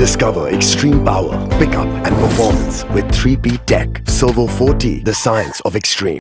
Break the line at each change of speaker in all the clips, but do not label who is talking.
Discover extreme power, pickup and performance with 3P Tech. Servo 40, the science of extreme.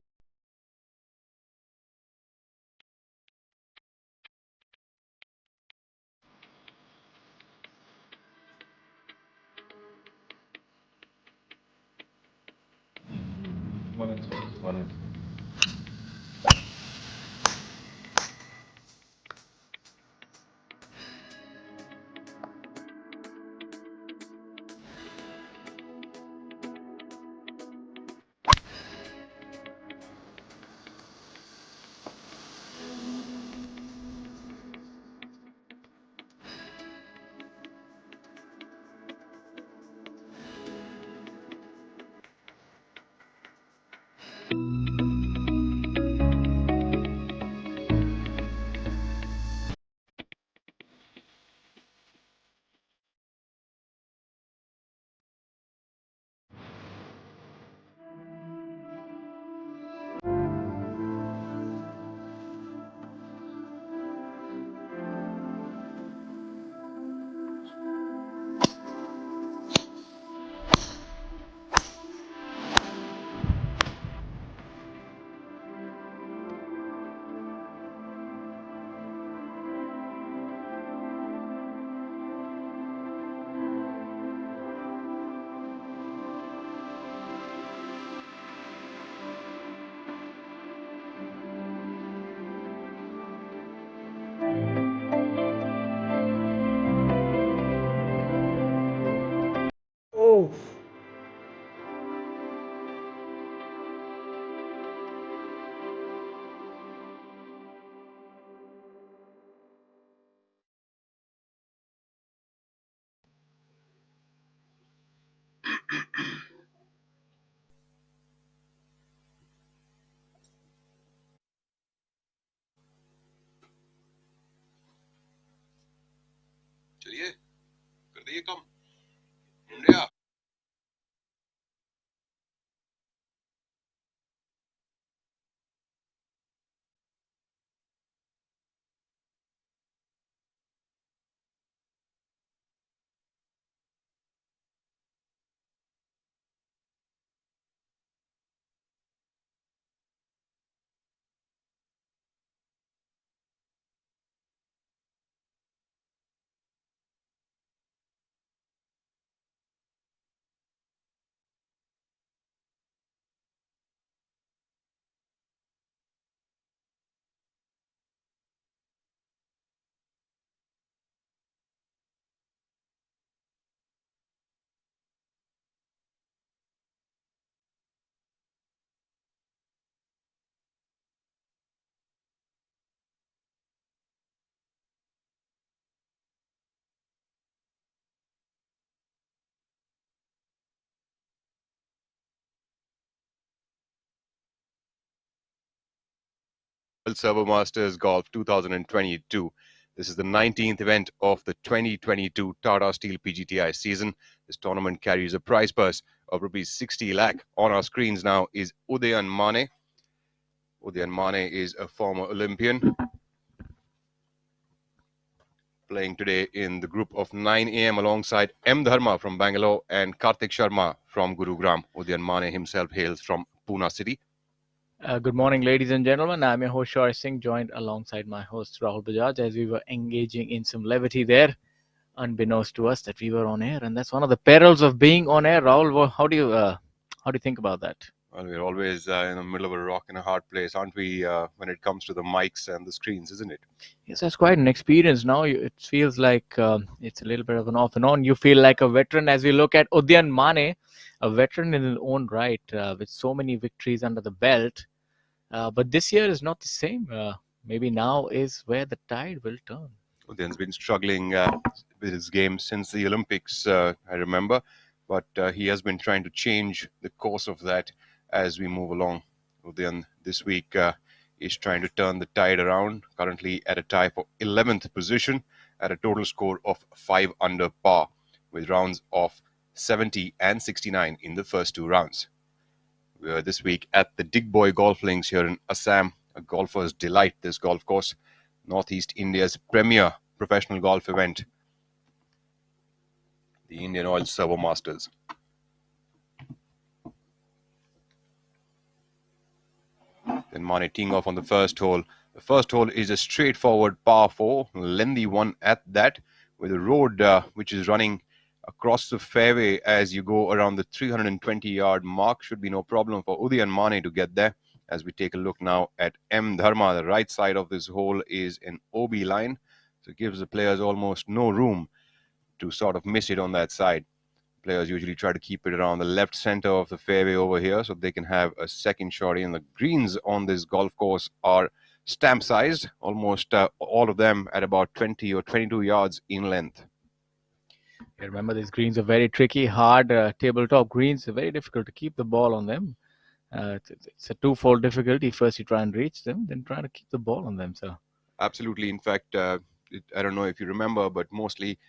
Oh,
चलिए कर दिए come India. Servo Masters Golf 2022. This is the 19th event of the 2022 Tata Steel PGTI season. This tournament carries a prize purse of rupees 60 lakh. On our screens now is Udayan Mane. Udayan Mane is a former Olympian, playing today in the group of 9 a.m. alongside M. Dharma from Bangalore and Karthik Sharma from Gurugram. Udayan Mane himself hails from Pune city.
good morning, ladies and gentlemen. I'm your host, Shore Singh, joined alongside my host, Rahul Bajaj, as we were engaging in some levity there, unbeknownst to us that we were on air. And that's one of the perils of being on air. Rahul, how do you think about that?
Well, we're always in the middle of a rock and a hard place, aren't we, when it comes to the mics and the screens, isn't it?
Yes, that's quite an experience now. It feels like it's a little bit of an off and on. You feel like a veteran as we look at Udayan Mane, a veteran in his own right, with so many victories under the belt. But this year is not the same. Maybe now is where the tide will turn.
Udayan's been struggling with his game since the Olympics, I remember. But he has been trying to change the course of that as we move along. Udayan this week is trying to turn the tide around, currently at a tie for 11th position at a total score of 5 under par, with rounds of 70 and 69 in the first two rounds. We are this week at the Digboy Golf Links here in Assam, a golfer's delight, this golf course, Northeast India's premier professional golf event. the IndianOil Servo Masters. Then Mane teeing off on the first hole. The first hole is a straightforward par 4, lengthy one at that, with a road which is running across the fairway as you go around the 320-yard mark. Should be no problem for Udyan Mane to get there. As we take a look now at M. Dharma, the right side of this hole is an OB line, so it gives the players almost no room to sort of miss it on that side. Players usually try to keep it around the left center of the fairway over here so they can have a second shot in. The greens on this golf course are stamp sized, almost all of them at about 20 or 22 yards in length.
Yeah, remember, these greens are very tricky, hard tabletop greens. Very difficult to keep the ball on them. It's a twofold difficulty. First, you try and reach them, then try to keep the ball on them. So,
absolutely. In fact, I don't know if you remember, but mostly,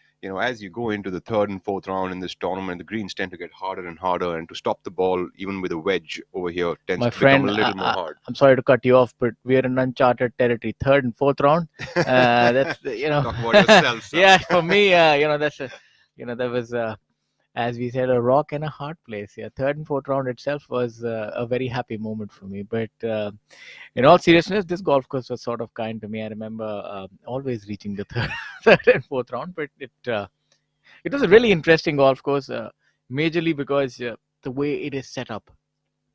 as you go into the third and fourth round in this tournament, the greens tend to get harder and harder, and to stop the ball, even with a wedge over here, tends to become a little more hard.
I'm sorry to cut you off, but we're in uncharted territory. Third and fourth round. That's
Talk about yourself.
Yeah, for me, that's that was. As we said, a rock and a hard place. Yeah, third and fourth round itself was a very happy moment for me. But in all seriousness, this golf course was sort of kind to me. I remember always reaching the third and fourth round. But it was a really interesting golf course, majorly because the way it is set up.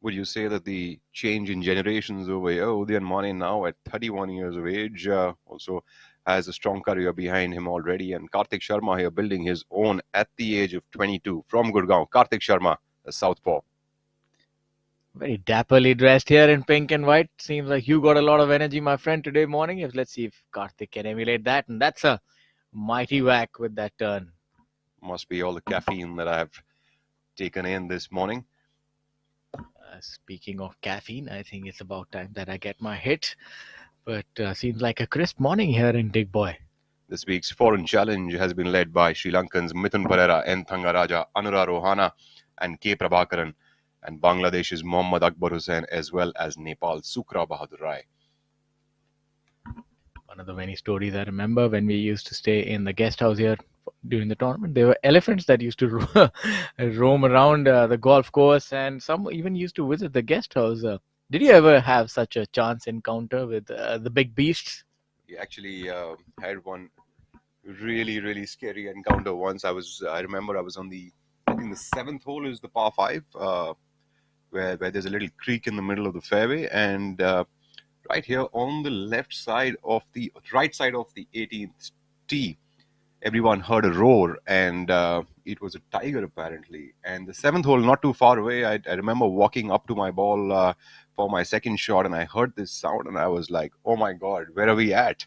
Would you say that the change in generations over here, Udyan Mane now at 31 years of age, also has a strong career behind him already, and Karthik Sharma here building his own at the age of 22 from Gurgaon. Karthik Sharma, the southpaw.
Very dapperly dressed here in pink and white. Seems like you got a lot of energy, my friend, today morning. Let's see if Karthik can emulate that, and that's a mighty whack with that turn.
Must be all the caffeine that I have taken in this morning.
Speaking of caffeine, I think it's about time that I get my hit. But seems like a crisp morning here in Digboy.
This week's foreign challenge has been led by Sri Lankans Mithun Pereira, N. Thangaraja, Anura Rohana and K. Prabhakaran, and Bangladesh's Mohammad Akbar Hussain, as well as Nepal's Sukra Bahadur Rai.
One of the many stories I remember when we used to stay in the guest house here during the tournament, there were elephants that used to roam around the golf course, and some even used to visit the guest house. Did you ever have such a chance encounter with the big beasts?
We actually had one really, really scary encounter once. I remember I was on I think the seventh hole is the par 5, where there's a little creek in the middle of the fairway, and right here on the right side of the 18th tee, everyone heard a roar, and it was a tiger apparently. And the seventh hole, not too far away, I remember walking up to my ball for my second shot, and I heard this sound, and I was like, oh my God, where are we at?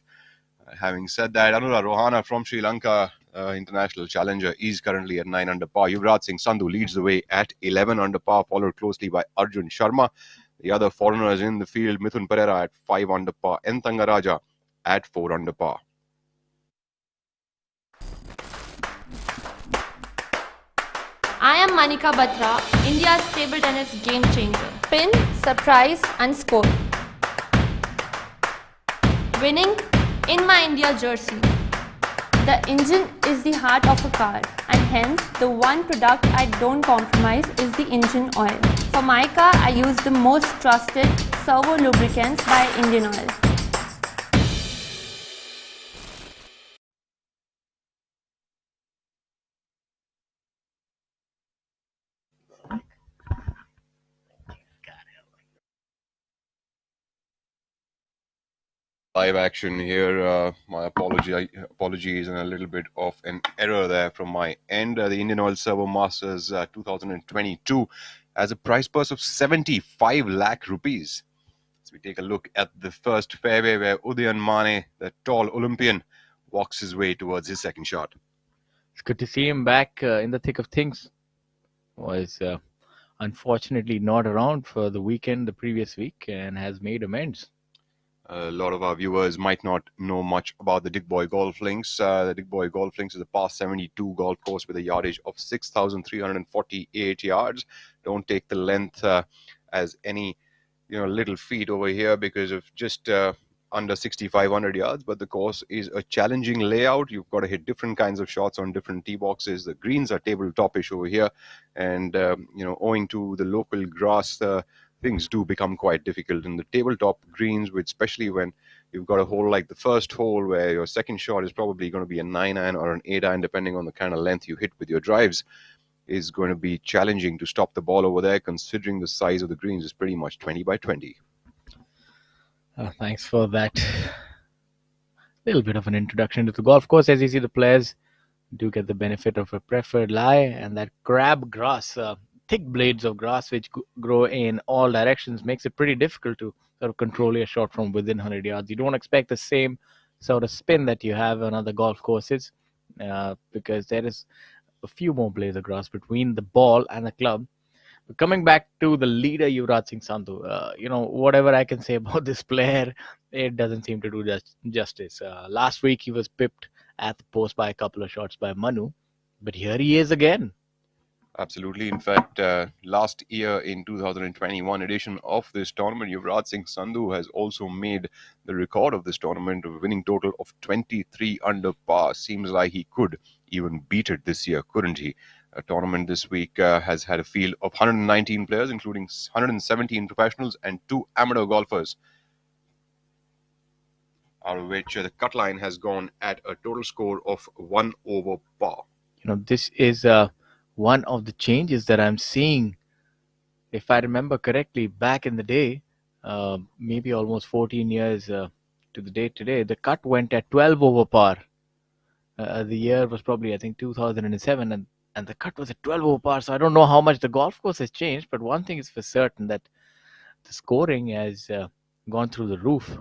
Having said that, Anura Rohana from Sri Lanka, international challenger, is currently at 9 under par. Yuvraj Singh Sandhu leads the way at 11 under par, followed closely by Arjun Sharma. The other foreigners in the field, Mithun Pereira at 5 under par, N. Thangaraja at 4 under par.
I am Manika Batra, India's table tennis game changer. Pin, surprise and score. Winning in my India jersey. The engine is the heart of a car, and hence the one product I don't compromise is the engine oil. For my car, I use the most trusted Servo lubricants by IndianOil.
Live action here. My apologies and a little bit of an error there from my end. The IndianOil Servo Masters 2022 has a prize purse of 75 lakh rupees. So we take a look at the first fairway where Udyan Mane, the tall Olympian, walks his way towards his second shot.
It's good to see him back in the thick of things. Was unfortunately not around for the weekend the previous week and has made amends.
A lot of our viewers might not know much about the Digboy Golf Links. The Digboy Golf Links is a par 72 golf course with a yardage of 6,348 yards. Don't take the length as any little feat over here because of just under 6,500 yards, but the course is a challenging layout. You've got to hit different kinds of shots on different tee boxes. The greens are tabletop-ish over here, and owing to the local grass, things do become quite difficult. In the tabletop greens, which especially when you've got a hole like the first hole where your second shot is probably going to be a 9-iron or an 8-iron, depending on the kind of length you hit with your drives, is going to be challenging to stop the ball over there, considering the size of the greens is pretty much 20 by 20.
Thanks for that little bit of an introduction to the golf course. As you see, the players do get the benefit of a preferred lie and that crab grass, thick blades of grass which grow in all directions, makes it pretty difficult to sort of control your shot from within 100 yards. You don't expect the same sort of spin that you have on other golf courses because there is a few more blades of grass between the ball and the club. Coming back to the leader, Yuvraj Singh Sandhu, whatever I can say about this player, it doesn't seem to do justice. Last week, he was pipped at the post by a couple of shots by Manu, but here he is again.
Absolutely. In fact, last year in 2021 edition of this tournament, Yuvraj Singh Sandhu has also made the record of this tournament of a winning total of 23 under par. Seems like he could even beat it this year, couldn't he? A tournament this week has had a field of 119 players, including 117 professionals and 2 amateur golfers, out of which the cut line has gone at a total score of 1 over par.
This is one of the changes that I'm seeing. If I remember correctly, back in the day, maybe almost 14 years to the date today, the cut went at 12 over par. The year was probably, I think, 2007, and the cut was at 12 over par. So I don't know how much the golf course has changed, but one thing is for certain, that the scoring has gone through the roof.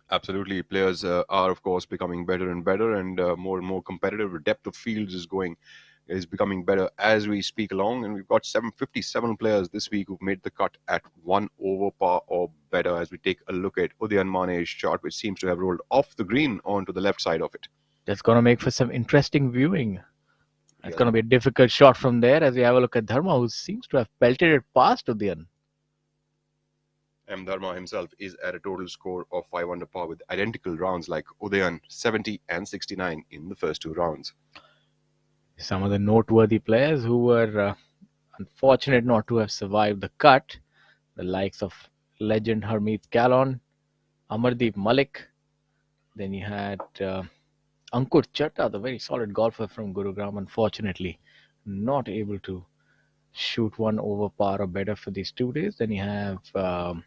Absolutely. Players are, of course, becoming better and better, and more and more competitive. The depth of fields is becoming better as we speak along, and we've got 757 players this week who've made the cut at 1 over par or better. As we take a look at Udhayan Mane's shot, which seems to have rolled off the green onto the left side of it.
That's going to make for some interesting viewing. It's going to be a difficult shot from there, as we have a look at Dharma, who seems to have pelted it past Udhayan.
M. Dharma himself is at a total score of 5 under par with identical rounds like Udhayan, 70 and 69 in the first 2 rounds.
Some of the noteworthy players who were unfortunate not to have survived the cut, the likes of legend Harmeet Kallon, Amardeep Malik. Then you had Ankur Chatta, the very solid golfer from Gurugram, unfortunately not able to shoot 1 over par or better for these 2 days. Then you have I'm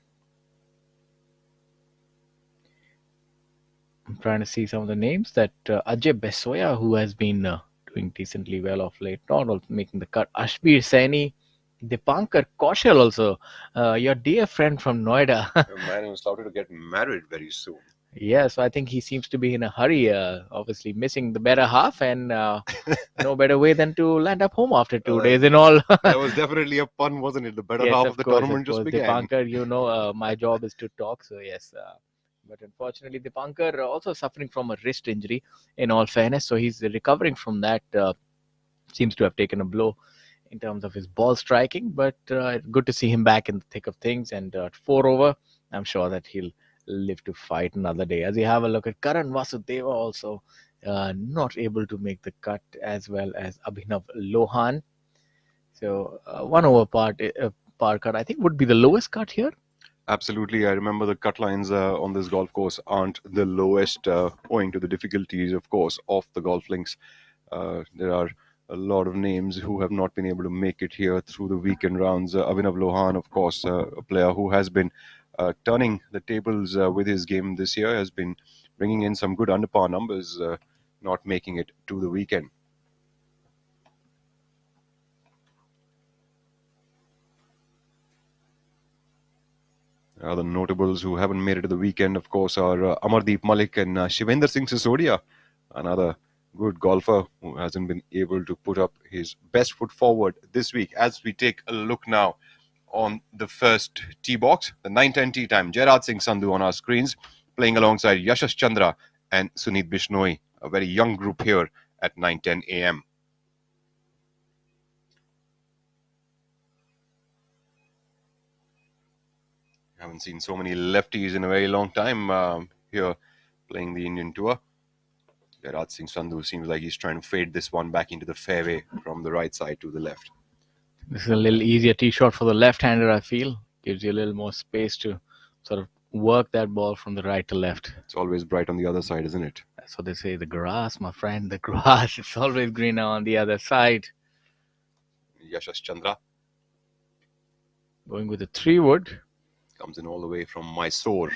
trying to see some of the names, that Ajay Besoya, who has been doing decently well of late, not making the cut. Ashbir Saini, Dipankar Kaushal also, your dear friend from Noida.
A man who's slated to get married very soon.
Yeah, so I think he seems to be in a hurry, obviously missing the better half, and no better way than to land up home after 2 days in all.
That was definitely a pun, wasn't it? The better
Yes,
half of the tournament just began.
Dipankar, my job is to talk, so yes. But unfortunately, Dipankar also suffering from a wrist injury, in all fairness, so he's recovering from that. Seems to have taken a blow in terms of his ball striking, but good to see him back in the thick of things. And at 4 over, I'm sure that he'll live to fight another day. As you have a look at Karan Vasudeva, also not able to make the cut, as well as Abhinav Lohan. So 1 over par cut, I think, would be the lowest cut here.
Absolutely. I remember the cut lines on this golf course aren't the lowest, owing to the difficulties, of course, of the golf links. There are a lot of names who have not been able to make it here through the weekend rounds. Abhinav Lohan, of course, a player who has been turning the tables with his game this year, has been bringing in some good under par numbers, not making it to the weekend. Other notables who haven't made it to the weekend, of course, are Amardeep Malik and Shivendra Singh Sisodia, another good golfer who hasn't been able to put up his best foot forward this week. As we take a look now on the first tee box, the 9:10 tee time, Jairaj Singh Sandhu on our screens, playing alongside Yashash Chandra and Suneet Bishnoi, a very young group here at 9:10 a.m. Haven't seen so many lefties in a very long time here playing the Indian Tour. Raj Singh Sandhu seems like he's trying to fade this one back into the fairway from the right side to the left.
This is a little easier tee shot for the left-hander, I feel. Gives you a little more space to sort of work that ball from the right to left.
It's always bright on the other side, isn't it?
That's what they say. The grass, my friend, the grass. It's always greener on the other side.
Yashash Chandra
Going with a 3-wood.
comes in all the way from Mysore.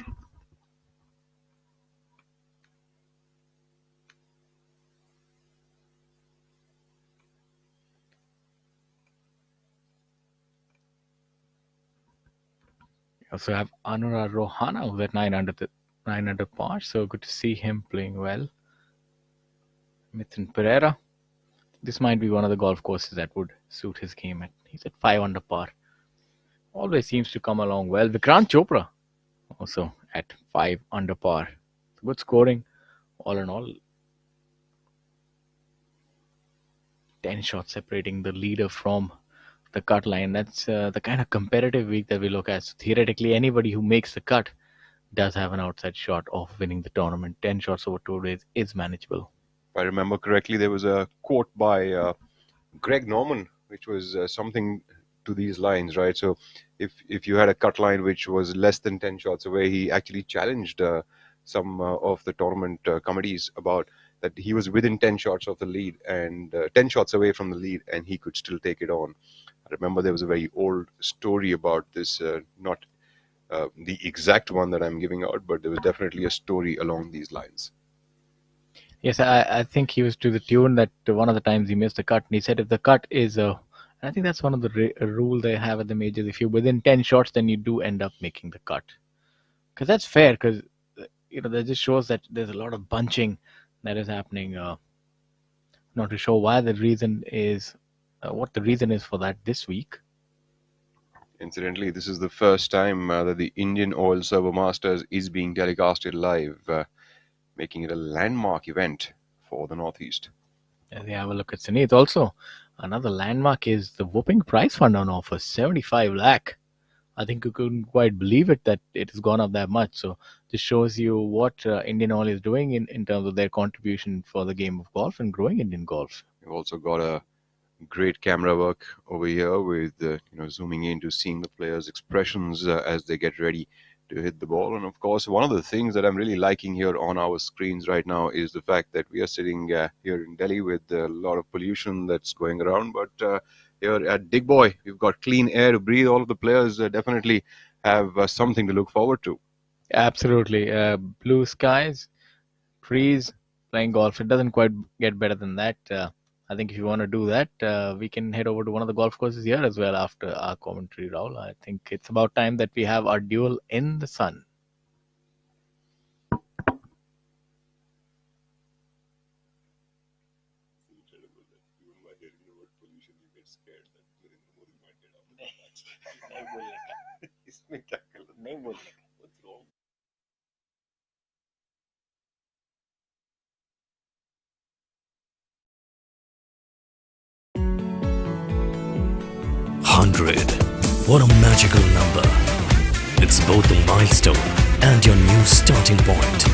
We also have Anura Rohana who's at 9 under par. So good to see him playing well. Mithun Pereira. This might be one of the golf courses that would suit his game. He's at 5 under par. Always seems to come along well. Vikrant Chopra also at 5 under par. Good scoring all in all. 10 shots separating the leader from the cut line. That's the kind of competitive week that we look at. So theoretically, anybody who makes the cut does have an outside shot of winning the tournament. 10 shots over 2 days is manageable.
If I remember correctly, there was a quote by Greg Norman, which was something to these lines, right? So if you had a cut line which was less than 10 shots away, he actually challenged some of the tournament committees about that he was within 10 shots of the lead and 10 shots away from the lead, and he could still take it on. I remember there was a very old story about this, not the exact one that I'm giving out, but there was definitely a story along these lines.
Yes, I think he was to the tune that one of the times he missed the cut, and he said if the cut is I think that's one of the rule they have at the majors. If you're within 10 shots, then you do end up making the cut. Because that's fair, because that just shows that there's a lot of bunching that is happening. Not to show why the reason is, what the reason is for that this week.
Incidentally, this is the first time that the IndianOil Servo Masters is being telecasted live, making it a landmark event for the Northeast.
As we have a look at Suneet, also another landmark is the whooping prize fund on offer, 75 lakh. I think you couldn't quite believe it that it has gone up that much. So this shows you what IndianOil is doing in terms of their contribution for the game of golf and growing Indian golf.
We've also got a great camera work over here with zooming in to seeing the players' expressions as they get ready to hit the ball. And of course, one of the things that I'm really liking here on our screens right now is the fact that we are sitting here in Delhi with a lot of pollution that's going around, but here at Dig Boy, we've got clean air to breathe. All of the players definitely have something to look forward to.
Absolutely. Blue skies, trees, playing golf. It doesn't quite get better than that. I think if you want to do that, we can head over to one of the golf courses here as well after our commentary, Rahul. I think it's about time that we have our duel in the sun.
What's wrong?
What a magical number. It's both a milestone and your new starting point.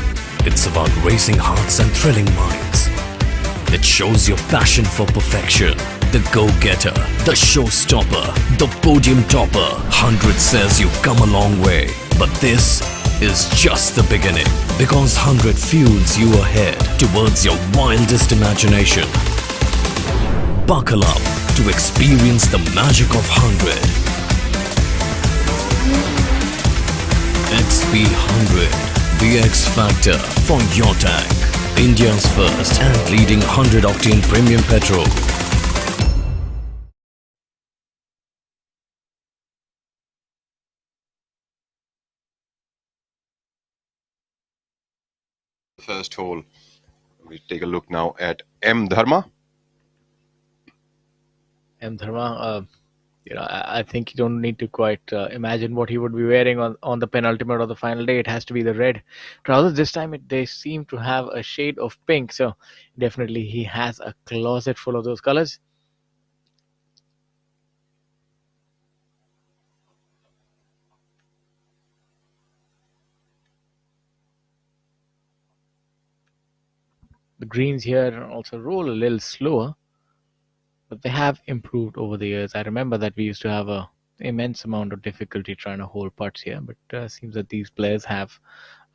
It's about racing hearts and thrilling minds. It shows your passion for perfection. The go-getter, the showstopper, the podium topper. 100 says you've come a long way, but this is just the beginning. Because 100 fuels you ahead towards your wildest imagination. Buckle up to experience the magic of 100. XP100, the X Factor for your tank. India's first and leading 100 octane premium petrol.
The first hole. We take a look now at M. Dharma.
M. Dharma, I think you don't need to quite imagine what he would be wearing on the penultimate or the final day. It has to be the red trousers. This time they seem to have a shade of pink. So definitely he has a closet full of those colors. The greens here also roll a little slower, but they have improved over the years. I remember that we used to have a immense amount of difficulty trying to hold putts here, but seems that these players have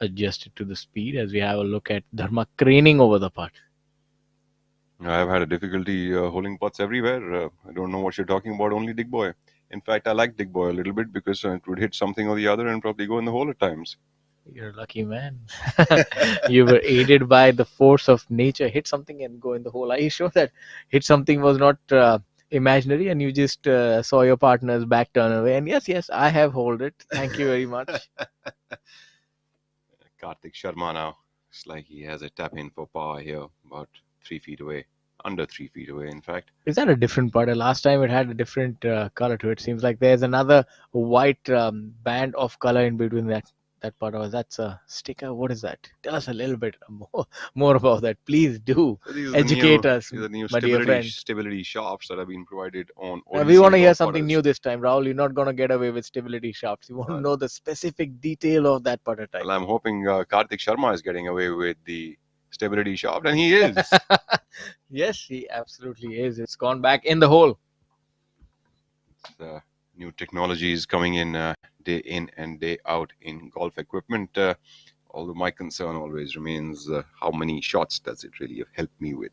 adjusted to the speed as we have a look at Dharma craning over the putt.
I've had a difficulty holding putts everywhere. I don't know what you're talking about, only Dig Boy. In fact, I like Dig Boy a little bit because it would hit something or the other and probably go in the hole at times.
You're a lucky man. You were aided by the force of nature. Hit something and go in the hole. Are you sure that hit something was not imaginary and you just saw your partner's back turn away? And yes, I have hold it. Thank you very much.
Karthik Sharma now. It's like he has a tap in for par here, about 3 feet away. Under 3 feet away, in fact.
Is that a different putter? Last time it had a different color to it. Seems like there's another white band of color in between that putter. That's a sticker. What is that? Tell us a little bit more about that. Please do
So
educate us,
these are the new
my dear friend.
stability shafts that have been provided on.
We want to hear something new this time, Rahul. You're not going to get away with stability shafts. You want to know the specific detail of that putter type.
Well, I'm hoping Karthik Sharma is getting away with the stability shaft, and he is.
Yes, he absolutely is. It's gone back in the hole.
New technologies coming in day in and day out in golf equipment. Although my concern always remains how many shots does it really help me with?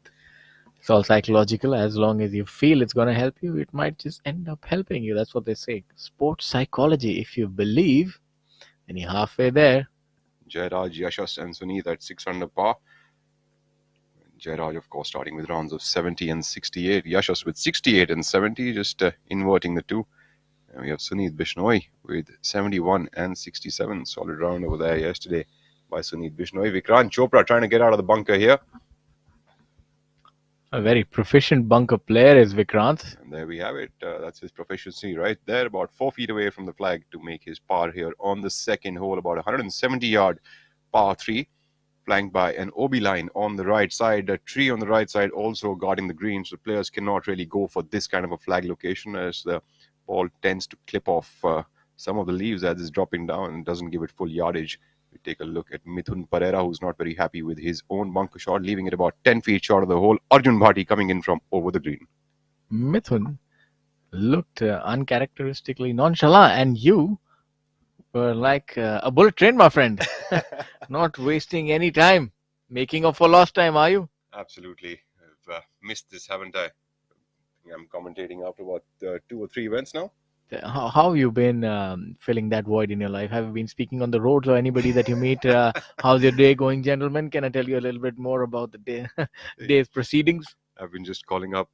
It's all psychological. As long as you feel it's going to help you, it might just end up helping you. That's what they say. Sports psychology. If you believe, then you're halfway there.
Jairaj, Yashas and Sunit at 6 under par. Jairaj, of course, starting with rounds of 70 and 68. Yashas with 68 and 70, just inverting the two. And we have Sunit Bishnoi with 71 and 67. Solid round over there yesterday by Sunit Bishnoi. Vikrant Chopra trying to get out of the bunker here.
A very proficient bunker player is Vikrant.
And there we have it. That's his proficiency right there. About 4 feet away from the flag to make his par here on the second hole. About 170-yard par 3. Flanked by an OB line on the right side. A tree on the right side also guarding the green. So players cannot really go for this kind of a flag location as the ball tends to clip off some of the leaves as it's dropping down and doesn't give it full yardage. We take a look at Mithun Pereira, who's not very happy with his own bunker shot, leaving it about 10 feet short of the hole. Arjun Bhati coming in from over the green.
Mithun looked uncharacteristically nonchalant, and you were like a bullet train, my friend. Not wasting any time. Making up for lost time, are you?
Absolutely. I've missed this, haven't I? I'm commentating after what, 2 or 3 events now?
How have you been filling that void in your life? Have you been speaking on the roads or anybody that you meet? How's your day going, gentlemen? Can I tell you a little bit more about the day's proceedings?
I've been just calling up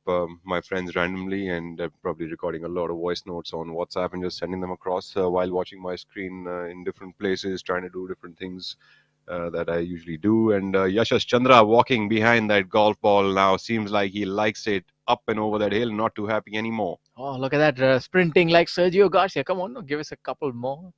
my friends randomly and probably recording a lot of voice notes on WhatsApp and just sending them across while watching my screen in different places, trying to do different things that I usually do. And Yashas Chandra walking behind that golf ball now seems like he likes it up and over that hill, not too happy anymore.
Oh, look at that, sprinting like Sergio Garcia. Come on, give us a couple more.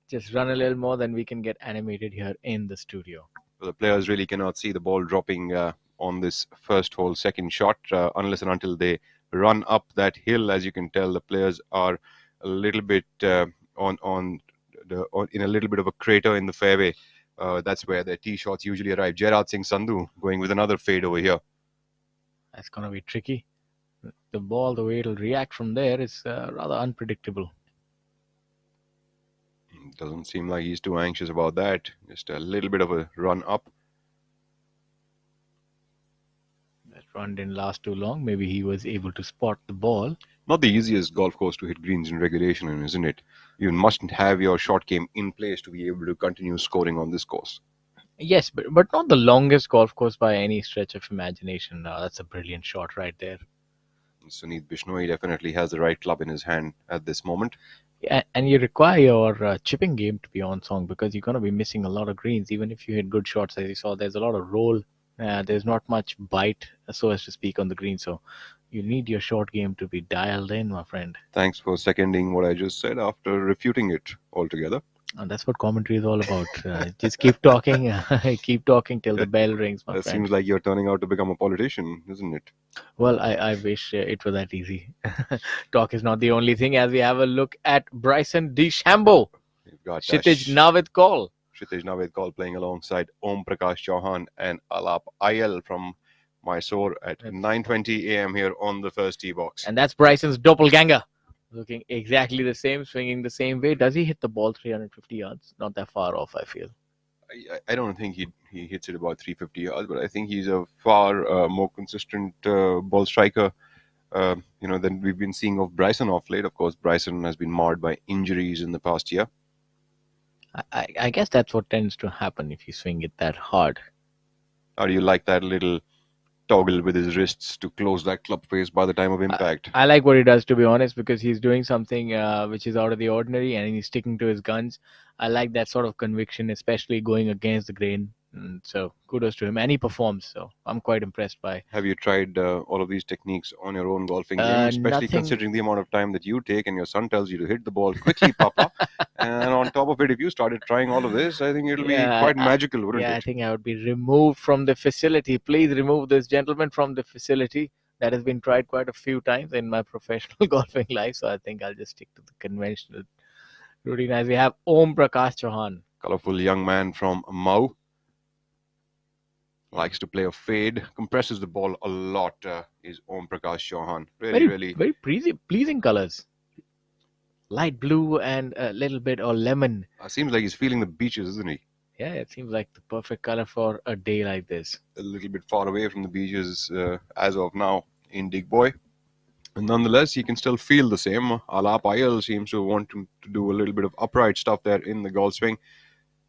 Just run a little more, then we can get animated here in the studio.
So the players really cannot see the ball dropping on this first hole, second shot, unless and until they run up that hill. As you can tell, the players are a little bit in a little bit of a crater in the fairway. That's where their tee shots usually arrive. Jairaj Singh Sandhu going with another fade over here.
That's going to be tricky. The ball, the way it'll react from there is rather unpredictable.
Doesn't seem like he's too anxious about that. Just a little bit of a run up.
That run didn't last too long. Maybe he was able to spot the ball.
Not the easiest golf course to hit greens in regulation, isn't it? You mustn't have your shot game in place to be able to continue scoring on this course.
Yes, but not the longest golf course by any stretch of imagination. That's a brilliant shot right there.
Sunit Bishnoi definitely has the right club in his hand at this moment.
Yeah, and you require your chipping game to be on song because you're going to be missing a lot of greens. Even if you hit good shots, as you saw, there's a lot of roll. There's not much bite, so as to speak, on the green. So you need your short game to be dialed in, my friend.
Thanks for seconding what I just said after refuting it altogether.
And that's what commentary is all about. Just keep talking, keep talking till the bell rings, my
friend. It seems like you're turning out to become a politician, isn't it?
Well, I wish it were that easy. Talk is not the only thing. As we have a look at Bryson DeChambeau.
We've got
Kshitij Navid call.
Kshitij Navedkar playing alongside Om Prakash Chauhan and Alap IL from Mysore at 9:20 a.m. here on the first tee box.
And that's Bryson's doppelganger. Looking exactly the same, swinging the same way. Does he hit the ball 350 yards? Not that far off, I feel.
I don't think he hits it about 350 yards, but I think he's a far more consistent ball striker, than we've been seeing of Bryson off late. Of course, Bryson has been marred by injuries in the past year.
I guess that's what tends to happen if you swing it that hard.
How do you like that little toggle with his wrists to close that club face by the time of impact?
I like what he does, to be honest, because he's doing something which is out of the ordinary and he's sticking to his guns. I like that sort of conviction, especially going against the grain. And so kudos to him, and he performs. So I'm quite impressed by.
Have you tried all of these techniques on your own golfing game, especially
nothing.
considering the amount of time that you take, and your son tells you to hit the ball quickly, Papa? And on top of it, if you started trying all of this, I think it'll be quite magical, wouldn't it?
I think I would be removed from the facility. Please remove this gentleman from the facility. That has been tried quite a few times in my professional golfing life. So I think I'll just stick to the conventional routine as we have Om Prakash Chauhan.
Colorful young man from Mau. Likes to play a fade, compresses the ball a lot, is Om Prakash Chauhan. Really
very pleasing colors. Light blue and a little bit of lemon.
Seems like he's feeling the beaches, isn't he?
Yeah, it seems like the perfect color for a day like this.
A little bit far away from the beaches as of now in Digboy. And nonetheless, he can still feel the same. Alap IL seems to want to do a little bit of upright stuff there in the golf swing.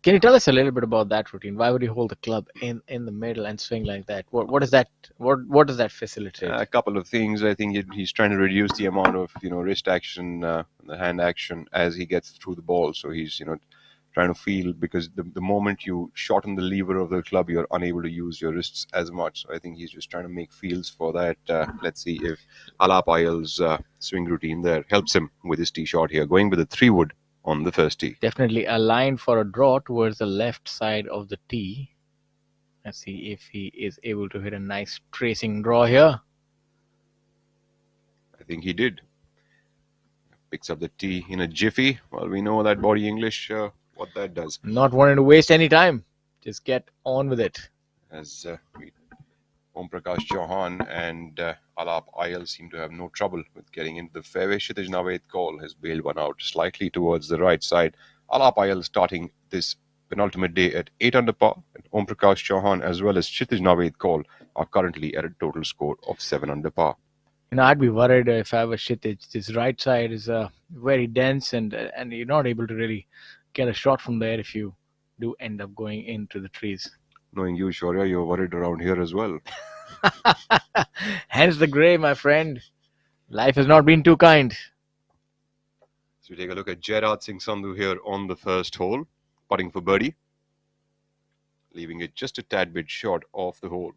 Can you tell us a little bit about that routine? Why would you hold the club in the middle and swing like that? What is that? What does that facilitate?
A couple of things. I think he's trying to reduce the amount of wrist action, the hand action as he gets through the ball. So he's trying to feel, because the moment you shorten the lever of the club, you're unable to use your wrists as much. So I think he's just trying to make feels for that. Let's see if Alap IL's swing routine there helps him with his tee shot here, going with a 3-wood on the first tee.
Definitely a line for a draw towards the left side of the tee. Let's see if he is able to hit a nice tracing draw here.
I think he did. Picks up the tee in a jiffy. Well, we know that body English, what that does.
Not wanting to waste any time. Just get on with it.
As Om Prakash Chauhan and Alap IL seem to have no trouble with getting into the fairway. Kshitij Navedkar has bailed one out slightly towards the right side. Alap IL starting this penultimate day at 8 under par. And Om Prakash Chauhan as well as Kshitij Navedkar are currently at a total score of 7 under par.
I'd be worried if I was Kshitij. This right side is very dense, and you're not able to really get a shot from there if you do end up going into the trees.
Knowing you, Shaurya, you're worried around here as well.
Hence the grey, my friend. Life has not been too kind.
So we take a look at Jairaj Singh Sandhu here on the first hole, putting for birdie, leaving it just a tad bit short of the hole.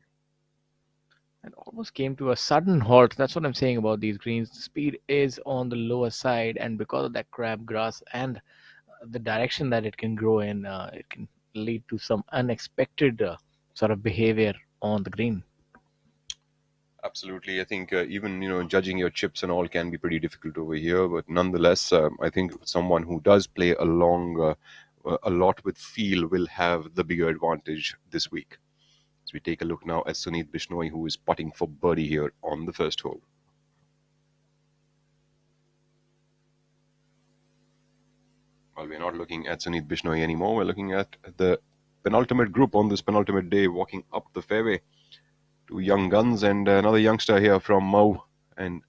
It almost came to a sudden halt. That's what I'm saying about these greens. The speed is on the lower side, and because of that crabgrass and the direction that it can grow in, it can lead to some unexpected sort of behavior on the green.
Absolutely. I think even, judging your chips and all can be pretty difficult over here. But nonetheless, I think someone who does play along a lot with feel will have the bigger advantage this week. So we take a look now at Sunit Bishnoi, who is putting for birdie here on the first hole. Well, we're not looking at Sunit Bishnoi anymore. We're looking at the penultimate group on this penultimate day walking up the fairway. Two young guns and another youngster here from Mau and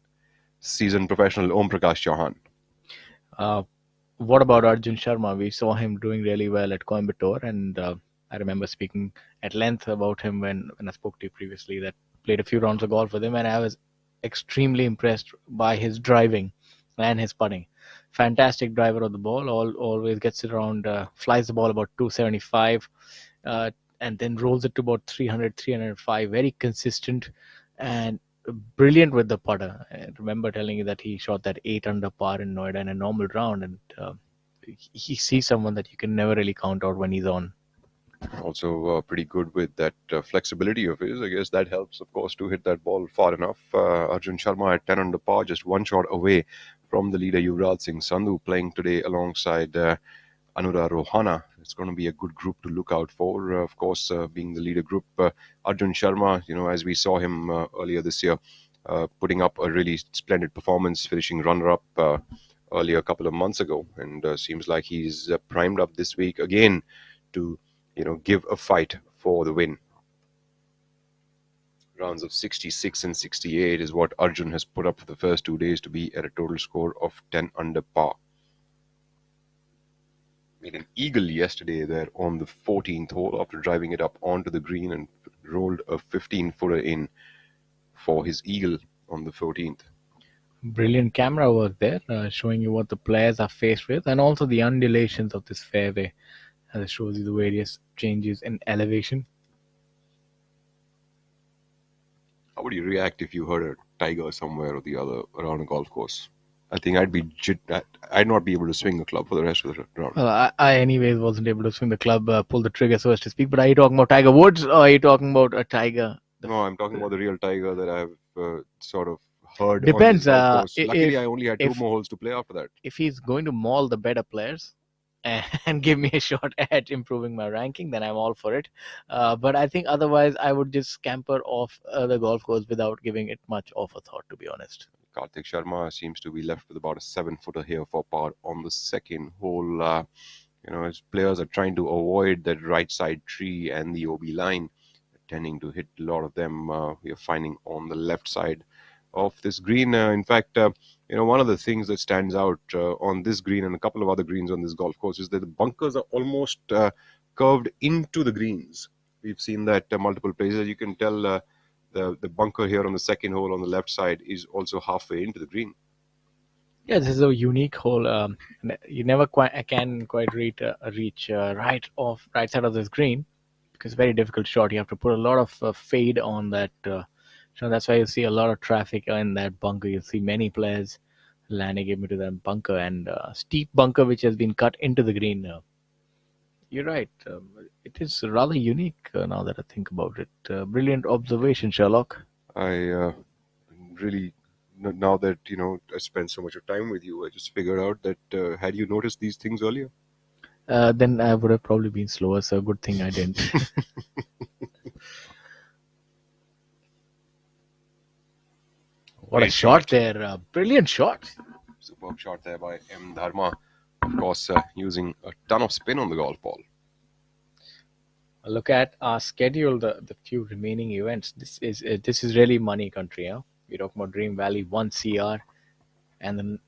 seasoned professional Om Prakash Chauhan.
What about Arjun Sharma? We saw him doing really well at Coimbatore, and I remember speaking at length about him when I spoke to you previously, that played a few rounds of golf with him, and I was extremely impressed by his driving and his putting. Fantastic driver of the ball, always gets it around, flies the ball about 275, and then rolls it to about 300, 305. Very consistent and brilliant with the putter. I remember telling you that he shot that 8 under par in Noida in a normal round, and he sees someone that you can never really count out when he's on.
Also pretty good with that flexibility of his. I guess that helps, of course, to hit that ball far enough. Arjun Sharma at 10 under par, just one shot away from the leader Yuvraj Singh Sandhu, playing today alongside Anura Rohana. It's going to be a good group to look out for. Of course, being the leader group, Arjun Sharma, as we saw him earlier this year, putting up a really splendid performance, finishing runner-up earlier a couple of months ago, and seems like he's primed up this week again to, give a fight for the win. Rounds of 66 and 68 is what Arjun has put up for the first 2 days to be at a total score of 10 under par. Made an eagle yesterday there on the 14th hole after driving it up onto the green, and rolled a 15-footer in for his eagle on the 14th.
Brilliant camera work there, showing you what the players are faced with, and also the undulations of this fairway, as it shows you the various changes in elevation.
How would you react if you heard a tiger somewhere or the other around a golf course? I think I'd not be able to swing the club for the rest of the round.
Well, I anyways wasn't able to swing the club, pull the trigger, so as to speak. But are you talking about Tiger Woods, or are you talking about a tiger?
No, I'm talking about the real tiger that I've sort of heard.
Depends.
On this golf course. Luckily,
If-
I only had 2 more holes to play after that.
If he's going to maul the better players and give me a shot at improving my ranking, then I'm all for it. But I think otherwise, I would just scamper off the golf course without giving it much of a thought, to be honest.
Karthik Sharma seems to be left with about a 7-footer here for par on the second hole. As players are trying to avoid that right side tree and the OB line, tending to hit a lot of them. We are finding on the left side of this green. In fact, one of the things that stands out on this green and a couple of other greens on this golf course is that the bunkers are almost curved into the greens. We've seen that multiple places. You can tell the bunker here on the second hole on the left side is also halfway into the green.
Yeah, this is a unique hole. You never can quite reach right side of this green, because it's a very difficult shot. You have to put a lot of fade on that. So that's why you see a lot of traffic in that bunker. You see many players landing into that bunker, and steep bunker which has been cut into the green. You're right. It is rather unique now that I think about it. Brilliant observation, Sherlock.
I really, now that I spent so much of time with you, I just figured out that had you noticed these things earlier?
Then I would have probably been slower, so good thing I didn't. What a
Great
shot there. Brilliant shot.
Superb shot there by M. Dharma. Of course, using a ton of spin on the golf ball.
Look at our schedule, the few remaining events. This is really money country. We're talking about Dream Valley 1 CR, and then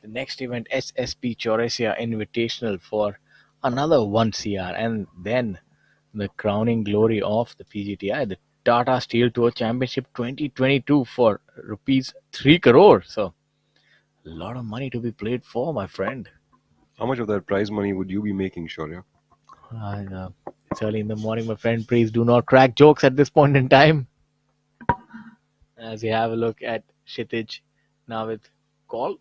the next event, SSP Chaurasia Invitational, for another 1 CR, and then the crowning glory of the PGTI, the Tata Steel Tour Championship 2022 for rupees 3 crore. So a lot of money to be played for, my friend.
How much of that prize money would you be making, Shaurya?
It's early in the morning, my friend. Please do not crack jokes at this point in time. As you have a look at Kshitij now with call.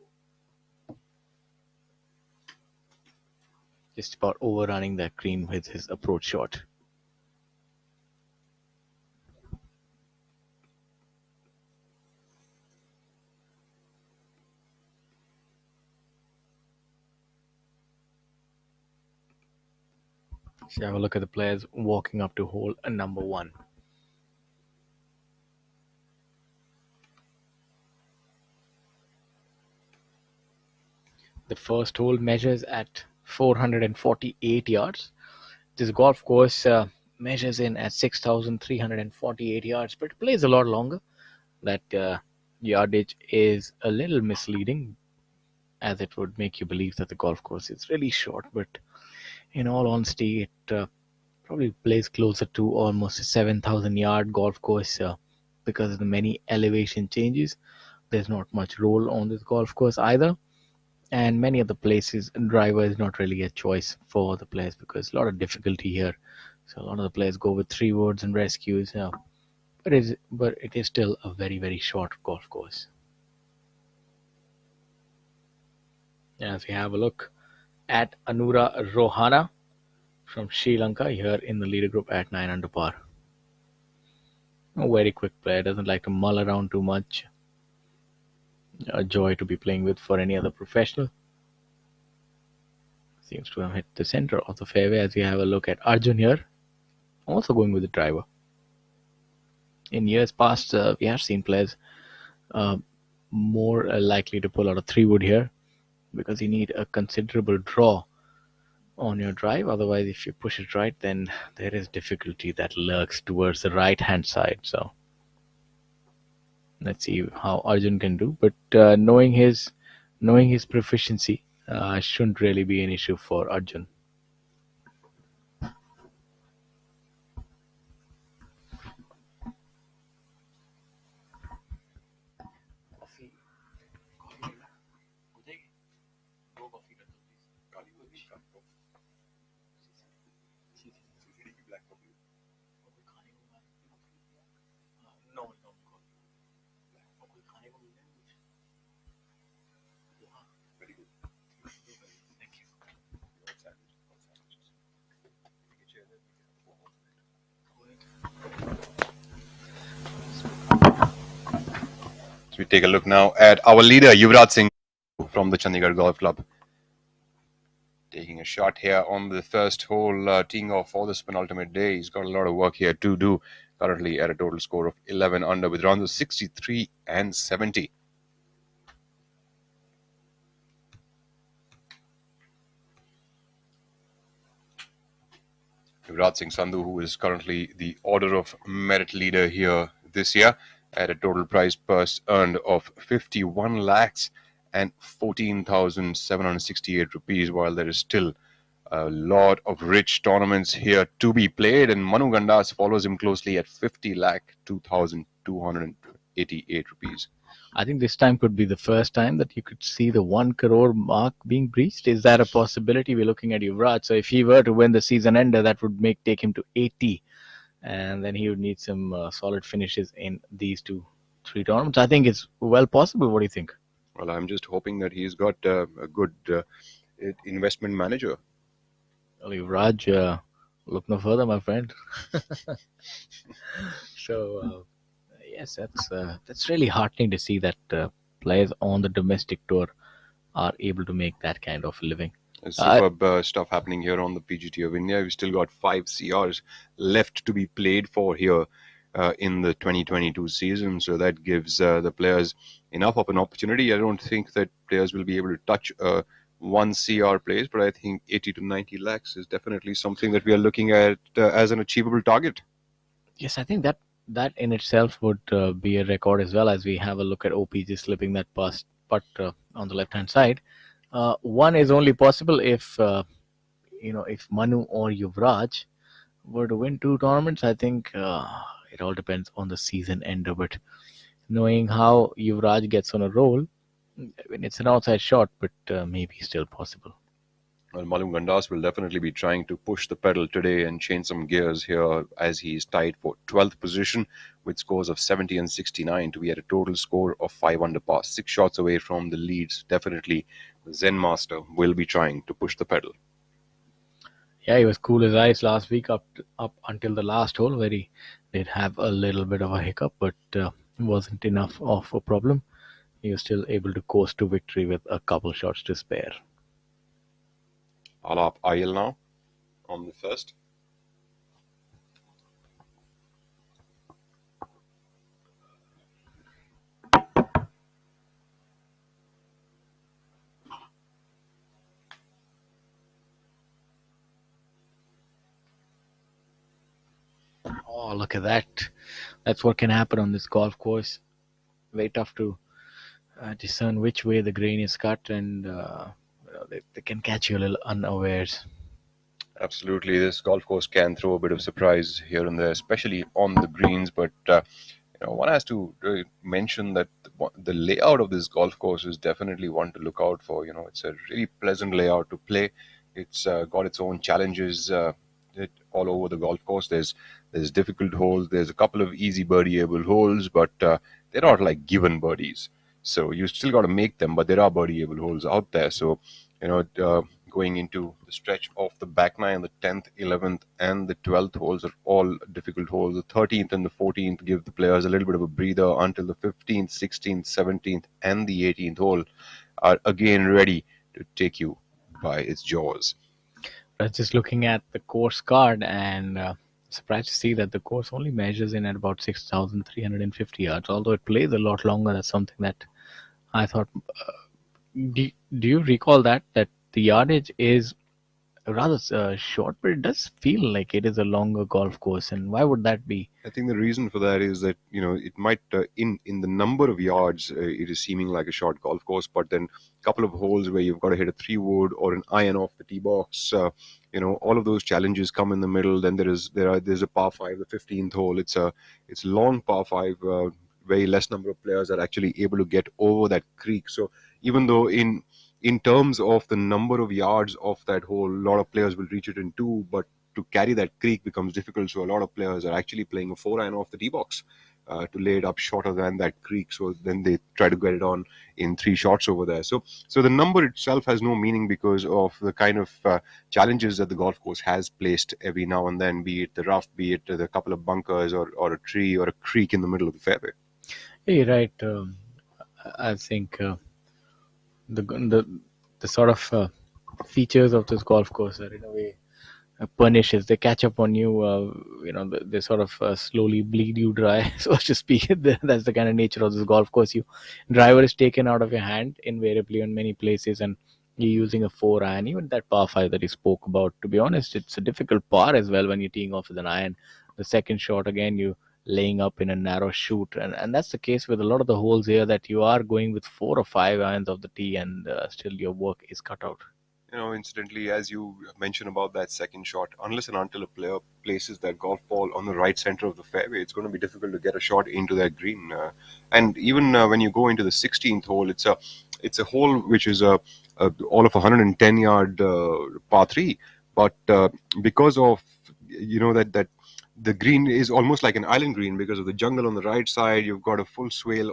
Just about overrunning that green with his approach shot. So have a look at the players walking up to hole number 1. The first hole measures at 448 yards. This golf course measures in at 6,348 yards, but it plays a lot longer. That yardage is a little misleading, as it would make you believe that the golf course is really short, but in all honesty, it probably plays closer to almost a 7,000 yard golf course because of the many elevation changes. There's not much roll on this golf course either, and many of the places driver is not really a choice for the players because a lot of difficulty here. So a lot of the players go with 3 woods and rescues. But it is still a very, very short golf course. As we have a look at Anura Rohana from Sri Lanka here in the leader group at 9 under par. A very quick player, doesn't like to mull around too much. A joy to be playing with for any other professional. Seems to have hit the center of the fairway as we have a look at Arjun here. Also going with the driver. In years past, we have seen players more likely to pull out a 3-wood here because you need a considerable draw on your drive. Otherwise, if you push it right, then there is difficulty that lurks towards the right-hand side. So let's see how Arjun can do. But knowing his proficiency shouldn't really be an issue for Arjun.
So we take a look now at our leader, Yuvraj Singh from the Chandigarh Golf Club. Taking a shot here on the first hole, teeing off for this penultimate day. He's got a lot of work here to do. Currently at a total score of 11 under with rounds of 63 and 70. Yuvraj Singh Sandhu, who is currently the order of merit leader here this year, at a total prize purse earned of 51 lakhs and 14,768 rupees, while there is still a lot of rich tournaments here to be played. And Manu Gandas follows him closely at 50 lakh 2,288 rupees.
I think this time could be the first time that you could see the 1 crore mark being breached. Is that a possibility? We're looking at Yuvraj. So if he were to win the season ender, that would take him to 80. And then he would need some solid finishes in these 2-3 tournaments. I think it's well possible. What do you think?
Well, I'm just hoping that he's got a good investment manager.
Well, Yuvraj, look no further, my friend. So, yes, that's really heartening to see that players on the domestic tour are able to make that kind of living.
Superb stuff happening here on the PGT of India. We've still got 5 CRs left to be played for here in the 2022 season. So that gives the players enough of an opportunity. I don't think that players will be able to touch 1 CR place, but I think 80 to 90 lakhs is definitely something that we are looking at as an achievable target.
Yes, I think that in itself would be a record as well, as we have a look at OPG slipping that putt on the left-hand side. One is only possible if if Manu or Yuvraj were to win 2 tournaments. I think it all depends on the season ender. But knowing how Yuvraj gets on a roll, I mean, it's an outside shot, but maybe still possible.
Well, Manu Gandas will definitely be trying to push the pedal today and change some gears here, as he is tied for 12th position with scores of 70 and 69 to be at a total score of 5 under par, 6 shots away from the leads. Definitely the Zen Master will be trying to push the pedal.
Yeah, he was cool as ice last week up until the last hole, where he did have a little bit of a hiccup, but it wasn't enough of a problem. He was still able to coast to victory with a couple shots to spare.
Alap Ayel now on the first.
Oh, look at that. That's what can happen on this golf course. Very tough to discern which way the grain is cut, and they can catch you a little unawares.
Absolutely, this golf course can throw a bit of surprise here and there, especially on the greens. But one has to mention that the layout of this golf course is definitely one to look out for. It's a really pleasant layout to play. It's got its own challenges all over the golf course. There's difficult holes. There's a couple of easy birdieable holes, but they're not like given birdies. So you still got to make them, but there are birdieable holes out there. So going into the stretch of the back nine, the 10th, 11th, and the 12th holes are all difficult holes. The 13th and the 14th give the players a little bit of a breather until the 15th, 16th, 17th, and the 18th hole are again ready to take you by its jaws.
I was just looking at the course card and surprised to see that the course only measures in at about 6,350 yards, although it plays a lot longer. That's something that I thought. Do you recall that the yardage is rather short, but it does feel like it is a longer golf course, and why would that be?
I think the reason for that is that it might in the number of yards it is seeming like a short golf course, but then a couple of holes where you've got to hit a 3-wood or an iron off the tee box, all of those challenges come in the middle. Then there's a par 5, the 15th hole. It's a long par 5. Very less number of players are actually able to get over that creek. So even though in terms of the number of yards of that hole, a lot of players will reach it in 2, but to carry that creek becomes difficult. So a lot of players are actually playing a 4-iron off the tee box to lay it up shorter than that creek. So then they try to get it on in 3 shots over there. So the number itself has no meaning because of the kind of challenges that the golf course has placed every now and then, be it the rough, be it the couple of bunkers or a tree or a creek in the middle of the fairway.
Yeah, you're right. I think the sort of features of this golf course are in a way punishes. They catch up on you. They sort of slowly bleed you dry, so to speak. That's the kind of nature of this golf course. Driver is taken out of your hand invariably in many places, and you're using a 4-iron. Even that par 5 that you spoke about, to be honest, it's a difficult par as well when you're teeing off with an iron. The second shot, again, you laying up in a narrow shoot, and that's the case with a lot of the holes here, that you are going with 4 or 5 irons of the tee, and still your work is cut out.
Incidentally, as you mentioned about that second shot, unless and until a player places that golf ball on the right center of the fairway, it's going to be difficult to get a shot into that green. And even when you go into the 16th hole, it's a hole which is all of 110-yard par 3, but because of that the green is almost like an island green because of the jungle on the right side. You've got a full swale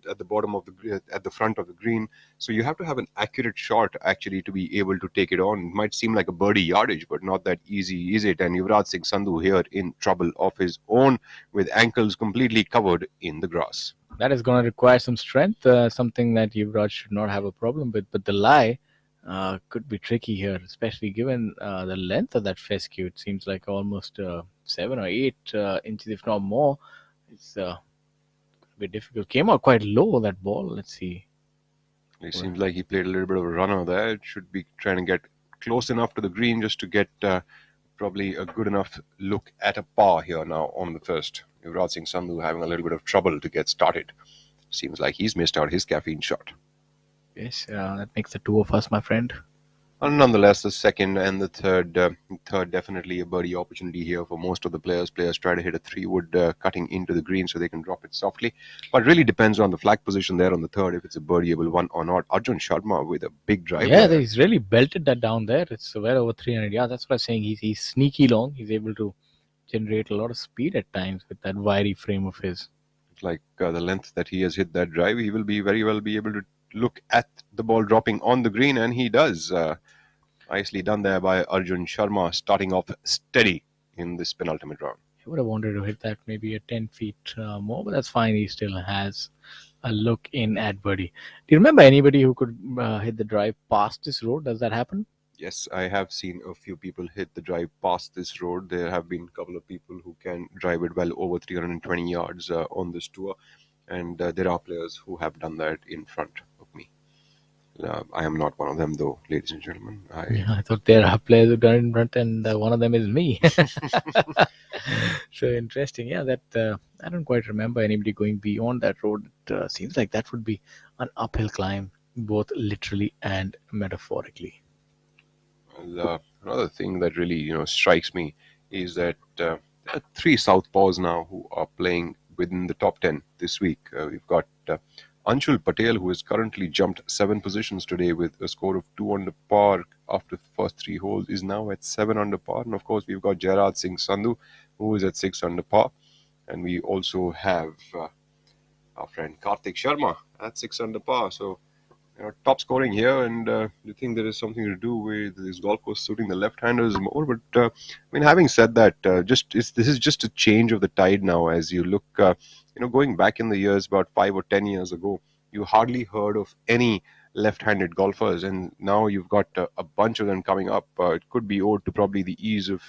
at the bottom of at the front of the green. So you have to have an accurate shot actually to be able to take it on. It might seem like a birdie yardage, but not that easy, is it? And Yuvraj Singh Sandhu here in trouble of his own with ankles completely covered in the grass.
That is going to require some strength, something that Yuvraj should not have a problem with. But the lie could be tricky here, especially given the length of that fescue. It seems like almost 7 or 8 inches, if not more. It's a bit difficult. Came out quite low, that ball. Let's see.
It seems like he played a little bit of a runner there. It should be trying to get close enough to the green just to get probably a good enough look at a par here now on the first. Yuvraj Singh Sandhu having a little bit of trouble to get started. Seems like he's missed out his caffeine shot.
Yes, that makes the 2 of us, my friend.
And nonetheless, the second and the third definitely a birdie opportunity here for most of the players. Players try to hit a 3-wood cutting into the green so they can drop it softly. But it really depends on the flag position there on the third, if it's a birdieable one or not. Arjun Sharma with a big drive.
Yeah, he's really belted that down there. It's well over 300 yards. That's what I'm saying. He's sneaky long. He's able to generate a lot of speed at times with that wiry frame of his.
It's like the length that he has hit that drive, he will be very well be able to look at the ball dropping on the green, and he does. Nicely done there by Arjun Sharma, starting off steady in this penultimate round.
He would have wanted to hit that maybe at 10 feet more, but that's fine. He still has a look in at birdie. Do you remember anybody who could hit the drive past this road? Does that happen?
Yes, I have seen a few people hit the drive past this road. There have been a couple of people who can drive it well over 320 yards on this tour, and there are players who have done that in front of me. I am not one of them, though, ladies and gentlemen.
I thought there are players who've done it in front, and one of them is me. So interesting. Yeah, that I don't quite remember anybody going beyond that road. It seems like that would be an uphill climb, both literally and metaphorically.
Well, another thing that really strikes me is that there are 3 southpaws now who are playing within the top 10 this week. We've got Anshul Patel, who has currently jumped 7 positions today with a score of 2 under par after the first 3 holes, is now at 7 under par. And of course, we've got Yuvraj Singh Sandhu, who is at 6 under par. And we also have our friend Karthik Sharma at 6 under par. So, top scoring here, and you think there is something to do with this golf course suiting the left-handers more. But having said that, this is just a change of the tide now. As you look, going back in the years, about 5 or 10 years ago, you hardly heard of any left-handed golfers, and now you've got a bunch of them coming up. It could be owed to probably the ease of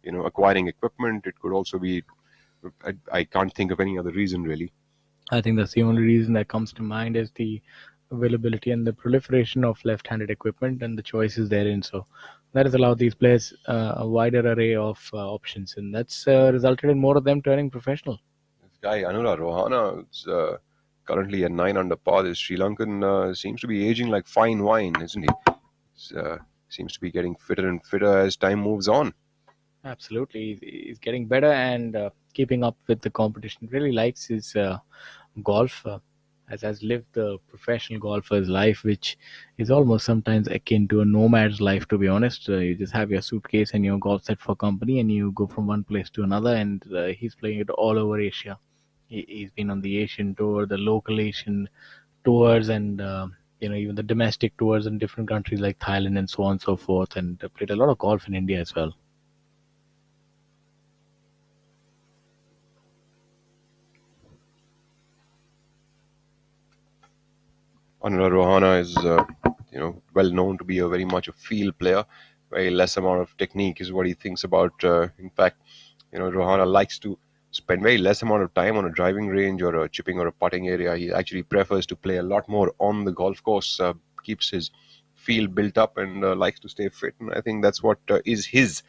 acquiring equipment. It could also be, I can't think of any other reason really.
I think that's the only reason that comes to mind is the availability and the proliferation of left-handed equipment and the choices therein. So that has allowed these players a wider array of options, and that's resulted in more of them turning professional.
This guy Anura Rohana is currently at 9 under par. This Sri Lankan seems to be aging like fine wine, isn't he? Seems to be getting fitter and fitter as time moves on.
Absolutely, he's getting better and keeping up with the competition. Really likes his golf. Has lived the professional golfer's life, which is almost sometimes akin to a nomad's life, to be honest. You just have your suitcase and your golf set for company, and you go from one place to another. And he's playing it all over Asia. He's been on the Asian tour, the local Asian tours, and even the domestic tours in different countries like Thailand and so on and so forth. And played a lot of golf in India as well.
Anura Rohana is, well known to be a very much a field player. Very less amount of technique is what he thinks about. In fact, Rohana likes to spend very less amount of time on a driving range or a chipping or a putting area. He actually prefers to play a lot more on the golf course. Keeps his field built up and likes to stay fit. And I think that's what is his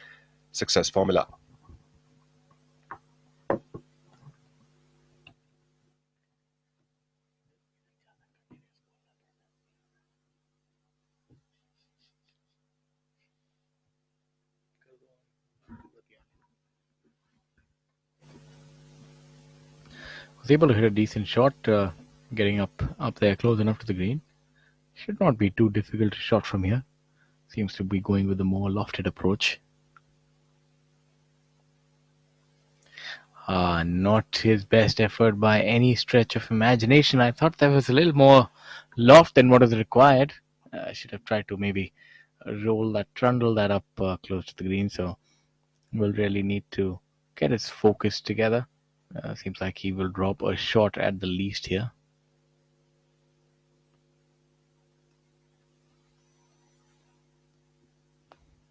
success formula.
Was able to hit a decent shot, getting up there close enough to the green. Should not be too difficult to shot from here. Seems to be going with a more lofted approach. Not his best effort by any stretch of imagination. I thought there was a little more loft than what was required. I should have tried to maybe trundle that up close to the green. So we'll really need to get his focus together. Seems like he will drop a shot at the least here.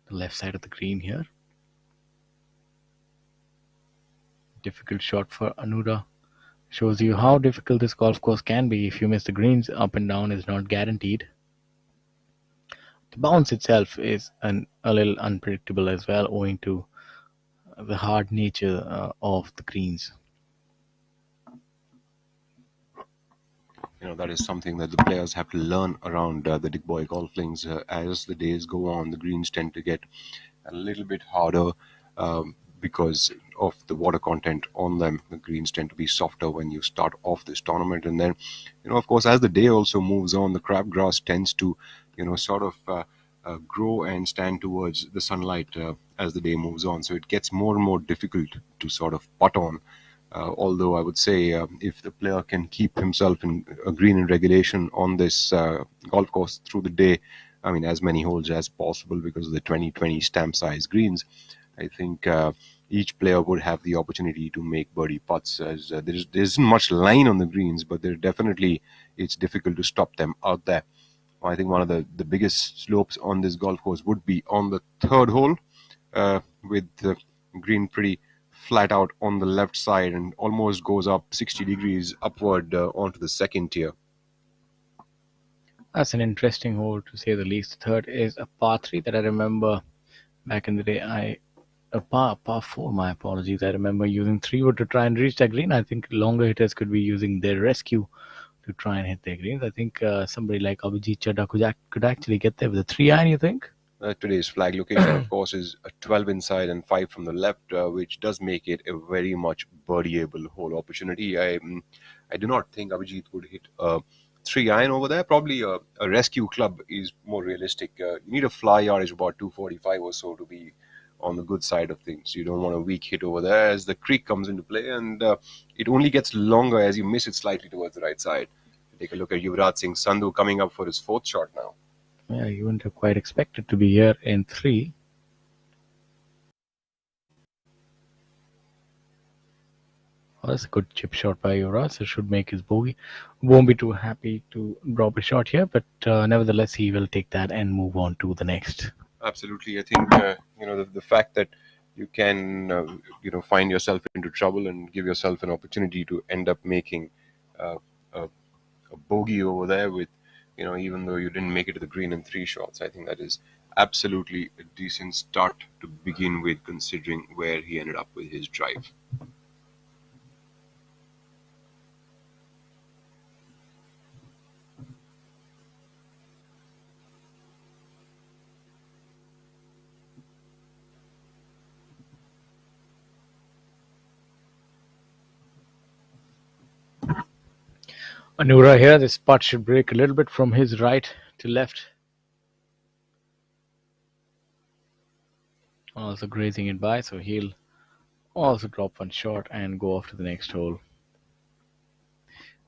The left side of the green here. Difficult shot for Anuda. Shows you how difficult this golf course can be. If you miss the greens, up and down is not guaranteed. The bounce itself is a little unpredictable as well, owing to the hard nature of the greens.
That is something that the players have to learn around the Dick Boy golf links. As the days go on, the greens tend to get a little bit harder because of the water content on them. The greens tend to be softer when you start off this tournament. And then, of course, as the day also moves on, the crabgrass tends to, sort of grow and stand towards the sunlight as the day moves on. So it gets more and more difficult to sort of putt on. Although I would say if the player can keep himself in a green in regulation on this golf course through the day, I mean, as many holes as possible because of the 2020 stamp size greens, I think each player would have the opportunity to make birdie putts. As there isn't much line on the greens, but it's difficult to stop them out there. I think one of the biggest slopes on this golf course would be on the third hole with the green pretty flat out on the left side and almost goes up 60 degrees upward onto the second tier.
That's an interesting hole to say the least. The third is a par 3 that I remember back in the day. Par 4, my apologies. I remember using 3 wood to try and reach that green. I think longer hitters could be using their rescue to try and hit their greens. I think somebody like Abhijit Chadha could actually get there with a 3-iron, you think?
Today's flag location, of course, is a 12 inside and 5 from the left, which does make it a very much birdieable hole opportunity. I do not think Abhijit would hit a 3-iron over there. Probably a rescue club is more realistic. You need a fly yardage of about 245 or so to be on the good side of things. You don't want a weak hit over there as the creek comes into play, and it only gets longer as you miss it slightly towards the right side. Take a look at Yuvraj Singh Sandhu coming up for his 4th shot now.
Yeah, you wouldn't have quite expected to be here in 3. Oh, that's a good chip shot by Yuvraj. So should make his bogey. Won't be too happy to drop a shot here, but nevertheless he will take that and move on to the next.
Absolutely, I think the fact that you can find yourself into trouble and give yourself an opportunity to end up making uh, a, a bogey over there with even though you didn't make it to the green in 3 shots. I think that is absolutely a decent start to begin with, considering where he ended up with his drive.
Anura here, this putt should break a little bit from his right to left. Also grazing it by, so he'll also drop one shot and go off to the next hole.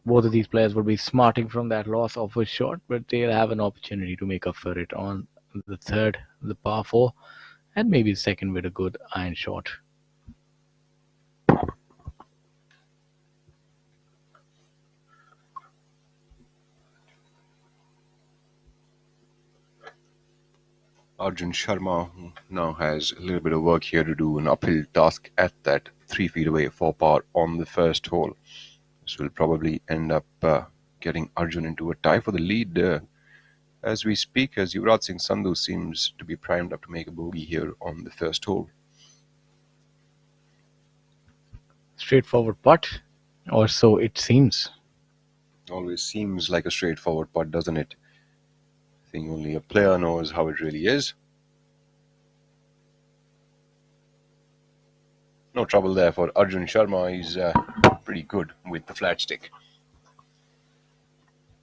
Both of these players will be smarting from that loss of a shot, but they'll have an opportunity to make up for it on the third, the par 4, and maybe the second with a good iron shot.
Arjun Sharma now has a little bit of work here to do, an uphill task at that 3 feet away for par on the first hole. This will probably end up getting Arjun into a tie for the lead as we speak, as Yuvraj Singh Sandhu seems to be primed up to make a bogey here on the first hole.
Straightforward putt, or so it seems.
Always seems like a straightforward putt, doesn't it? I think only a player knows how it really is. No trouble there for Arjun Sharma. He's pretty good with the flat stick.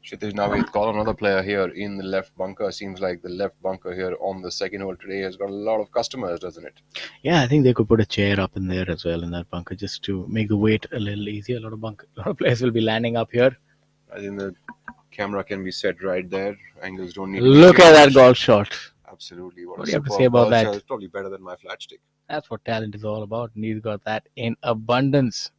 Kshitij Navid call another player here in the left bunker. Seems like the left bunker here on the second hole today has got a lot of customers, doesn't it?
Yeah, I think they could put a chair up in there as well in that bunker just to make the wait a little easier. A lot of players will be landing up here.
I think the camera can be set right there. Angles don't need to
Look at that golf shot.
Absolutely.
What do you have to say about that?
It's probably better than my flat stick.
That's what talent is all about, and he's got that in abundance.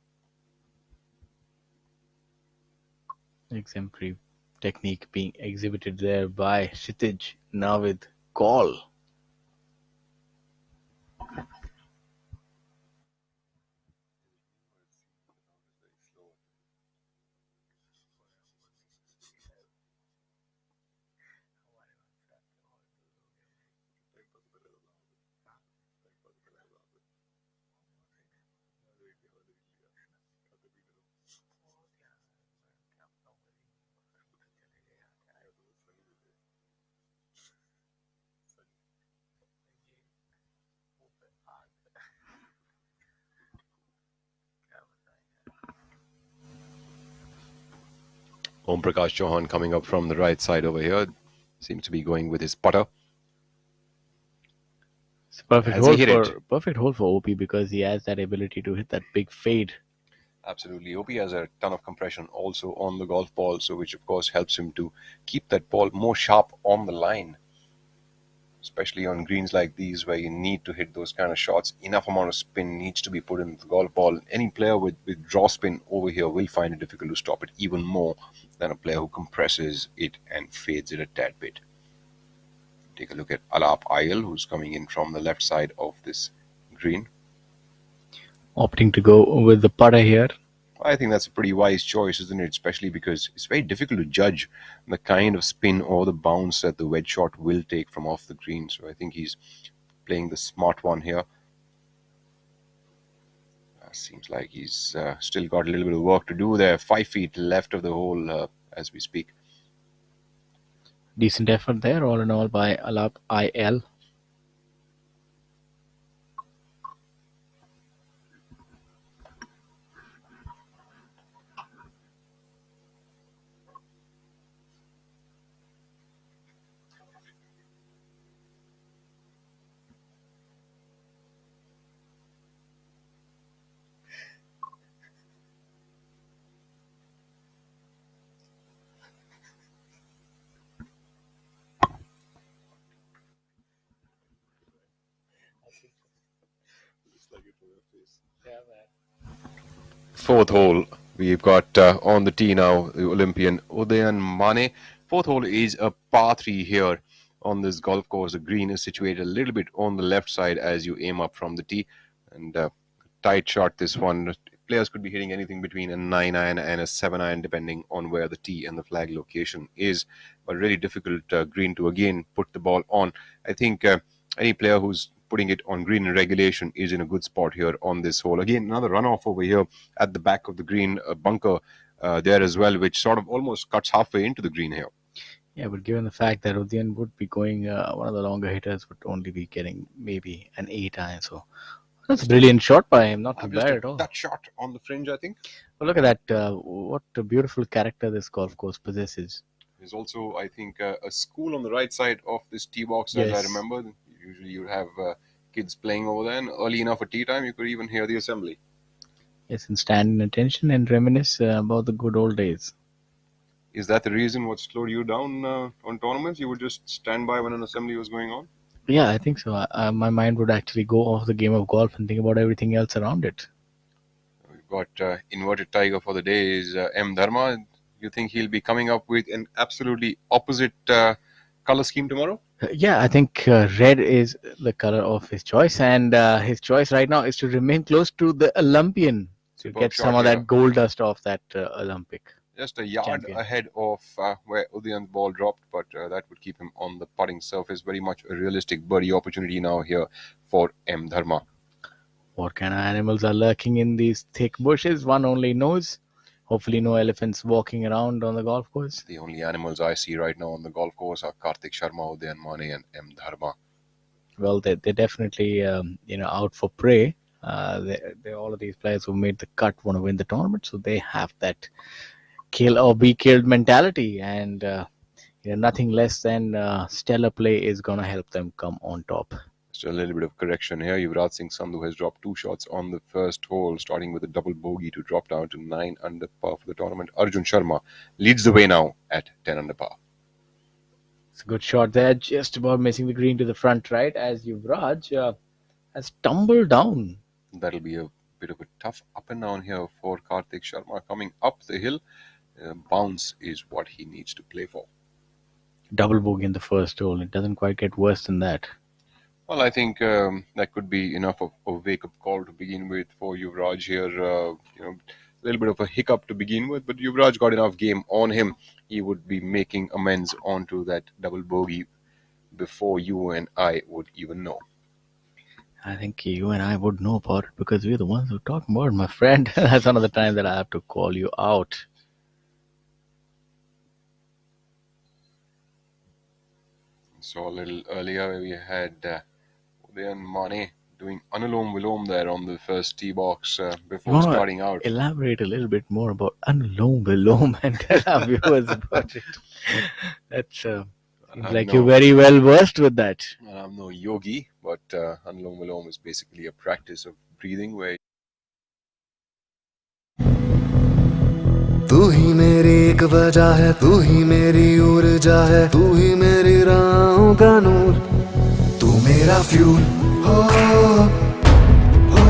Exemplary technique being exhibited there by Kshitij Navid. Call.
Om Prakash Chauhan coming up from the right side over here. Seems to be going with his putter.
It's a perfect hole for OP because he has that ability to hit that big fade.
Absolutely. OP has a ton of compression also on the golf ball, so which of course helps him to keep that ball more sharp on the line. Especially on greens like these where you need to hit those kind of shots. Enough amount of spin needs to be put in the golf ball. Any player with draw spin over here will find it difficult to stop it even more than a player who compresses it and fades it a tad bit. Take a look at Alap Ayal, who's coming in from the left side of this green.
Opting to go with the putter here.
I think that's a pretty wise choice, isn't it? Especially because it's very difficult to judge the kind of spin or the bounce that the wedge shot will take from off the green. So I think he's playing the smart one here. Seems like he's still got a little bit of work to do there. 5 feet left of the hole as we speak.
Decent effort there, all in all, by Alap IL.
Fourth hole, we've got on the tee now the Olympian Udayan Mane. Fourth hole is a par 3 here on this golf course. The green is situated a little bit on the left side as you aim up from the tee, and tight shot this one. Players could be hitting anything between a 9 iron and a 7 iron depending on where the tee and the flag location is, but really difficult green to again put the ball on. I think any player who's putting it on green in regulation is in a good spot here on this hole. Again, another runoff over here at the back of the green, bunker there as well, which sort of almost cuts halfway into the green here.
Yeah, but given the fact that Udayan would be going, one of the longer hitters would only be getting maybe an 8 iron. So that's a brilliant shot by him, not too bad at all.
That shot on the fringe, I think.
Well, look at that. What a beautiful character this golf course possesses.
There's also, I think, a school on the right side of this tee box, as I remember. Usually you have kids playing over there, and early enough at tea time, you could even hear the assembly.
Yes, and stand in attention and reminisce about the good old days.
Is that the reason what slowed you down on tournaments? You would just stand by when an assembly was going on?
Yeah, I think so. My mind would actually go off the game of golf and think about everything else around it.
We've got inverted tiger for the day is M. Dharma. You think he'll be coming up with an absolutely opposite color scheme tomorrow?
Yeah, I think red is the color of his choice, and his choice right now is to remain close to the Olympian to get some of that gold dust off that Olympic.
Just a yard ahead of where Udayan's ball dropped, but that would keep him on the putting surface. Very much a realistic birdie opportunity now here for M. Dharma.
What kind of animals are lurking in these thick bushes? One only knows. Hopefully no elephants walking around on the golf course.
The only animals I see right now on the golf course are Karthik Sharma, Udayan Mane and M. Dharma.
Well, they're definitely out for prey. They're all of these players who made the cut want to win the tournament, so they have that kill or be killed mentality, and nothing less than stellar play is going to help them come on top.
Just a little bit of correction here. Yuvraj Singh Sandhu has dropped 2 shots on the first hole, starting with a double bogey to drop down to 9 under par for the tournament. Arjun Sharma leads the way now at 10 under par.
It's a good shot there, just about missing the green to the front right as Yuvraj has tumbled down.
That'll be a bit of a tough up and down here for Karthik Sharma coming up the hill. Bounce is what he needs to play for.
Double bogey in the first hole. It doesn't quite get worse than that.
Well, I think that could be enough of a wake-up call to begin with for Yuvraj here. A little bit of a hiccup to begin with, but Yuvraj got enough game on him. He would be making amends onto that double bogey before you and I would even know.
I think you and I would know about it because we're the ones who talk about it, my friend. That's another time that I have to call you out.
So a little earlier we had Udayan Mane doing Anulom Vilom there on the first tee box before starting out.
Elaborate a little bit more about Anulom Vilom and tell our viewers about it. That's seems like you're very well versed with that.
I'm no yogi, but Anulom Vilom is basically a practice of breathing where
तू ही मेरी एक वजह है, तू ही मेरी ऊर्जा है, तू ही मेरी राहों का नूर, तू मेरा फ्यूल हो हो हो,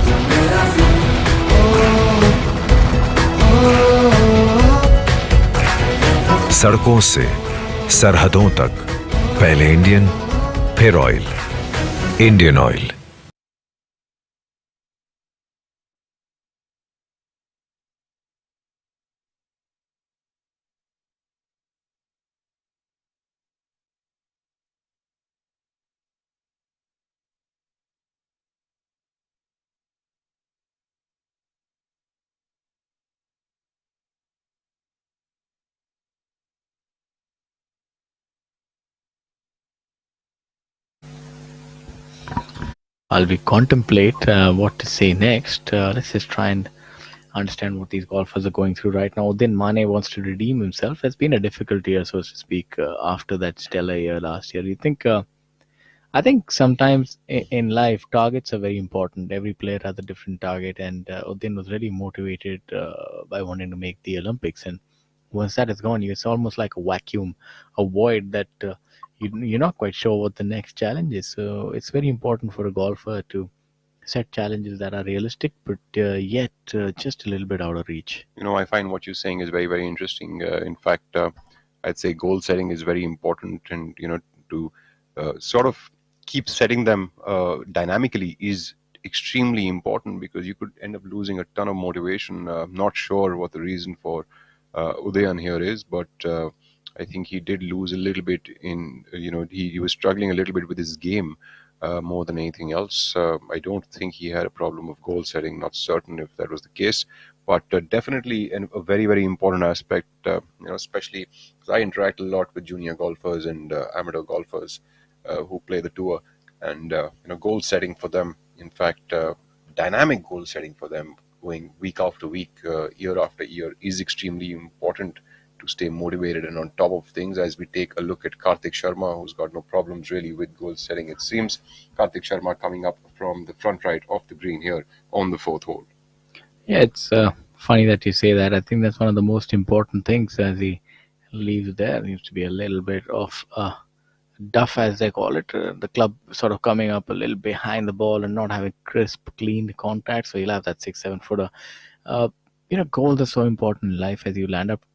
तू मेरा फ्यूल हो हो।
सड़कों से सरहदों तक, पहले इंडियन फिर oil. Indian oil.
While we contemplate what to say next, let's just try and understand what these golfers are going through right now. Then Mane wants to redeem himself. It's been a difficult year, so to speak, after that stellar year last year. I think sometimes in life, targets are very important. Every player has a different target, and Udayan was really motivated by wanting to make the Olympics. And once that is gone, it's almost like a vacuum, a void that you're not quite sure what the next challenge is. So it's very important for a golfer to set challenges that are realistic, but yet just a little bit out of reach.
I find what you're saying is very, very interesting. In fact, I'd say goal setting is very important, and to sort of keep setting them dynamically is extremely important, because you could end up losing a ton of motivation. Not sure what the reason for Udayan here is, but I think he did lose a little bit in, he was struggling a little bit with his game. More than anything else. I don't think he had a problem of goal setting, not certain if that was the case, but definitely a very, very important aspect, especially because I interact a lot with junior golfers and amateur golfers who play the tour, and goal setting for them, in fact, dynamic goal setting for them, going week after week, year after year, is extremely important to stay motivated and on top of things. As we take a look at Karthik Sharma, who's got no problems really with goal setting, it seems. Karthik Sharma coming up from the front right of the green here on the 4th hole.
Yeah, it's funny that you say that. I think that's one of the most important things as he leaves there. Needs to be a little bit of duff, as they call it. The club sort of coming up a little behind the ball and not having crisp, clean contact. So you'll have that 6-7 footer. Goals are so important in life. As you land up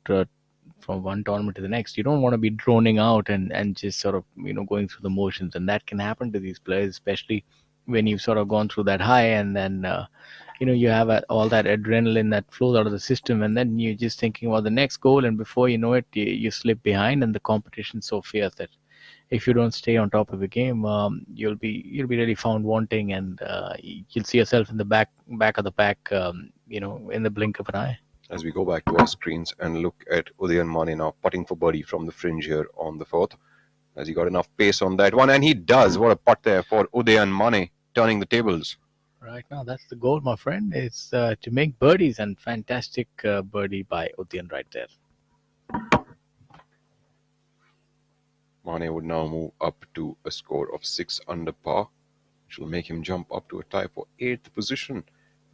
from one tournament to the next, you don't want to be droning out and just sort of going through the motions, and that can happen to these players, especially when you've sort of gone through that high, and then you have all that adrenaline that flows out of the system, and then you're just thinking about the next goal, and before you know it, you slip behind, and the competition's so fierce that if you don't stay on top of the game, you'll be really found wanting, and you'll see yourself in the back of the pack, in the blink of an eye.
As we go back to our screens and look at Udayan Mane now putting for birdie from the fringe here on the 4th. Has he got enough pace on that one? And he does. What a putt there for Udayan Mane, turning the tables.
Right now, that's the goal, my friend. It's to make birdies, and fantastic birdie by Udayan right there.
Mane would now move up to a score of 6 under par, which will make him jump up to a tie for 8th position,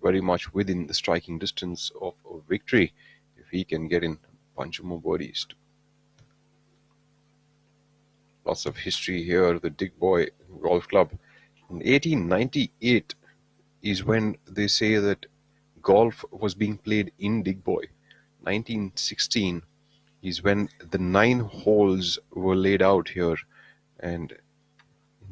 very much within the striking distance of a victory if he can get in a bunch of more birdies. Lots of history here. The Dig Boy Golf Club in 1898 is when they say that golf was being played in Dig Boy. 1916 is when the 9 holes were laid out here, and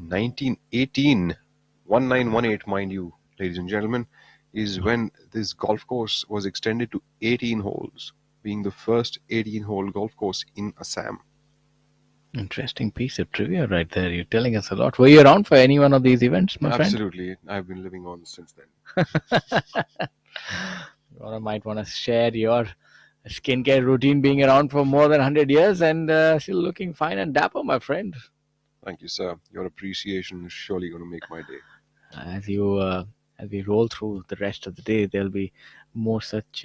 1918, 1918, mind you, ladies and gentlemen, is when this golf course was extended to 18 holes, being the first 18-hole golf course in Assam.
Interesting piece of trivia right there. You're telling us a lot. Were you around for any one of these events, my friend?
Absolutely. I've been living on since then.
You might want to share your skincare routine, being around for more than 100 years and still looking fine and dapper, my friend.
Thank you, sir. Your appreciation is surely going to make my day.
As we roll through the rest of the day, there'll be more such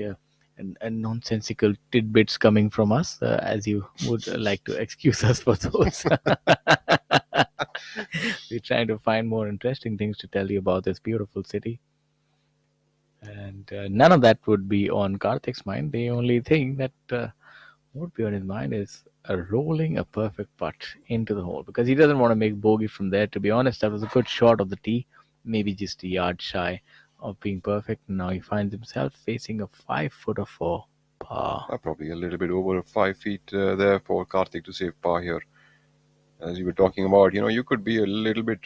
nonsensical tidbits coming from us, as you would like to excuse us for those. We're trying to find more interesting things to tell you about this beautiful city. And none of that would be on Karthik's mind. The only thing that would be on his mind is rolling a perfect putt into the hole, because he doesn't want to make bogey from there. To be honest, that was a good shot of the tee, maybe just a yard shy of being perfect. Now he finds himself facing a 5-footer for par.
Probably a little bit over 5 feet there for Karthik to save par here. As you were talking about, you could be a little bit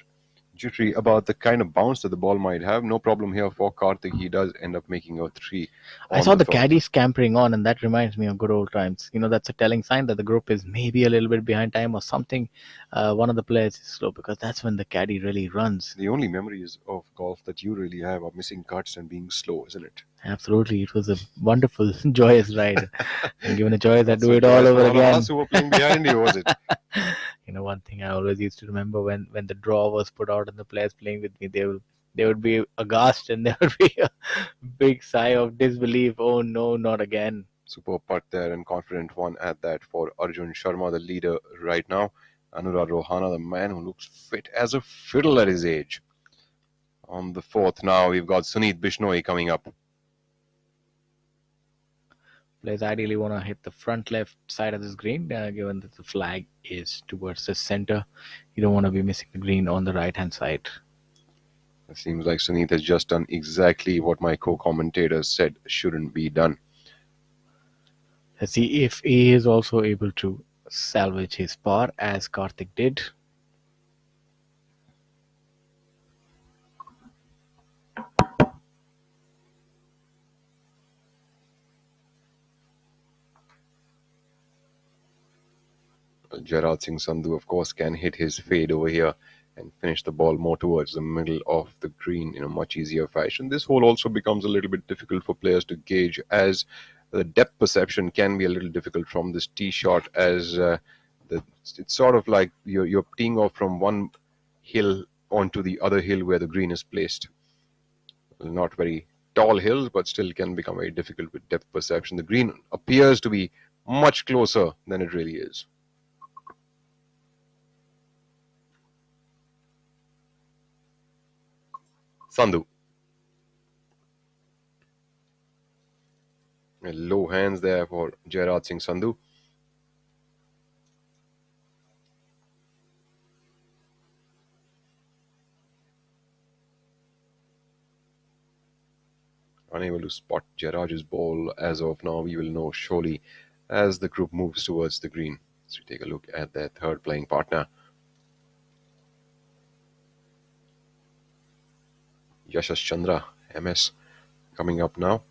jittery about the kind of bounce that the ball might have. No problem here for Karthik. He does end up making a 3.
I saw the caddy scampering on, and that reminds me of good old times. That's a telling sign that the group is maybe a little bit behind time or something. One of the players is slow, because that's when the caddy really runs.
The only memories of golf that you really have are missing cuts and being slow, isn't it?
Absolutely. It was a wonderful, joyous ride. And given a choice, I'd do it all over again.
Us who were playing behind you, was it?
One thing I always used to remember, when the draw was put out and the players playing with me, they would be aghast, and there would be a big sigh of disbelief. Oh no, not again.
Super putt there, and confident one at that for Arjun Sharma, the leader right now. Anurag Rohana, the man who looks fit as a fiddle at his age. On the 4th now, we've got Suneet Bishnoi coming up.
Players ideally want to hit the front left side of this green, given that the flag is towards the center. You don't want to be missing the green on the right hand side.
It seems like Sunith has just done exactly what my co-commentator said shouldn't be done.
Let's see if he is also able to salvage his par as Karthik did.
Jairaj Singh Sandhu, of course, can hit his fade over here and finish the ball more towards the middle of the green in a much easier fashion. This hole also becomes a little bit difficult for players to gauge, as the depth perception can be a little difficult from this tee shot, as it's sort of like you're teeing off from one hill onto the other hill where the green is placed. Not very tall hills, but still can become very difficult with depth perception. The green appears to be much closer than it really is. Sandhu. Low hands there for Jairaj Singh Sandhu. Unable to spot Jairaj's ball as of now. We will know surely as the group moves towards the green. So we take a look at their third playing partner. Yashas Chandra, MS, coming up now.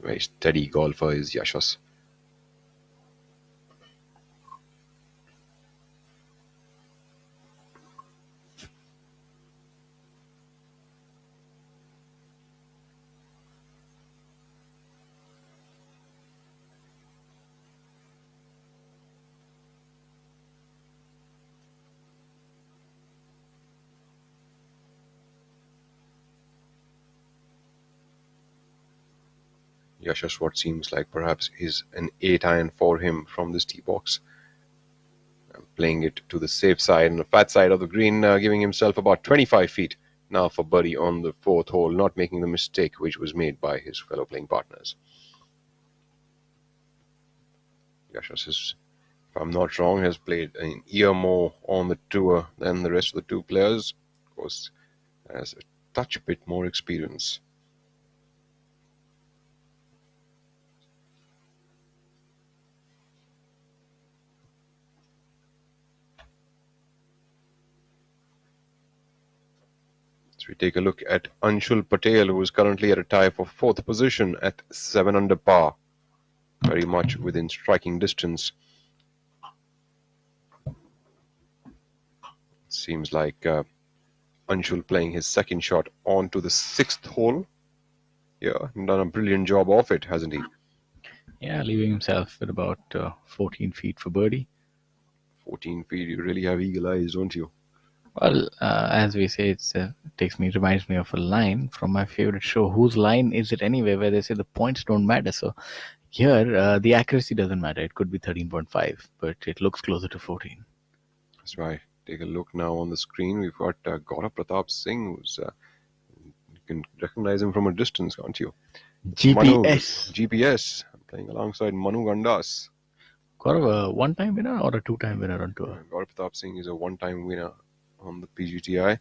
Very steady golfer is Yashas. Yashas, what seems like perhaps is an 8-iron for him from this tee box. Playing it to the safe side and the fat side of the green, giving himself about 25 feet now for birdie on the fourth hole, not making the mistake which was made by his fellow playing partners. Yashas is, if I'm not wrong, has played an year more on the tour than the rest of the two players. Of course, has a touch bit more experience. So we take a look at Anshul Patel, who is currently at a tie for fourth position at 7 under par, very much within striking distance. Seems like Anshul playing his second shot onto the sixth hole. Yeah, done a brilliant job of it, hasn't he?
Yeah, leaving himself at about 14 feet for birdie.
14 feet, you really have eagle eyes, don't you?
Well, as we say, it reminds me of a line from my favorite show. Whose line is it anyway? Where they say the points don't matter. So here, the accuracy doesn't matter. It could be 13.5, but it looks closer to 14.
That's right. Take a look now on the screen. We've got Gaurav Pratap Singh, who's you can recognize him from a distance, can't you?
GPS.
GPS, playing alongside Manu Gandas.
Gaurav, a one-time winner or a two-time winner on tour?
Gaurav Pratap Singh is a one-time winner on the PGTI.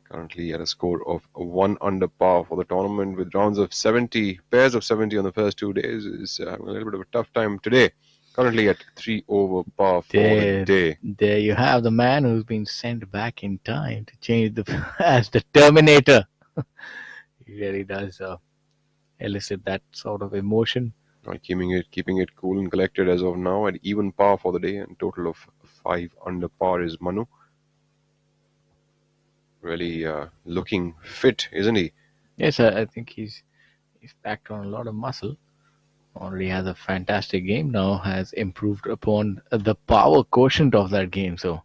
Currently at a score of 1 under par for the tournament, with rounds of 70, pairs of 70 on the first 2 days. Is having a little bit of a tough time today. Currently at 3 over par for the day.
There you have the man who's been sent back in time to change as the Terminator. He really does elicit that sort of emotion.
Keeping it cool and collected as of now at even par for the day, and total of 5 under par is Manu. Really looking fit, isn't he?
Yes, I think he's packed on a lot of muscle. Already has a fantastic game now, has improved upon the power quotient of that game. So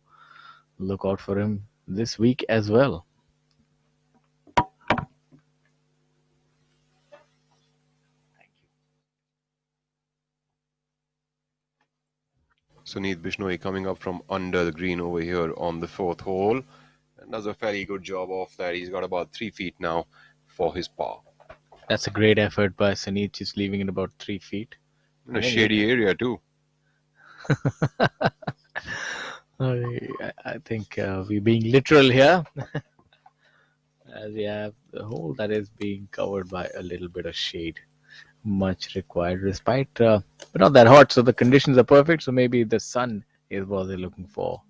look out for him this week as well.
Sunith Bishnoi coming up from under the green over here on the fourth hole, and does a fairly good job of that. He's got about 3 feet now for his par.
That's a great effort by Sunith, just leaving it about 3 feet.
In a shady area too.
I think we're being literal here. As we have the hole that is being covered by a little bit of shade. Much required respite, but not that hot, so the conditions are perfect. So maybe the sun is what they're looking for.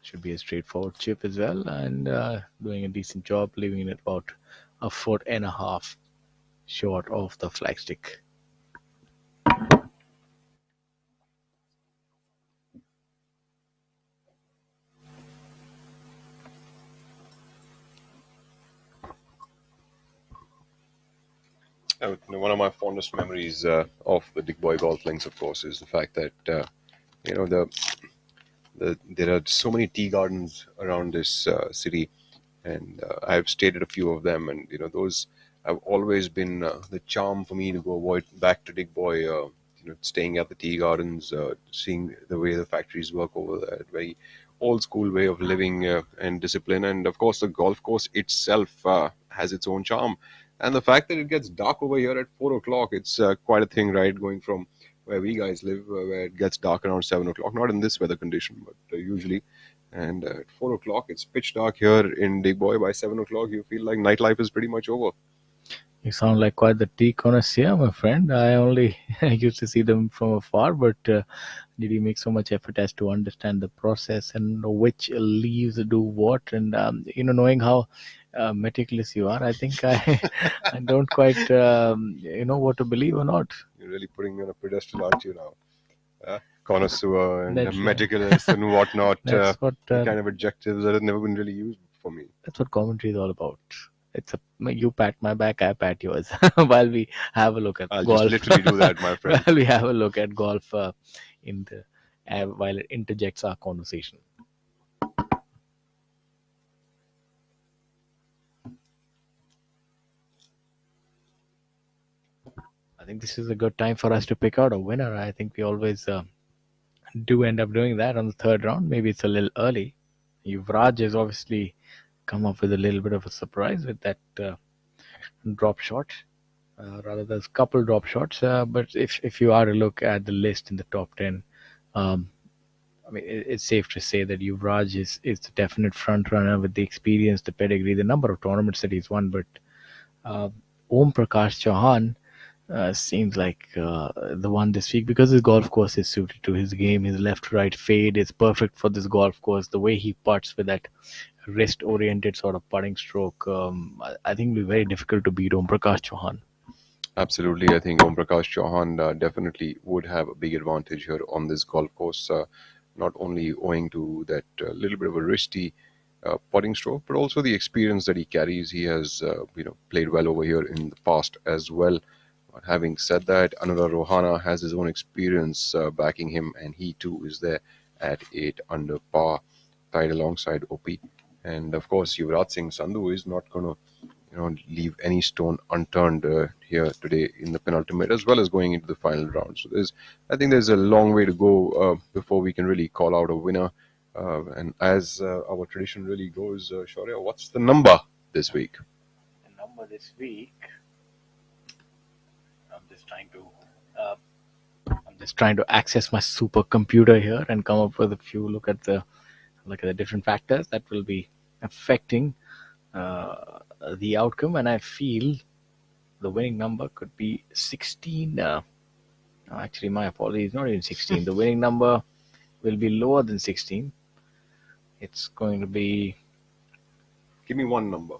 Should be a straightforward chip as well, and doing a decent job, leaving it about 1.5 feet short of the flagstick.
One of my fondest memories of the Dick Boy golf links, of course, is the fact that there are so many tea gardens around this city, and I've stayed at a few of them, and those have always been the charm for me to go avoid back to Dick Boy. Staying at the tea gardens, seeing the way the factories work over there, very old school way of living and discipline, and of course the golf course itself has its own charm. And the fact that it gets dark over here at 4 o'clock, it's quite a thing, right? Going from where we guys live, where it gets dark around 7 o'clock, not in this weather condition, but usually. And at 4 o'clock, it's pitch dark here in Dick Boy. By 7 o'clock, you feel like nightlife is pretty much over.
You sound like quite the tea connoisseur, my friend. I only used to see them from afar, but did you make so much effort as to understand the process and which leaves do what? And, knowing how meticulous you are, I think I don't quite know what to believe or not.
You're really putting me on a pedestal, aren't you now? Connoisseur and
That's
meticulous and whatnot.
That's what
kind of adjectives that have never been really used for me.
that's what commentary is all about. It's you pat my back, I pat yours. While we have a look at
I'll
golf.
just literally do that, my friend.
While we have a look at golf while it interjects our conversation. I think this is a good time for us to pick out a winner. I think we always do end up doing that on the third round. Maybe it's a little early. Yuvraj has obviously come up with a little bit of a surprise with that drop shot. Rather, there's a couple drop shots. But if you are to look at the list in the top 10, I mean, it's safe to say that Yuvraj is the definite front runner with the experience, the pedigree, the number of tournaments that he's won. But Om Prakash Chauhan seems like the one this week because his golf course is suited to his game. His left-right fade is perfect for this golf course. The way he putts with that wrist-oriented sort of putting stroke, I think it'll be very difficult to beat Om Prakash Chauhan.
Absolutely. I think Om Prakash Chauhan definitely would have a big advantage here on this golf course, not only owing to that little bit of a wristy putting stroke, but also the experience that he carries. He has played well over here in the past as well. But having said that, Anura Rohana has his own experience backing him, and he too is there at 8 under par, tied alongside OP. And of course, Yuvraj Singh Sandhu is not going to leave any stone unturned here today in the penultimate, as well as going into the final round. So I think there's a long way to go before we can really call out a winner. And as our tradition really goes, Shaurya, what's the number this week?
The number this week. I'm just trying to access my supercomputer here and come up with a few look at the different factors that will be affecting the outcome, and I feel the winning number could be 16. No, actually, my apologies, not even 16. The winning number will be lower than 16. It's going to be.
Give me one number.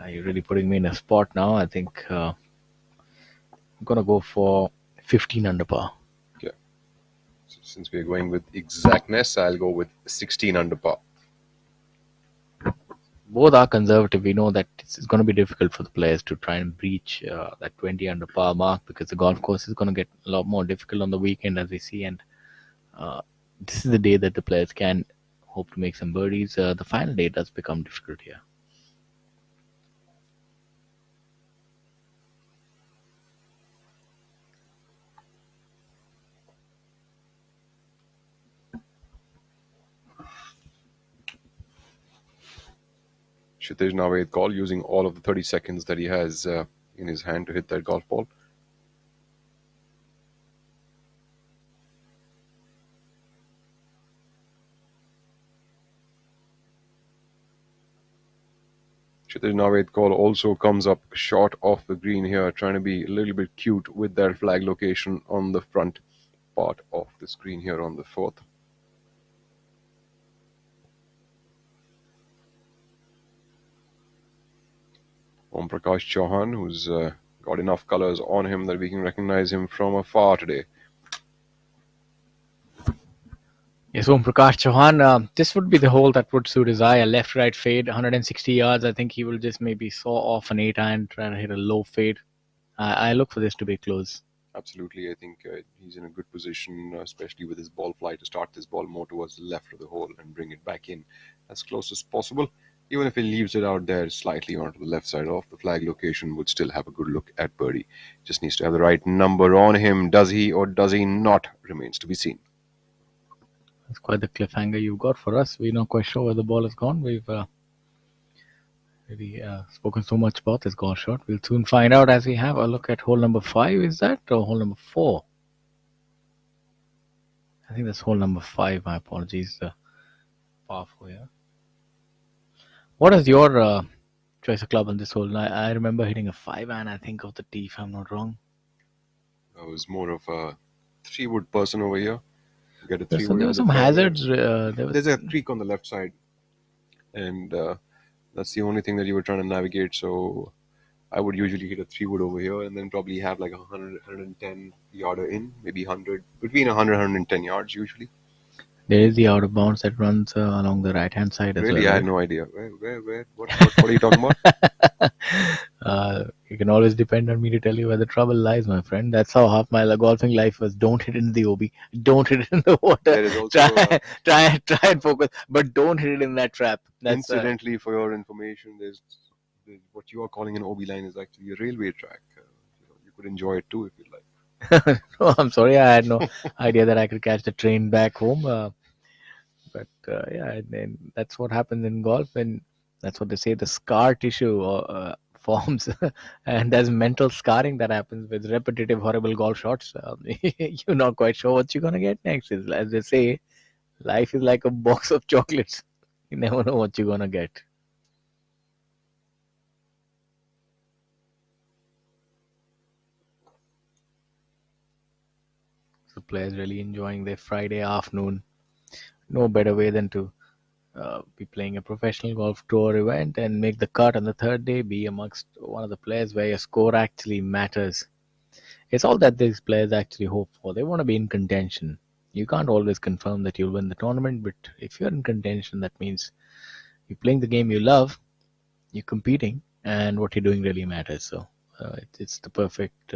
You're really putting me in a spot now. I think I'm going to go for 15 under par.
Okay. So since we're going with exactness, I'll go with 16 under par.
Both are conservative. We know that it's going to be difficult for the players to try and breach that 20 under par mark because the golf course is going to get a lot more difficult on the weekend, as we see. And this is the day that the players can hope to make some birdies. The final day does become difficult here.
Kshitij Naved call using all of the 30 seconds that he has in his hand to hit that golf ball. Kshitij Naved Kaul also comes up short of the green here, trying to be a little bit cute with their flag location on the front part of the screen here on the 4th. Om Prakash Chauhan, who's got enough colors on him that we can recognize him from afar today.
Yes, Om Prakash Chauhan, this would be the hole that would suit his eye. A left-right fade, 160 yards. I think he will just maybe saw off an 8-iron, try to hit a low fade. I look for this to be close.
Absolutely, I think he's in a good position, especially with his ball fly, to start this ball more towards the left of the hole and bring it back in as close as possible. Even if he leaves it out there slightly onto the left side of the flag location, would still have a good look at birdie. Just needs to have the right number on him. Does he or does he not? Remains to be seen.
That's quite the cliffhanger you've got for us. We're not quite sure where the ball has gone. We've really spoken so much about this golf shot. We'll soon find out as we have a look at hole number 5. Is that or hole number 4? I think that's hole number 5. My apologies. Par 4 here. What is your choice of club on this hole? I remember hitting a 5-iron, I think, off the tee, if I'm not wrong.
I was more of a 3-wood person over here. Get a 3-wood.
There were some hazards.
There's a creek on the left side, and that's the only thing that you were trying to navigate. So I would usually hit a 3-wood over here, and then probably have like a 110 yarder in, maybe 100, between 100 110 yards usually.
There is the out of bounds that runs along the right hand side as well.
Really, I had no idea. Where? What are you talking about?
You can always depend on me to tell you where the trouble lies, my friend. That's how half my golfing life was. Don't hit it in the OB. Don't hit it in the water.
There is also
try and focus, but don't hit it in that trap. That's,
incidentally, for your information, there's what you are calling an OB line is actually a railway track. You could enjoy it too if you'd like.
No, I'm sorry. I had no idea that I could catch the train back home. But yeah, and that's what happens in golf, and that's what they say, the scar tissue forms, and there's mental scarring that happens with repetitive, horrible golf shots. You're not quite sure what you're going to get next. As they say, life is like a box of chocolates. You never know what you're going to get. So players really enjoying their Friday afternoon. No better way than to be playing a professional golf tour event and make the cut on the third day, be amongst one of the players where your score actually matters. It's all that these players actually hope for. They want to be in contention. You can't always confirm that you'll win the tournament, but if you're in contention, that means you're playing the game you love, you're competing, and what you're doing really matters. So it's the perfect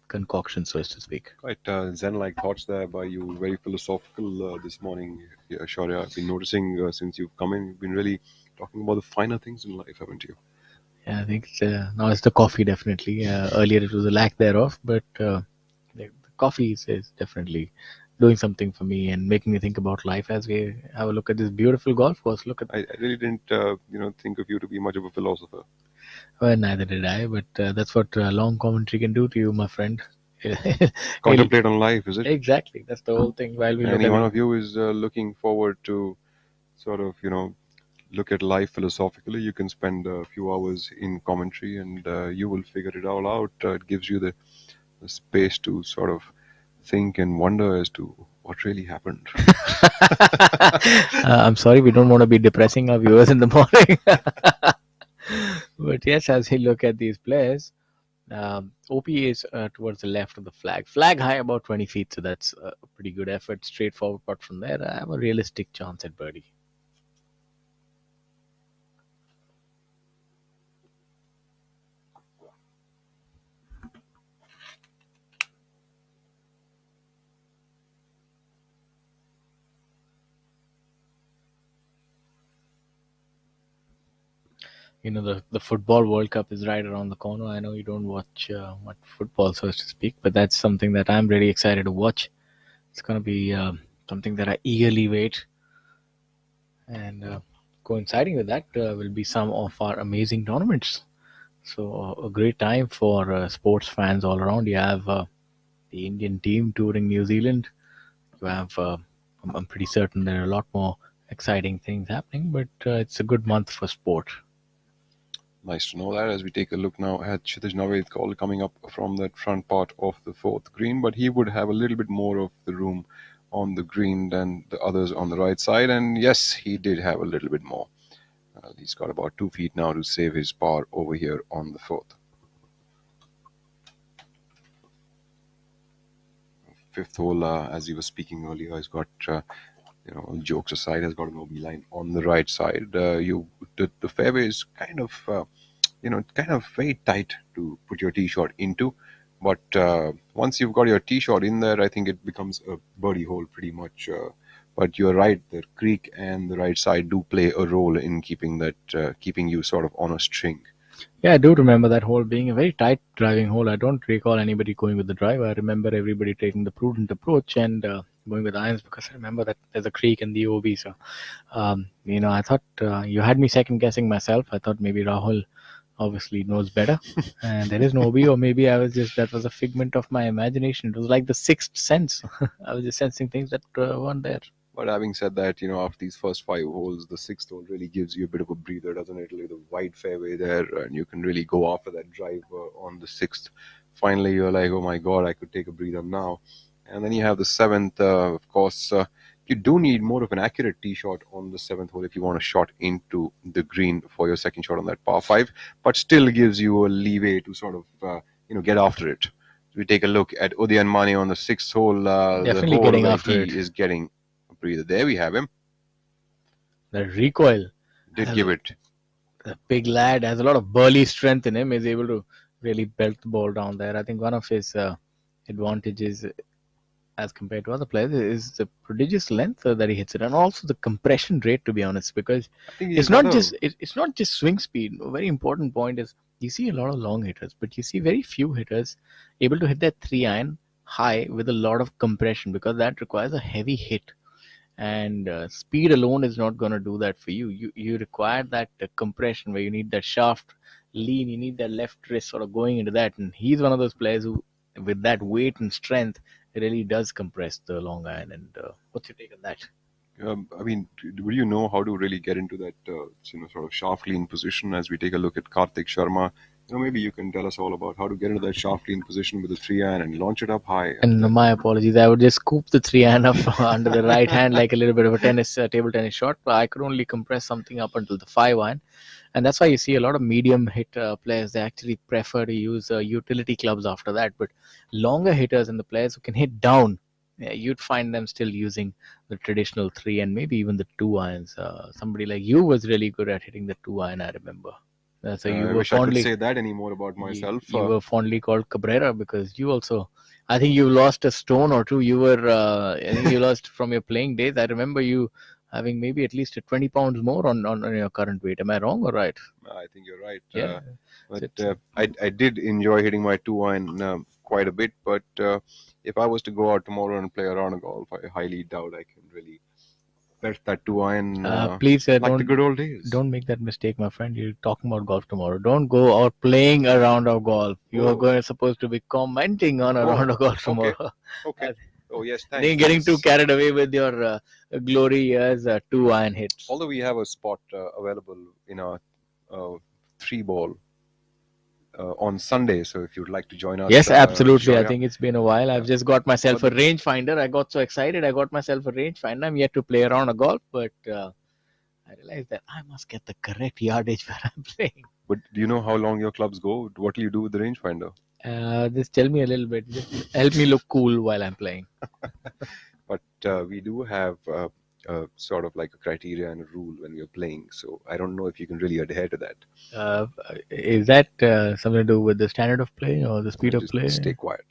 concoction, so as to speak.
Quite zen-like thoughts there by you. Very philosophical this morning, Shaurya. I've been noticing since you've come in, you've been really talking about the finer things in life, haven't you?
Yeah, I think now it's the coffee, definitely. Earlier it was a lack thereof, but the coffee is definitely doing something for me and making me think about life as we have a look at this beautiful golf course. Look at
I really didn't, think of you to be much of a philosopher.
Well, neither did I, but that's what long commentary can do to you, my friend.
Contemplate on life, is it?
Exactly. That's the whole thing. While we look
Any
at
one of you is looking forward to sort of, look at life philosophically, you can spend a few hours in commentary and you will figure it all out. It gives you the space to sort of think and wonder as to what really happened.
I'm sorry, we don't want to be depressing our viewers in the morning. But yes, as we look at these players, OP is towards the left of the flag. Flag high about 20 feet, so that's a pretty good effort. Straightforward putt from there. I have a realistic chance at birdie. The football World Cup is right around the corner. I know you don't watch much football, so to speak, but that's something that I'm really excited to watch. It's going to be something that I eagerly wait. And coinciding with that will be some of our amazing tournaments. So a great time for sports fans all around. You have the Indian team touring New Zealand. You have, I'm pretty certain there are a lot more exciting things happening, but it's a good month for sport.
Nice to know that. As we take a look now at Kshitij Naved's call coming up from that front part of the fourth green, but he would have a little bit more of the room on the green than the others on the right side, and yes, he did have a little bit more. He's got about 2 feet now to save his par over here on the fourth. Fifth hole, as he was speaking earlier, has got jokes aside, has got an OB line on the right side. The fairway is kind of very tight to put your tee shot into. But once you've got your tee shot in there, I think it becomes a birdie hole pretty much. But you're right, the creek and the right side do play a role in keeping you sort of on a string.
Yeah, I do remember that hole being a very tight driving hole. I don't recall anybody going with the driver. I remember everybody taking the prudent approach and going with irons, because I remember that there's a creek in the OB. So, I thought you had me second guessing myself. I thought maybe Rahul obviously knows better and there is no OB, or maybe that was a figment of my imagination. It was like the sixth sense. I was just sensing things that weren't there.
But having said that, after these first 5 holes, the sixth hole really gives you a bit of a breather, doesn't it? Like the wide fairway there, and you can really go after that drive on the sixth. Finally, you're like, oh my God, I could take a breather now. And then you have the seventh. Of course, you do need more of an accurate tee shot on the seventh hole if you want to shot into the green for your second shot on that par 5, but still gives you a leeway to sort of, get after it. So we take a look at Udyan Mane on the sixth hole.
Definitely
the hole
getting
where
after
he
it.
is getting breather. There we have him.
The recoil.
Did give it.
The big lad has a lot of burly strength in him. Is able to really belt the ball down there. I think one of his advantages as compared to other players is the prodigious length that he hits it, and also the compression rate, to be honest, because it's not just swing speed. A very important point is you see a lot of long hitters, but you see very few hitters able to hit that 3-iron high with a lot of compression, because that requires a heavy hit. And speed alone is not going to do that for you. You require that compression where you need that shaft lean, you need that left wrist sort of going into that. And he's one of those players who, with that weight and strength, really does compress the long iron. And what's your take on that?
Would you know how to really get into that sort of shaft lean position? As we take a look at Karthik Sharma, maybe you can tell us all about how to get into that shaft lean position with the 3-iron and launch it up high.
And my apologies, I would just scoop the 3-iron up under the right hand like a little bit of a table tennis shot, but I could only compress something up until the 5-iron. And that's why you see a lot of medium hit players, they actually prefer to use utility clubs after that. But longer hitters and the players who can hit down, you'd find them still using the traditional 3 and maybe even the 2-irons. Somebody like you was really good at hitting the 2-iron, I remember. So you
I
were
wish I could say that anymore about myself.
You were fondly called Cabrera because you also, I think you lost a stone or two. You were, I think you lost from your playing days. I remember you having maybe at least 20 pounds more on your current weight. Am I wrong or right?
I think you're right.
Yeah.
But I did enjoy hitting my 2-iron quite a bit. But if I was to go out tomorrow and play a round of golf, I highly doubt I can really bet that 2-iron.
Please
like
don't,
the good old days.
Don't make that mistake, my friend. You're talking about golf tomorrow. Don't go out playing a round of golf. You are supposed to be commenting on a round of golf tomorrow.
Okay. Oh, yes, thanks.
Then getting too carried away with your glory as 2-iron hits.
Although we have a spot available in our 3-ball on Sunday, so if you'd like to join us.
Yes, absolutely.
Sure,
I think it's been a while. I've just got myself a rangefinder. I got so excited. I got myself a rangefinder. I'm yet to play around a golf, but I realized that I must get the correct yardage where I'm playing.
But do you know how long your clubs go? What do you do with the rangefinder?
Just tell me a little bit. Just help me look cool while I'm playing.
But we do have sort of like a criteria and a rule when we're playing. So I don't know if you can really adhere to that.
Is that something to do with the standard of play or the speed of play?
Stay quiet.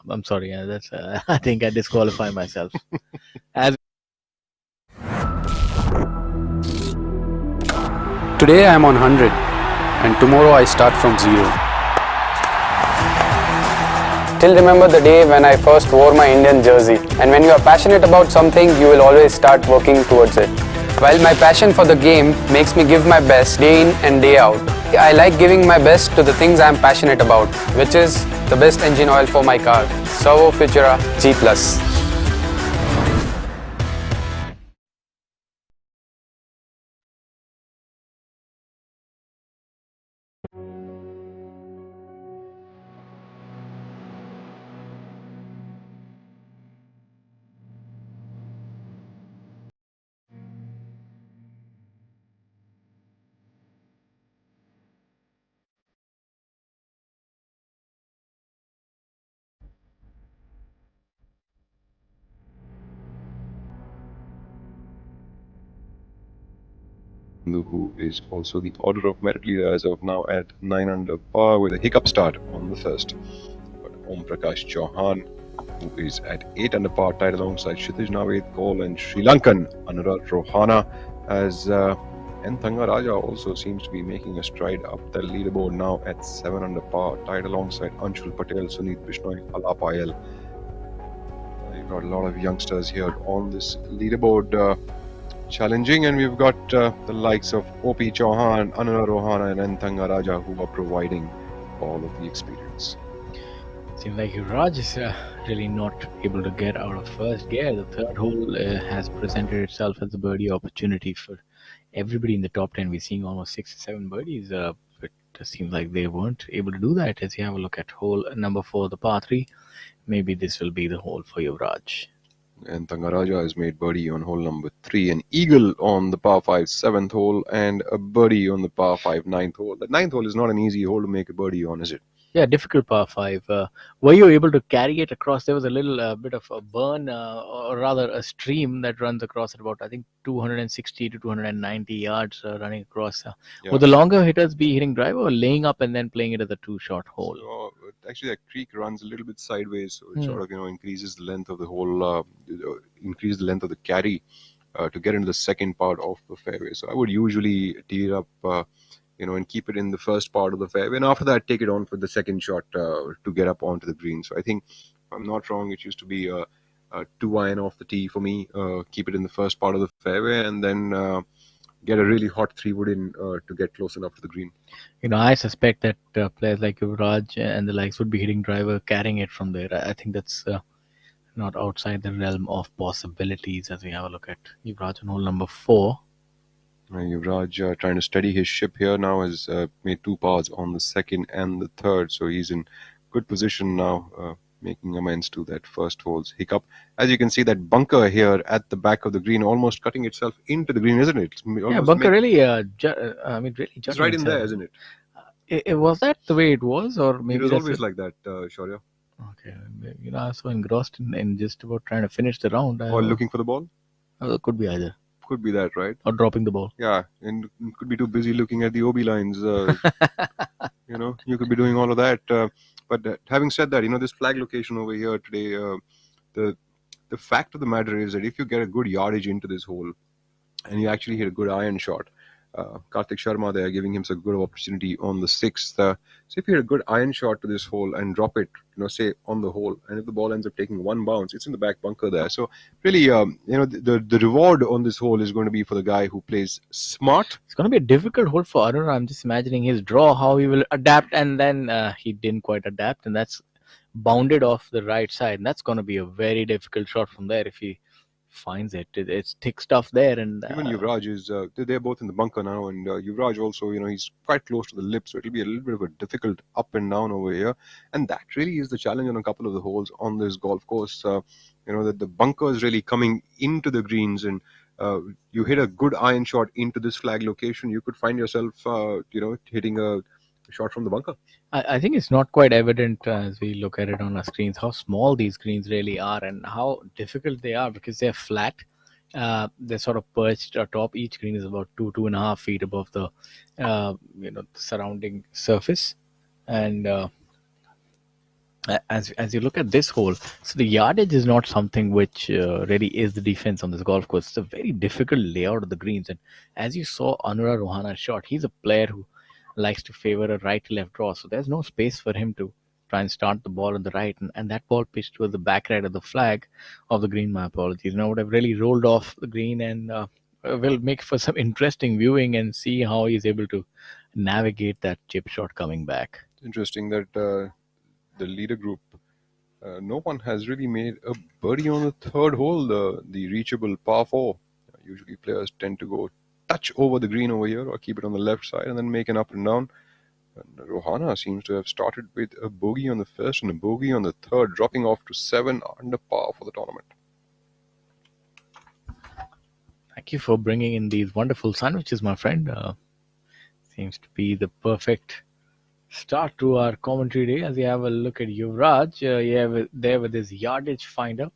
I'm sorry. That's. I think I disqualify myself.
Today I am on 100 and tomorrow I start from 0. Still remember the day when I first wore my Indian jersey, and when you are passionate about something, you will always start working towards it. While my passion for the game makes me give my best day in and day out, I like giving my best to the things I am passionate about, which is the best engine oil for my car, Servo Futura G+.
who is also the order of merit leader as of now at 9 under par with a hiccup start on the first. But Om Prakash Chauhan, who is at 8 under par, tied alongside Kshitij Naved Kaul and Sri Lankan Anurag Rohana, as Nthanga Raja also seems to be making a stride up the leaderboard now at 7 under par, tied alongside Anshul Patel, Sunit Bishnoi, Alapayel. You've got a lot of youngsters here on this leaderboard challenging, and we've got the likes of O.P. Chauhan, Anurag Rohana and Nthanga Raja who are providing all of the experience.
Seems like Raj is really not able to get out of first gear. The third hole has presented itself as a birdie opportunity for everybody in the top 10. We're seeing almost 6 or 7 birdies, but it seems like they weren't able to do that. As you have a look at hole number 4, the par 3, maybe this will be the hole for Yuvraj.
And Nthanga Raja has made birdie on hole number 3, an eagle on the par 5 7th hole, and a birdie on the par 5 9th hole. The 9th hole is not an easy hole to make a birdie on, is it?
Yeah, difficult par 5. Were you able to carry it across? There was a little bit of a burn, or rather a stream that runs across at about, I think, 260 to 290 yards running across.
Yeah.
Would the longer hitters be hitting driver or laying up and then playing it as a 2-shot hole?
So, actually, that creek runs a little bit sideways, so it sort of increases the length of the hole, increase the length of the carry to get into the second part of the fairway. So I would usually tee it up. And keep it in the first part of the fairway, and after that take it on for the second shot to get up onto the green. So I think, if I'm not wrong, it used to be a 2-iron off the tee for me. Keep it in the first part of the fairway, and then get a really hot 3-wood in to get close enough to the green.
I suspect that players like Yuvraj and the likes would be hitting driver, carrying it from there. I think that's not outside the realm of possibilities. As we have a look at Yuvraj on hole number 4.
Yuvraj trying to steady his ship here now, has made 2 pars on the second and the third, so he's in good position now, making amends to that first hole's hiccup. As you can see, that bunker here at the back of the green, almost cutting itself into the green, isn't it?
Yeah, bunker really, really
it's right in there, isn't it?
It was that the way it was, or maybe
it was always like that, Shaurya.
Okay, I was so engrossed in just about trying to finish the round.
Or looking for the ball?
Could be either.
Could be that, right?
Or dropping the ball.
Yeah, and could be too busy looking at the OB lines. You could be doing all of that. But having said that, this flag location over here today, the fact of the matter is that if you get a good yardage into this hole and you actually hit a good iron shot, Karthik Sharma there giving him a good opportunity on the 6th. So if you hit a good iron shot to this hole and drop it, say on the hole, and if the ball ends up taking 1 bounce, it's in the back bunker there. So really, the reward on this hole is going to be for the guy who plays smart.
It's going to be a difficult hole for Arun. I'm just imagining his draw, how he will adapt, and then he didn't quite adapt, and that's bounded off the right side, and that's going to be a very difficult shot from there if he finds it. It's thick stuff there, and
even Yuvraj is they're both in the bunker now, and Yuvraj also, he's quite close to the lip, so it'll be a little bit of a difficult up and down over here, and that really is the challenge on a couple of the holes on this golf course. That the bunker is really coming into the greens, and you hit a good iron shot into this flag location, you could find yourself hitting a shot from the bunker.
I think it's not quite evident as we look at it on our screens how small these greens really are and how difficult they are, because they're flat. They're sort of perched atop. Each green is about 2.5 feet above the surrounding surface. And as you look at this hole, so the yardage is not something which really is the defense on this golf course. It's a very difficult layout of the greens. And as you saw Anurag Rohana's shot, he's a player who likes to favor a right to left draw, so there's no space for him to try and start the ball on the right, and that ball pitched towards the back right of the flag of the green. My apologies. Would have really rolled off the green, and will make for some interesting viewing and see how he's able to navigate that chip shot coming back.
It's interesting that the leader group, no one has really made a birdie on the third hole, the reachable par 4. Usually players tend to go touch over the green over here or keep it on the left side and then make an up and down. And Rohana seems to have started with a bogey on the first and a bogey on the third, dropping off to 7 under par for the tournament.
Thank you for bringing in these wonderful sandwiches, my friend. Seems to be the perfect start to our commentary day. As you have a look at Yuvraj, there with his yardage finder.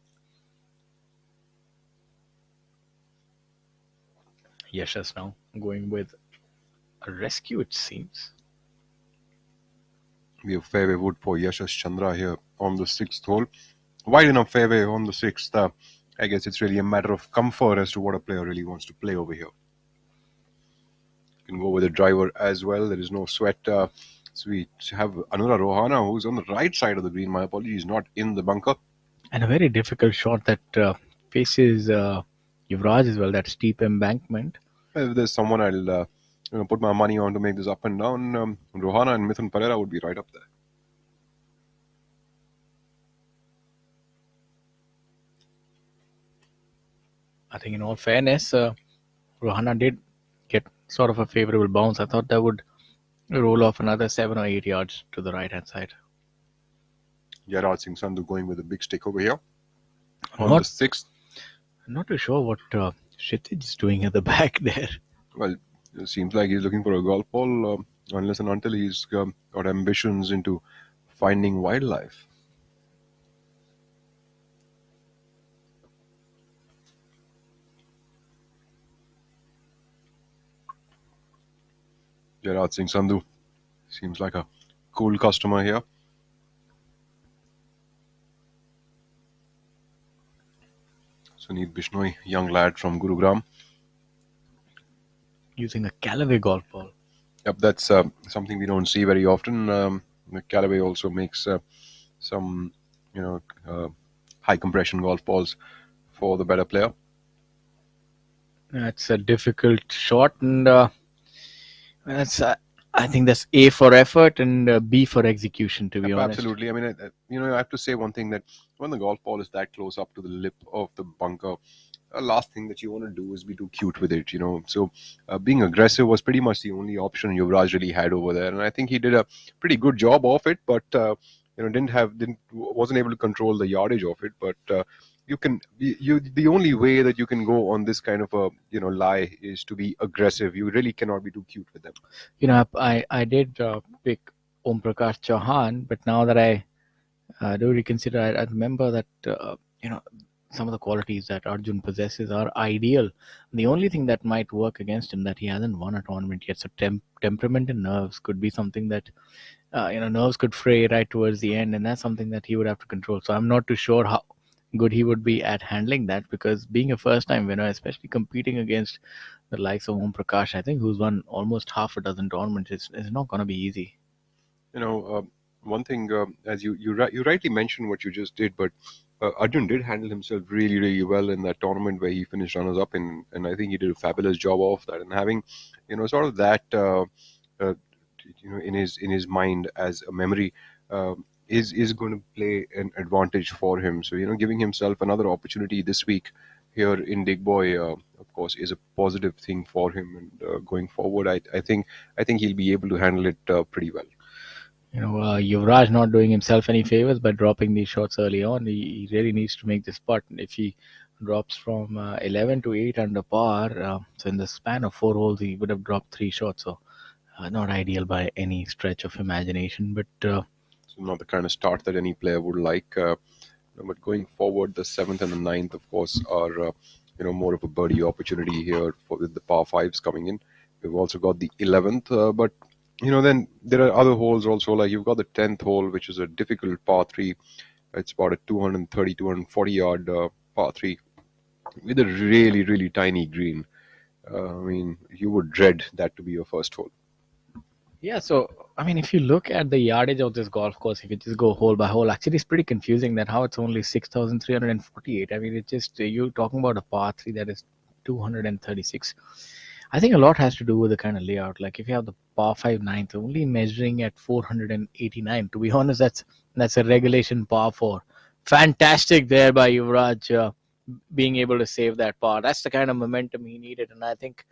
Yashas now going with a rescue, it seems.
We have fairway wood for Yashash Chandra here on the 6th hole. Wide enough fairway on the 6th. I guess it's really a matter of comfort as to what a player really wants to play over here. You can go with a driver as well. There is no sweat. So we have Anura Rohana, who's on the right side of the green. My apologies, not in the bunker.
And a very difficult shot that faces Yuvraj as well, that steep embankment.
If there's someone I'll put my money on to make this up and down, Rohana and Mithun Pereira would be right up there.
I think in all fairness, Rohana did get sort of a favorable bounce. I thought that would roll off another 7 or 8 yards to the right-hand side.
Yaraj Singh Sandhu going with a big stick over here on
Not-
the 6th.
I'm not too sure what Kshitij is doing at the back there.
Well, it seems like he's looking for a golf ball, unless and until he's got ambitions into finding wildlife. Yaraj Singh Sandhu seems like a cool customer here. Suneet Bishnoi, young lad from Gurugram.
Using a Callaway golf ball.
Yep, that's something we don't see very often. Callaway also makes some, high compression golf balls for the better player.
That's a difficult shot, and that's I think that's A for effort and B for execution, to be honest.
Absolutely. I mean, I have to say one thing, that when the golf ball is that close up to the lip of the bunker, the last thing that you want to do is be too cute with it, So being aggressive was pretty much the only option Yuvraj really had over there, and I think he did a pretty good job of it. But wasn't able to control the yardage of it. But the only way that you can go on this kind of a lie is to be aggressive. You really cannot be too cute with them.
I did pick Om Prakash Chauhan, but now that I do reconsider, I remember that some of the qualities that Arjun possesses are ideal. The only thing that might work against him, that he hasn't won a tournament yet. So temperament and nerves could be something that nerves could fray right towards the end, and that's something that he would have to control. So I'm not too sure how good he would be at handling that, because being a first-time winner, especially competing against the likes of Om Prakash, I think, who's won almost half a dozen tournaments, is not going to be easy.
One thing, as you rightly mentioned what you just did, but Arjun did handle himself really, really well in that tournament where he finished runners-up, and I think he did a fabulous job of that. And having, sort of that, in his mind as a memory, is going to play an advantage for him. So giving himself another opportunity this week here in Digboy, of course, is a positive thing for him. And going forward, I think he'll be able to handle it pretty well.
Yuvraj not doing himself any favors by dropping these shots early on. He really needs to make this putt. If he drops from 11 to 8 under par, so in the span of 4 holes, he would have dropped 3 shots. So not ideal by any stretch of imagination. But
so not the kind of start that any player would like. But going forward, the 7th and the 9th, of course, are more of a birdie opportunity here with the par 5s coming in. We've also got the 11th, but then there are other holes also, like you've got the 10th hole, which is a difficult par 3. It's about a 230, 240 yard par 3 with a really, really tiny green. You would dread that to be your first hole.
yeah, so if you look at the yardage of this golf course, if you just go hole by hole, actually it's pretty confusing that how it's only 6,348. It's just you're talking about a par 3 that is 236. I think a lot has to do with the kind of layout. Like if you have the par 5 9th only measuring at 489, to be honest, that's a regulation par 4. Fantastic there by Yuvraj, being able to save that par. That's the kind of momentum he needed, and I think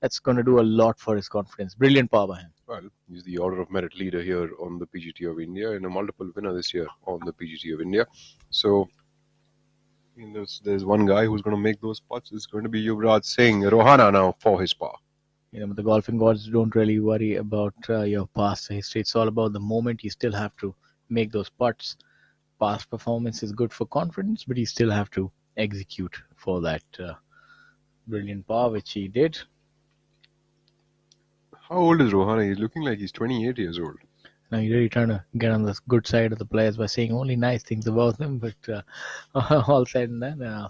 that's going to do a lot for his confidence. Brilliant par by him.
Well, he's the order of merit leader here on the PGT of India and a multiple winner this year on the PGT of India. So there's one guy who's going to make those putts. It's going to be Yuvraj Singh, Rohana now for his par.
The golfing gods don't really worry about your past history. It's all about the moment. You still have to make those putts. Past performance is good for confidence, but you still have to execute for that brilliant par, which he did.
How old is Rohana? He's looking like he's 28 years old.
Now you're really trying to get on the good side of the players by saying only nice things about them, but all said and done,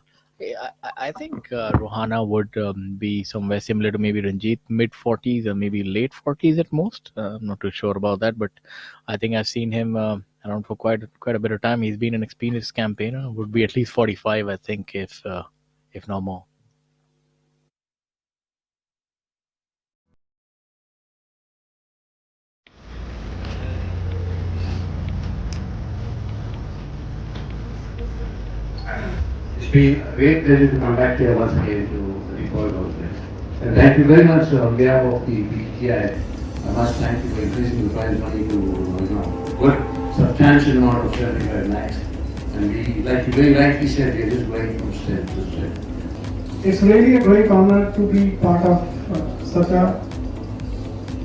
I think Rohana would be somewhere similar to maybe Ranjit, mid 40s or maybe late 40s at most. I'm not too sure about that, but I think I've seen him around for quite a bit of time. He's been an experienced campaigner. Would be at least 45, I think, if not more.
It's been a great pleasure to come back here once again to the Report Conference. And thank you very much on behalf of the PTI. I must thank you for increasing the prize money to good substantial amount of 75 lakhs. And we, like you very rightly said, we are just going from strength to strength.
It's really a great honor to be part of such a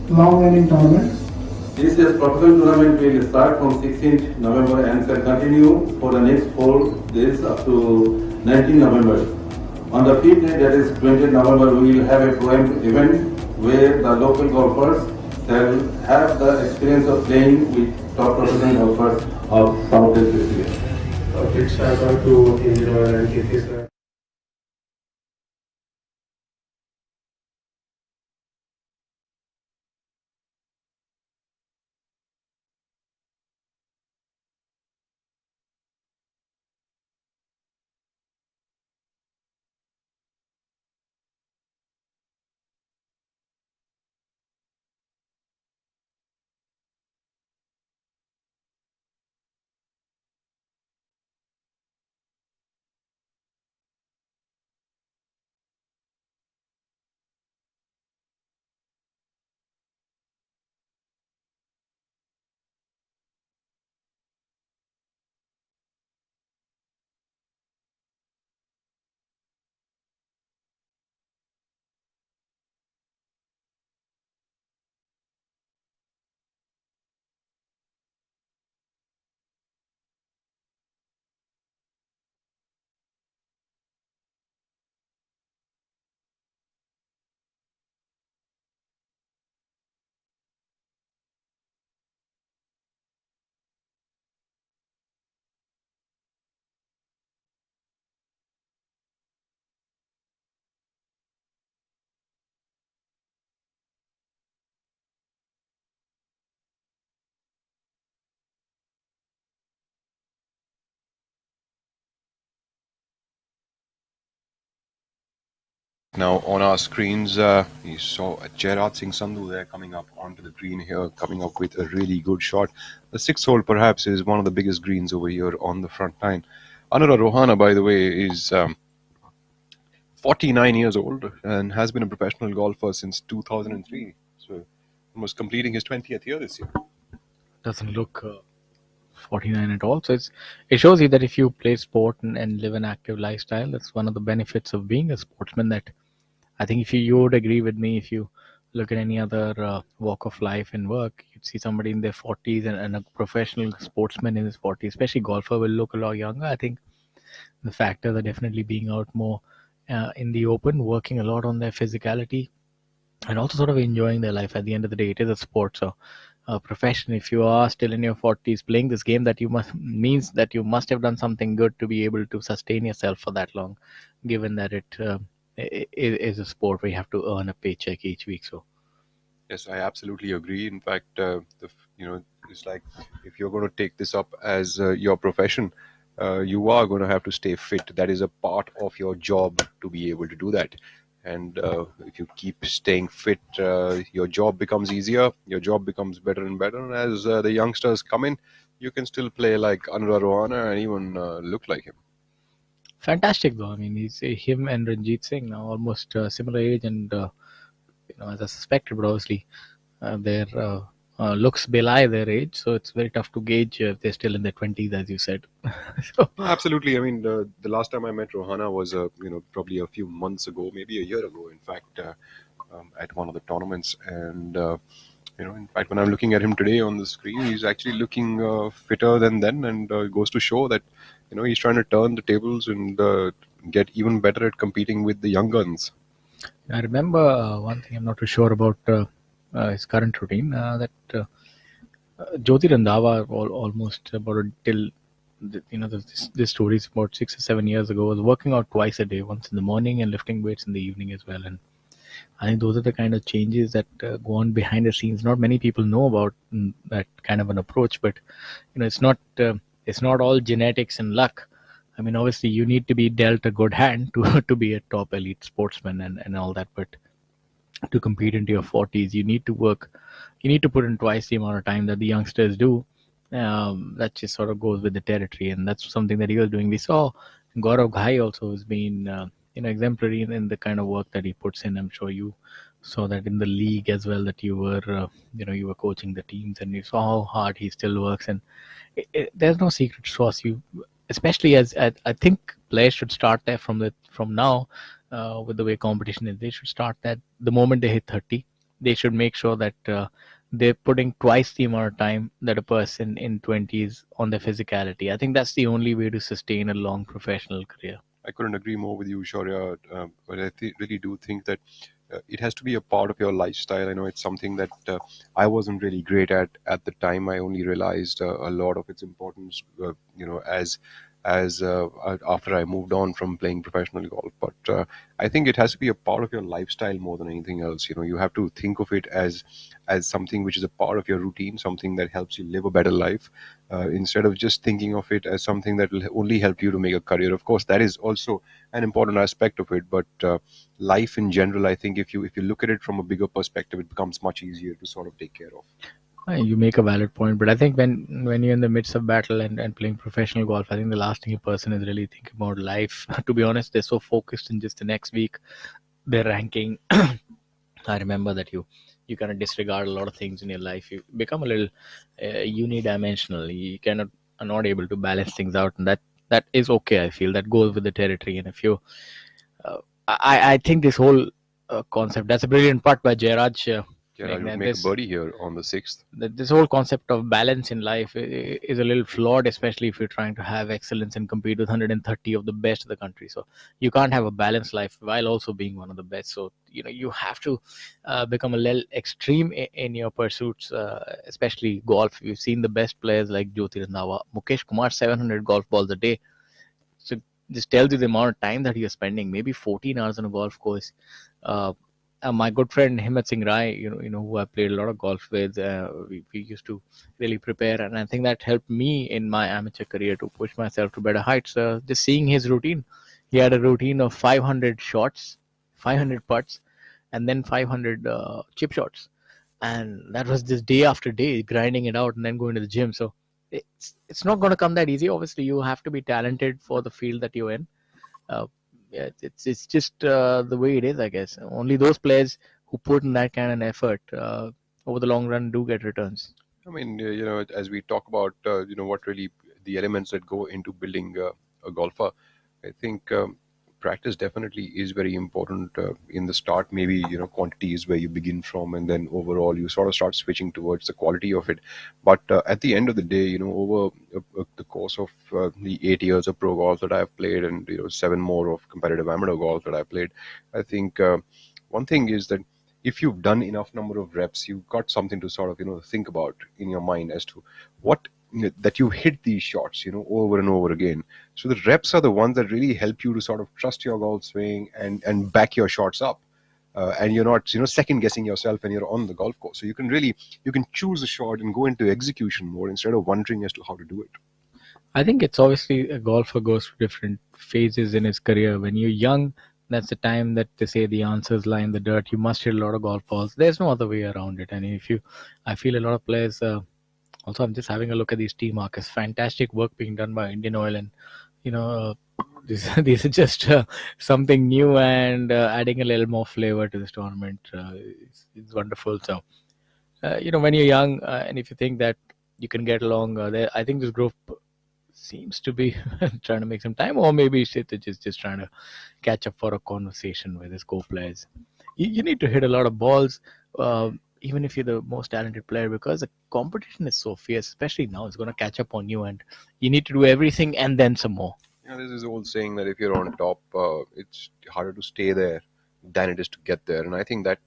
long-running tournament.
This year's professional tournament will start from 16th November and shall continue for the next 4 days up to 19th November. On the 5th day, that is 20th November, we will have a pro-am event where the local golfers shall have the experience of playing with top professional golfers of Southeast Asia.
A big shout out to IndianOil and KT sir.
Now on our screens, you saw Gerard Singh Sandhu there coming up onto the green here, coming up with a really good shot. The 6th hole perhaps is one of the biggest greens over here on the front line. Anura Rohana, by the way, is 49 years old and has been a professional golfer since 2003. So almost completing his 20th year this year.
Doesn't look 49 at all. So it shows you that if you play sport and live an active lifestyle, that's one of the benefits of being a sportsman. That I think if you would agree with me, if you look at any other walk of life and work, you'd see somebody in their 40s and a professional sportsman in his 40s, especially golfer, will look a lot younger. I think the factors are definitely being out more in the open, working a lot on their physicality, and also sort of enjoying their life. At the end of the day, it is a sport. So profession, if you are still in your 40s playing this game, that you means that you must have done something good to be able to sustain yourself for that long, given that it is a sport where you have to earn a paycheck each week. So
yes, I absolutely agree. In fact, it's like if you're going to take this up as your profession, you are going to have to stay fit. That is a part of your job to be able to do that. And if you keep staying fit, your job becomes easier, your job becomes better and better. And as the youngsters come in, you can still play like Anura Rohana and even look like him.
Fantastic, though. I mean, he's him and Ranjit Singh now almost similar age, and as I suspected, but obviously their looks belie their age, so it's very tough to gauge if they're still in their 20s, as you said.
Absolutely. I mean, the last time I met Rohana was probably a few months ago, maybe a year ago, in fact, at one of the tournaments. And in fact, when I'm looking at him today on the screen, he's actually looking fitter than then, and it goes to show that he's trying to turn the tables and get even better at competing with the young guns.
I remember one thing I'm not too sure about his current routine. Jyoti Randhawa almost about till this story is about 6 or 7 years ago, was working out twice a day, once in the morning and lifting weights in the evening as well. And I think those are the kind of changes that go on behind the scenes. Not many people know about that kind of an approach, but it's not all genetics and luck. I mean, obviously, you need to be dealt a good hand to to be a top elite sportsman and all that, but to compete into your 40s, you need to work. You need to put in twice the amount of time that the youngsters do. That just sort of goes with the territory, and that's something that he was doing. We saw Gaurav Ghai also has been exemplary in the kind of work that he puts in. I'm sure you saw that in the league as well, that you were coaching the teams, and you saw how hard he still works. And there's no secret sauce. You, especially as I think players should start there from now, with the way competition is. They should start that the moment they hit 30. They should make sure that they're putting twice the amount of time that a person in 20s on their physicality. I think that's the only way to sustain a long professional career.
I couldn't agree more with you, Shaurya. But I really do think that it has to be a part of your lifestyle. I know it's something that I wasn't really great at the time. I only realized a lot of its importance, as after I moved on from playing professional golf. But I think it has to be a part of your lifestyle more than anything else. You have to think of it as something which is a part of your routine, something that helps you live a better life, instead of just thinking of it as something that will only help you to make a career. Of course, that is also an important aspect of it, but life in general, I think if you look at it from a bigger perspective, it becomes much easier to sort of take care of.
You make a valid point, but I think when you're in the midst of battle and playing professional golf, I think the last thing a person is really thinking about life. To be honest, they're so focused in just the next week, their ranking. I remember that you kind of disregard a lot of things in your life. You become a little unidimensional. You are not able to balance things out, and that is okay. I feel that goes with the territory. And if you, I think this whole concept, that's a brilliant part by Jairaj.
Yeah, you make a birdie here on the 6th.
This whole concept of balance in life is a little flawed, especially if you're trying to have excellence and compete with 130 of the best of the country. So you can't have a balanced life while also being one of the best. So you have to become a little extreme in your pursuits, especially golf. We've seen the best players like Jyoti Randhawa, Mukesh Kumar, 700 golf balls a day. So just tells you the amount of time that you're spending, maybe 14 hours on a golf course. My good friend Himmat Singh Rai, who I played a lot of golf with, we used to really prepare, and I think that helped me in my amateur career to push myself to better heights. Just seeing his routine, he had a routine of 500 shots, 500 putts, and then 500 chip shots, and that was just day after day, grinding it out, and then going to the gym. So it's not going to come that easy. Obviously, you have to be talented for the field that you're in. It's just the way it is, I guess. Only those players who put in that kind of effort over the long run do get returns.
I mean, as we talk about, what really the elements that go into building a golfer, I think practice definitely is very important in the start. Maybe, quantity is where you begin from, and then overall you sort of start switching towards the quality of it. But at the end of the day, over the course of the 8 years of pro golf that I've played, and 7 more of competitive amateur golf that I played, I think one thing is that if you've done enough number of reps, you've got something to sort of think about in your mind as to what that you hit these shots over and over again. So the reps are the ones that really help you to sort of trust your golf swing and back your shots up, and you're not second guessing yourself when you're on the golf course. So you can choose a shot and go into execution mode instead of wondering as to how to do it.
I think it's obviously a golfer goes through different phases in his career. When you're young, that's the time that they say the answers lie in the dirt. You must hit a lot of golf balls. There's no other way around it. And I feel a lot of players. Also, I'm just having a look at these tee markers. Fantastic work being done by IndianOil, and these are just something new and adding a little more flavor to this tournament. It's wonderful. So, when you're young, and if you think that you can get along, I think this group seems to be trying to make some time, or maybe Shit is just trying to catch up for a conversation with his co-players. You need to hit a lot of balls, even if you're the most talented player, because the competition is so fierce, especially now. It's going to catch up on you, and you need to do everything and then some more.
This is the old saying that if you're on top, it's harder to stay there than it is to get there. And I think that,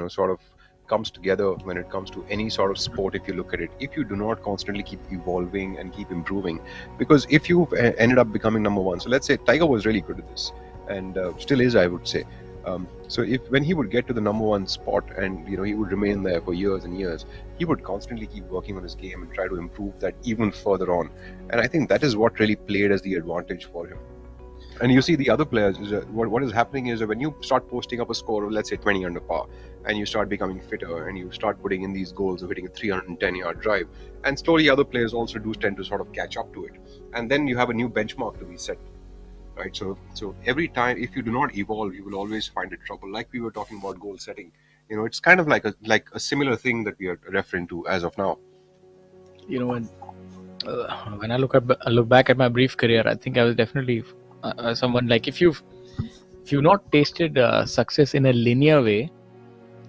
sort of comes together when it comes to any sort of sport. If you look at it, if you do not constantly keep evolving and keep improving, because if you've ended up becoming number one, so let's say Tiger was really good at this, and still is, I would say. So if when he would get to the number one spot, and he would remain there for years and years, he would constantly keep working on his game and try to improve that even further on. And I think that is what really played as the advantage for him. And you see the other players, what is happening is that when you start posting up a score of, let's say, 20 under par, and you start becoming fitter, and you start putting in these goals of hitting a 310-yard drive, and slowly other players also do tend to sort of catch up to it. And then you have a new benchmark to be set. Right, so every time, if you do not evolve, you will always find it trouble. Like we were talking about goal setting, it's kind of like a similar thing that we are referring to as of now.
When I look back at my brief career, I think I was definitely someone like, if you've not tasted success in a linear way,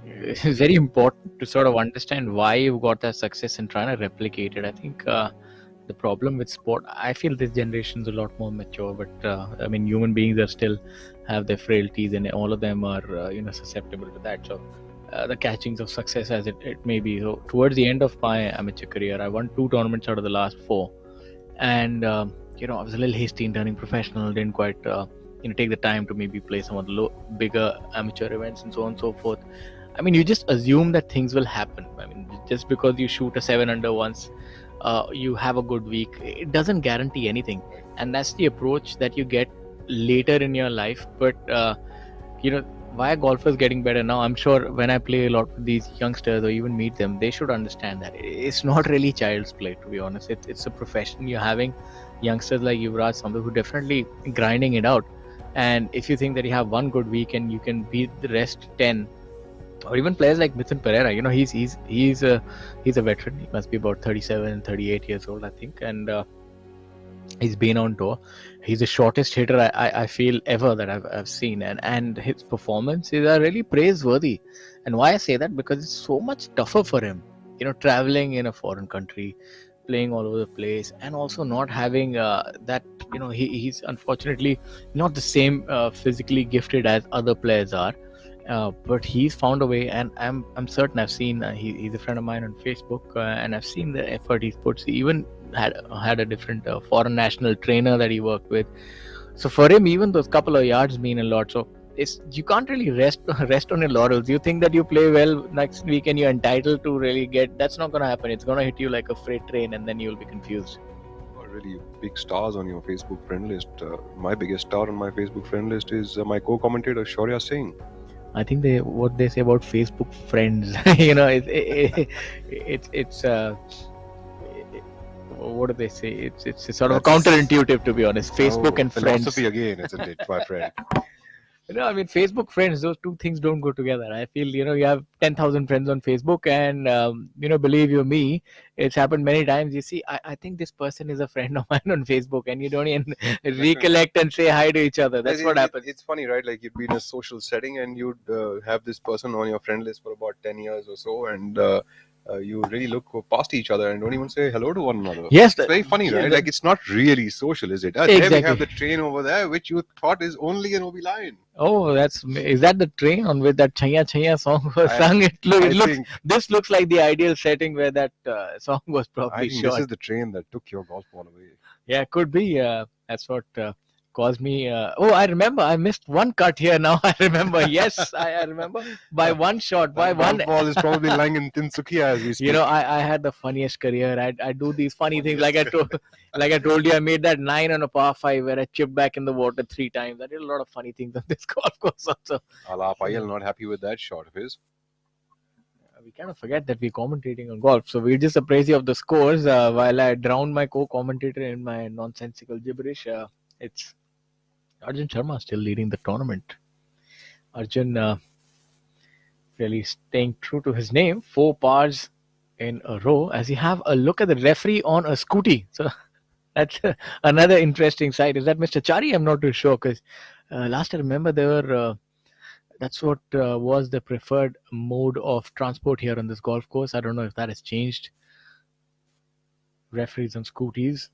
it's very important to sort of understand why you got that success and trying to replicate it. I think the problem with sport, I feel this generation's a lot more mature, but I mean, human beings are still have their frailties, and all of them are susceptible to that. So the catchings of success, as it may be. So towards the end of my amateur career, I won 2 tournaments out of the last 4, and I was a little hasty in turning professional. Didn't quite take the time to maybe play some of the bigger amateur events and so on and so forth. I mean, you just assume that things will happen. I mean, just because you shoot a 7 under once, you have a good week, it doesn't guarantee anything. And that's the approach that you get later in your life. But why are golfers getting better now? I'm sure when I play a lot with these youngsters or even meet them, they should understand that it's not really child's play, to be honest. It's a profession. You're having youngsters like Yuvraj, somebody who definitely grinding it out. And if you think that you have one good week and you can beat the rest 10, or even players like Mithun Pereira, he's a veteran. He must be about 37, 38 years old, I think, and he's been on tour. He's the shortest hitter I feel ever that I've seen, and his performances are really praiseworthy. And why I say that, because it's so much tougher for him, traveling in a foreign country, playing all over the place, and also not having that. He's unfortunately not the same physically gifted as other players are. But he's found a way, and I'm certain I've seen he's a friend of mine on Facebook, and I've seen the effort he's put. He even had a different foreign national trainer that he worked with. So for him, even those couple of yards mean a lot. So you can't really rest on your laurels. You think that you play well next week and you're entitled to really that's not going to happen. It's going to hit you like a freight train, and then you'll be confused.
Really big stars on your Facebook friend list. My biggest star on my Facebook friend list is my co-commentator Shaurya Singh.
I think what they say about Facebook friends, it's what do they say? It's sort of counterintuitive, to be honest. Facebook and
philosophy
friends.
again, isn't it, my friend?
I mean, Facebook friends, those two things don't go together. I feel, you have 10,000 friends on Facebook, and, believe you me, it's happened many times. You see, I think this person is a friend of mine on Facebook, and you don't even recollect and say hi to each other. That's what happens.
It's funny, right? Like, you'd be in a social setting, and you'd have this person on your friend list for about 10 years or so, and you really look past each other and don't even say hello to one another.
Yes,
it's very funny, right? Like, it's not really social, is it?
Exactly.
There we have the train over there, which you thought is only an OB line.
Oh, is that the train on which that Chaya Chaya song was sung? This looks like the ideal setting where that song was probably shot.
This is the train that took your golf ball away.
Yeah, could be. That's what caused me. I remember. I missed one cut here. Now I remember. Yes, I remember. By one shot. By one.
Golf ball is probably lying in Tinsukia as we speak.
I had the funniest career. I do these funny things. Like I told you, I made that 9 on a par 5 where I chipped back in the water 3 times. I did a lot of funny things on this golf course also.
Alap Ayal not happy with that shot of his.
We kind of forget that we're commentating on golf, so we're just appraising of the scores while I drowned my co-commentator in my nonsensical gibberish. It's Arjun Sharma still leading the tournament. Arjun really staying true to his name, 4 pars in a row, as you have a look at the referee on a scooty. So that's another interesting sight. Is that Mr. Chari? I'm not too sure, because last I remember there were that's what was the preferred mode of transport here on this golf course. I don't know if that has changed. Referees on scooties.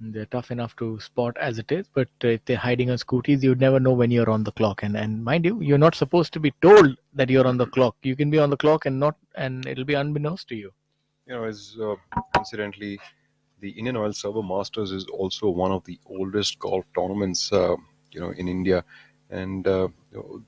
They're tough enough to spot as it is, but if they're hiding on scooties, you'd never know when you're on the clock. And mind you, you're not supposed to be told that you're on the clock. You can be on the clock and not, and it'll be unbeknownst to you.
As incidentally, the Indian Oil Servo Masters is also one of the oldest golf tournaments, in India. And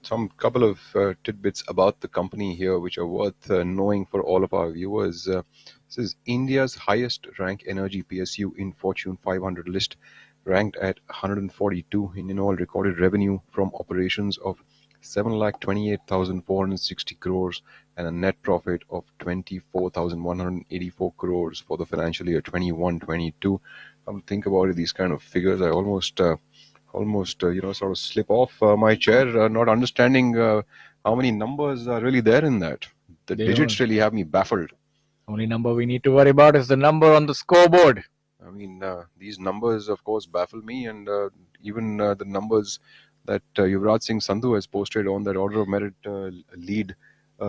some couple of tidbits about the company here, which are worth knowing for all of our viewers. This is India's highest rank energy PSU in Fortune 500 list, ranked at 142. Indian Oil recorded revenue from operations of 7,28,460 crores and a net profit of 24,184 crores for the financial year 21-22. Think about it, these kind of figures, I almost sort of slip off my chair, not understanding how many numbers are really there in that. The digits really have me baffled.
Only number we need to worry about is the number on the scoreboard.
I mean, these numbers, of course, baffle me, and even the numbers that Yuvraj Singh Sandhu has posted on that order of merit lead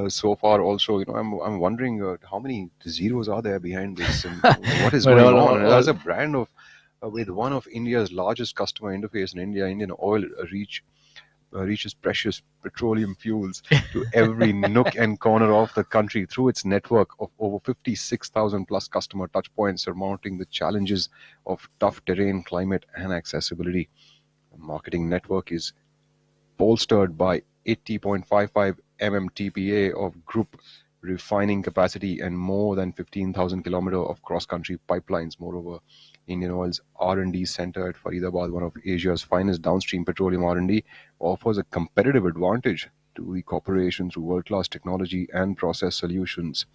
so far. Also, I'm wondering how many zeros are there behind this, and what is going on. As a brand of with one of India's largest customer interface in India, Indian Oil reaches precious petroleum fuels to every nook and corner of the country through its network of over 56,000 plus customer touchpoints, surmounting the challenges of tough terrain, climate, and accessibility. The marketing network is bolstered by 80.55 MMTPA of group refining capacity and more than 15,000 kilometers of cross-country pipelines. Moreover, Indian Oil's R&D center at Faridabad, one of Asia's finest downstream petroleum R&D, offers a competitive advantage to the corporation through world-class technology and process solutions.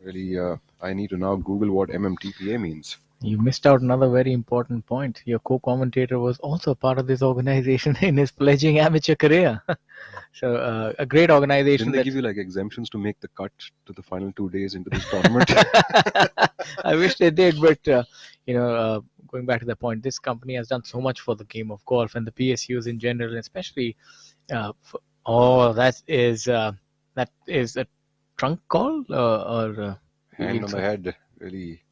Really, I need to now Google what MMTPA means.
You missed out another very important point. Your co-commentator was also part of this organization in his fledgling amateur career. So a great organization.
Didn't they give you like exemptions to make the cut to the final 2 days into this tournament?
I wish they did, but going back to the point, this company has done so much for the game of golf and the PSUs in general, and especially. That is a trunk call or
hand on the head, really.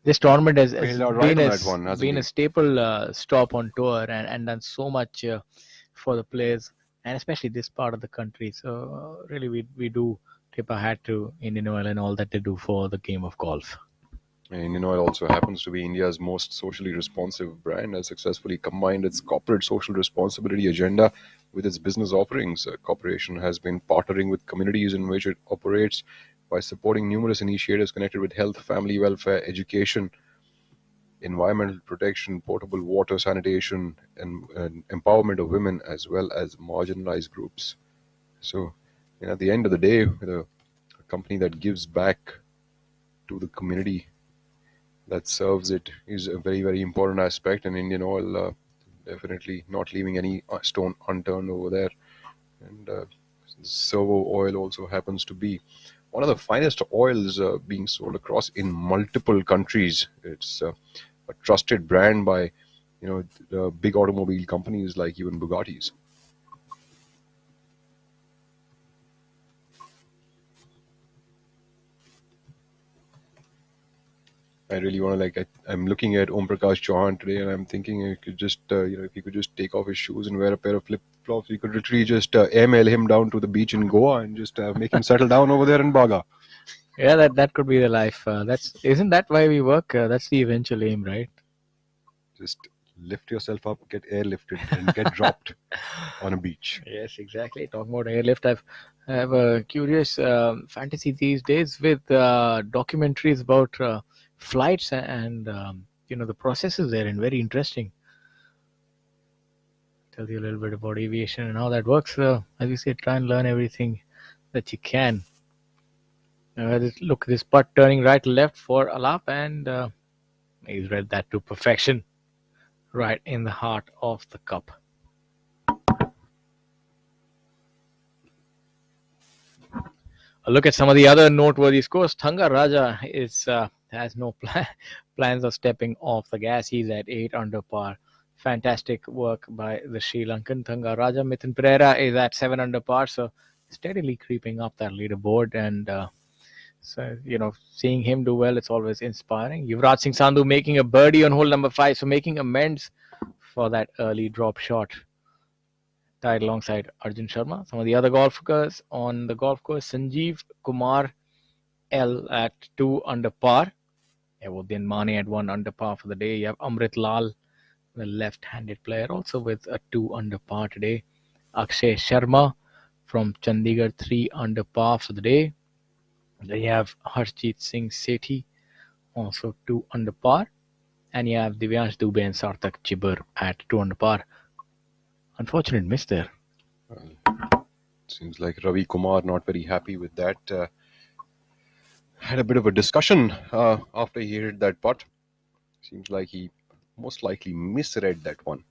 This tournament has
been
a staple stop on tour and done so much for the players, and especially this part of the country. So really, we do tip our hat to Indian Oil and all that they do for the game of golf.
Indian Oil also happens to be India's most socially responsive brand, has successfully combined its corporate social responsibility agenda with its business offerings. The corporation has been partnering with communities in which it operates by supporting numerous initiatives connected with health, family welfare, education, environmental protection, potable water, sanitation, and empowerment of women as well as marginalized groups. So, at the end of the day, with a company that gives back to the community that serves it is a very, very important aspect, and Indian Oil definitely not leaving any stone unturned over there. And Servo oil also happens to be one of the finest oils being sold across in multiple countries. It's a trusted brand by the big automobile companies like even Bugattis. I really want to I'm looking at Om Prakash Chauhan today, and I'm thinking if he could just take off his shoes and wear a pair of flip-flops, we could literally just airmail him down to the beach in Goa and just make him settle down over there in Baga.
Yeah, that could be the life. Isn't that why we work? That's the eventual aim, right?
Just lift yourself up, get airlifted, and get dropped on a beach.
Yes, exactly. Talking about airlift, I have a curious fantasy these days with documentaries about flights and the processes there, and very interesting. Tell you a little bit about aviation and how that works. As you say, try and learn everything that you can. Look, this putt turning right left for Alap, and he's read that to perfection, right in the heart of the cup. A look at some of the other noteworthy scores. Thanga Raja has no plans of stepping off the gas. He's at 8 under par. Fantastic work by the Sri Lankan Thanga Raja. Mithun Pereira is at 7 under par, so steadily creeping up that leaderboard. And So, seeing him do well, it's always inspiring. Yuvraj Singh Sandhu making a birdie on hole number 5, so making amends for that early drop shot. Tied alongside Arjun Sharma. Some of the other golfers on the golf course: Sanjeev Kumar L at 2 under par. Uddin Mane at 1 under par for the day. You have Amrit Lal, the left-handed player, also with a 2 under par today. Akshay Sharma from Chandigarh, 3 under par for the day. Then you have Harshjeet Singh Sethi, also 2 under par. And you have Divyansh Dubey and Sarthak Chibur at 2 under par. Unfortunate miss there.
Seems like Ravi Kumar not very happy with that. Had a bit of a discussion after he hit that putt. Seems like he most likely misread that one.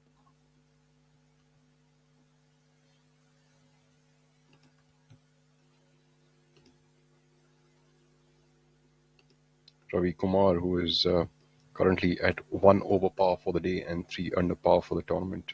Ravi Kumar, who is currently at 1 over par for the day and 3 under par for the tournament.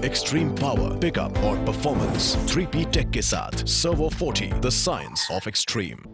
Extreme power, pickup और performance 3P Tech के साथ Servo 40, the science of extreme.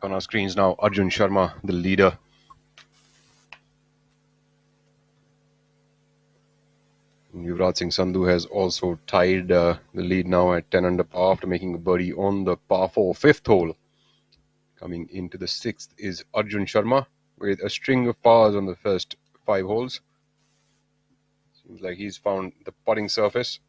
On our screens now, Arjun Sharma, the leader. Yuvraj Singh Sandhu has also tied the lead now at 10 under par after making a birdie on the par 4 fifth hole. Coming into the 6th is Arjun Sharma with a string of pars on the first 5 holes. Seems like he's found the putting surface.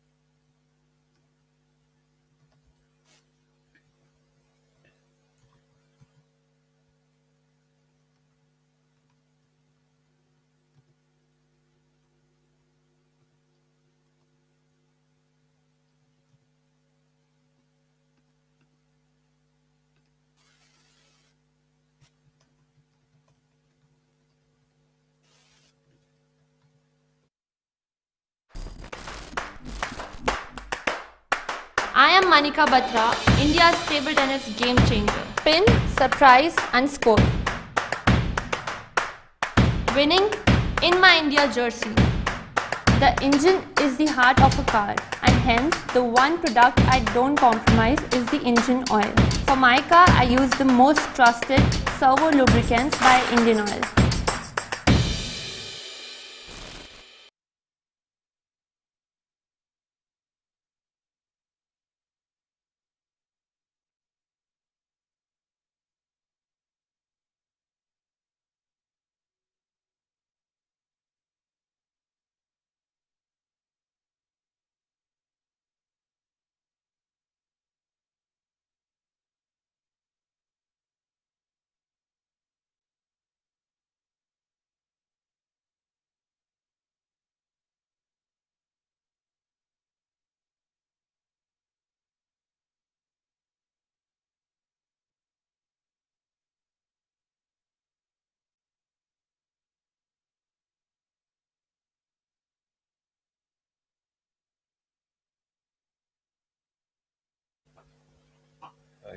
I am Manika Batra, India's table tennis game changer. Pin, surprise and score. Winning in my India jersey. The engine is the heart of a car, and hence the one product I don't compromise is the engine oil. For my car, I use the most trusted Servo lubricants by IndianOil.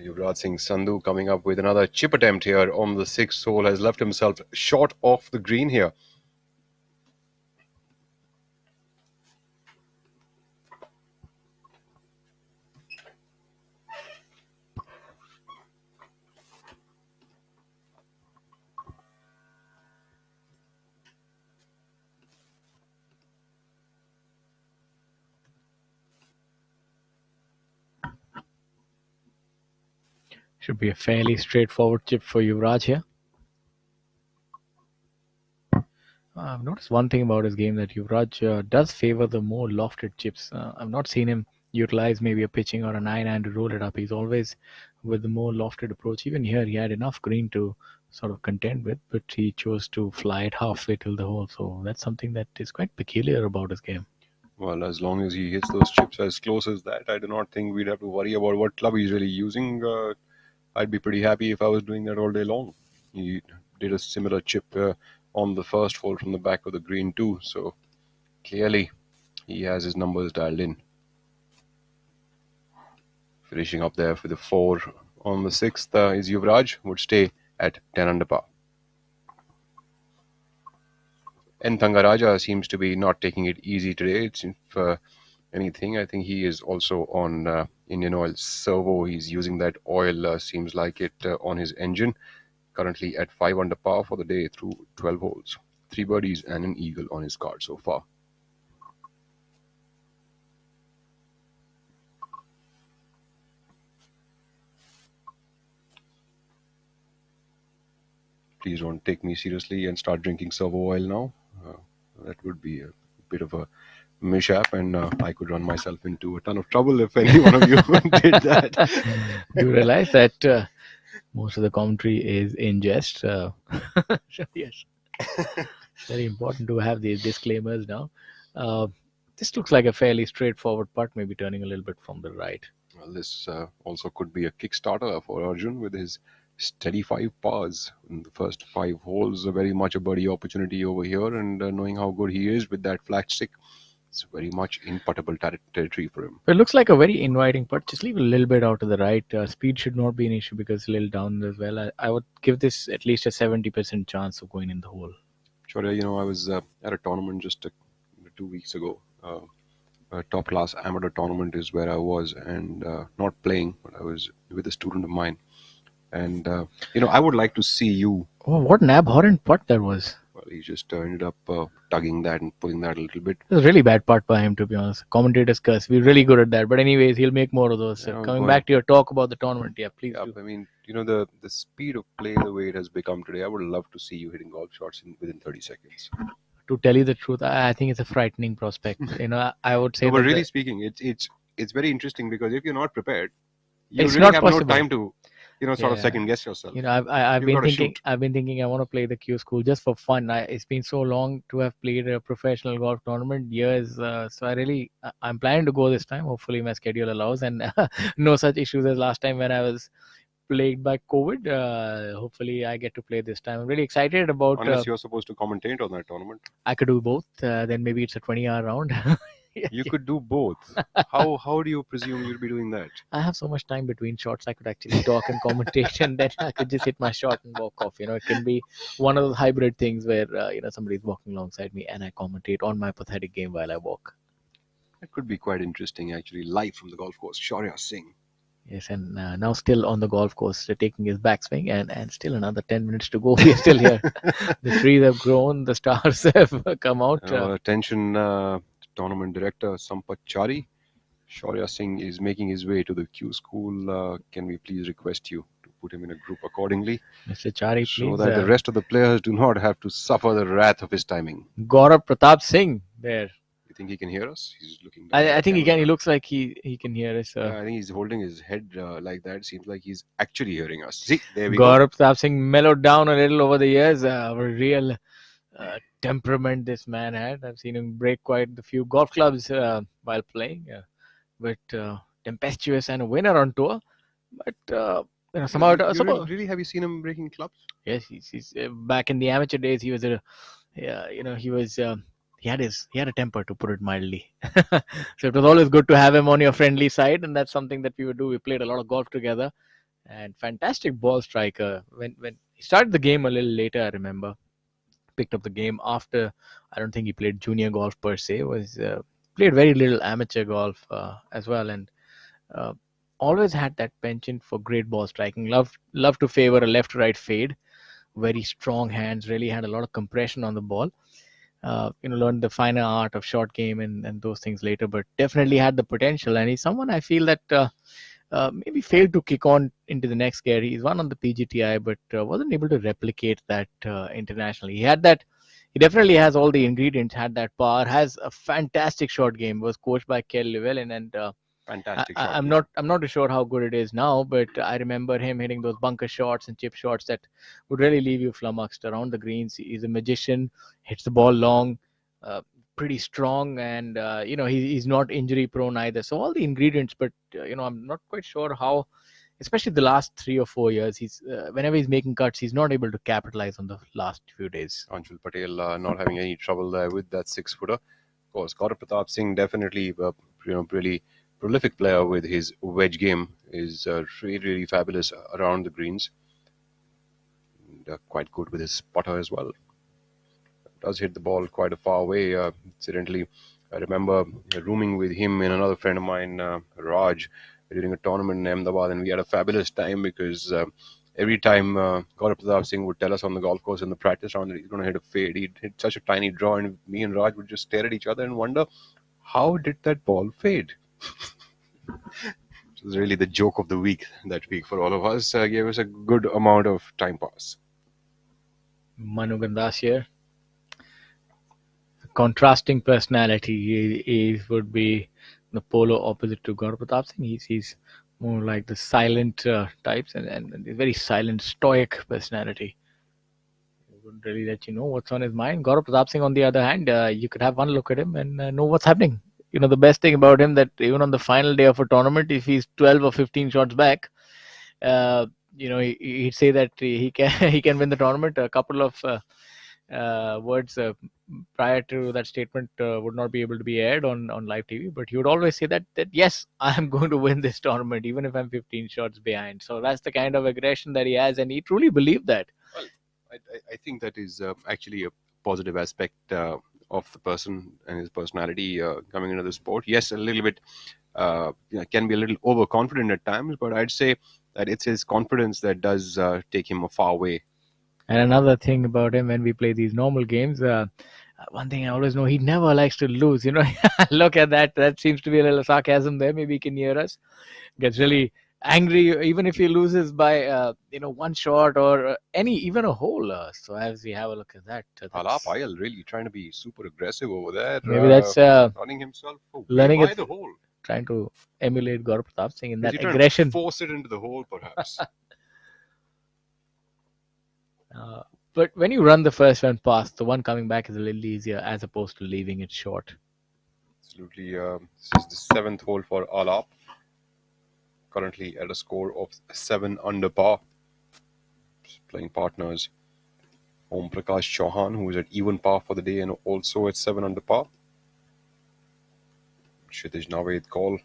Yuvraj Singh Sandhu coming up with another chip attempt here on the 6th hole, has left himself short off the green here.
Should be a fairly straightforward chip for Yuvraj here. I've noticed one thing about his game, that Yuvraj does favor the more lofted chips. I've not seen him utilize maybe a pitching or a 9-iron to roll it up. He's always with the more lofted approach. Even here, he had enough green to sort of contend with, but he chose to fly it halfway till the hole. So that's something that is quite peculiar about his game.
Well, as long as he hits those chips as close as that, I do not think we'd have to worry about what club he's really using. I'd be pretty happy if I was doing that all day long. He did a similar chip on the first hole from the back of the green too, so clearly he has his numbers dialed in. Finishing up there for the 4 on the 6th is Yuvraj, would stay at 10 under par. N. Thangaraja seems to be not taking it easy today. It's if anything, I think he is also on IndianOil Servo. He's using that oil, seems like it, on his engine. Currently at 5 under par for the day through 12 holes. 3 birdies and an eagle on his card so far. Please don't take me seriously and start drinking Servo oil now. That would be a bit of a mishap, and I could run myself into a ton of trouble if any one of you did that.
You realize that most of the commentary is in jest. Yes. Very important to have these disclaimers now. This looks like a fairly straightforward putt, maybe turning a little bit from the right.
Well, this also could be a Kickstarter for Arjun with his steady 5 pars in the first 5 holes. Very much a birdie opportunity over here, and knowing how good he is with that flat stick, it's very much in puttable territory for him.
It looks like a very inviting putt. Just leave a little bit out to the right. Speed should not be an issue because it's a little down as well. I would give this at least a 70% chance of going in the hole.
Sure, I was at a tournament just 2 weeks ago. A top class amateur tournament is where I was, and not playing, but I was with a student of mine. And, I would like to see you.
Oh, what an abhorrent putt that was.
Well, he just ended up tugging that and pulling that a little bit.
It was a really bad putt by him, to be honest. Commentators curse. We're really good at that. But anyways, he'll make more of those. Coming back to your talk about the tournament, please do.
I mean, the speed of play, the way it has become today, I would love to see you hitting golf shots within 30 seconds.
To tell you the truth, I think it's a frightening prospect. I would say.
No, but really speaking, it's very interesting, because if you're not prepared, you
it's
really
not
have
possible.
No time to sort of second guess yourself.
I've been thinking I want to play the Q school just for fun. It's been so long to have played a professional golf tournament, years. So I'm planning to go this time. Hopefully my schedule allows, and no such issues as last time when I was plagued by COVID. Hopefully I get to play this time. I'm really excited about.
Unless you're supposed to commentate on that tournament.
I could do both. Then maybe it's a 20-hour round.
You could do both. How do you presume you'll be doing that?
I have so much time between shots. I could actually talk and commentate, and then I could just hit my shot and walk off. It can be one of those hybrid things where somebody's walking alongside me and I commentate on my pathetic game while I walk.
That could be quite interesting, actually, live from the golf course. Shaurya Singh.
Yes, and now still on the golf course, taking his backswing, and still another 10 minutes to go. We're still here. The trees have grown, the stars have come out.
Attention, tournament director Sampat Chari. Shaurya Singh is making his way to the Q school. Can we please request you to put him in a group accordingly?
Mr. Chari, please.
So that the rest of the players do not have to suffer the wrath of his timing.
Gaurav Pratap Singh there.
You think he can hear us? He's looking down.
I think he can. He looks like he can hear us.
I think he's holding his head like that. Seems like he's actually hearing us. See, there we
Gaurav Pratap Singh mellowed down a little over the years. A real temperament this man had. I've seen him break quite a few golf clubs while playing. But tempestuous and a winner on tour. But somehow.
Really, have you seen him breaking clubs?
Yes, he's back in the amateur days. He was he had a temper, to put it mildly. So it was always good to have him on your friendly side, and that's something that we would do. We played a lot of golf together, and fantastic ball striker. When he started the game a little later, I remember, picked up the game after. I don't think he played junior golf per se. Was played very little amateur golf as well, and uh, always had that penchant for great ball striking. Loved to favor a left to right fade. Very strong hands. Really had a lot of compression on the ball. Learned the finer art of short game and those things later, but definitely had the potential. And he's someone I feel that maybe failed to kick on into the next gear. He's won on the PGTI, but wasn't able to replicate that internationally. He had that. He definitely has all the ingredients. Had that power. Has a fantastic short game. Was coached by Kel Llewellyn, and
Fantastic
I,
shot.
I'm not. I'm not sure how good it is now, but I remember him hitting those bunker shots and chip shots that would really leave you flummoxed around the greens. He's a magician. Hits the ball long. Pretty strong, and he's not injury prone either. So all the ingredients, but I'm not quite sure how, especially the last 3 or 4 years, he's whenever he's making cuts, he's not able to capitalize on the last few days.
Anshul Patel not having any trouble there with that 6-footer. Of course, Gaurav Pratap Singh definitely really prolific player with his wedge game. Is really fabulous around the greens. And, quite good with his putter as well. Does hit the ball quite a far away. Incidentally, I remember rooming with him and another friend of mine, Raj, during a tournament in Ahmedabad, and we had a fabulous time because every time Gaurav Pratap Singh would tell us on the golf course in the practice round that he's going to hit a fade, he'd hit such a tiny draw, and me and Raj would just stare at each other and wonder, how did that ball fade? It was really the joke of the week that week for all of us. Gave us a good amount of time pass.
Manu Gandas here. Contrasting personality. He would be the polar opposite to Gaurav Pratap Singh. He's more like the silent types and a very silent, stoic personality. He wouldn't really let you know what's on his mind. Gaurav Pratap Singh, on the other hand, you could have one look at him and know what's happening. The best thing about him that even on the final day of a tournament, if he's 12 or 15 shots back, he'd say that he can win the tournament. A couple of words prior to that statement would not be able to be aired on live TV, but he would always say that yes, I'm going to win this tournament even if I'm 15 shots behind. So that's the kind of aggression that he has, and he truly believed that.
Well, I think that is actually a positive aspect of the person and his personality coming into the sport. Yes, a little bit can be a little overconfident at times, but I'd say that it's his confidence that does take him a far way.
And another thing about him, when we play these normal games, one thing I always know, he never likes to lose. Look at that. That seems to be a little sarcasm there. Maybe he can hear us. Gets really angry even if he loses by one shot or even a hole. So as we have a look at that,
Alapayal really trying to be super aggressive over there.
Maybe that's
running himself
learning
by
it,
the hole,
trying to emulate Gaurav Pratap Singh in that
trying to
aggression.
force it into the hole, perhaps.
But when you run the first one past, the one coming back is a little easier as opposed to leaving it short.
Absolutely. This is the 7th hole for Alap. Currently at a score of 7 under par. Playing partners Om Prakash Chauhan, who is at even par for the day and also at 7 under par. Kshitij Naved Kaul,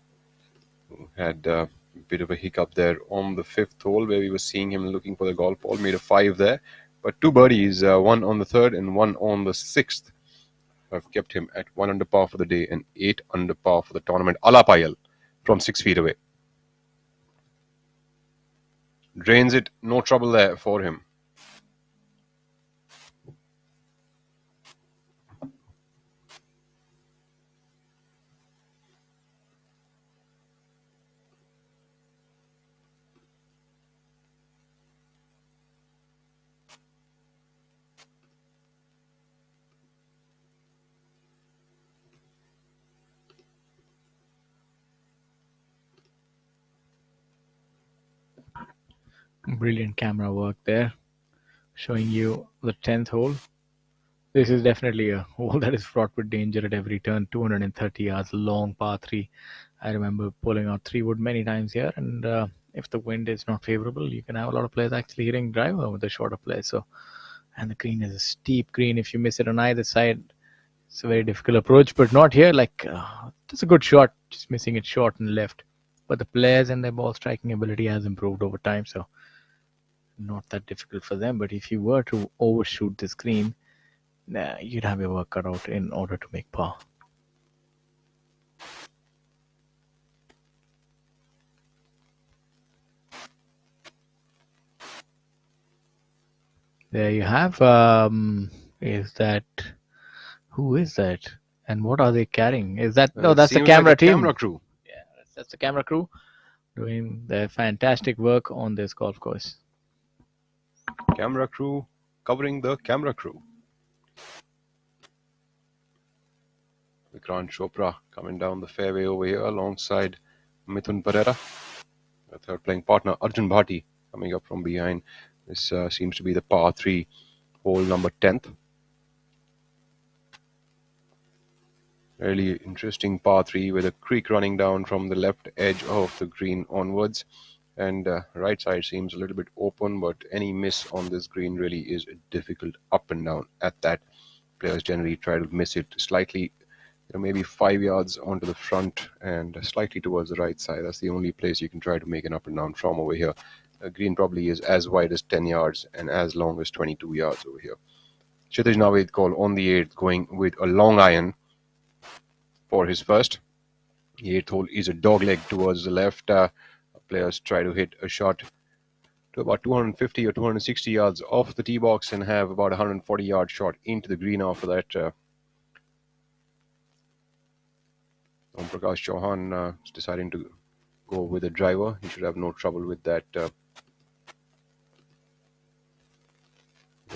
who had a bit of a hiccup there on the 5th hole where we were seeing him looking for the golf ball, made a 5 there. But 2 birdies, one on the 3rd and one on the 6th, have kept him at 1 under par for the day and 8 under par for the tournament. Alapayal from 6 feet away. Drains it, no trouble there for him.
Brilliant camera work there, showing you the 10th hole. This is definitely a hole that is fraught with danger at every turn. 230 yards long, par 3. I remember pulling out 3 wood many times here, and if the wind is not favorable, you can have a lot of players actually hitting driver with the shorter play. And the green is a steep green. If you miss it on either side, it's a very difficult approach, but not here. It's a good shot, just missing it short and left. but the players and their ball striking ability has improved over time, so not that difficult for them. But if you were to overshoot this green, you'd have your work cut out in order to make par. There you have. Is that, who is that? And what are they carrying? Is that, no, that's the
Seems
camera
like the
team.
camera crew.
Yeah, that's the camera crew doing their fantastic work on this golf course.
Camera crew covering the camera crew. Vikrant Chopra coming down the fairway over here alongside Mithun Pereira. The third playing partner Arjun Bhati coming up from behind. This seems to be the par 3 hole number 10th. Really interesting par 3 with a creek running down from the left edge of the green onwards. And right side seems a little bit open, but any miss on this green really is difficult up and down at that. Players generally try to miss it slightly, maybe 5 yards onto the front and slightly towards the right side. That's the only place you can try to make an up and down from over here. Green probably is as wide as 10 yards and as long as 22 yards over here. Kshitij Navedkar on the 8th going with a long iron for his first. The 8th hole is a dog leg towards the left. Players try to hit a shot to about 250 or 260 yards off the tee box and have about a 140-yard shot into the green after that. Om Prakash Chauhan is deciding to go with a driver. He should have no trouble with that.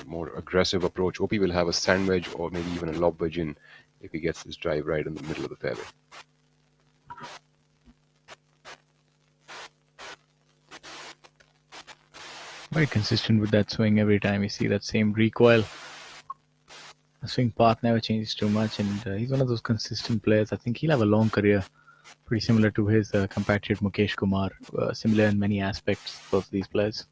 More aggressive approach. OP will have a sand wedge or maybe even a lob wedge in if he gets this drive right in the middle of the fairway.
Very consistent with that swing every time. You see that same recoil. The swing path never changes too much, and he's one of those consistent players. I think he'll have a long career, pretty similar to his compatriot Mukesh Kumar. Similar in many aspects, both of these players.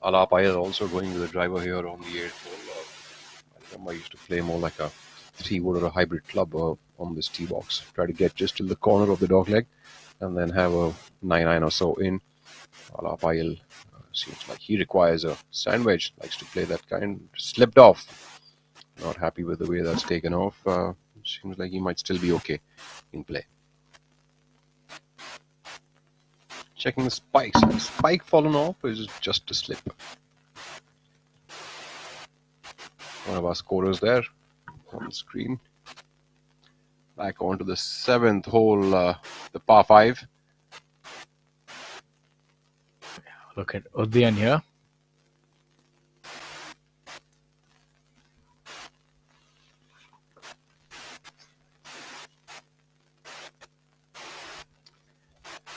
Alap Iyer also going with a driver here on the 8th hole. I remember I used to play more like a 3-wood or a hybrid club on this tee box. Try to get just till the corner of the dog leg and then have a 9-iron or so in. Alap Iyer seems like he requires a sand wedge, likes to play that kind. Slipped off. Not happy with the way that's taken off. Seems like he might still be okay in play. Checking the spikes. The spike fallen off is just a slip. One of our scorers there on the screen. Back onto the 7th hole, the par 5.
Look at Udian here.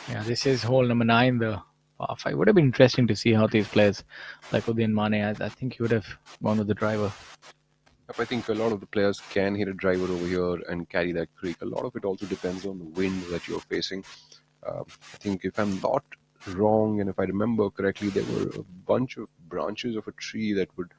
Yeah, this is hole number 9, the par 5. Would have been interesting to see how these players like Udian Mane, I think he would have gone with the driver.
I think a lot of the players can hit a driver over here and carry that creek. A lot of it also depends on the wind that you're facing. I think if I'm not wrong and if I remember correctly, there were a bunch of branches of a tree that would,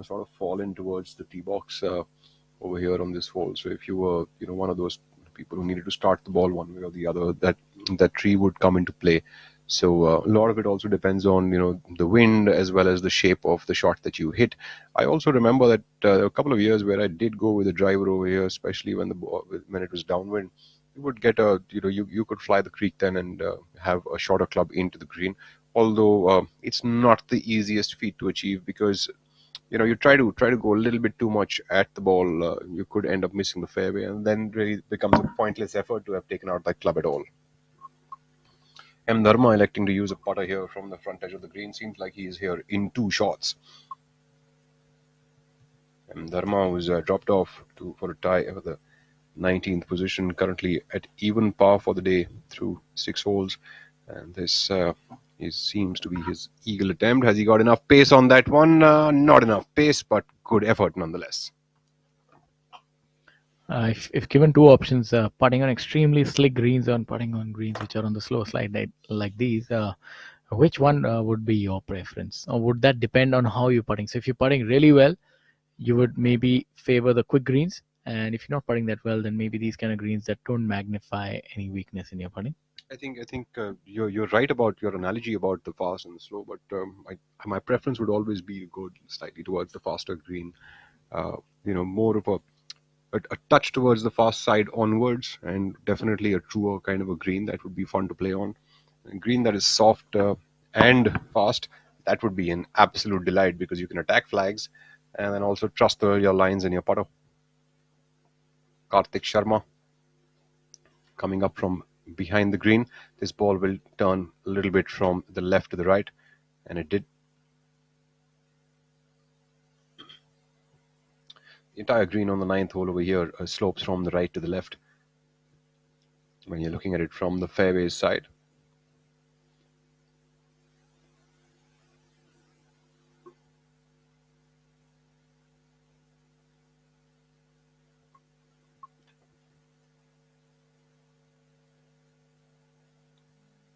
sort of fall in towards the tee box over here on this hole. So if you were, one of those people who needed to start the ball one way or the other, that tree would come into play. So a lot of it also depends on the wind as well as the shape of the shot that you hit. I also remember that a couple of years where I did go with a driver over here, especially when it was downwind. You would get you could fly the creek then and have a shorter club into the green. Although it's not the easiest feat to achieve because you try to go a little bit too much at the ball, you could end up missing the fairway, and then really becomes a pointless effort to have taken out that club at all. M. Dharma electing to use a putter here from the front edge of the green. Seems like he is here in 2 shots. M. Dharma was dropped off for a tie for the 19th position, currently at even par for the day through 6 holes. And this seems to be his eagle attempt. Has he got enough pace on that one? Not enough pace, but good effort nonetheless.
If given two options, putting on extremely slick greens or putting on greens which are on the slow slide like these, which one would be your preference? Or would that depend on how you're putting? So if you're putting really well, you would maybe favor the quick greens. And if you're not putting that well, then maybe these kind of greens that don't magnify any weakness in your putting.
I think you're right about your analogy about the fast and the slow, but my preference would always be to go slightly towards the faster green. More of a touch towards the fast side onwards, and definitely a truer kind of a green that would be fun to play on. A green that is soft and fast, that would be an absolute delight because you can attack flags and then also trust your lines and your putter. Karthik Sharma coming up from behind the green. This ball will turn a little bit from the left to the right, and it did. The entire green on the ninth hole over here slopes from the right to the left when you're looking at it from the fairways side.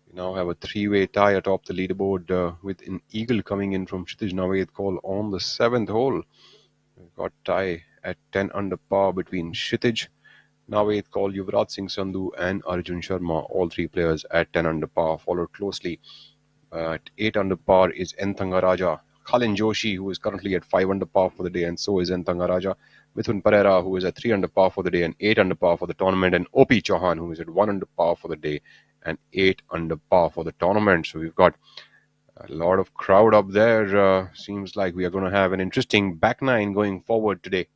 We now have a three-way tie atop the leaderboard with an eagle coming in from Kshitij Naved call on the seventh hole. We've got tie at 10 under par between Kshitij Naved call, Yuvraj Singh Sandhu and Arjun Sharma, all three players at 10 under par. Followed closely at 8 under par is Enthangaraja, Khalin Joshi, who is currently at 5 under par for the day, and so is Enthangaraja. Mithun Pereira, who is at 3 under par for the day and 8 under par for the tournament, and OP Chauhan, who is at 1 under par for the day and 8 under par for the tournament. So we've got a lot of crowd up there. Seems like we are going to have an interesting back nine going forward today.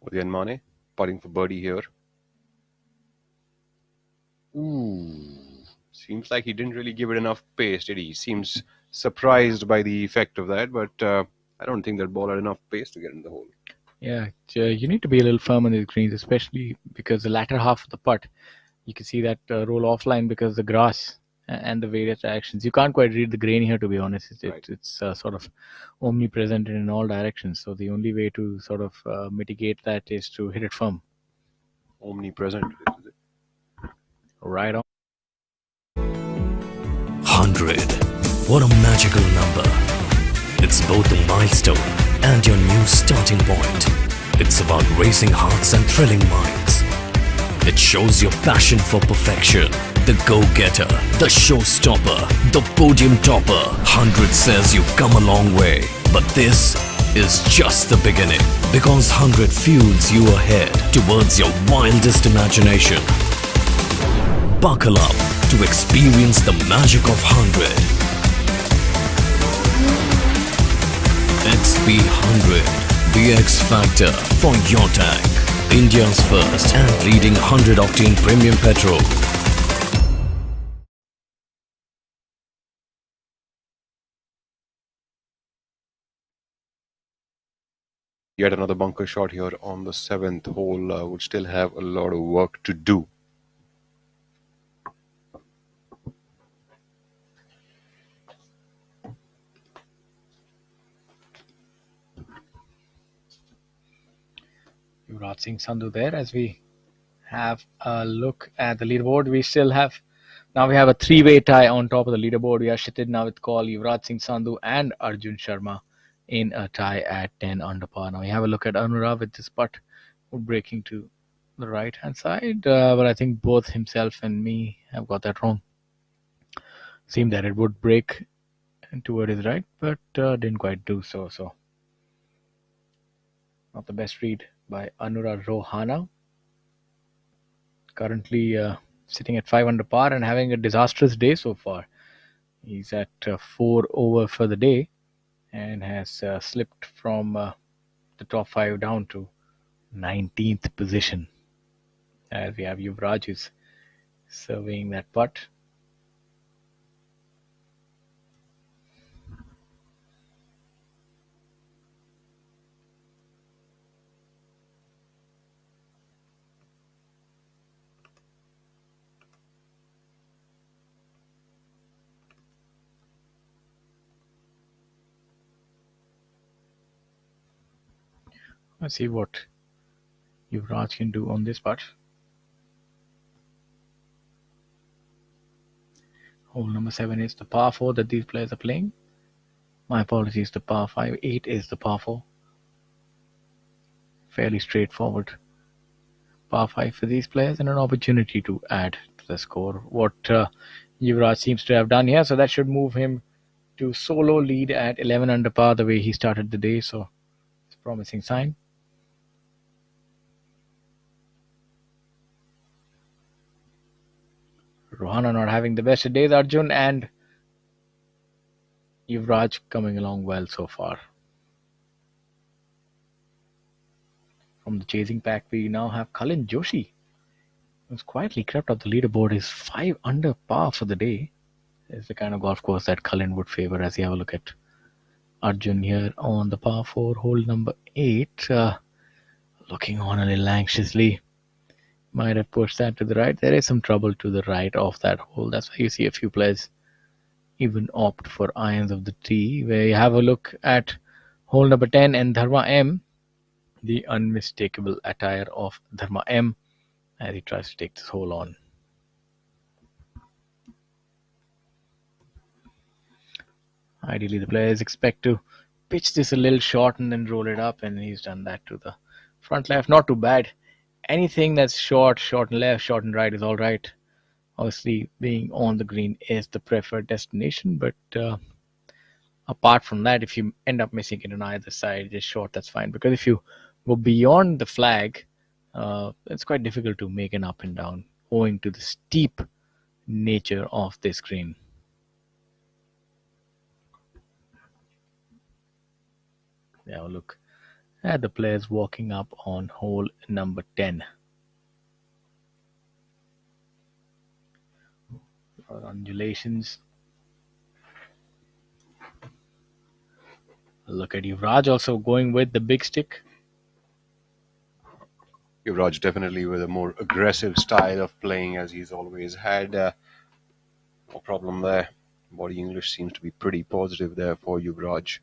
Udyan Mane putting for birdie here. Seems like he didn't really give it enough pace, did he? Seems surprised by the effect of that, but I don't think that ball had enough pace to get in the hole.
Yeah, you need to be a little firm on these greens, especially because the latter half of the putt, you can see that roll offline because the grass and the various directions. You can't quite read the grain here, to be honest. It's sort of omnipresent in all directions. So the only way to sort of mitigate that is to hit it firm.
Omnipresent.
Right on.
100. What a magical number. It's both a milestone and your new starting point. It's about racing hearts and thrilling minds. It shows your passion for perfection. The go-getter, the showstopper, the podium topper. 100 says you've come a long way. But this is just the beginning. Because 100 fuels you ahead towards your wildest imagination. Buckle up to experience the magic of 100. XP100, the X Factor for your tank. India's first and leading 100-octane premium petrol.
Yet another bunker shot here on the seventh hole. Would still have a lot of work to do.
Yuvraj Singh Sandhu there. As we have a look at the leaderboard, we still have, now we have a three-way tie on top of the leaderboard. We have Kshitij Naved call, Yuvraj Singh Sandhu and Arjun Sharma in a tie at 10 under par. Now we have a look at Anurag with this putt breaking to the right-hand side, but I think both himself and me have got that wrong. Seemed that it would break toward his right, but didn't quite do so. So not the best read by Anurag Rohana. Currently sitting at 5 under par and having a disastrous day so far. He's at 4 over for the day and has slipped from the top 5 down to 19th position. As we have Yuvraj is surveying that putt. Let's see what Yuvraj can do on this putt. Hole number 7 is the par 4 that these players are playing. My apologies, the par 5. 8 is the par 4. Fairly straightforward par 5 for these players and an opportunity to add to the score. What Yuvraj seems to have done here, so that should move him to solo lead at 11 under par the way he started the day, so it's a promising sign. Rohana not having the best of days, Arjun, and Yuvraj coming along well so far. From the chasing pack, we now have Kalin Joshi, who's quietly crept up the leaderboard. Is 5 under par for the day. It's the kind of golf course that Kalin would favor as you have a look at Arjun here on the par 4, hole number 8. Looking on a little anxiously. Might have pushed that to the right. There is some trouble to the right of that hole. That's why you see a few players even opt for irons of the tee. Where you have a look at hole number 10 and Dharma M, the unmistakable attire of Dharma M as he tries to take this hole on. Ideally, the players expect to pitch this a little short and then roll it up, and he's done that to the front left. Not too bad. Anything that's short and left, short and right is all right. Obviously, being on the green is the preferred destination, but apart from that, if you end up missing it on either side, just short, that's fine. Because if you go beyond the flag, it's quite difficult to make an up and down owing to the steep nature of this green. Now look at the players walking up on hole number 10. Undulations. Look at Yuvraj also going with the big stick.
Yuvraj definitely with a more aggressive style of playing as he's always had. No problem there. Body English seems to be pretty positive there for Yuvraj.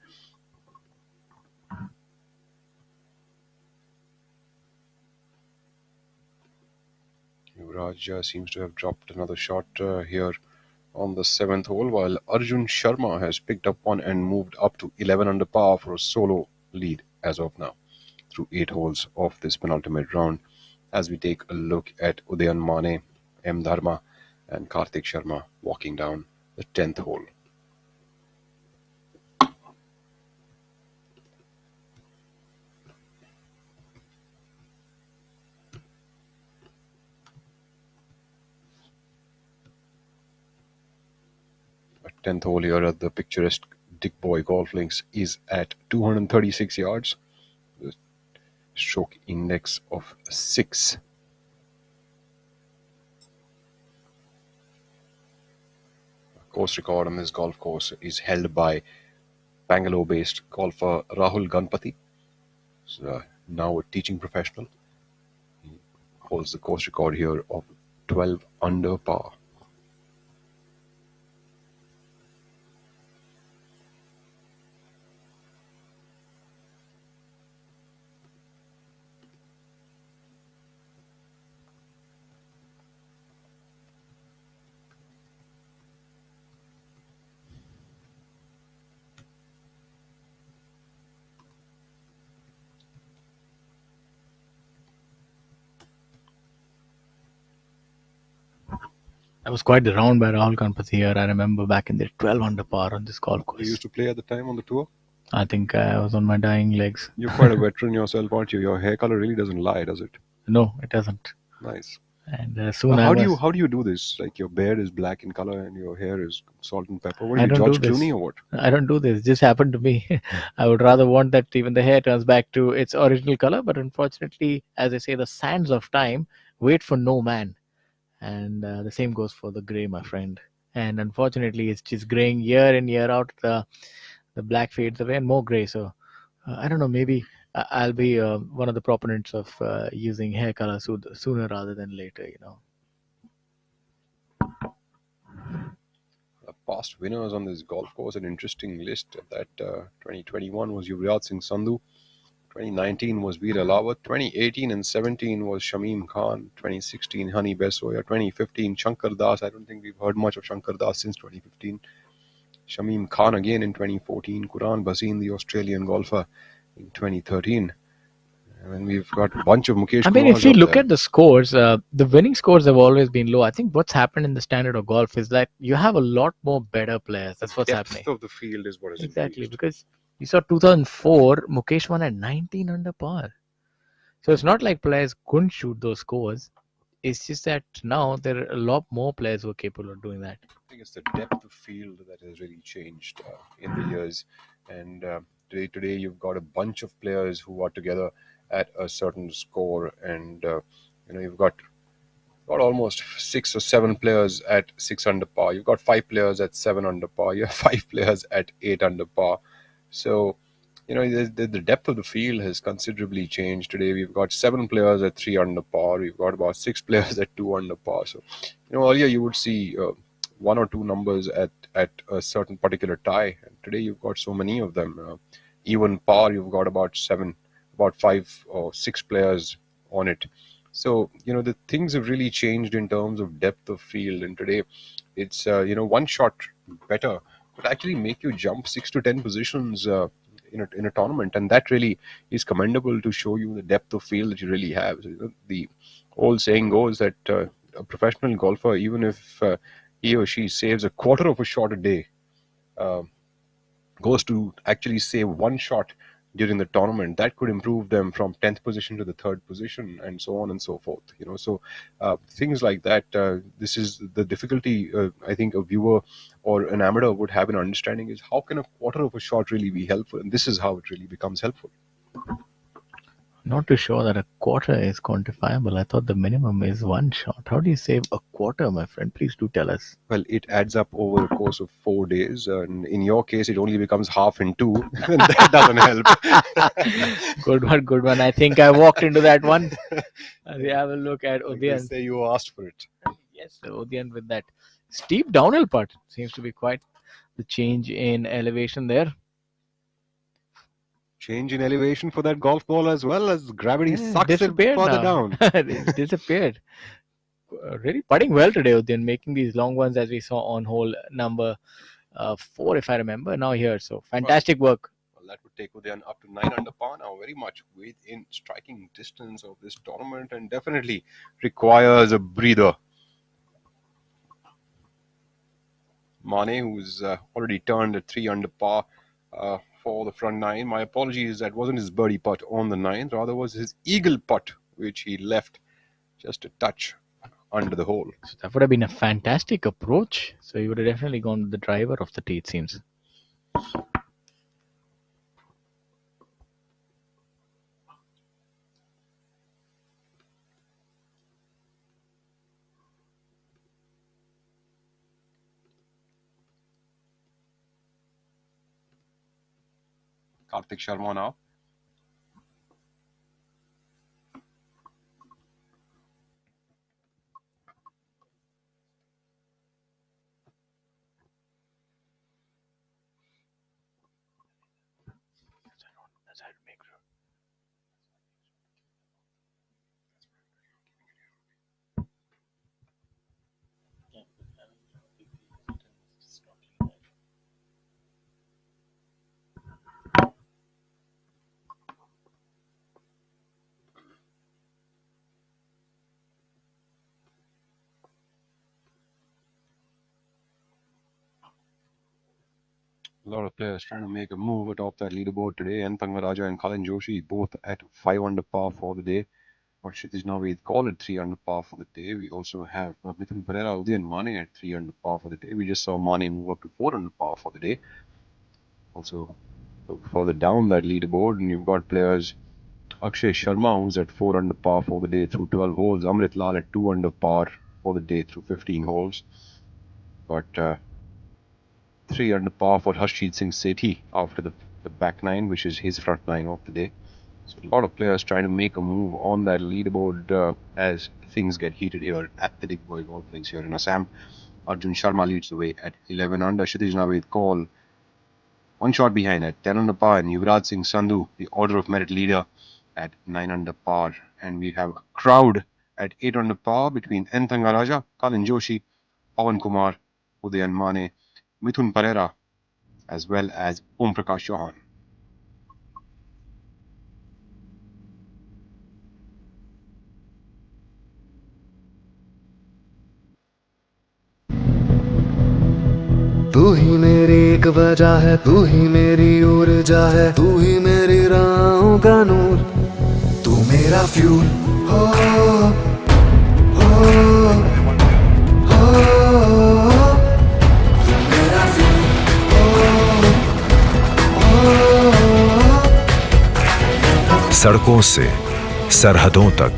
Yuvraj seems to have dropped another shot here on the 7th hole, while Arjun Sharma has picked up one and moved up to 11 under par for a solo lead as of now through 8 holes of this penultimate round. As we take a look at Udayan Mane, M. Dharma and Karthik Sharma walking down the 10th hole. A 10th hole here at the picturesque Dick Boy Golf Links is at 236 yards. The stroke index of 6. Course record on this golf course is held by Bangalore-based golfer Rahul Ganpati. He's now a teaching professional. He holds the course record here of 12 under par.
That was quite the round by Rahul Ganpati here. I remember back in the 12 under par on this golf course.
You used to play at the time on the tour?
I think I was on my dying legs.
You're quite a veteran yourself, aren't you? Your hair color really doesn't lie, does it?
No, it doesn't.
Nice.
And soon
how do you do this? Like your beard is black in color and your hair is salt and pepper. What are
I
you,
don't do
George
this.
Clooney or what?
I don't do this. Just happened to me. I would rather want that even the hair turns back to its original color, but unfortunately, as I say, the sands of time wait for no man. And the same goes for the gray, my friend. And unfortunately, it's just graying year in year out. The black fades away and more gray. So I don't know. Maybe I'll be one of the proponents of using hair color sooner rather than later.
Past winners on this golf course, an interesting list. That 2021 was Yuvraj Singh Sandhu. 2019 was Veer Alawat. 2018 and 17 was Shamim Khan. 2016 Hani Besoya. 2015 Shankar Das. I don't think we've heard much of Shankar Das since 2015. Shamim Khan again in 2014. Quran Bhasin, the Australian golfer, in 2013. And we've got a bunch of Mukesh
I mean,
Kumars
if you
up
look
there.
at the scores, the winning scores have always been low. I think what's happened in the standard of golf is that you have a lot more better players. That's what's
Depth
happening.
of the field is what is
Exactly,
increased.
because you saw 2004, Mukesh won at 19 under par. So it's not like players couldn't shoot those scores. It's just that now there are a lot more players who are capable of doing that.
I think it's the depth of field that has really changed in the years. And today you've got a bunch of players who are together at a certain score, and you've got almost 6 or 7 players at 6 under par. You've got 5 players at 7 under par. You have 5 players at 8 under par. So the depth of the field has considerably changed. Today we've got 7 players at 3 under par. We've got about 6 players at 2 under par. So earlier you would see 1 or 2 numbers at a certain particular tie, and today you've got so many of them. Even par, you've got about 5 or 6 players on it. So the things have really changed in terms of depth of field, and today it's one shot better could actually make you jump 6 to 10 positions in a tournament, and that really is commendable to show you the depth of field that you really have. So, the old saying goes that a professional golfer, even if he or she saves a quarter of a shot a day, goes to actually save 1 shot during the tournament, that could improve them from 10th position to the 3rd position, and so on and so forth. So things like that. This is the difficulty. I think a viewer or an amateur would have an understanding is how can a quarter of a shot really be helpful, and this is how it really becomes helpful.
Not too sure that a quarter is quantifiable. I thought the minimum is 1 shot. How do you save a quarter, my friend? Please do tell us.
Well, it adds up over the course of 4 days, and in your case, it only becomes half in 2, and that doesn't help.
Good one. I think I walked into that one. We have a look at
Like they
Udyan.
say you asked for it.
Yes, Udyan with that steep downhill putt seems to be quite the change in elevation there.
Change in elevation for that golf ball as well, as gravity sucks it
Disappeared
further
now.
down.
It disappeared. Really putting well today, Udyan, making these long ones as we saw on hole number 4, if I remember. Now here, so fantastic work.
Well, that would take Udyan up to 9 under par now, very much within striking distance of this tournament, and definitely requires a breather. Mane, who's already turned at 3 under par for the front 9. My apologies, that wasn't his birdie putt on the 9th, rather was his eagle putt, which he left just a touch under the hole.
So that would have been a fantastic approach. So he would have definitely gone with the driver of the tee, it seems.
Karthik Sharma now. A lot of players trying to make a move atop that leaderboard today. N. Tangaraja and Colin Joshi both at 5 under par for the day. Is now with call at 3 under par for the day. We also have Mithun Pereira, Udian Mane at 3 under par for the day. We just saw Mane move up to 4 under par for the day. Also, further down that leaderboard, and you've got players Akshay Sharma, who's at 4 under par for the day through 12 holes. Amrit Lal at 2 under par for the day through 15 holes. Got 3 under par for Harshjeet Singh Sethi after the back nine, which is his front nine of the day. So a lot of players trying to make a move on that leaderboard as things get heated here at the Big Boy Golf Links here in Assam. Arjun Sharma leads the way at 11 under. Kshitij Navid Kaul one shot behind at 10 under par, and Yuvraj Singh Sandhu, the order of merit leader, at 9 under par. And we have a crowd at 8 under par between N. Thangaraja, Kalin Joshi, Pawan Kumar, Udayan Mane, Mithun Pereira, as well as Om Prakash Chauhan.
तू ही मेरी एक वजह है, तू ही मेरी ऊर्जा है, तू ही मेरी राहों का नूर, तू मेरा फ्यूल हो, हो, हो, तू मेरा फ्यूल हो, हो।
सड़कों से सरहदों तक,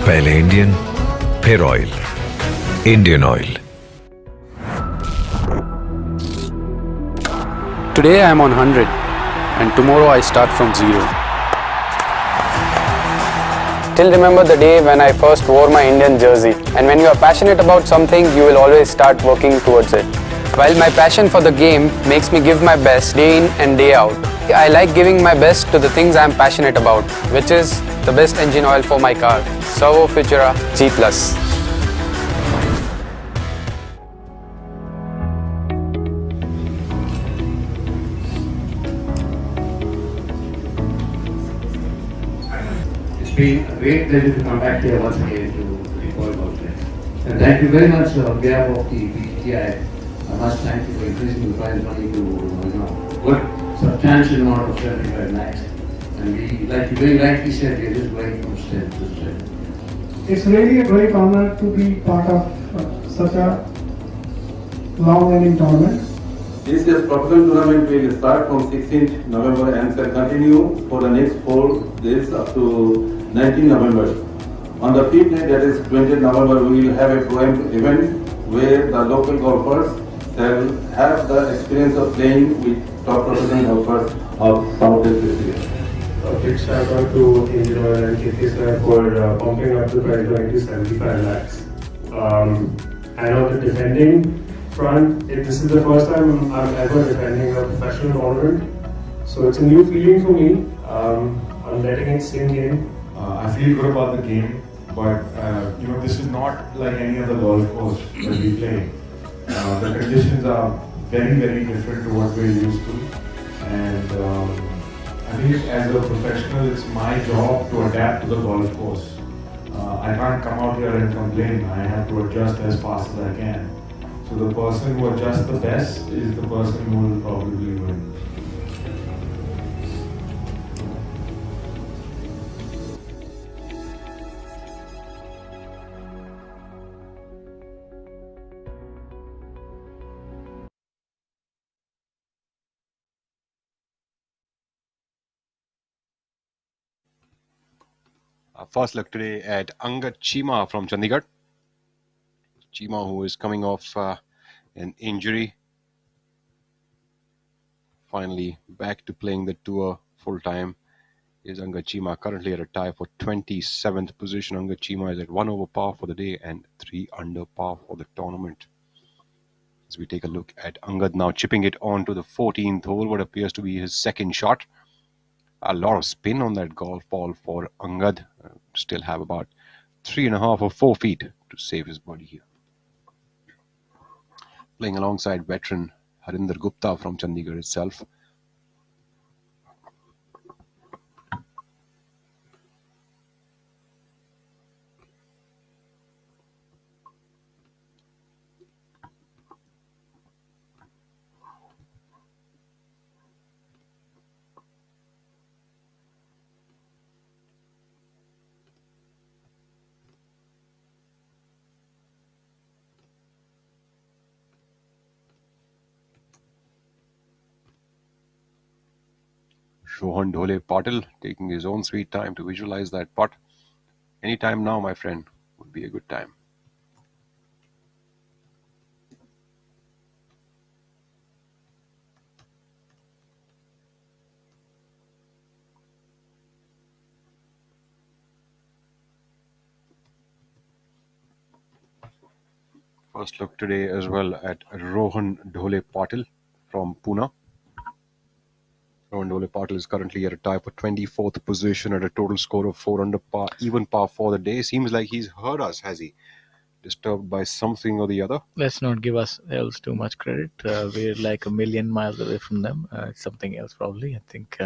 पहले इंडियन, फिर oil. Indian oil.
Today I am on 100 and tomorrow I start from 0. Still remember the day when I first wore my Indian jersey, and when you are passionate about something you will always start working towards it. While my passion for the game makes me give my best day in and day out, I like giving my best to the things I am passionate about, which is the best engine oil for my car, Servo Futura G+.
It's been a great pleasure to come back here once again to the Boy Golf Links. And thank you very much on behalf of the BTI. I must thank you for increasing the prize money to good substantial amount of 75 lakhs. And we, like you very rightly said, we are just going from strength to strength.
It's really a great honor to be part of such a long-running tournament.
This year's professional tournament will start from 16th November and shall continue for the next 4 days up to 19 November. On the 5th day, that is 20th November, we will have a pro-am event where the local golfers shall have the experience of playing with top professional golfers of Southeast Asia.
A big shout out to IndianOil and KT sir for pumping up the prize money to 75 lakhs. I know the defending front, this is the first time I'm ever defending a professional tournament, so it's a new feeling for me. I'm letting it sink in.
I feel good about the game, but this is not like any other golf course that we play. The conditions are very, very different to what we're used to, and I think as a professional, it's my job to adapt to the golf course. I can't come out here and complain. I have to adjust as fast as I can. So the person who adjusts the best is the person who will probably win.
Our first look today at Angad Chima from Chandigarh. Chima, who is coming off an injury, finally back to playing the tour full-time, is Angad Chima, currently at a tie for 27th position. Angad Chima is at 1 over par for the day and 3 under par for the tournament. As we take a look at Angad now chipping it on to the 14th hole, what appears to be his second shot. A lot of spin on that golf ball for Angad. Still have about 3.5 or 4 feet to save his body here. Playing alongside veteran Harinder Gupta from Chandigarh itself. Rohan Dhole Patil taking his own sweet time to visualize that putt. Any time now, my friend, would be a good time. First look today as well at Rohan Dhole Patil from Pune. Rohan Dhole Patil is currently at a tie for 24th position at a total score of 4 under par, even par for the day. Seems like he's heard us, has he? Disturbed by something or the other.
Let's not give ourselves too much credit. We're like a million miles away from them. It's something else probably. I think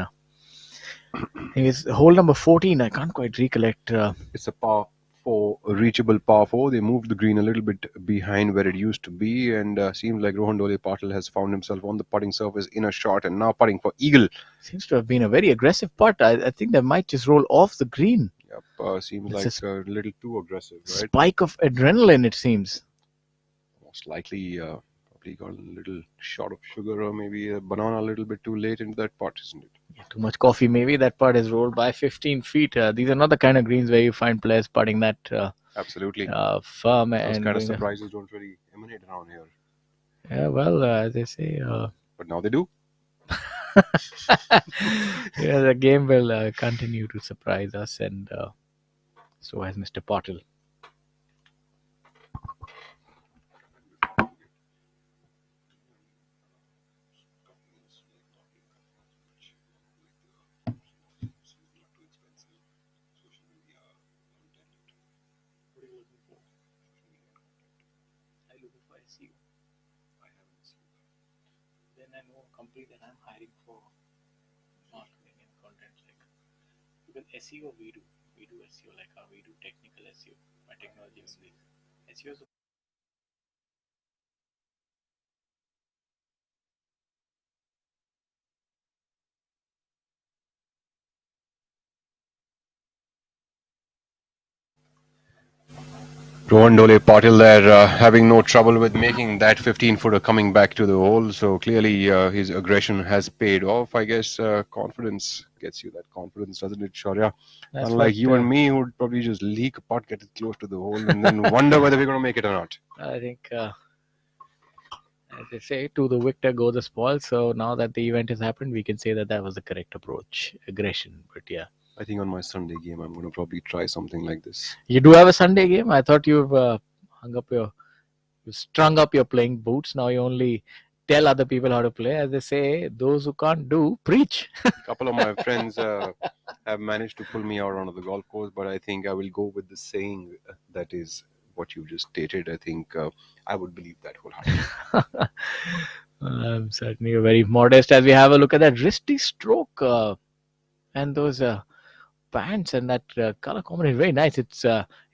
it's hole number 14. I can't quite recollect.
It's a par 4, a reachable par 4. They moved the green a little bit behind where it used to be, and seems like Rohan Dhole Patil has found himself on the putting surface in a shot and now putting for eagle.
Seems to have been a very aggressive putt. I think they might just roll off the green.
Yep, seems
It's
like a little too aggressive, right?
Spike of adrenaline, it seems.
Most likely, probably got a little shot of sugar or maybe a banana a little bit too late into that putt, isn't it?
Yeah, too much coffee, maybe. That putt is rolled by 15 feet. These are not the kind of greens where you find players putting that
absolutely
firm.
Those
and
kind of surprises don't really emanate around here.
Yeah, well, as they say.
But now they do.
Yeah, the game will continue to surprise us, and so has Mr. Patil. Then I know completely that I'm hiring for marketing and content. Like, because SEO we do SEO like how we do technical SEO. My technology is SEO is
Rohan Dhole Patil there having no trouble with making that 15-footer coming back to the hole. So clearly his aggression has paid off. I guess confidence gets you that confidence, doesn't it, Shaurya?
That's
Unlike
what,
you and me, who would probably just leak a putt, get it close to the hole, and then wonder whether we're going to make it or not.
I think, as they say, to the victor go the spoils. So now that the event has happened, we can say that that was the correct approach. Aggression, but yeah.
I think on my Sunday game, I'm going to probably try something like this.
You do have a Sunday game? I thought you've strung up your playing boots. Now you only tell other people how to play. As they say, those who can't do, preach.
A couple of my friends have managed to pull me out onto the golf course, but I think I will go with the saying that is what you just stated. I think I would believe that wholeheartedly.
I'm certainly very modest as we have a look at that wristy stroke and those pants and that color combination. Very nice. It's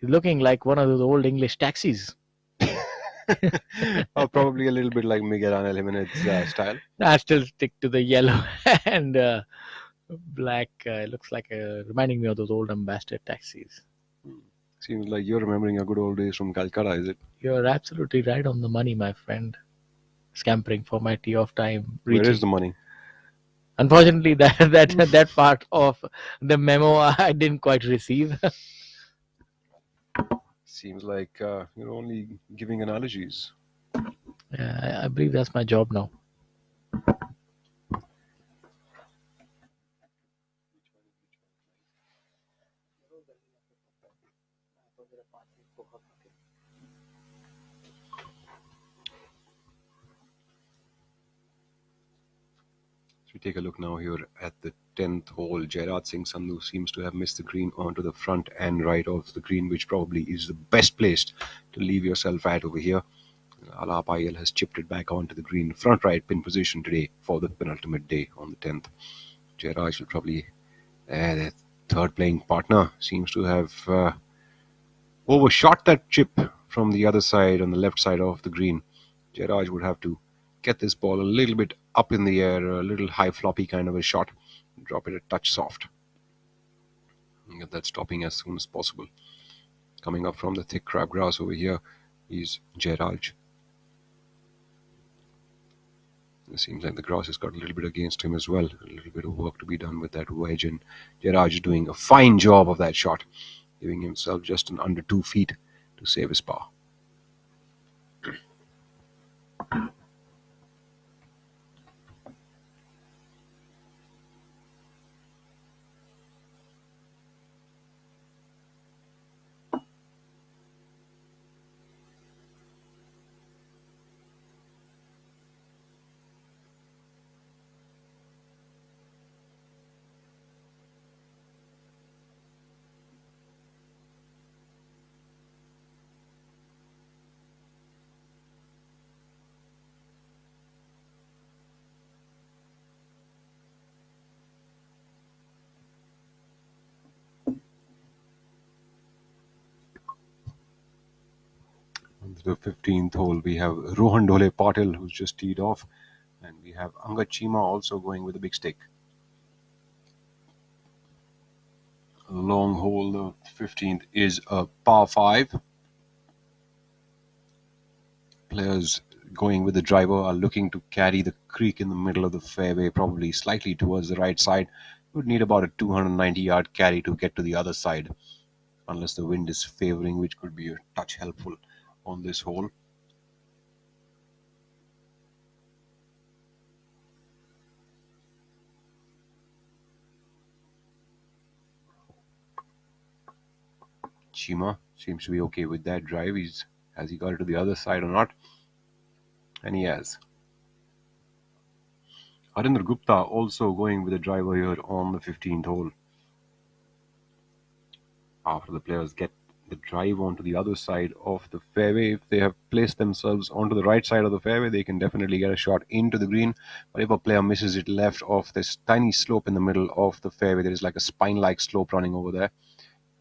looking like one of those old English taxis.
Or probably a little bit like Miguel Angel Jimenez style.
I still stick to the yellow and black. It looks like reminding me of those old ambassador taxis.
Seems like you're remembering your good old days from Calcutta, is it?
You're absolutely right on the money, my friend. Scampering for my tea off time.
Where is the money?
Unfortunately, that part of the memo I didn't quite receive.
Seems like you're only giving analogies.
Yeah, I believe that's my job now.
So we take a look now here at the 10th hole. Jairaj Singh Sandhu seems to have missed the green onto the front and right of the green, which probably is the best place to leave yourself at over here. Alap IL has chipped it back onto the green front right pin position today for the penultimate day on the 10th. Jairaj will probably, their third playing partner seems to have overshot that chip from the other side on the left side of the green. Jairaj would have to get this ball a little bit up in the air, a little high floppy kind of a shot, drop it a touch soft. Get that stopping as soon as possible. Coming up from the thick crabgrass over here is Jairaj. It seems like the grass has got a little bit against him as well. A little bit of work to be done with that wedge, and Gerard is doing a fine job of that shot, giving himself just an under 2 feet to save his par. On the 15th hole, we have Rohan Dhole Patil, who's just teed off, and we have Angad Chima also going with a big stick. A long hole, the 15th is a par 5. Players going with the driver are looking to carry the creek in the middle of the fairway, probably slightly towards the right side. Would need about a 290-yard carry to get to the other side, unless the wind is favoring, which could be a touch helpful on this hole. Chima seems to be okay with that drive. Has he got it to the other side or not? And he has. Harinder Gupta also going with a driver here on the 15th hole. After the players get the drive onto the other side of the fairway, if they have placed themselves onto the right side of the fairway, they can definitely get a shot into the green. But if a player misses it left off this tiny slope in the middle of the fairway, there is like a spine-like slope running over there.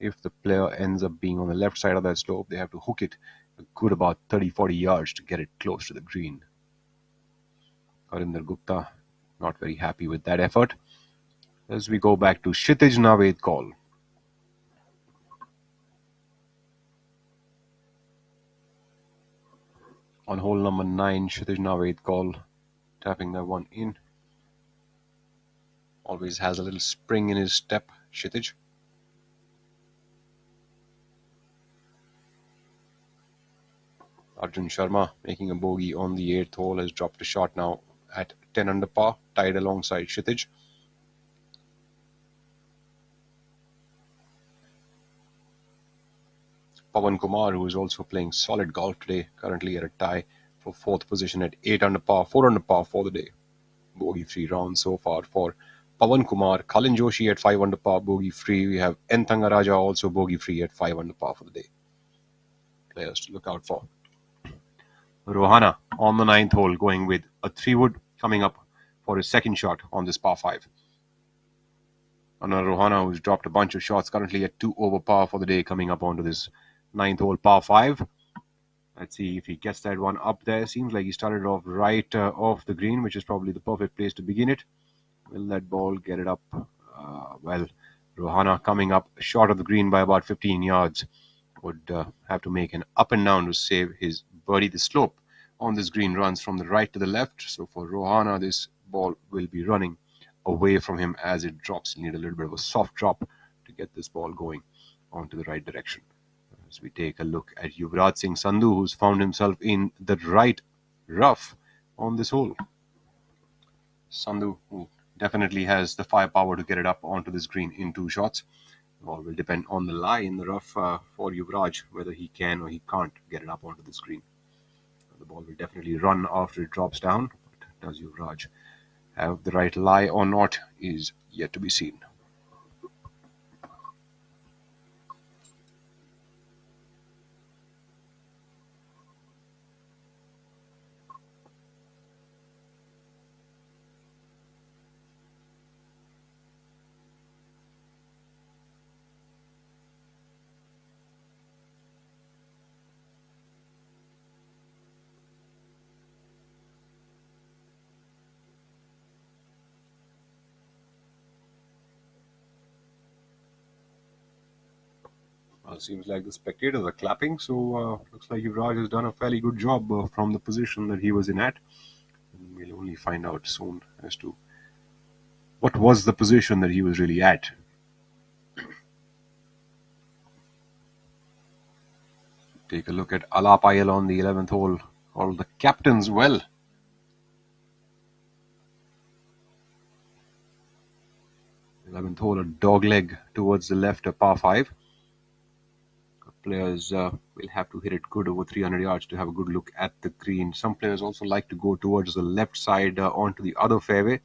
If the player ends up being on the left side of that slope, they have to hook it a good about 30-40 yards to get it close to the green. Harinder Gupta not very happy with that effort. As we go back to Kshitij Naved call. On hole number 9, Kshitij Naved call, tapping that one in. Always has a little spring in his step, Kshitij. Arjun Sharma making a bogey on the 8th hole has dropped a shot now at 10 under par, tied alongside Kshitij. Pawan Kumar, who is also playing solid golf today, currently at a tie for 4th position at 8 under par, 4 under par for the day. Bogey-free round so far for Pawan Kumar. Kalin Joshi at 5 under par, bogey-free. We have N. Thangaraja also bogey-free at 5 under par for the day. Players to look out for. Rohana on the 9th hole going with a 3-wood coming up for his second shot on this par 5. Anna Rohana, who's dropped a bunch of shots, currently at 2 over par for the day, coming up onto this 9th hole par 5. Let's see if he gets that one up there. Seems like he started off right off the green, which is probably the perfect place to begin it. Will that ball get it up? Well, Rohana coming up short of the green by about 15 yards. Would have to make an up and down to save his birdie. The slope on this green runs from the right to the left. So for Rohana, this ball will be running away from him as it drops. He'll need a little bit of a soft drop to get this ball going onto the right direction. As we take a look at Yuvraj Singh Sandhu, who's found himself in the right rough on this hole. Sandhu, who definitely has the firepower to get it up onto this green in 2 shots. All will depend on the lie in the rough for Yuvraj, whether he can or he can't get it up onto the screen. The ball will definitely run after it drops down. But does Yuvraj have the right lie or not is yet to be seen. Seems like the spectators are clapping, so looks like Yuvraj has done a fairly good job from the position that he was in at. And we'll only only find out soon as to what was the position that he was really at. Take a look at Alapayal on the 11th hole. All the captains well. 11th hole, a dog leg towards the left, a par 5. Players will have to hit it good over 300 yards to have a good look at the green. Some players also like to go towards the left side onto the other fairway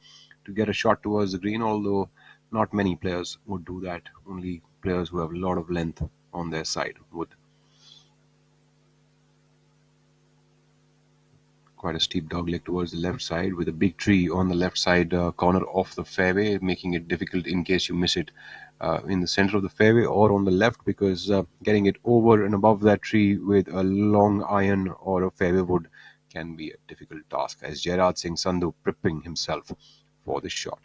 to get a shot towards the green, although not many players would do that. Only players who have a lot of length on their side would. Quite a steep dogleg towards the left side with a big tree on the left side corner of the fairway, making it difficult in case you miss it in the center of the fairway or on the left, because getting it over and above that tree with a long iron or a fairway wood can be a difficult task, as Jairaj Singh Sandhu prepping himself for this shot.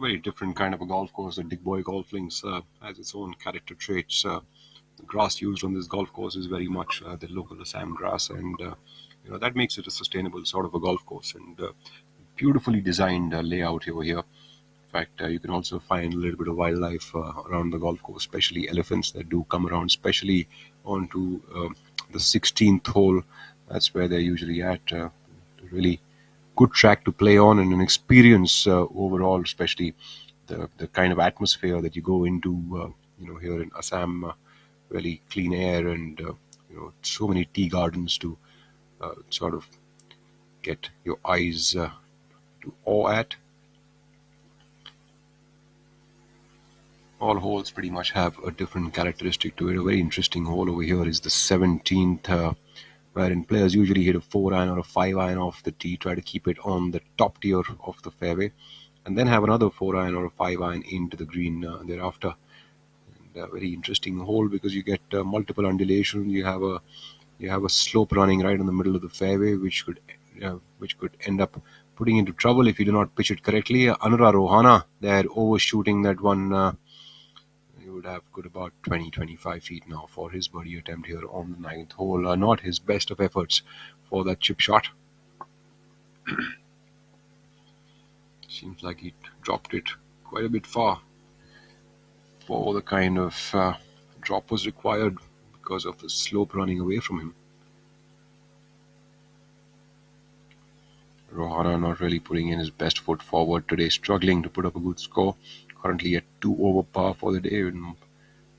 Very different kind of a golf course. The Dig Boy Golf Links has its own character traits. The grass used on this golf course is very much the local Assam grass, and that makes it a sustainable sort of a golf course, and beautifully designed layout over here. In fact, you can also find a little bit of wildlife around the golf course, especially elephants that do come around, especially onto the 16th hole. That's where they're usually at. Really good track to play on, and an experience overall, especially the kind of atmosphere that you go into here in Assam. Really clean air, and so many tea gardens to sort of get your eyes to awe at. All holes pretty much have a different characteristic to it. A very interesting hole over here is the 17th, wherein players usually hit a 4-iron or a 5-iron off the tee, try to keep it on the top tier of the fairway, and then have another 4-iron or a 5-iron into the green thereafter. And a very interesting hole because you get multiple undulations. You have a slope running right in the middle of the fairway, which could end up putting into trouble if you do not pitch it correctly. Anura Rohana there overshooting that one. He would have good about 20-25 feet now for his birdie attempt here on the 9th hole. Not his best of efforts for that chip shot. Seems like he dropped it quite a bit far for the kind of drop was required because of the slope running away from him. Rohana not really putting in his best foot forward today, struggling to put up a good score. Currently at 2 over par for the day, and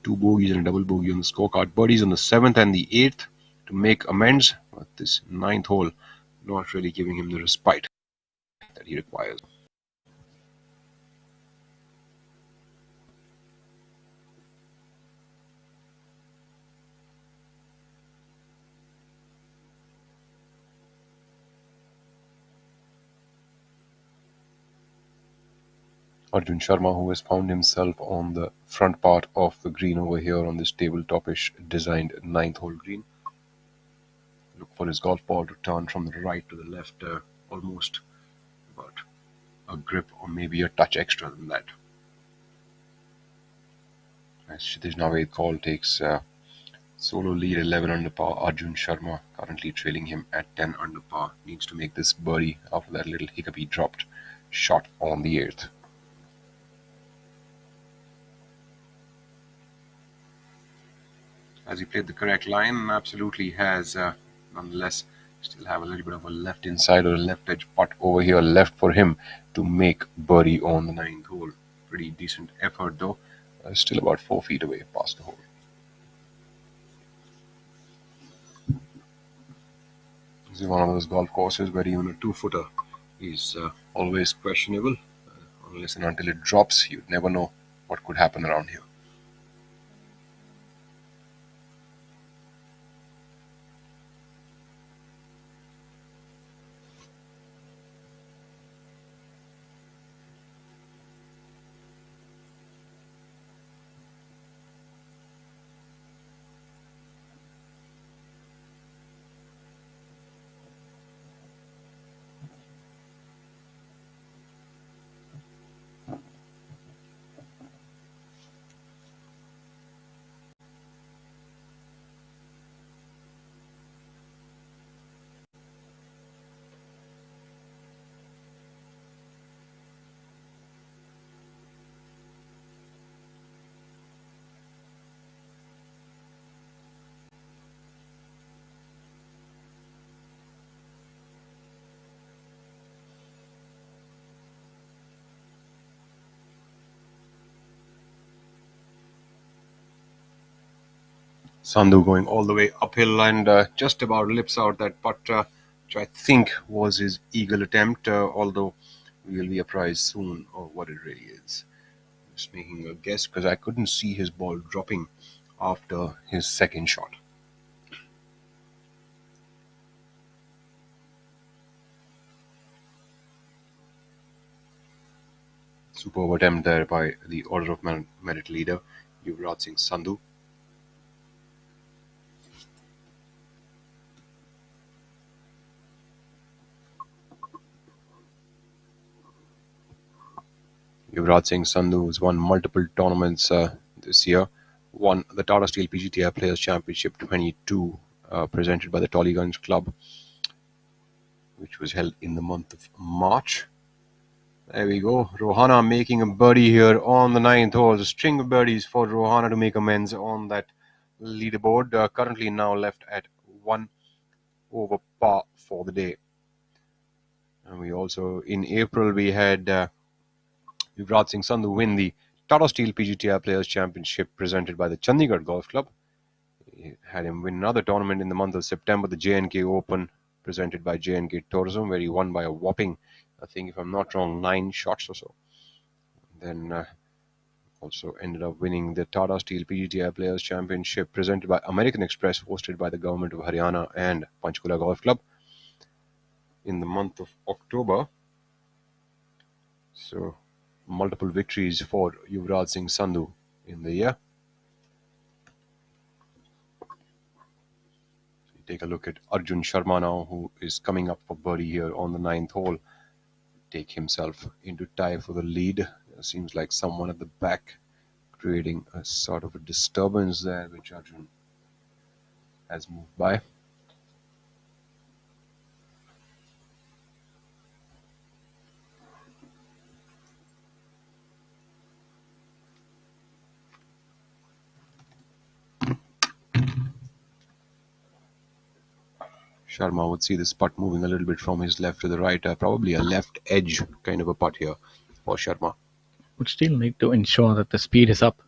2 bogeys and a double bogey on the scorecard. Birdies on the 7th and the 8th to make amends, but this 9th hole not really giving him the respite that he requires. Arjun Sharma, who has found himself on the front part of the green over here on this tabletop-ish designed 9th hole green. Look for his golf ball to turn from the right to the left, almost about a grip or maybe a touch extra than that. As Kshitiz Naved Kaul takes solo lead 11 under par. Arjun Sharma currently trailing him at 10 under par. Needs to make this birdie after that little hiccup he dropped shot on the 8th. Has he played the correct line? Absolutely has. nonetheless, still have a little bit of a left inside or a left edge putt over here left for him to make birdie on the 9th hole. Pretty decent effort though. Still about 4 feet away past the hole. This is one of those golf courses where even a 2-footer is always questionable. Unless and until it drops, you'd never know what could happen around here. Sandhu going all the way uphill and just about lips out that putt, which I think was his eagle attempt, although we will be apprised soon of what it really is. Just making a guess because I couldn't see his ball dropping after his second shot. Superb attempt there by the order of merit leader, Yuvraj Singh Sandhu. Yuvraj Singh Sandhu has won multiple tournaments this year. Won the Tata Steel PGTI Players Championship 22 presented by the Tollygunge Club, which was held in the month of March. There we go. Rohana making a birdie here on the 9th hole. A string of birdies for Rohana to make amends on that leaderboard. Currently now left at 1 over par for the day. And we also, in April, we had Yuvraj Singh Sandhu win the Tata Steel PGTI Players Championship presented by the Chandigarh Golf Club. We had him win another tournament in the month of September, the J&K Open presented by J&K Tourism, where he won by a whopping, I think if I'm not wrong, 9 shots or so. Then also ended up winning the Tata Steel PGTI Players Championship presented by American Express, hosted by the government of Haryana and Panchkula Golf Club in the month of October. So multiple victories for Yuvraj Singh Sandhu in the year. So you take a look at Arjun Sharma now, who is coming up for birdie here on the 9th hole. Take himself into tie for the lead. Seems like someone at the back creating a sort of a disturbance there, which Arjun has moved by. Sharma would see this putt moving a little bit from his left to the right. Probably a left edge kind of a putt here for Sharma.
Would still need to ensure that the speed is up.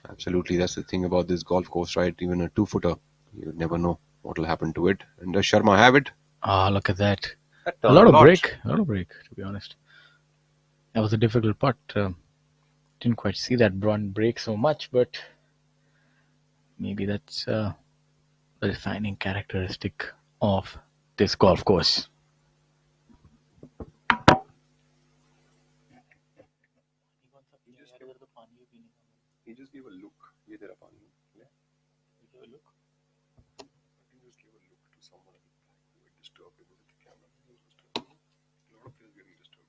Absolutely, that's the thing about this golf course, right? Even a 2-footer, you never know what will happen to it. And does Sharma have it?
Ah, look at that. A lot of break, to be honest. That was a difficult putt. Didn't quite see that break so much, but maybe that's the defining characteristic of this golf course.
He just gave a look. He gave a look. He just gave a look to someone who had disturbed him with the camera. A lot of players getting disturbed.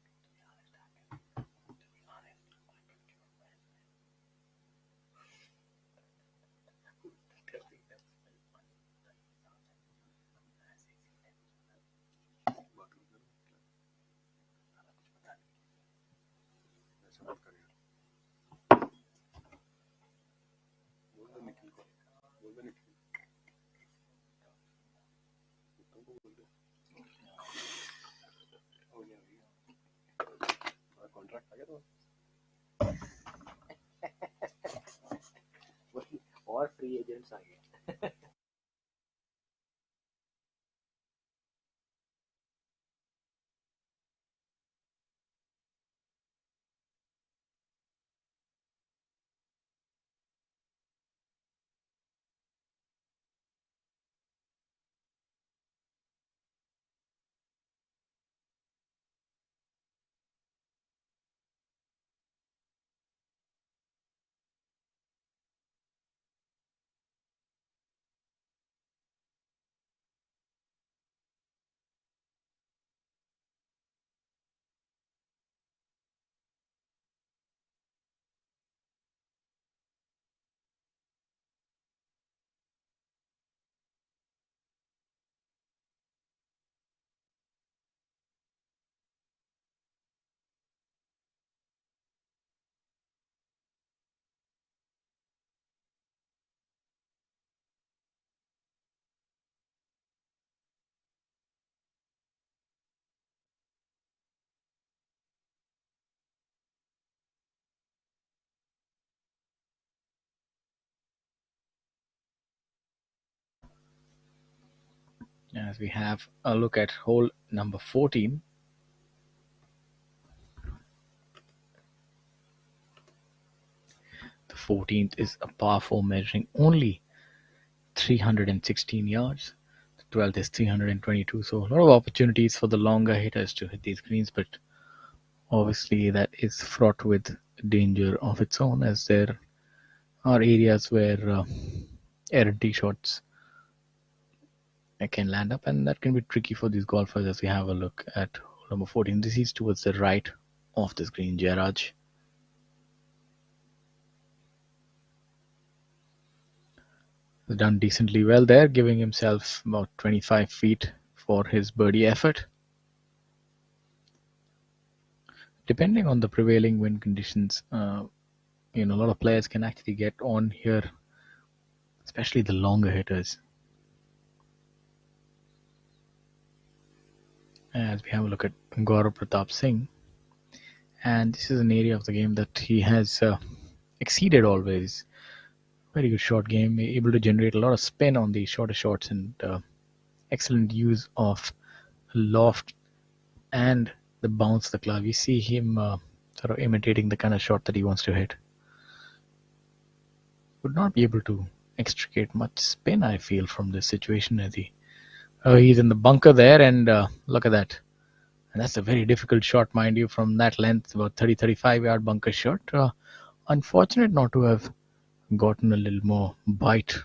और free agents आ गए. As we have a look at hole number 14. The 14th is a par 4 measuring only 316 yards. The 12th is 322. So a lot of opportunities for the longer hitters to hit these greens, but obviously that is fraught with danger of its own, as there are areas where errant tee shots can land up, and that can be tricky for these golfers. As we have a look at hole number 14, this is towards the right of this green. Jairaj has done decently well there, giving himself about 25 feet for his birdie effort. Depending on the prevailing wind conditions, a lot of players can actually get on here, especially the longer hitters. As we have a look at Gaurav Pratap Singh, and this is an area of the game that he has exceeded always. Very good short game, able to generate a lot of spin on the shorter shots, and excellent use of loft and the bounce of the club. You see him sort of imitating the kind of shot that he wants to hit. Would not be able to extricate much spin, I feel, from this situation, as he's in the bunker there, and look at that. And that's a very difficult shot, mind you, from that length, about 30-35 yard bunker shot. Unfortunate not to have gotten a little more bite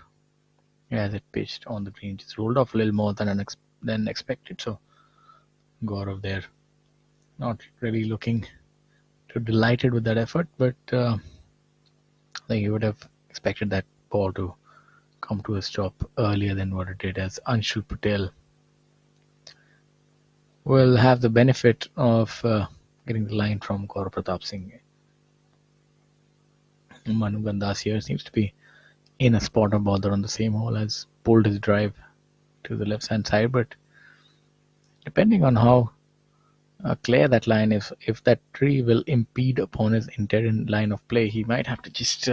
as it pitched on the green. Just rolled off a little more than expected. So Gaurav there, not really looking too delighted with that effort, but I think he would have expected that ball to come to a stop earlier than what it did, as Anshul Patel will have the benefit of getting the line from Gaurav Pratap Singh. Manu Gandas here seems to be in a spot of bother on the same hole, as pulled his drive to the left hand side, but depending on how clear that line is, if that tree will impede upon his intended line of play, he might have to just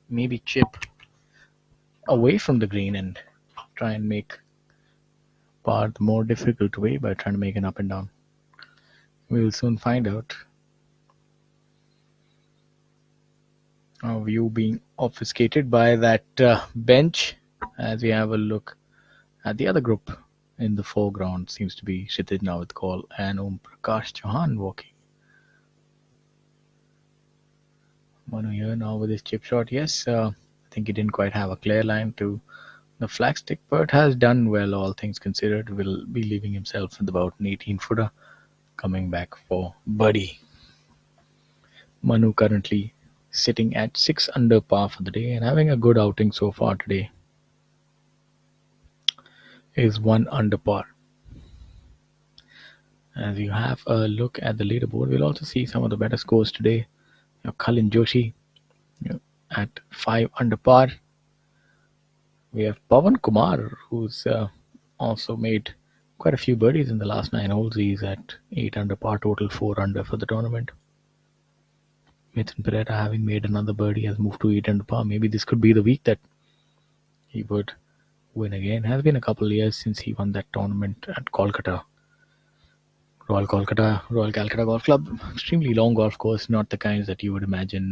maybe chip away from the green and try and make par the more difficult way by trying to make an up and down. We will soon find out. Our view being obfuscated by that bench, as we have a look at the other group in the foreground. Seems to be Kshitij Nawat Kaul and Om Prakash Chauhan walking. Manu here now with his chip shot. Yes, I think he didn't quite have a clear line to the flagstick, but has done well, all things considered. Will be leaving himself with about an 18-footer coming back for birdie. Manu currently sitting at 6 under par for the day and having a good outing so far today. Is 1 under par. As you have a look at the leaderboard, we'll also see some of the better scores today. Kalin Joshi at 5 under par. We have Pawan Kumar, who's also made quite a few birdies in the last 9 holes. He's at 8 under par total, 4 under for the tournament. Mithun Pereira, having made another birdie, has moved to 8 under par. Maybe this could be the week that he would win again. Has been a couple of years since he won that tournament at Kolkata. Royal Calcutta Golf Club. Extremely long golf course, not the kinds that you would imagine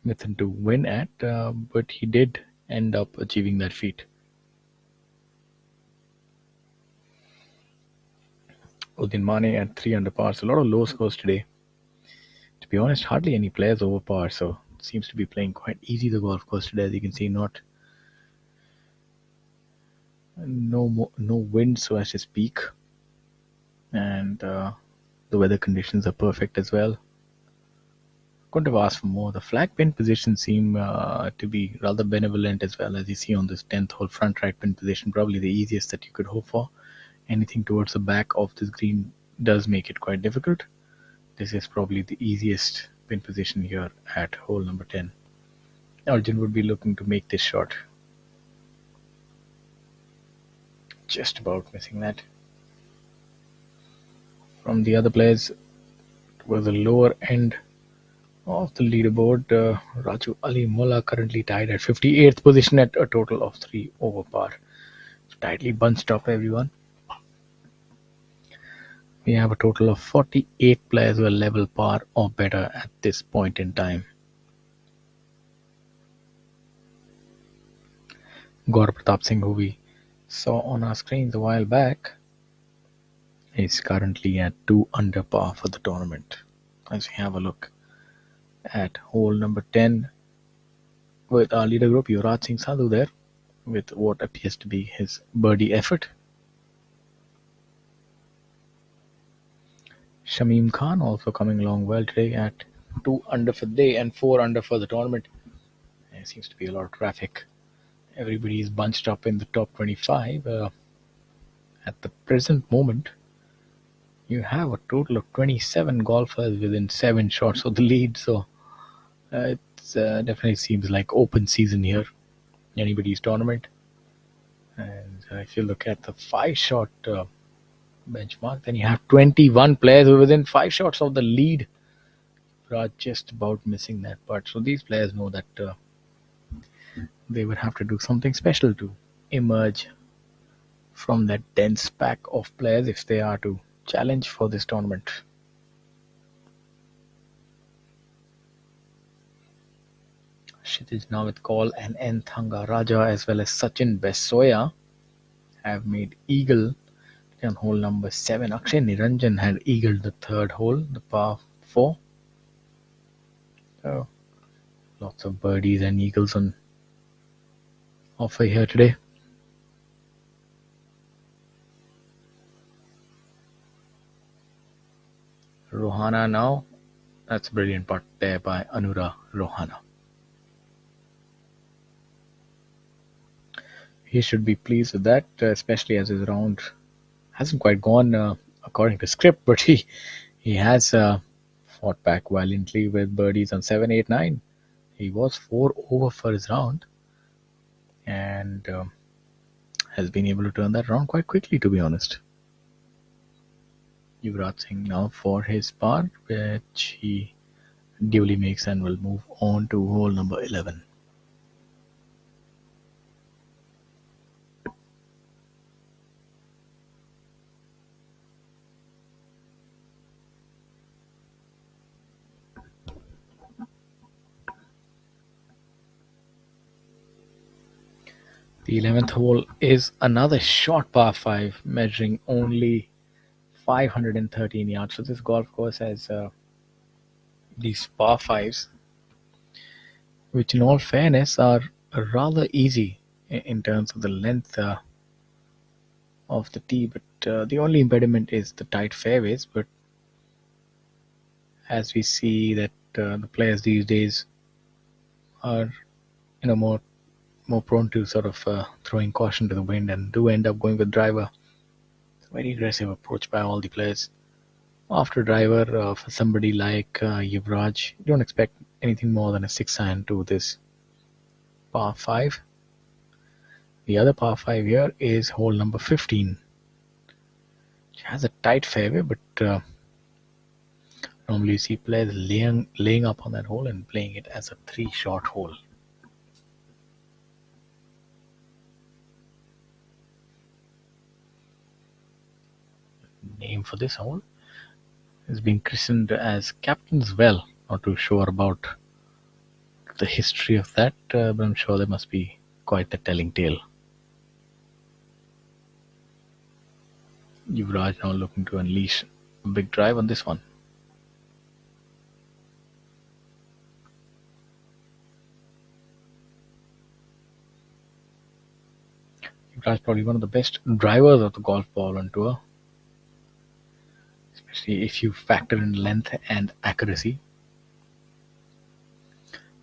Mithun to win at, but he did end up achieving that feat. Udin Mane at 3 under par. So a lot of low scores today. To be honest, hardly any players over par, so it seems to be playing quite easy the golf course today. As you can see, no wind, so as to speak, and the weather conditions are perfect as well. Couldn't have asked for more. The flag pin positions seem to be rather benevolent as well, as you see on this 10th hole. Front right pin position, probably the easiest that you could hope for. Anything towards the back of this green does make it quite difficult. This is probably the easiest pin position here at hole number 10. Arjun would be looking to make this shot. Just about missing that. From the other players, towards the lower end of the leaderboard, Raju Ali Molla currently tied at 58th position at a total of 3 over par. Tightly bunched up, everyone. We have a total of 48 players who are level par or better at this point in time. Gaurav Pratap Singh, who we saw on our screens a while back, is currently at 2 under par for the tournament. As we have a look at hole number 10 with our leader group, Yuvraj Singh Sadhu there with what appears to be his birdie effort. Shamim Khan also coming along well today at 2 under for the day and 4 under for the tournament. There seems to be a lot of traffic. Everybody is bunched up in the top 25. At the present moment, you have a total of 27 golfers within 7 shots of the lead. So it definitely seems like open season here. Anybody's tournament. And if you look at the 5-shot benchmark, then you have 21 players who are within 5 shots of the lead. Raj just about missing that part. So these players know that they would have to do something special to emerge from that dense pack of players if they are to challenge for this tournament. Kshitij Navit Kaul and N. Thanga Raja as well as Sachin Besoya have made eagle on hole number 7. Akshay Niranjan had eagled the 3rd hole, the par 4. So lots of birdies and eagles on offer here today. Rohana now. That's a brilliant putt there by Anura Rohana. He should be pleased with that, especially as his round hasn't quite gone according to script, but he has fought back valiantly with birdies on 7, 8, 9. He was 4 over for his round and has been able to turn that around quite quickly, to be honest. Yuvraj Singh now for his par, which he duly makes and will move on to hole number 11. The 11th hole is another short par 5, measuring only 513 yards. So this golf course has these par 5s, which in all fairness are rather easy in terms of the length of the tee, but the only impediment is the tight fairways. But as we see that the players these days are more prone to sort of throwing caution to the wind and do end up going with driver. It's a very aggressive approach by all the players. After driver, for somebody like Yuvraj, you don't expect anything more than a 6-iron to this par 5. The other par 5 here is hole number 15. It has a tight fairway, but Normally you see players laying up on that hole and playing it as a 3-shot hole. Name for this hole is being christened as Captain's Well. Not too sure about the history of that, but I'm sure there must be quite the telling tale. Yuvraj now looking to unleash a big drive on this one. Yuvraj probably one of the best drivers of the golf ball on tour, especially if you factor in length and accuracy.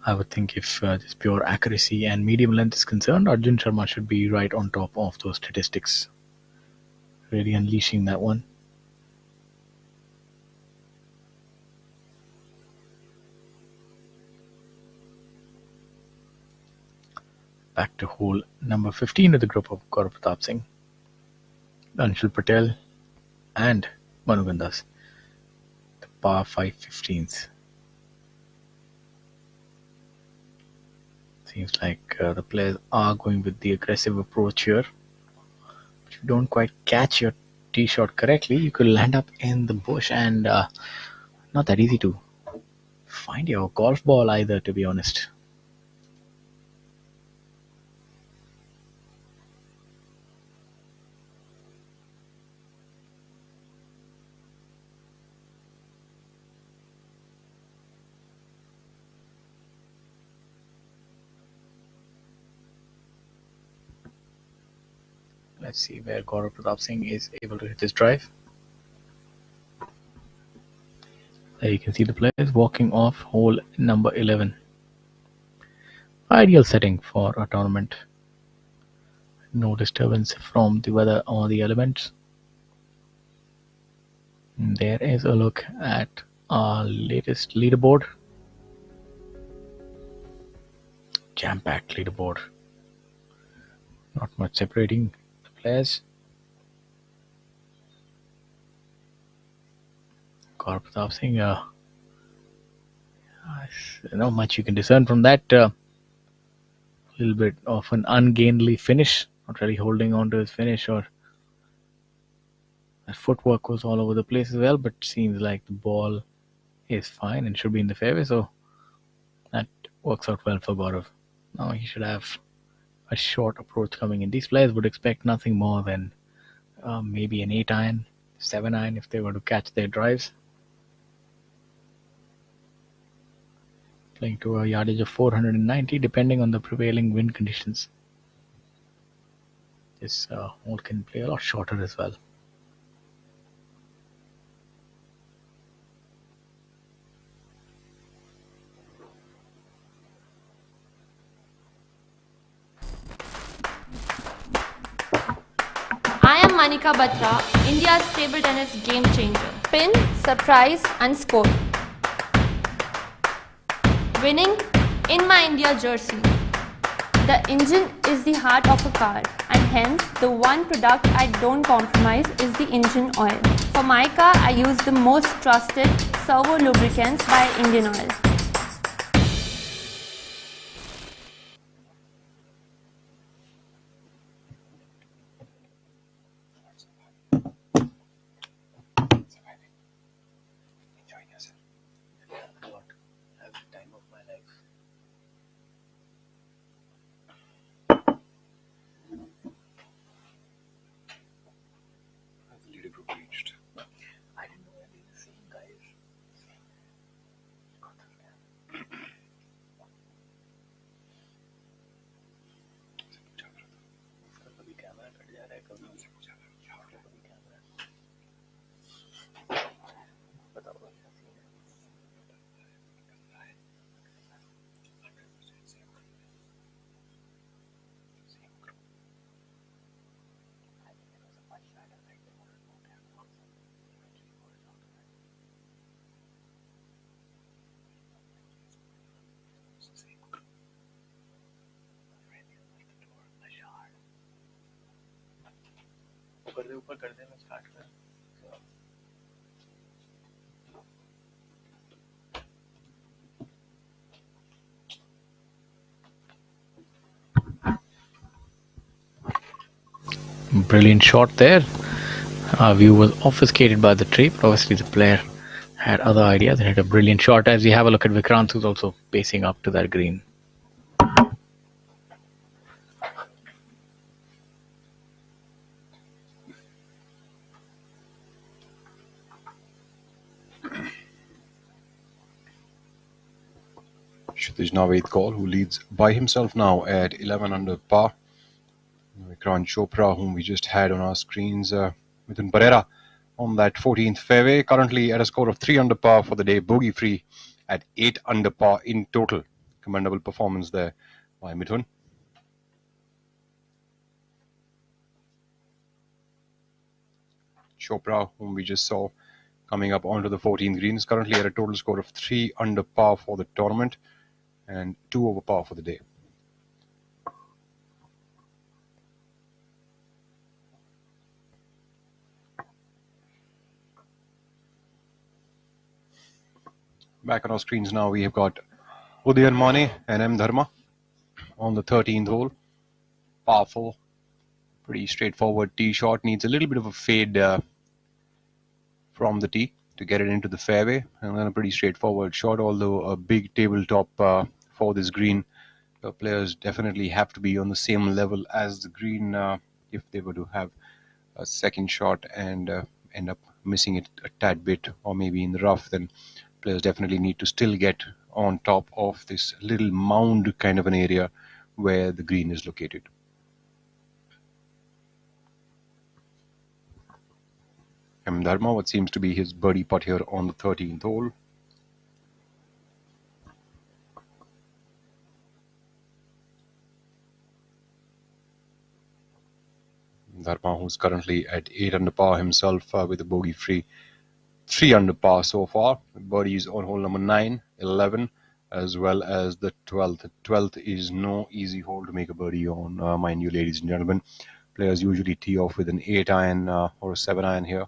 I would think if just pure accuracy and medium length is concerned, Arjun Sharma should be right on top of those statistics. Really unleashing that one. Back to hole number 15 with the group of Gaurav Pratap Singh, Anshul Patel and Manu Gandas. The par 5 15s. Seems like the players are going with the aggressive approach here. If you don't quite catch your tee shot correctly, you could land up in the bush, and not that easy to find your golf ball either, to be honest. Let's see where Gaurav Pratap Singh is able to hit his drive. There you can see the players walking off hole number 11. Ideal setting for a tournament. No disturbance from the weather or the elements. And there is a look at our latest leaderboard. Jam-packed leaderboard. Not much separating the players. Gaurav Pratap Singh, not much you can discern from that. A little bit of an ungainly finish, not really holding on to his finish, or that footwork was all over the place as well, but seems like the ball is fine and should be in the fairway, so that works out well for Gaurav. Now he should have a short approach coming in. These players would expect nothing more than maybe an 8 iron, 7 iron if they were to catch their drives. Playing to a yardage of 490 depending on the prevailing wind conditions. This hole can play a lot shorter as well.
I am Manika Batra, India's table tennis game changer. Pin, surprise and score. Winning in my India jersey. The engine is the heart of a car, and hence the one product I don't compromise is the engine oil. For my car, I use the most trusted Servo lubricants by IndianOil. ऊपर कर देना start कर.
Brilliant shot there. Our view was obfuscated by the tree, but obviously the player had other ideas and hit a brilliant shot. As we have a look at Vikrant, who's also pacing up to that green.
Kshitij Naved Kaul, who leads by himself now at 11 under par. Vikrant Chopra, whom we just had on our screens, Mithun Pereira on that 14th fairway, currently at a score of 3 under par for the day, bogey free at 8 under par in total. Commendable performance there by Mithun. Chopra, whom we just saw coming up onto the 14th green, is currently at a total score of 3 under par for the tournament and 2 over par for the day. Back on our screens now, we have got Udyan Mane and M. Dharma on the 13th hole. Par 4. Pretty straightforward tee shot. Needs a little bit of a fade from the tee to get it into the fairway. And then a pretty straightforward shot, although a big tabletop for this green. The players definitely have to be on the same level as the green if they were to have a second shot and end up missing it a tad bit or maybe in the rough, then players definitely need to still get on top of this little mound kind of an area where the green is located. M. Dharma, what seems to be his birdie putt here on the 13th hole. Dharma, who's currently at 8 under par himself with a bogey free 3 under par so far. Birdies on hole number 9, 11, as well as the 12th. The 12th is no easy hole to make a birdie on, mind you, ladies and gentlemen. Players usually tee off with an 8 iron or a 7 iron here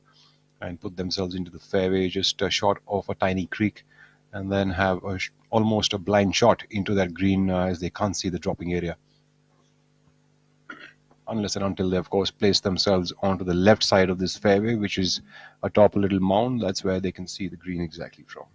and put themselves into the fairway just short of a tiny creek and then have almost a blind shot into that green as they can't see the dropping area. Unless and until they, of course, place themselves onto the left side of this fairway, which is atop a little mound. That's where they can see the green exactly from.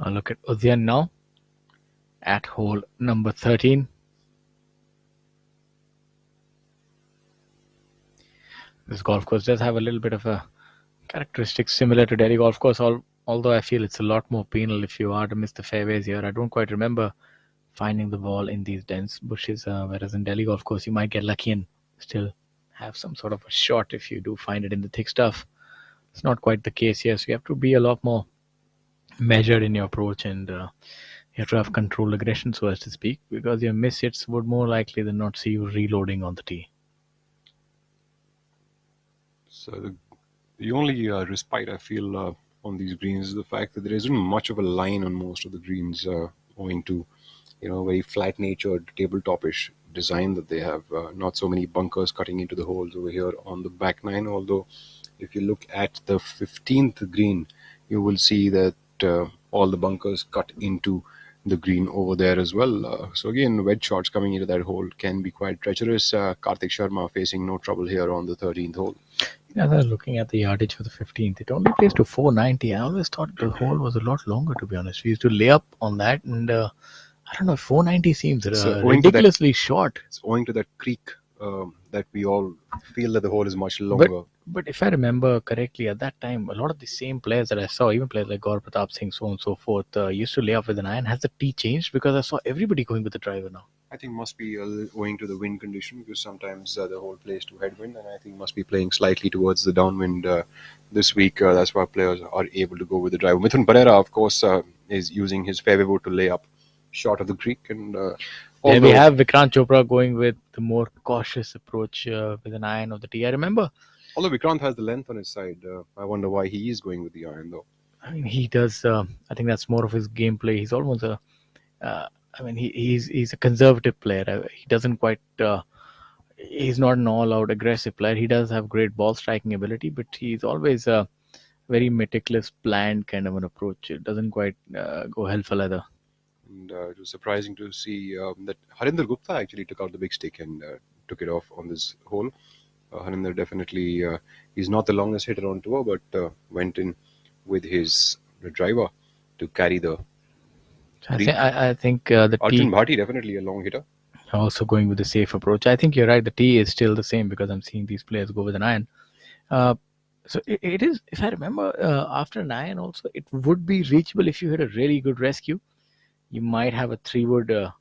I'll look at Udyan now at hole number 13. This golf course does have a little bit of a characteristic similar to Delhi golf course, although I feel it's a lot more penal if you are to miss the fairways here. I don't quite remember finding the ball in these dense bushes, whereas in Delhi golf course you might get lucky and still have some sort of a shot if you do find it in the thick stuff. It's not quite the case here, so you have to be a lot more measured in your approach and you have to have controlled aggression, so as to speak, because your miss hits would more likely than not see you reloading on the tee.
So the only respite I feel on these greens is the fact that there isn't much of a line on most of the greens owing to very flat natured tabletop-ish design that they have. Not so many bunkers cutting into the holes over here on the back nine, although if you look at the 15th green, you will see that all the bunkers cut into the green over there as well. So again, wedge shots coming into that hole can be quite treacherous. Karthik Sharma facing no trouble here on the 13th hole.
Looking at the yardage for the 15th, it only plays to 490. I always thought the hole was a lot longer, to be honest. We used to lay up on that, and I don't know, 490 seems ridiculously short.
It's owing to that creek that we all feel that the hole is much longer.
But if I remember correctly, at that time, a lot of the same players that I saw, even players like Gaurav Singh, so on and so forth, used to lay off with an iron. Has the tee changed? Because I saw everybody going with the driver now.
I think must be owing to the wind condition, because sometimes the whole plays to headwind, and I think must be playing slightly towards the downwind this week. That's why players are able to go with the driver. Mithun Pereira, of course, is using his fairway wood to lay up short of the creek, and
There we have Vikrant Chopra going with the more cautious approach with an iron of the tee. I remember.
Although Vikrant has the length on his side, I wonder why he is going with the iron though.
I mean, he does. I think that's more of his gameplay. He's almost a. I mean, he's a conservative player. He doesn't quite. He's not an all-out aggressive player. He does have great ball striking ability, but he's always a very meticulous, planned kind of an approach. It doesn't quite go hell for leather.
And it was surprising to see that Harinder Gupta actually took out the big stick and took it off on this hole. Harinder definitely, he's not the longest hitter on tour, but went in with his driver to carry the.
I think the
Arjun Bhati definitely a long hitter.
Also going with the safe approach. I think you're right. The tee is still the same because I'm seeing these players go with an iron. So it is, if I remember, after an iron also, it would be reachable if you hit a really good rescue. You might have a 3-wood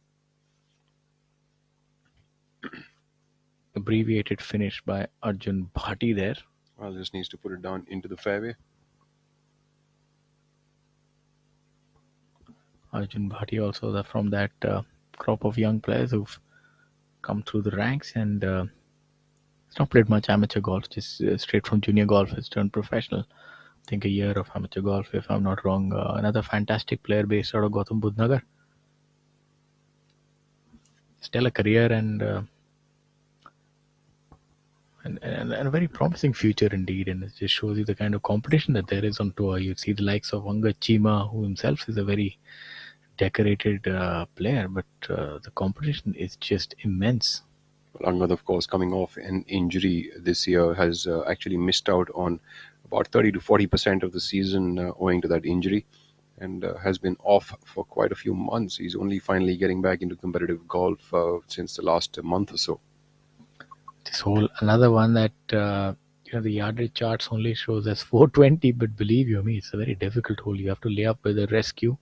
abbreviated finish by Arjun Bhati there.
Well, just needs to put it down into the fairway.
Arjun Bhati also from that crop of young players who've come through the ranks, and he's not played much amateur golf, just straight from junior golf has turned professional. I think a year of amateur golf, if I'm not wrong. Another fantastic player based out of Gautam Budh Nagar. Still a career and a very promising future indeed, and it just shows you the kind of competition that there is on tour. You see the likes of Angad Chima, who himself is a very decorated player, but the competition is just immense.
Well, Angad, of course, coming off an injury this year, has actually missed out on about 30 to 40% of the season owing to that injury, and has been off for quite a few months. He's only finally getting back into competitive golf since the last month or so.
This whole another one that the yardage charts only shows as 420, but believe you me, it's a very difficult hole. You have to lay up with a rescue.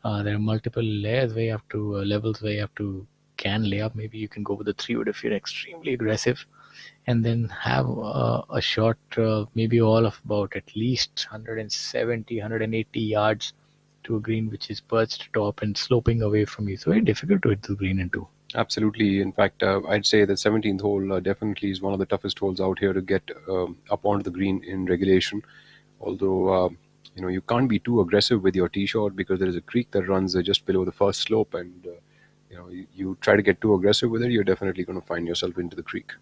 There are multiple layers where you have to levels where you have to can lay up. Maybe you can go with the 3-wood if you're extremely aggressive, and then have a shot maybe all of about at least 170, 180 yards to a green which is perched top and sloping away from you. So very difficult to hit the green into.
Absolutely. In fact, I'd say the 17th hole definitely is one of the toughest holes out here to get up onto the green in regulation. Although, you can't be too aggressive with your tee shot because there is a creek that runs just below the first slope, and you try to get too aggressive with it, you're definitely going to find yourself into the creek.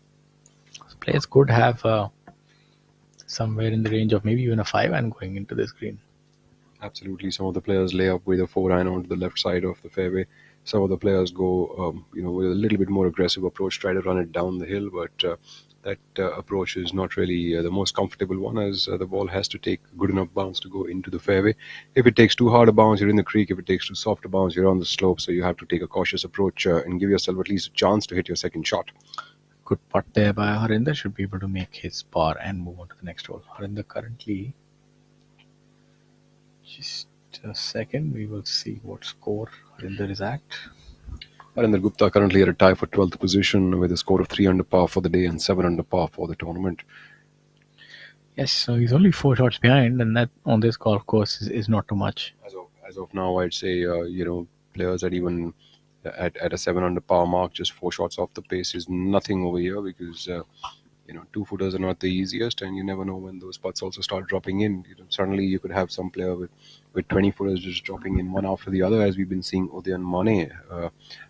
So players could have somewhere in the range of maybe even a 5-iron going into this green.
Absolutely. Some of the players lay up with a 4-iron onto the left side of the fairway. Some of the players go, with a little bit more aggressive approach, try to run it down the hill, but that approach is not really the most comfortable one, as the ball has to take good enough bounce to go into the fairway. If it takes too hard a bounce, you're in the creek. If it takes too soft a bounce, you're on the slope. So you have to take a cautious approach and give yourself at least a chance to hit your second shot.
Good putt there by Harinder. Should be able to make his par and move on to the next hole. Harinder currently, just a second, we will see what score Harinder is at.
Harinder Gupta currently at a tie for 12th position with a score of 3 under par for the day and 7 under par for the tournament.
Yes, so he's only 4 shots behind, and that on this golf course is not too much.
As of now, I'd say players at even at a 7 under par mark, just 4 shots off the pace is nothing over here, because 2-footers are not the easiest, and you never know when those putts also start dropping in. Suddenly you could have some player with 20-footers just dropping in one after the other, as we've been seeing Udyan Mane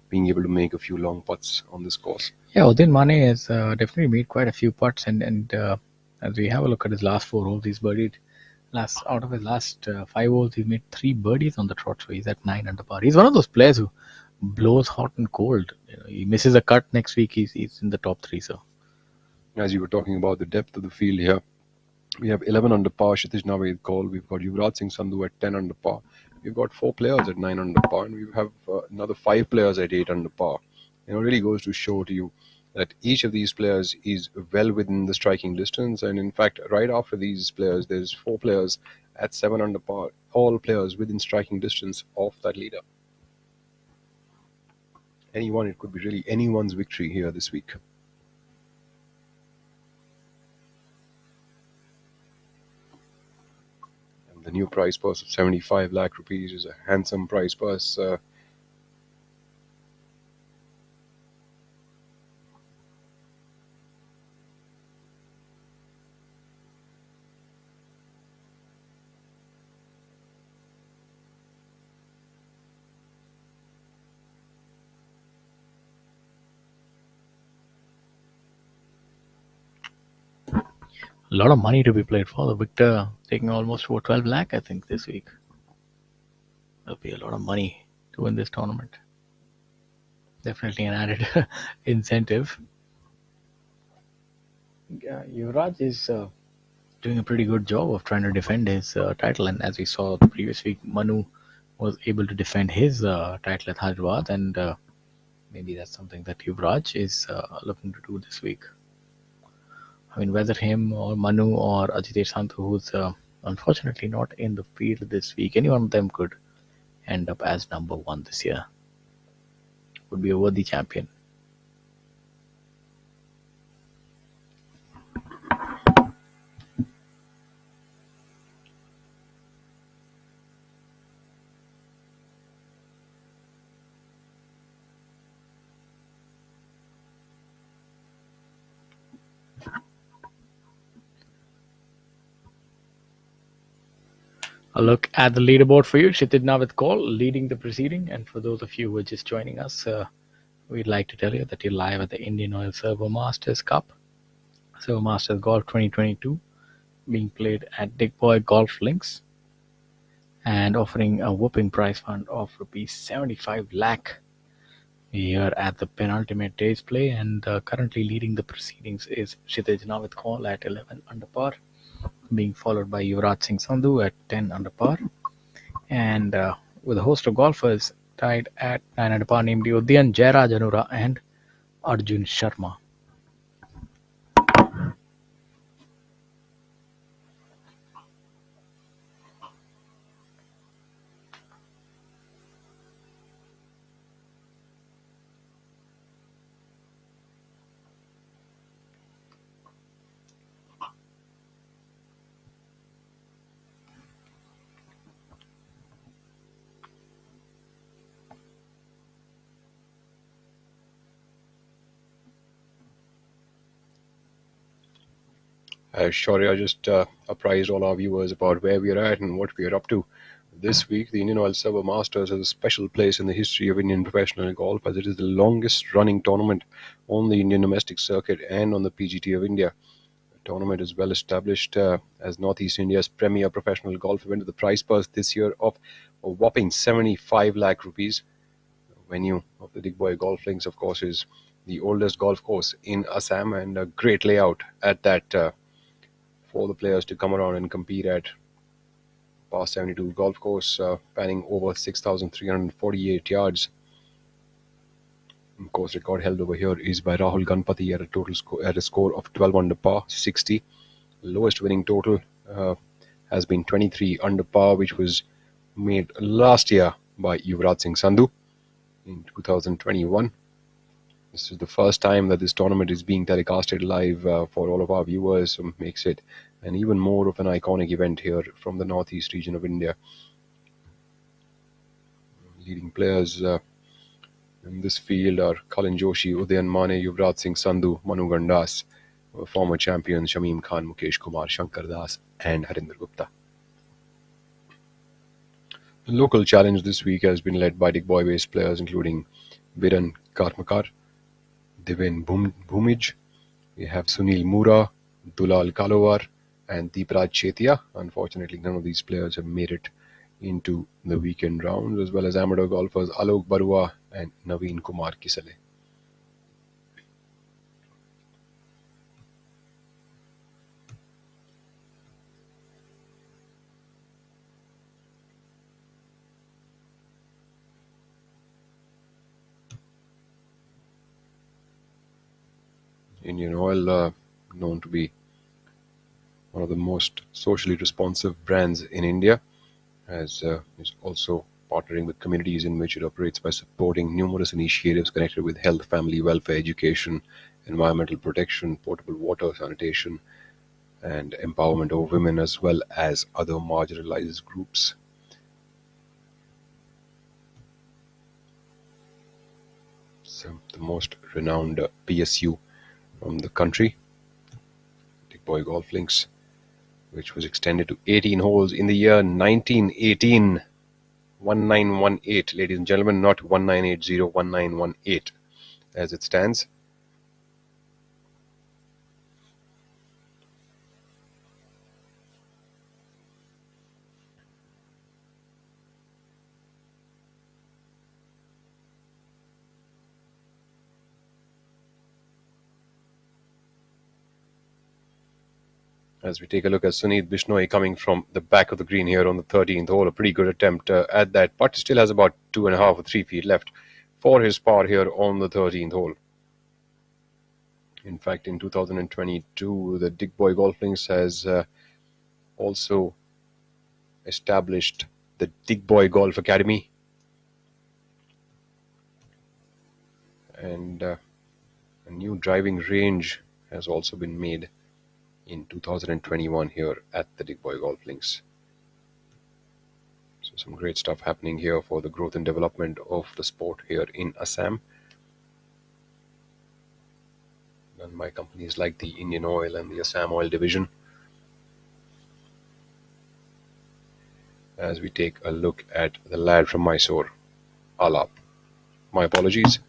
being able to make a few long putts on this course.
Yeah, Udyan Mane has definitely made quite a few putts, and as we have a look at his last 4 holes, he's birdied. Out of his last 5 holes, he made 3 birdies on the trot, so he's at 9 under par. He's one of those players who blows hot and cold. He misses a cut next week, he's in the top 3. So,
as you were talking about the depth of the field here, we have 11 under par, Kshitij Naved Kaul. We've got Yuvraj Singh Sandhu at 10 under par. We've got 4 players at 9 under par, and we have another 5 players at 8 under par. It really goes to show to you that each of these players is well within the striking distance. And in fact, right after these players, there's 4 players at 7 under par, all players within striking distance of that leader. anyone. It could be really anyone's victory here this week. And the new prize purse of 75 lakh rupees is a handsome prize purse.
A lot of money to be played for. The victor taking almost 12 lakh, I think, this week. There'll be a lot of money to win this tournament. Definitely an added incentive. Yuvraj is doing a pretty good job of trying to defend his title, and as we saw the previous week, Manu was able to defend his title at Hyderabad, and maybe that's something that Yuvraj is looking to do this week. I mean, whether him or Manu or Ajitesh Sandhu, who's unfortunately not in the field this week, any one of them could end up as number one this year. Would be a worthy champion. A look at the leaderboard for you. Kshitij Navid Kaul leading the proceeding. And for those of you who are just joining us, we'd like to tell you that you're live at the IndianOil Servo Masters Cup. Servo Masters Golf 2022 being played at Dick Boy Golf Links and offering a whooping prize fund of rupees 75 lakh here at the penultimate day's play. And currently leading the proceedings is Kshitij Navid Kaul at 11 under par, being followed by Yuvraj Singh Sandhu at 10 under par, and with a host of golfers tied at 9 under par, namely Udyan, Jairaj Anura and Arjun Sharma.
Shaurya just apprised all our viewers about where we are at and what we are up to. This week, the IndianOil Servo Masters has a special place in the history of Indian professional golf, as it is the longest running tournament on the Indian domestic circuit and on the PGT of India. The tournament is well established as Northeast India's premier professional golf event, with the prize purse this year of a whopping 75 lakh rupees. The venue of the Dick Boy Golf Links, of course, is the oldest golf course in Assam, and a great layout at that for the players to come around and compete at. Par 72 golf course spanning over 6,348 yards. Course record held over here is by Rahul Ganpati at a score of 12 under par 60. Lowest winning total has been 23 under par, which was made last year by Yuvraj Singh Sandhu in 2021. This is the first time that this tournament is being telecasted live for all of our viewers, so makes it an even more of an iconic event here from the northeast region of India. Leading players in this field are Kalin Joshi, Udyan Mane, Yuvraj Singh Sandhu, Manu Gandas, former champions Shamim Khan, Mukesh Kumar, Shankar Das and Harinder Gupta. The local challenge this week has been led by Dick Boy-based players including Viran Karmakar, Devin Bhumij, we have Sunil Mura, Dulal Kalowar and Deepraj Chetia. Unfortunately, none of these players have made it into the weekend rounds, as well as amateur golfers Alok Barua and Naveen Kumar Kisale. IndianOil, known to be one of the most socially responsive brands in India, is also partnering with communities in which it operates by supporting numerous initiatives connected with health, family welfare, education, environmental protection, potable water, sanitation, and empowerment of women as well as other marginalized groups. So the most renowned PSU from the country, Dick Boy Golf Links, which was extended to 18 holes in the year 1918. 1918, ladies and gentlemen, not 1980, 1918 as it stands. As we take a look at Sunit Bishnoi coming from the back of the green here on the 13th hole, a pretty good attempt at that, but still has about 2.5 or 3 feet left for his par here on the 13th hole. In fact, in 2022, the Dick Boy Golf Links has also established the Dick Boy Golf Academy, and a new driving range has also been made in 2021 here at the Dick Boy Golf Links. So some great stuff happening here for the growth and development of the sport here in Assam. Done by companies like the Indian Oil and the Assam Oil Division. As we take a look at the lad from Mysore, Alap. My apologies.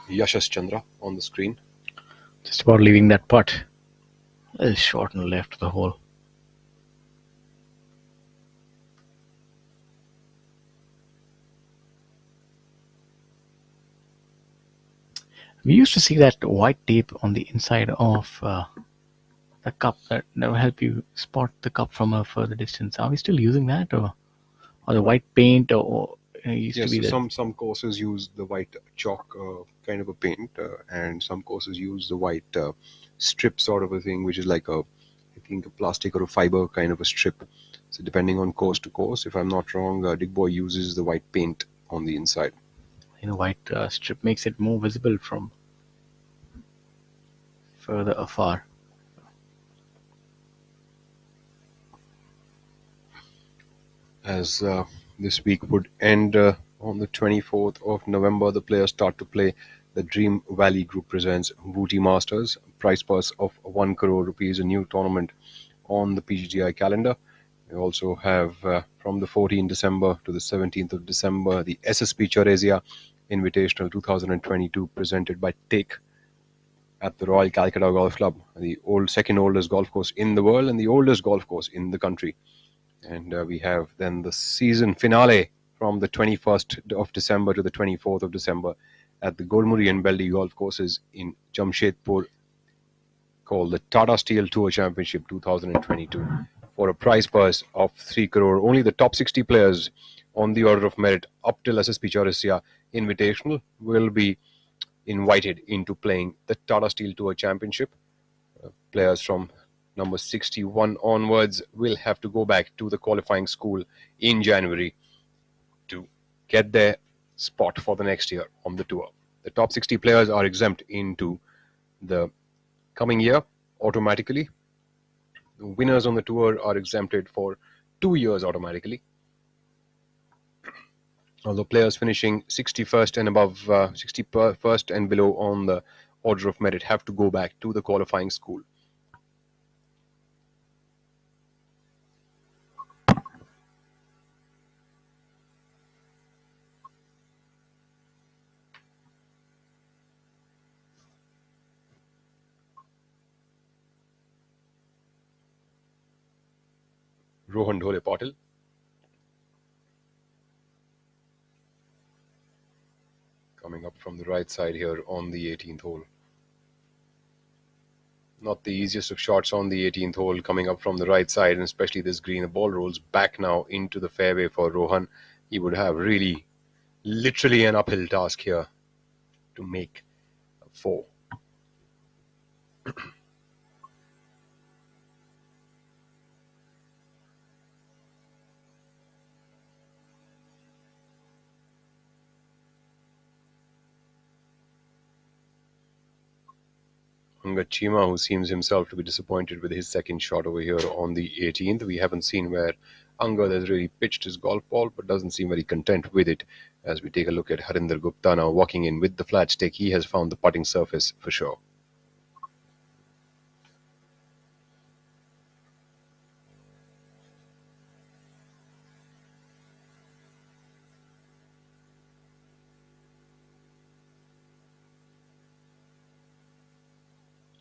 Yashas Chandra on the screen.
Just about leaving that putt. A little short and left of the hole. We used to see that white tape on the inside of the cup that never help you spot the cup from a further distance. Are we still using that, or the white paint, or used to be
so
that?
some courses use the white chalk kind of a paint, and some courses use the white strip sort of a thing, which is like I think a plastic or a fiber kind of a strip. So depending on course to course, if I'm not wrong, Dick Boy uses the white paint on the inside.
White strip makes it more visible from further afar.
As this week would end on the 24th of November, the players start to play. The Dream Valley Group presents Booty Masters, prize purse of 1 crore rupees, a new tournament on the PGTI calendar. We also have from the 14th December to the 17th of December, the SSP Charesia Invitational 2022 presented by Take at the Royal Calcutta Golf Club, the second oldest golf course in the world and the oldest golf course in the country. And we have then the season finale from the 21st of December to the 24th of December at the Gormuri and Beldi golf courses in Jamshedpur, called the Tata Steel Tour Championship 2022, for a prize purse of 3 crore. Only the top 60 players on the order of merit up till SSP Chaurasia Invitational will be invited into playing the Tata Steel Tour Championship. Players from number 61 onwards will have to go back to the qualifying school in January to get their spot for the next year on the tour. The top 60 players are exempt into the coming year automatically. The winners on the tour are exempted for 2 years automatically. Although players finishing 61st and above, 61st and below on the order of merit have to go back to the qualifying school. Rohan Dhole Patil. Coming up from the right side here on the 18th hole. Not the easiest of shots on the 18th hole, coming up from the right side, and especially this green. The ball rolls back now into the fairway for Rohan. He would have really, literally an uphill task here to make a 4. Chima, who seems himself to be disappointed with his second shot over here on the 18th. We haven't seen where Angad has really pitched his golf ball, but doesn't seem very content with it. As we take a look at Harinder Gupta now walking in with the flat stick, he has found the putting surface for sure.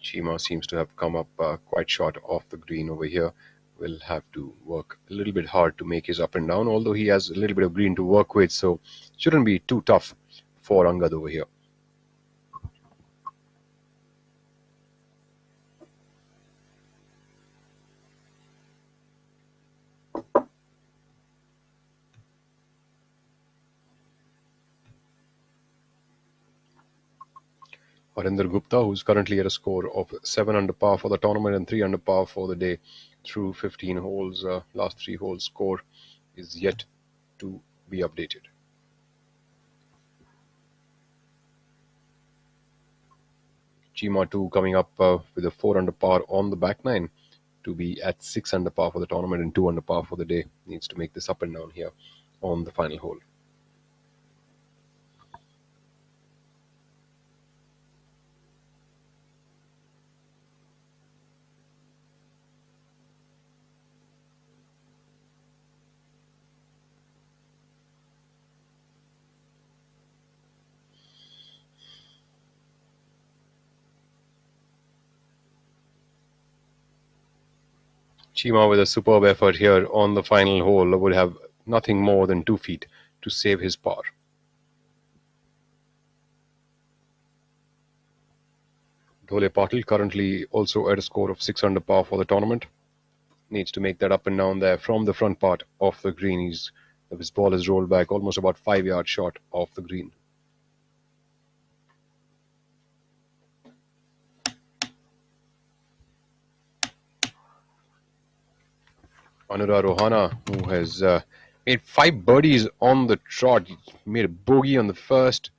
Chima seems to have come up quite short off the green over here. Will have to work a little bit hard to make his up and down, although he has a little bit of green to work with, so shouldn't be too tough for Angad over here. Harinder Gupta, who's currently at a score of 7 under par for the tournament and 3 under par for the day through 15 holes. Last 3 holes score is yet to be updated. Chima 2 coming up with a 4 under par on the back nine to be at 6 under par for the tournament and 2 under par for the day. Needs to make this up and down here on the final hole. Chima with a superb effort here on the final hole would have nothing more than 2 feet to save his par. Dhole Patil currently also at a score of 6 under par for the tournament. Needs to make that up and down there from the front part of the green. His ball is rolled back almost about 5 yards short of the green. Anura Rohana, who has made 5 birdies on the trot. He made a bogey on the first,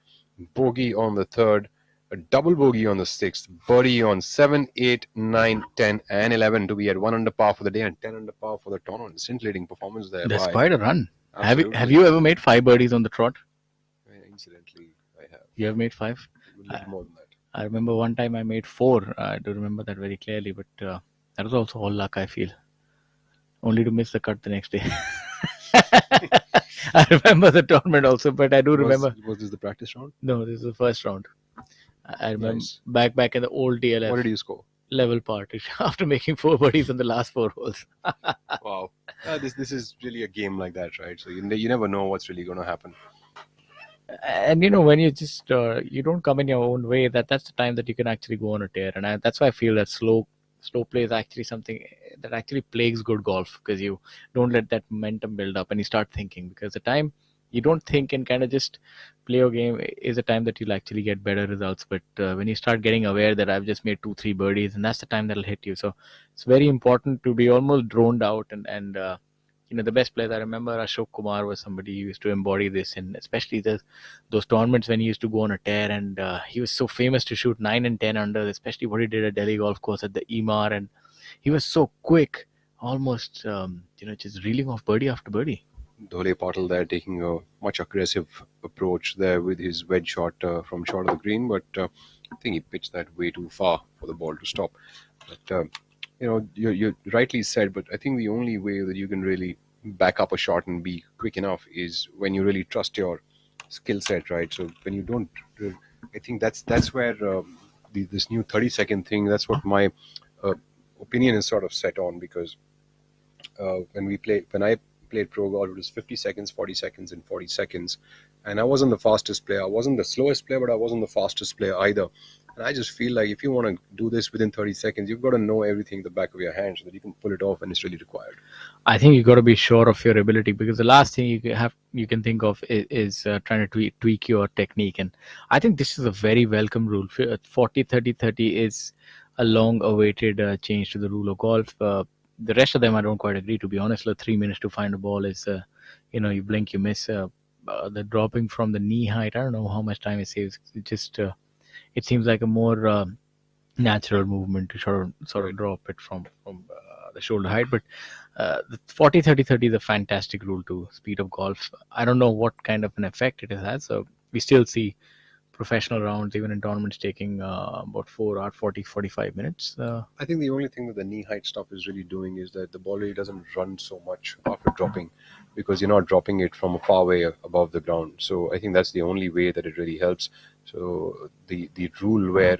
bogey on the third, a double bogey on the 6th, birdie on 7, 8, 9, 10 and 11 to be at 1 under par for the day and 10 under par for the tournament. Scintillating performance there.
That's quite a run.
Absolutely.
Have you ever made 5 birdies on the trot?
Incidentally, I have.
You have made 5?
A little more than that.
I remember one time I made 4. I do remember that very clearly, but that was also all luck, I feel. Only to miss the cut the next day. I remember the tournament also, but I do remember.
Was this the practice round?
No, this is the first round. I remember
Nice.
back in the old DLF.
What did you score?
Level part after making 4 birdies on the last 4 holes.
Wow. This is really a game like that, right? So you never know what's really going to happen.
And when you just you don't come in your own way, that's the time that you can actually go on a tear. And that's why I feel that slow play is actually something that actually plagues good golf, because you don't let that momentum build up and you start thinking, because the time you don't think and kind of just play your game is a time that you'll actually get better results. But when you start getting aware that I've just made 2-3 birdies, and that's the time that'll hit you. So it's very important to be almost droned out and the best players. I remember Ashok Kumar was somebody who used to embody this, and especially those tournaments when he used to go on a tear, and he was so famous to shoot 9 and 10 under, especially what he did at Delhi Golf Course at the Emar, and he was so quick, almost just reeling off birdie after birdie.
Dhole Patil there taking a much aggressive approach there with his wedge shot from short of the green, but I think he pitched that way too far for the ball to stop. But you rightly said, but I think the only way that you can really back up a shot and be quick enough is when you really trust your skill set, right? So when you don't, I think that's where this new 30-second thing, that's what my opinion is sort of set on, because when I played pro golf, it was 50 seconds, 40 seconds, and 40 seconds. And I wasn't the fastest player. I wasn't the slowest player, but I wasn't the fastest player either. And I just feel like if you want to do this within 30 seconds, you've got to know everything in the back of your hand so that you can pull it off when it's really required.
I think you've got to be sure of your ability, because the last thing you can think of is trying to tweak your technique. And I think this is a very welcome rule. 40-30-30 is a long-awaited change to the rule of golf. The rest of them I don't quite agree, to be honest. 3 minutes to find a ball is, you blink, you miss. The dropping from the knee height, I don't know how much time it saves. It just it seems like a more natural movement to sort of drop it from the shoulder height. But the 40-30-30 is a fantastic rule to speed of golf. I don't know what kind of an effect it has. So we still see professional rounds, even in tournaments, taking about 4 hours, 45 minutes.
I think the only thing that the knee height stuff is really doing is that the ball really doesn't run so much after dropping, because you're not dropping it from a far way above the ground. So I think that's the only way that it really helps. So the rule where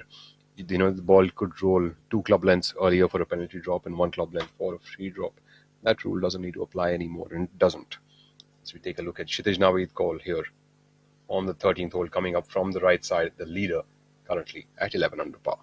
the ball could roll 2 club lengths earlier for a penalty drop and 1 club length for a free drop, that rule doesn't need to apply anymore, and it doesn't. So we take a look at Kshitij Naveed call here on the 13th hole, coming up from the right side, the leader currently at 11 under par.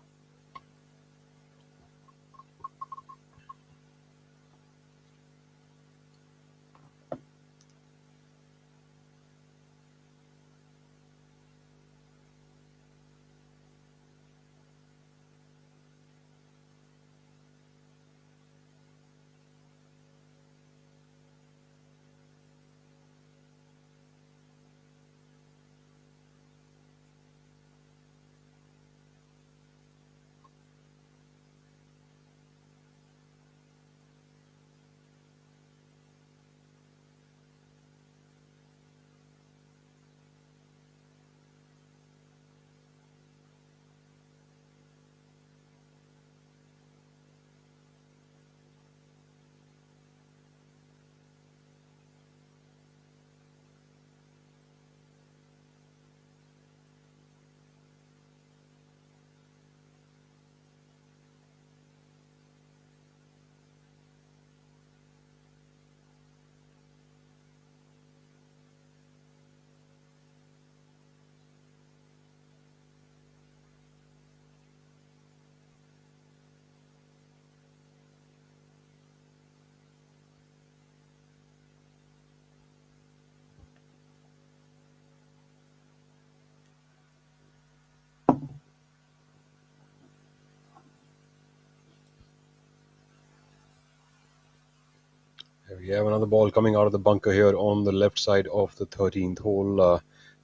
We have another ball coming out of the bunker here on the left side of the 13th hole.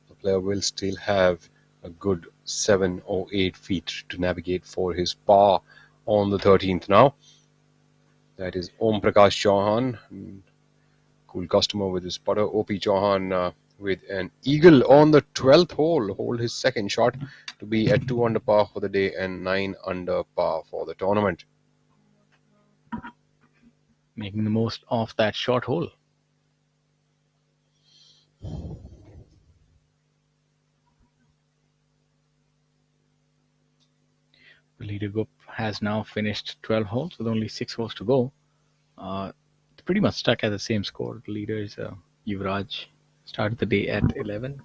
The player will still have a good 7 or 8 feet to navigate for his par on the 13th now. That is Om Prakash Chauhan, cool customer with his putter. OP Chauhan with an eagle on the 12th hole, hold his second shot to be at 2 under par for the day and 9 under par for the tournament.
Making the most of that short hole. The leader group has now finished 12 holes with only 6 holes to go. Pretty much stuck at the same score. The leader is Yuvraj. Started the day at 11.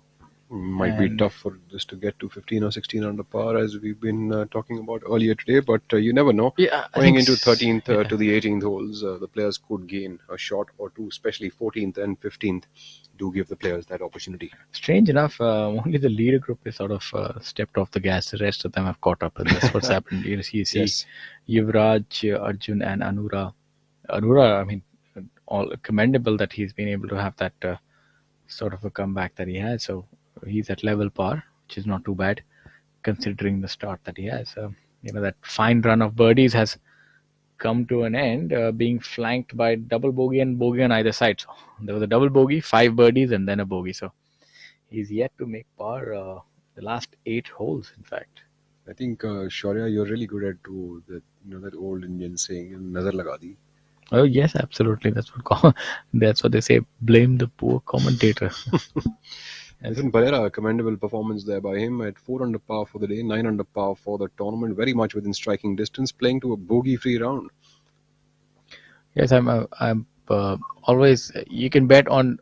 Might be tough for this to get to 15 or 16 under par, as we've been talking about earlier today, but you never know.
Yeah,
going into 13th to the 18th holes, the players could gain a shot or two, especially 14th and 15th. Do give the players that opportunity.
Strange enough, only the leader group is sort of stepped off the gas. The rest of them have caught up, and that's what's happened. You see Yuvraj, Arjun, and Anura. Anura, I mean, all commendable that he's been able to have that sort of a comeback that he has. So he's at level par, which is not too bad considering the start that he has. That fine run of birdies has come to an end, being flanked by double bogey and bogey on either side. So there was a double bogey, 5 birdies, and then a bogey. So he's yet to make par the last 8 holes, in fact.
I think, Shaurya, you're really good at that old Indian saying, "Nazar laga di."
Oh yes, absolutely. That's what they say. Blame the poor commentator.
Mithun Perera, commendable performance there by him at 4 under par for the day, 9 under par for the tournament, very much within striking distance, playing to a bogey-free round.
Yes, I'm always. You can bet on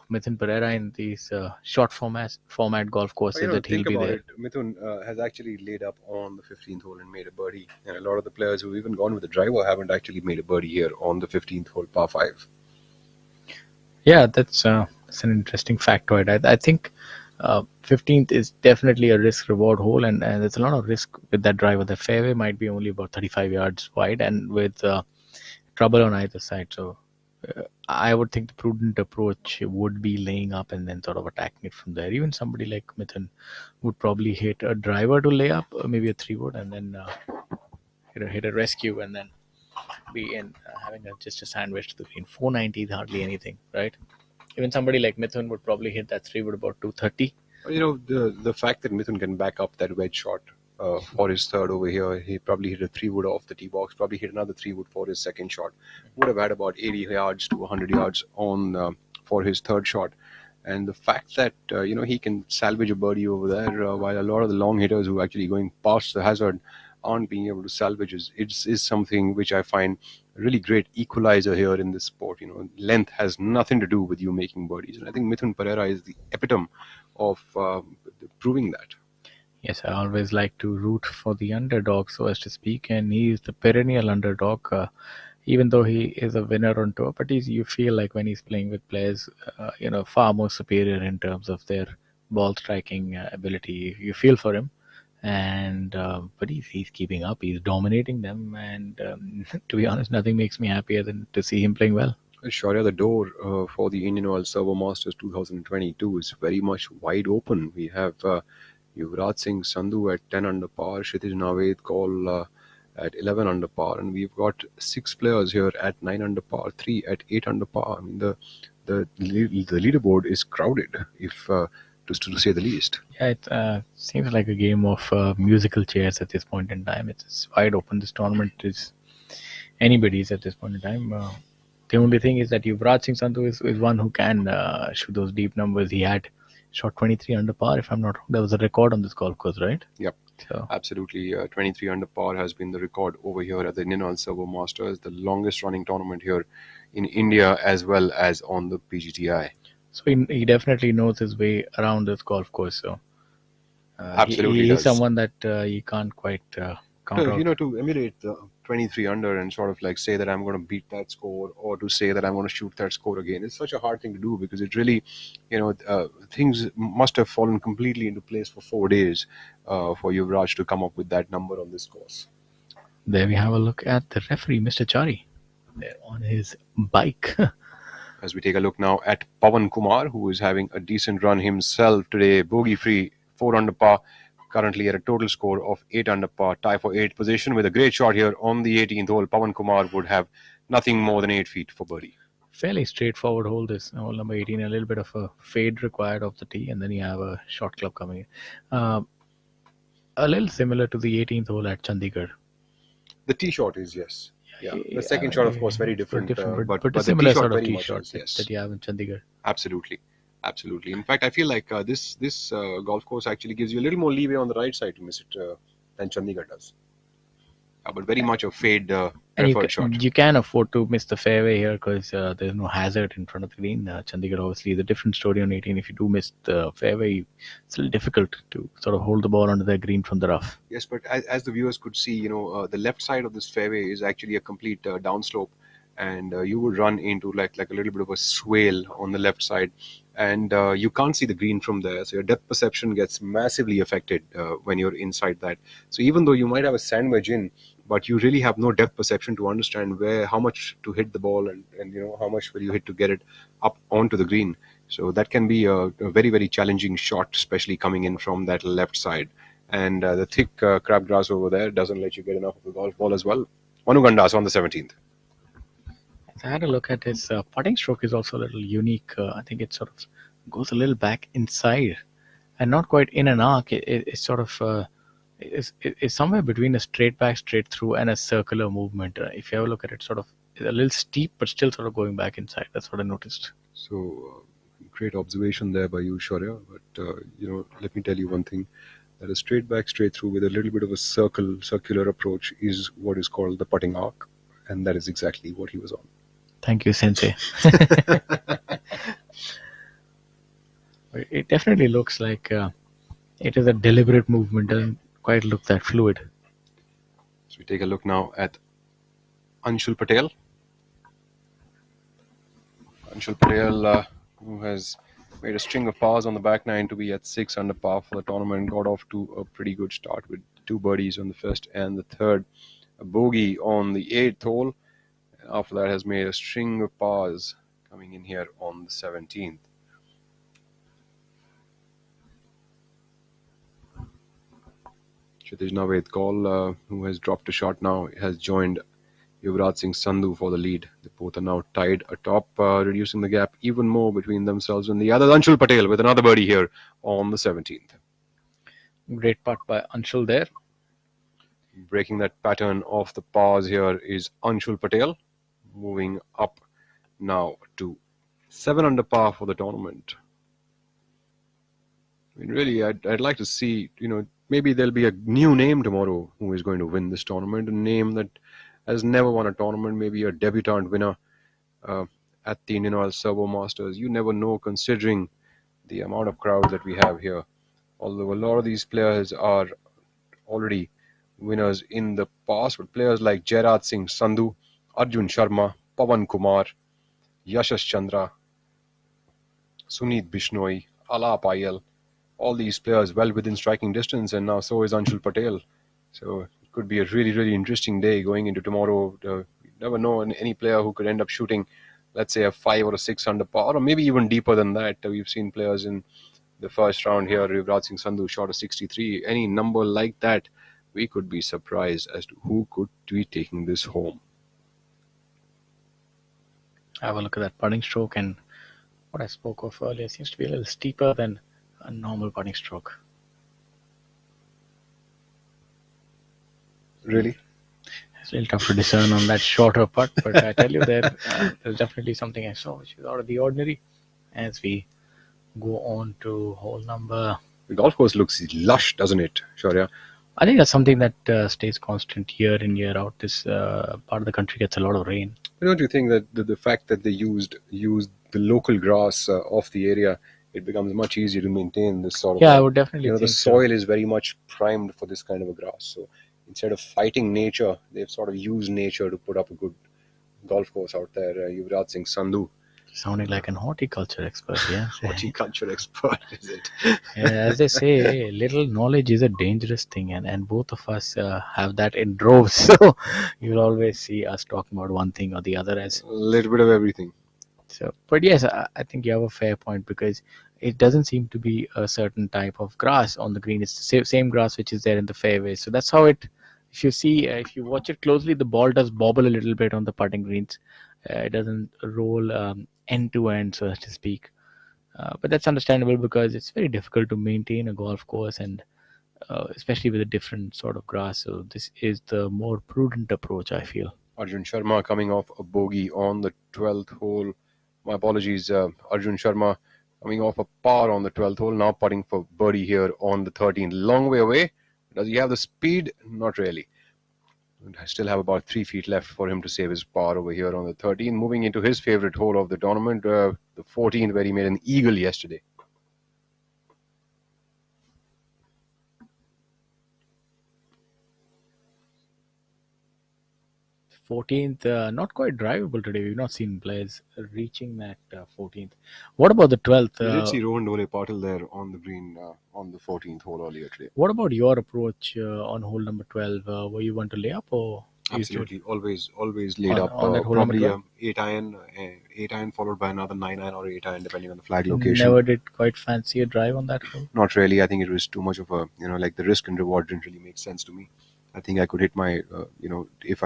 Mithun Perera in these short format golf courses that he'll be there.
Mithun has actually laid up on the 15th hole and made a birdie, and a lot of the players who've even gone with the driver haven't actually made a birdie here on the 15th hole, par 5.
Yeah, that's an interesting factoid. I think 15th is definitely a risk-reward hole, and there's a lot of risk with that driver. The fairway might be only about 35 yards wide, and with trouble on either side. So I would think the prudent approach would be laying up and then sort of attacking it from there. Even somebody like Mithun would probably hit a driver to lay up, or maybe a 3-wood, and then hit a rescue and then be in having just a sandwich to the green. 490 is hardly anything, right? Even somebody like Mithun would probably hit that 3 wood about 230.
The fact that Mithun can back up that wedge shot for his third over here, he probably hit a 3 wood off the tee box, probably hit another 3 wood for his second shot, would have had about 80 yards to 100 yards on for his third shot. And the fact that he can salvage a birdie over there, while a lot of the long hitters who are actually going past the hazard aren't being able to salvage is something which I find a really great equalizer here in this sport. Length has nothing to do with you making birdies, and I think Mithun Pereira is the epitome of proving that.
Yes, I always like to root for the underdog, so as to speak, and he is the perennial underdog. Even though he is a winner on tour, but you feel like when he's playing with players, far more superior in terms of their ball striking ability. You feel for him, and but he's keeping up. He's dominating them, and to be honest, nothing makes me happier than to see him playing well.
Shaurya, the door for the IndianOil Servo Masters 2022 is very much wide open. We have Yuvraj Singh Sandhu at 10 under par, Kshitij Naved call at 11 under par, and we've got 6 players here at 9 under par, 3 at 8 under par. I mean, the leaderboard is crowded, if to say the least.
Yeah, it seems like a game of musical chairs at this point in time. It's wide open. This tournament is anybody's at this point in time. The only thing is that Yuvraj Singh Sandhu is one who can shoot those deep numbers. He had shot 23 under par, if I'm not wrong. That was a record on this golf course, right?
Yep. So. Absolutely. 23 under par has been the record over here at the IndianOil Servo Masters, the longest running tournament here in India as well as on the PGTI.
So he definitely knows his way around this golf course. So
absolutely,
he's someone that you can't quite count out.
To emulate the 23 under and sort of like say that I'm going to beat that score, or to say that I'm going to shoot that score again, it's such a hard thing to do, because it really, things must have fallen completely into place for 4 days for Yuvraj to come up with that number on this course.
There we have a look at the referee, Mr. Chari, there on his bike.
As we take a look now at Pawan Kumar, who is having a decent run himself today, bogey-free, 4 under par, currently at a total score of 8 under par, tie for 8th position with a great shot here on the 18th hole. Pawan Kumar would have nothing more than 8 feet for birdie.
Fairly straightforward hole, this hole number 18. A little bit of a fade required of the tee, and then you have a short club coming in. A little similar to the 18th hole at Chandigarh.
The tee shot is, yes. Yeah. The second shot, of course, very different.
But a similar sort of tee shot that you have in Chandigarh.
Absolutely. In fact, I feel like this golf course actually gives you a little more leeway on the right side to miss it than Chandigarh does. But very much a fade preferred shot.
You can afford to miss the fairway here because there's no hazard in front of the green. Chandigarh obviously is a different story on 18. If you do miss the fairway, it's a little difficult to sort of hold the ball onto the green from the rough.
Yes, but as the viewers could see, the left side of this fairway is actually a complete downslope, and you would run into like a little bit of a swale on the left side, and you can't see the green from there, so your depth perception gets massively affected when you're inside that. So even though you might have a sand wedge in, but you really have no depth perception to understand how much to hit the ball and how much will you hit to get it up onto the green. So that can be a very, very challenging shot, especially coming in from that left side. And the thick crabgrass over there doesn't let you get enough of the golf ball as well. Manu Gandas on the 17th.
I had a look at his putting stroke is also a little unique. I think it sort of goes a little back inside and not quite in an arc. It's sort of it's somewhere between a straight back, straight through and a circular movement. If you ever look at it, sort of it's a little steep but still sort of going back inside. That's what I noticed.
So great observation there by you, Shaurya. But let me tell you one thing, that a straight back, straight through with a little bit of a circular approach is what is called the putting arc, and that is exactly what he was on.
Thank you, Sensei. It definitely looks like it is a deliberate movement. Doesn't quite look that fluid.
So we take a look now at Anshul Patel. Anshul Patel, who has made a string of pars on the back nine to be at 6 under par for the tournament, got off to a pretty good start with 2 birdies on the first and the third, a bogey on the 8th hole. After that has made a string of pars coming in here on the 17th. Kshitij Naved Kaul, who has dropped a shot now, has joined Yuvraj Singh Sandhu for the lead. They both are now tied atop, reducing the gap even more between themselves and the other. Anshul Patel with another birdie here on the 17th.
Great putt by Anshul there.
Breaking that pattern of the pars here is Anshul Patel, moving up now to 7 under par for the tournament. I mean, really, I'd like to see, maybe there'll be a new name tomorrow who is going to win this tournament, a name that has never won a tournament, maybe a debutant winner at the IndianOil Servo Masters. You never know, considering the amount of crowd that we have here. Although a lot of these players are already winners in the past, but players like Jairaj Singh Sandhu, Arjun Sharma, Pawan Kumar, Yashash Chandra, Suneet Bishnoi, Alap Ayal, all these players well within striking distance, and now so is Anshul Patel. So it could be a really, really interesting day going into tomorrow. You never know any player who could end up shooting, let's say, a 5 or a 6 under par, or maybe even deeper than that. We've seen players in the first round here. Yuvraj Singh Sandhu shot a 63. Any number like that, we could be surprised as to who could be taking this home.
Have a look at that putting stroke, and what I spoke of earlier seems to be a little steeper than a normal putting stroke.
Really?
It's a little tough to discern on that shorter putt, but I tell you there's definitely something I saw which is out of the ordinary. As we go on to hole number...
The golf course looks lush, doesn't it, Shaurya?
I think that's something that stays constant year in, year out. This part of the country gets a lot of rain.
Don't you think that the fact that they used the local grass of the area, it becomes much easier to maintain this sort of...
Yeah, I would definitely think
the soil is very much primed for this kind of a grass. So instead of fighting nature, they've sort of used nature to put up a good golf course out there. Yuvraj Singh Sandhu.
Sounding like an horticulture expert, yeah.
Horticulture expert, is it?
Yeah, as they say, little knowledge is a dangerous thing, and both of us have that in droves. So you'll always see us talking about one thing or the other as
a little bit of everything.
So, but yes, I think you have a fair point, because it doesn't seem to be a certain type of grass on the green. It's the same grass which is there in the fairway. So that's how it. If you see, if you watch it closely, the ball does bobble a little bit on the putting greens. It doesn't roll end to end, so to speak. But that's understandable, because it's very difficult to maintain a golf course, and especially with a different sort of grass. So this is the more prudent approach, I feel.
Arjun Sharma coming off a bogey on the 12th hole. My apologies, Arjun Sharma coming off a par on the 12th hole, now putting for birdie here on the 13th. Long way away. Does he have the speed? Not really. I still have about 3 feet left for him to save his par over here on the 13th. Moving into his favorite hole of the tournament, the 14th, where he made an eagle yesterday.
14th, not quite drivable today. We've not seen players reaching that 14th. What about the 12th?
We did see Rohan Dole Patil there on the green on the 14th hole earlier today.
What about your approach on hole number 12? Were you one to lay up, or?
Absolutely, always laid up.
On that hole
probably
number
8 iron followed by another 9 iron or 8 iron, depending on the flag location.
Never did quite fancy a drive on that hole?
Not really. I think it was too much of a, like the risk and reward didn't really make sense to me. I think I could hit my, if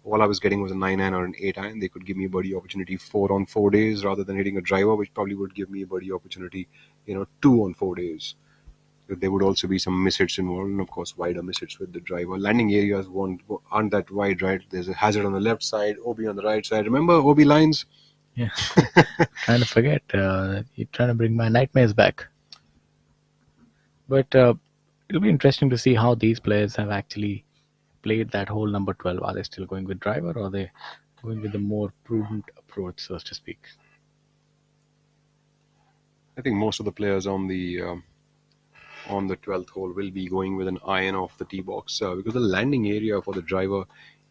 all I was getting was a 9 iron or an 8 iron, they could give me a birdie opportunity 4 on 4 days rather than hitting a driver, which probably would give me a birdie opportunity, 2 on 4 days. There would also be some mishits involved, and of course wider mishits with the driver. Landing areas aren't that wide, right? There's a hazard on the left side, OB on the right side. Remember OB lines?
Yeah, trying to forget. You're trying to bring my nightmares back. But it'll be interesting to see how these players have actually played that hole number 12. Are they still going with driver, or are they going with the more prudent approach, so to speak?
I think most of the players on the 12th hole will be going with an iron off the tee box because the landing area for the driver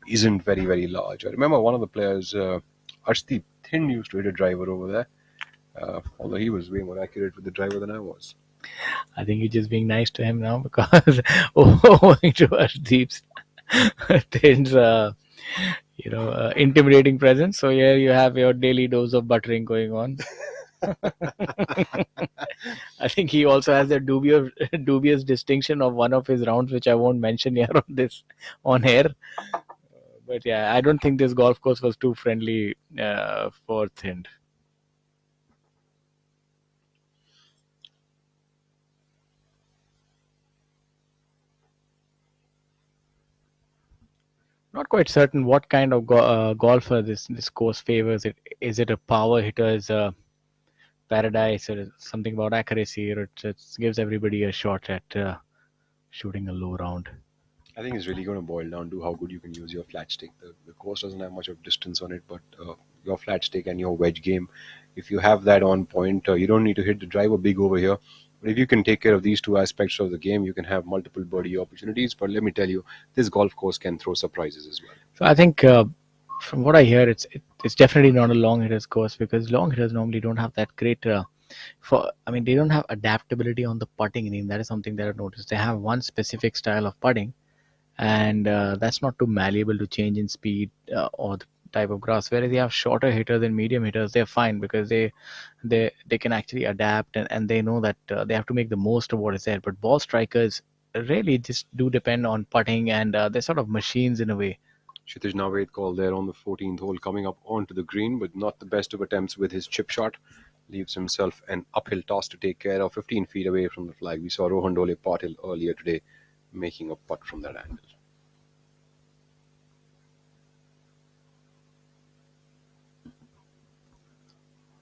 isn't very, very large. I remember one of the players, Arshdeep Thind, used to hit a driver over there, although he was way more accurate with the driver than I was.
I think you're just being nice to him now, because owing to Arshdeep's Thind's, intimidating presence. So here you have your daily dose of buttering going on. I think he also has a dubious distinction of one of his rounds, which I won't mention here on air. But yeah, I don't think this golf course was too friendly for Thind. Not quite certain what kind of golfer this course favors. Is it a power hitter? Is a paradise, or something about accuracy, or it gives everybody a shot at shooting a low round?
I think it's really going to boil down to how good you can use your flat stick. The course doesn't have much of distance on it, but your flat stick and your wedge game, if you have that on point, you don't need to hit the driver big over here. But if you can take care of these two aspects of the game, you can have multiple birdie opportunities. But let me tell you, this golf course can throw surprises as well.
So I think from what I hear, it's definitely not a long hitters course, because long hitters normally don't have that great they don't have adaptability on the putting game. That is something that I've noticed. They have one specific style of putting, and that's not too malleable to change in speed or the type of grass. Whereas you have shorter hitters and medium hitters, they're fine because they can actually adapt, and they know that they have to make the most of what is there. But ball strikers really just do depend on putting, and they're sort of machines in a way.
Kshitij Naved called there on the 14th hole, coming up onto the green, but not the best of attempts with his chip shot. Leaves himself an uphill toss to take care of, 15 feet away from the flag. We saw Rohan Dole Patil earlier today making a putt from that angle.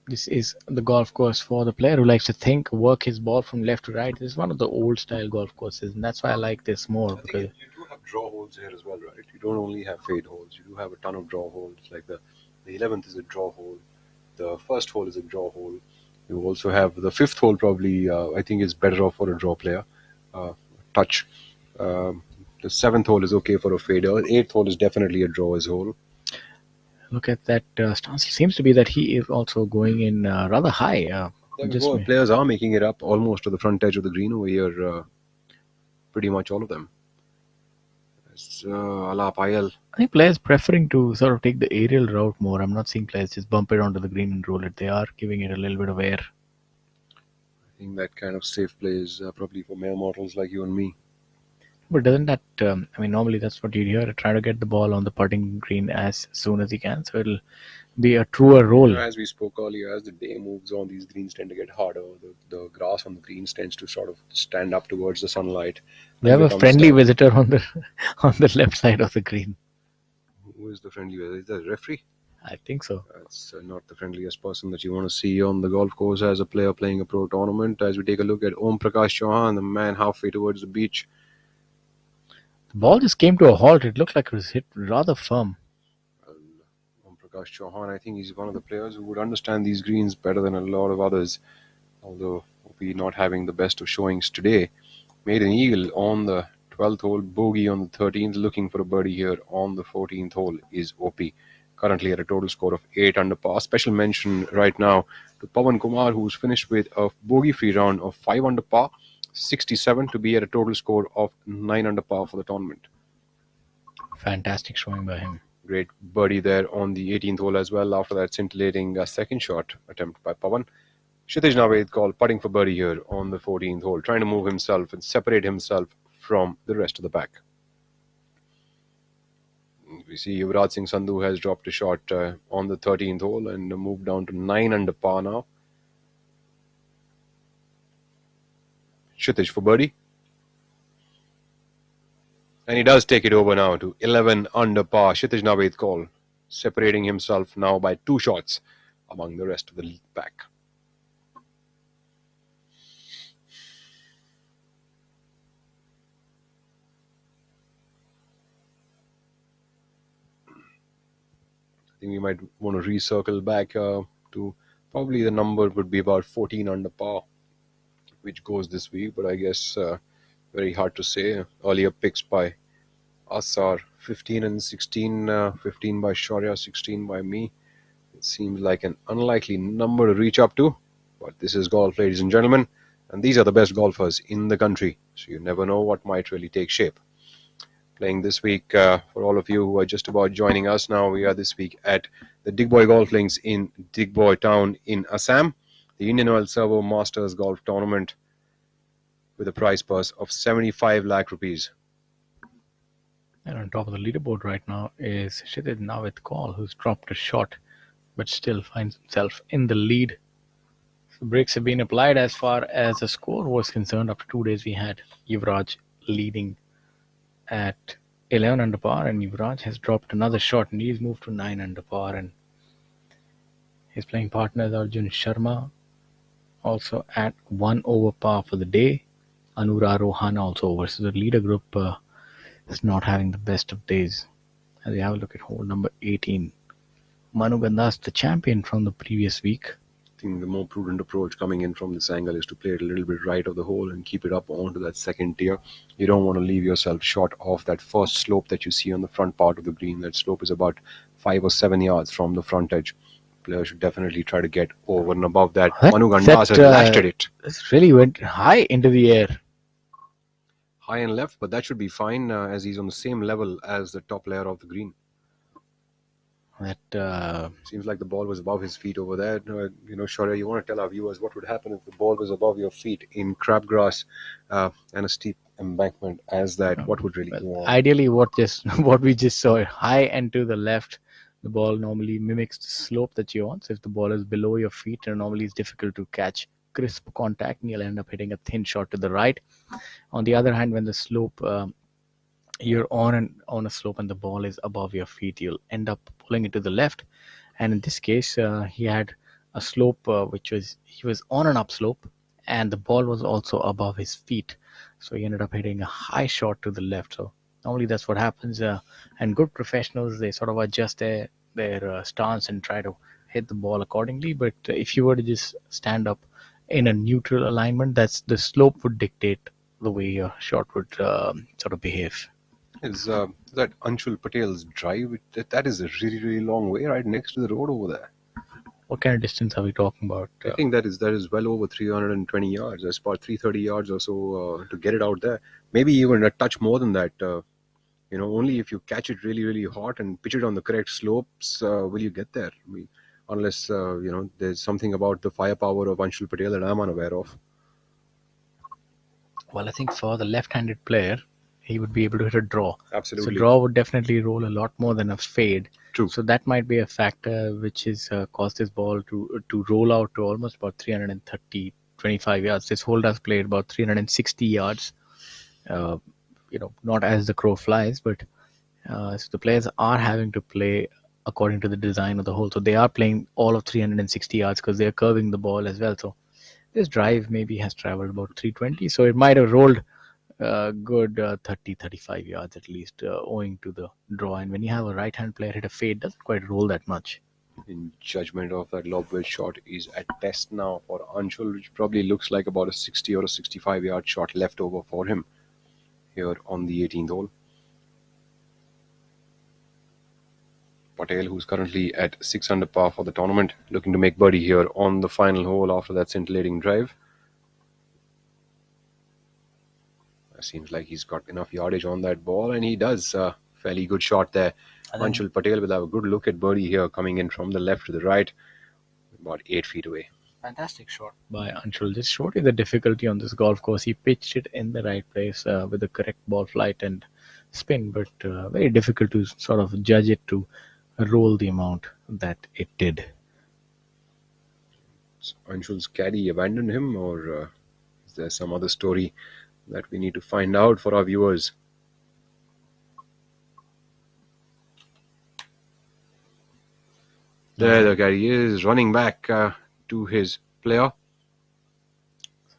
This is the golf course for the player who likes to think, work his ball from left to right. This is one of the old style golf courses, and that's why I like this more. Because
you do have draw holes here as well, right? You don't only have fade holes. You do have a ton of draw holes. Like the 11th is a draw hole. The first hole is a draw hole. You also have the 5th hole, probably, I think is better off for a draw player. Touch. The 7th hole is okay for a fader. 8th hole is definitely a drawer's hole.
Look at that stance. It seems to be that he is also going in rather high.
Players are making it up almost to the front edge of the green over here. Pretty much all of them.
I think players preferring to sort of take the aerial route more. I'm not seeing players just bump it onto the green and roll it. They are giving it a little bit of air.
I think that kind of safe play is probably for male mortals like you and me.
But doesn't that, normally that's what you hear, try to get the ball on the putting green as soon as he can. So it'll be a truer roll.
As we spoke earlier, as the day moves on, these greens tend to get harder. The grass on the greens tends to sort of stand up towards the sunlight.
We have a friendly visitor on the left side of the green.
Who is the friendly visitor? Is that a referee?
I think so.
That's not the friendliest person that you want to see on the golf course as a player playing a pro tournament. As we take a look at Om Prakash Chauhan, the man halfway towards the beach.
The ball just came to a halt. It looked like it was hit rather firm.
Om Prakash Chauhan, I think he's one of the players who would understand these greens better than a lot of others. Although we're not having the best of showings today. Made an eagle on the 12th hole, bogey on the 13th, looking for a birdie here on the 14th hole is OP. Currently at a total score of 8 under par. Special mention right now to Pawan Kumar, who's finished with a bogey-free round of 5 under par, 67 to be at a total score of 9 under par for the tournament.
Fantastic showing by him.
Great birdie there on the 18th hole as well. After that scintillating second shot attempt by Pawan. Kshitij Naved called putting for birdie here on the 14th hole, trying to move himself and separate himself from the rest of the pack. We see Yuvraj Singh Sandhu has dropped a shot on the 13th hole and moved down to 9 under par now. Kshitij for birdie. And he does take it over now to 11 under par. Kshitij Naved call, separating himself now by 2 shots among the rest of the lead pack. I think we might want to recircle back to probably the number would be about 14 under par, which goes this week, but I guess very hard to say. Earlier picks by us are 15 and 16, 15 by Shaurya, 16 by me. It seems like an unlikely number to reach up to, but this is golf, ladies and gentlemen, and these are the best golfers in the country, so you never know what might really take shape. Playing this week, for all of you who are just about joining us now, we are this week at the Digboy Golf Links in Digboy town in Assam. the IndianOil Servo Masters Golf Tournament with a prize purse of 75 lakh rupees.
And on top of the leaderboard right now is Kshitij Nawit Kaul, who's dropped a shot but still finds himself in the lead. So breaks have been applied as far as the score was concerned. After 2 days, we had Yuvraj leading at 11 under par, and Yuvraj has dropped another shot and he's moved to 9 under par. And his playing partner is Arjun Sharma, also at 1 over par for the day. Anura Rohana also over. So the leader group is not having the best of days. As we have a look at hole number 18. Manu Gandas, the champion from the previous week.
I think the more prudent approach coming in from this angle is to play it a little bit right of the hole and keep it up onto that second tier. You don't want to leave yourself short of that first slope that you see on the front part of the green. That slope is about 5 or 7 yards from the front edge. Players should definitely try to get over and above that. Manu Gandas has lashed at it.
This really went high into the air.
High and left, but that should be fine as he's on the same level as the top layer of the green.
That
seems like the ball was above his feet over there. Shaurya, you want to tell our viewers what would happen if the ball was above your feet in crabgrass and a steep embankment as that? What would really go on?
Ideally, what we just saw, high and to the left, the ball normally mimics the slope that you're on. So if the ball is below your feet, and normally it's difficult to catch crisp contact, and you'll end up hitting a thin shot to the right. On the other hand, when the slope you're on a slope and the ball is above your feet, you'll end up pulling it to the left. And in this case, he had a slope he was on an upslope, and the ball was also above his feet, so he ended up hitting a high shot to the left. So normally that's what happens, and good professionals, they sort of adjust their stance and try to hit the ball accordingly. But if you were to just stand up in a neutral alignment, that's the slope would dictate the way your shot would sort of behave.
Is that Anshul Patel's drive? That is a really, really long way right next to the road over there.
What kind of distance are we talking about?
I think that is well over 320 yards. That's about 330 yards or so to get it out there. Maybe even a touch more than that. Only if you catch it really, really hot and pitch it on the correct slopes will you get there. Unless, there's something about the firepower of Anshul Patel that I'm unaware of.
Well, I think for the left-handed player, he would be able to hit a draw.
Absolutely.
So draw would definitely roll a lot more than a fade.
True.
So that might be a factor which has caused this ball to roll out to almost about 325 yards. This hole does play at about 360 yards. Not as the crow flies, but so the players are having to play according to the design of the hole. So they are playing all of 360 yards because they are curving the ball as well. So this drive maybe has traveled about 320. So it might have rolled good 30-35 yards at least, owing to the draw. And when you have a right-hand player hit a fade, it doesn't quite roll that much.
In judgment of that lob wedge shot is at best now for Anshul, which probably looks like about a 60 or a 65 yard shot left over for him here on the 18th hole. Patel, who's currently at 6 under par for the tournament, looking to make birdie here on the final hole after that scintillating drive. Seems like he's got enough yardage on that ball, and he does. Fairly good shot there. Anshul Patel will have a good look at birdie here, coming in from the left to the right, about 8 feet away.
Fantastic shot by Anshul. Just showed you the difficulty on this golf course. He pitched it in the right place with the correct ball flight and spin, but very difficult to sort of judge it to roll the amount that it did.
So Anshul's caddy abandoned him, or is there some other story that we need to find out for our viewers? There the caddy is running back to his player.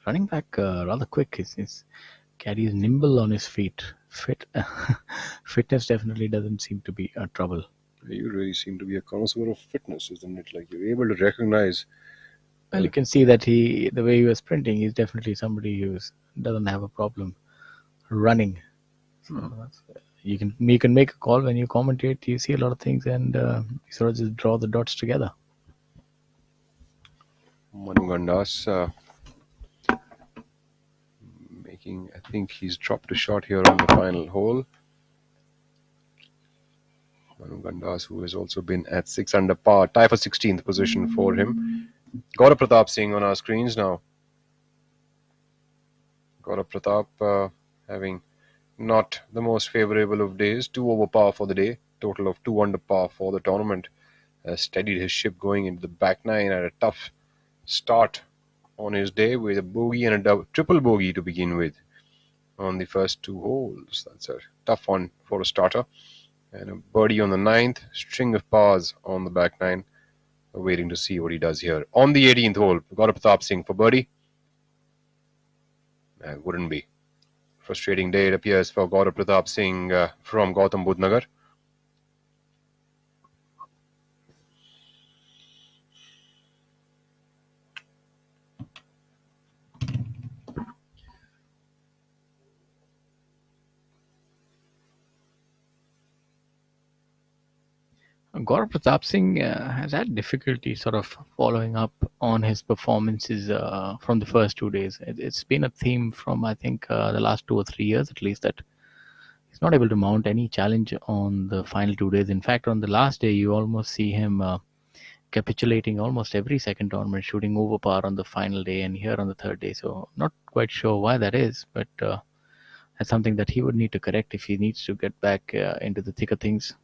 Running back rather quick. His caddy is nimble on his feet. Fitness definitely doesn't seem to be a trouble.
You really seem to be a connoisseur of fitness, isn't it? Like you're able to recognize.
Well, you can see that the way he was sprinting, he's definitely somebody who doesn't have a problem running. So you can make a call when you commentate. You see a lot of things, and you sort of just draw the dots together.
Manu Gandas making, I think he's dropped a shot here on the final hole. Manu Gandas, who has also been at 6 under par, tie for 16th position for him. Gaurav Pratap Singh on our screens now. Gaurav Pratap having not the most favorable of days. 2 over par for the day. Total of 2 under par for the tournament. Steadied his ship going into the back nine at a tough start on his day with a bogey and a triple bogey to begin with on the first 2 holes. That's a tough one for a starter. And a birdie on the ninth. String of pars on the back nine. Waiting to see what he does here. On the 18th hole, Gaurav Pratap Singh for birdie. Wouldn't be. Frustrating day, it appears, for Gaurav Pratap Singh from Gautam Budh Nagar.
Gaurav Pratap Singh has had difficulty sort of following up on his performances from the first 2 days. It's been a theme from, I think, the last 2 or 3 years at least, that he's not able to mount any challenge on the final 2 days. In fact, on the last day, you almost see him capitulating almost every second tournament, shooting over par on the final day and here on the third day. So not quite sure why that is, but that's something that he would need to correct if he needs to get back into the thick of things.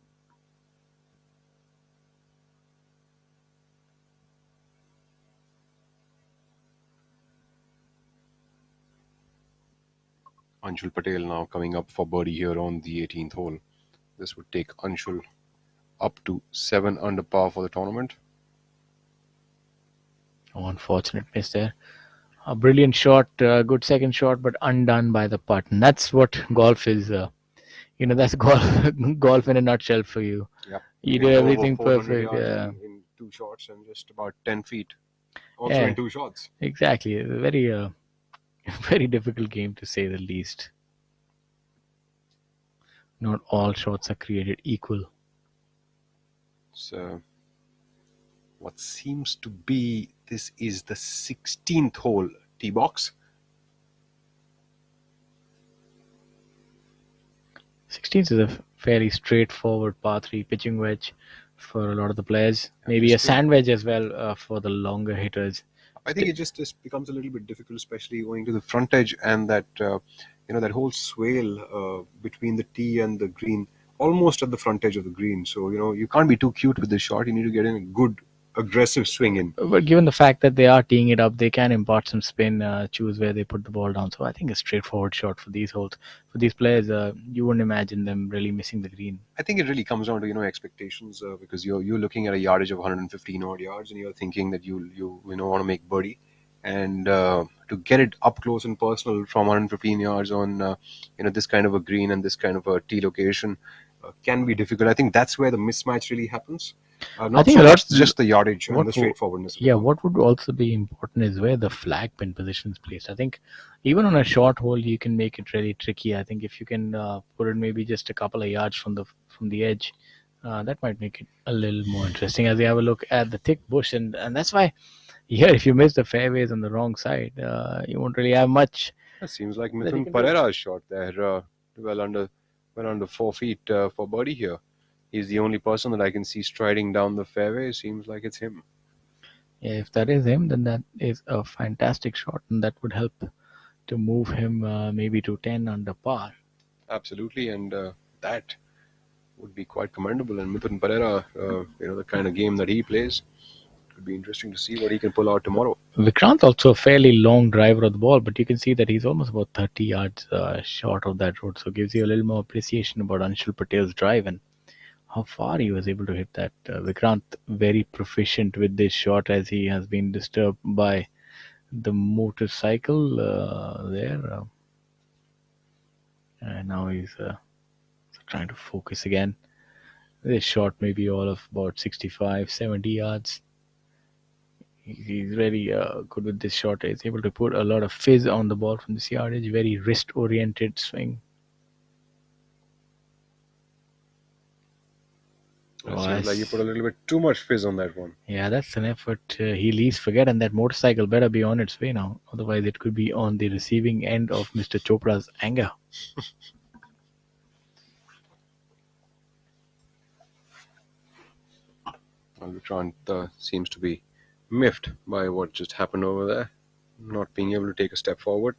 Anshul Patel now coming up for birdie here on the 18th hole. This would take Anshul up to 7 under par for the tournament.
Oh, unfortunate miss there. A brilliant shot, good second shot, but undone by the putt. And that's what golf is. That's golf in a nutshell for you.
Yep.
You do everything
over 400
perfect.
yards
Yeah.
in 2 shots and just about 10 feet. Also
Yeah.
in 2 shots.
Exactly. A very, very difficult game to say the least. Not all shots are created equal.
So, what seems to be, this is the 16th hole tee box.
16th is a fairly straightforward par 3 pitching wedge for a lot of the players. Maybe a sand wedge as well for the longer hitters.
I think it just becomes a little bit difficult, especially going to the front edge and that that whole swale between the tee and the green, almost at the front edge of the green. So you can't be too cute with this shot. You need to get in a good aggressive swing in.
But given the fact that they are teeing it up, they can impart some spin, choose where they put the ball down. So I think a straightforward shot for these holes. For these players, you wouldn't imagine them really missing the green.
I think it really comes down to expectations, because you're looking at a yardage of 115 odd yards, and you're thinking that you want to make birdie, and to get it up close and personal from 115 yards on this kind of a green and this kind of a tee location can be difficult. I think that's where the mismatch really happens.
I think
just the yardage and the straightforwardness.
Yeah, what would also be important is where the flag pin position is placed. I think even on a short hole, you can make it really tricky. I think if you can put it maybe just a couple of yards from the edge, that might make it a little more interesting as you have a look at the thick bush. And that's why here, if you miss the fairways on the wrong side, you won't really have much.
It seems like Mithun Pereira's shot there, well under 4 feet for birdie here. He's the only person that I can see striding down the fairway. Seems like it's him.
Yeah, if that is him, then that is a fantastic shot, and that would help to move him maybe to 10 under par.
Absolutely, and that would be quite commendable. And Mithun Pereira, the kind of game that he plays, it could be interesting to see what he can pull out tomorrow.
Vikrant also a fairly long driver of the ball, but you can see that he's almost about 30 yards short of that road, so it gives you a little more appreciation about Anshul Patel's drive and how far he was able to hit that. Vikrant very proficient with this shot as he has been disturbed by the motorcycle there. And now he's trying to focus again. This shot may be all of about 65, 70 yards. He's very good with this shot. He's able to put a lot of fizz on the ball from this yardage. Very wrist-oriented swing.
It seems like you put a little bit too much fizz on that one.
Yeah, that's an effort he least forget, and that motorcycle better be on its way now. Otherwise, it could be on the receiving end of Mr. Chopra's anger.
Vikrant seems to be miffed by what just happened over there, not being able to take a step forward.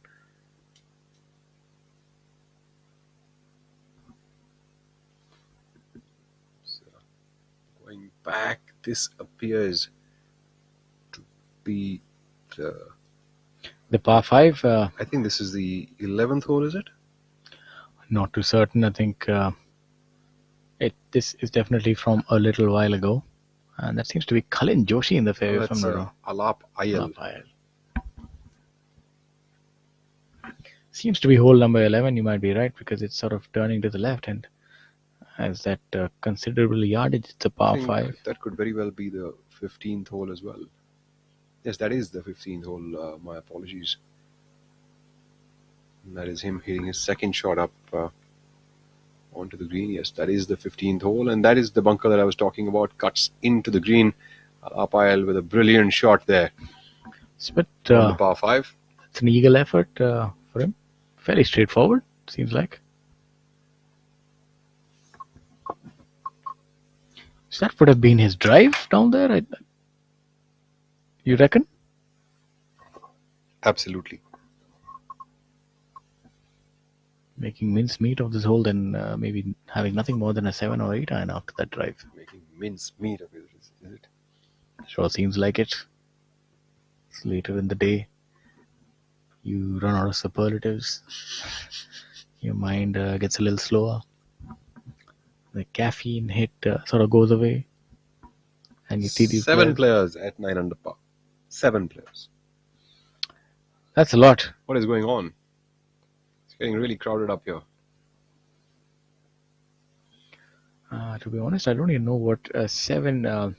So, going back, this appears to be
the par 5.
I think this is the 11th hole, is it?
Not too certain. I think this is definitely from a little while ago. And that seems to be Kalin Joshi in the fairway.
That's Alap Ayal.
Seems to be hole number 11. You might be right, because it's sort of turning to the left and has that considerable yardage. It's a par 5.
That could very well be the 15th hole as well. Yes, that is the 15th hole. My apologies. And that is him hitting his second shot up onto the green. Yes, that is the 15th hole, and that is the bunker that I was talking about. Cuts into the green. Apayal with a brilliant shot there.
But
on the par 5.
It's an eagle effort for him. Fairly straightforward, seems like. So that would have been his drive down there, you reckon?
Absolutely.
Making mincemeat of this hole, then maybe having nothing more than a 7 or 8 iron after that drive.
Making mincemeat of it, is it?
Sure seems like it. It's later in the day. You run out of superlatives. Your mind gets a little slower. The caffeine hit sort of goes away. And you see these
7 players at 9 under par. 7 players.
That's a lot.
What is going on? It's getting really crowded up here.
To be honest, I don't even know what 7.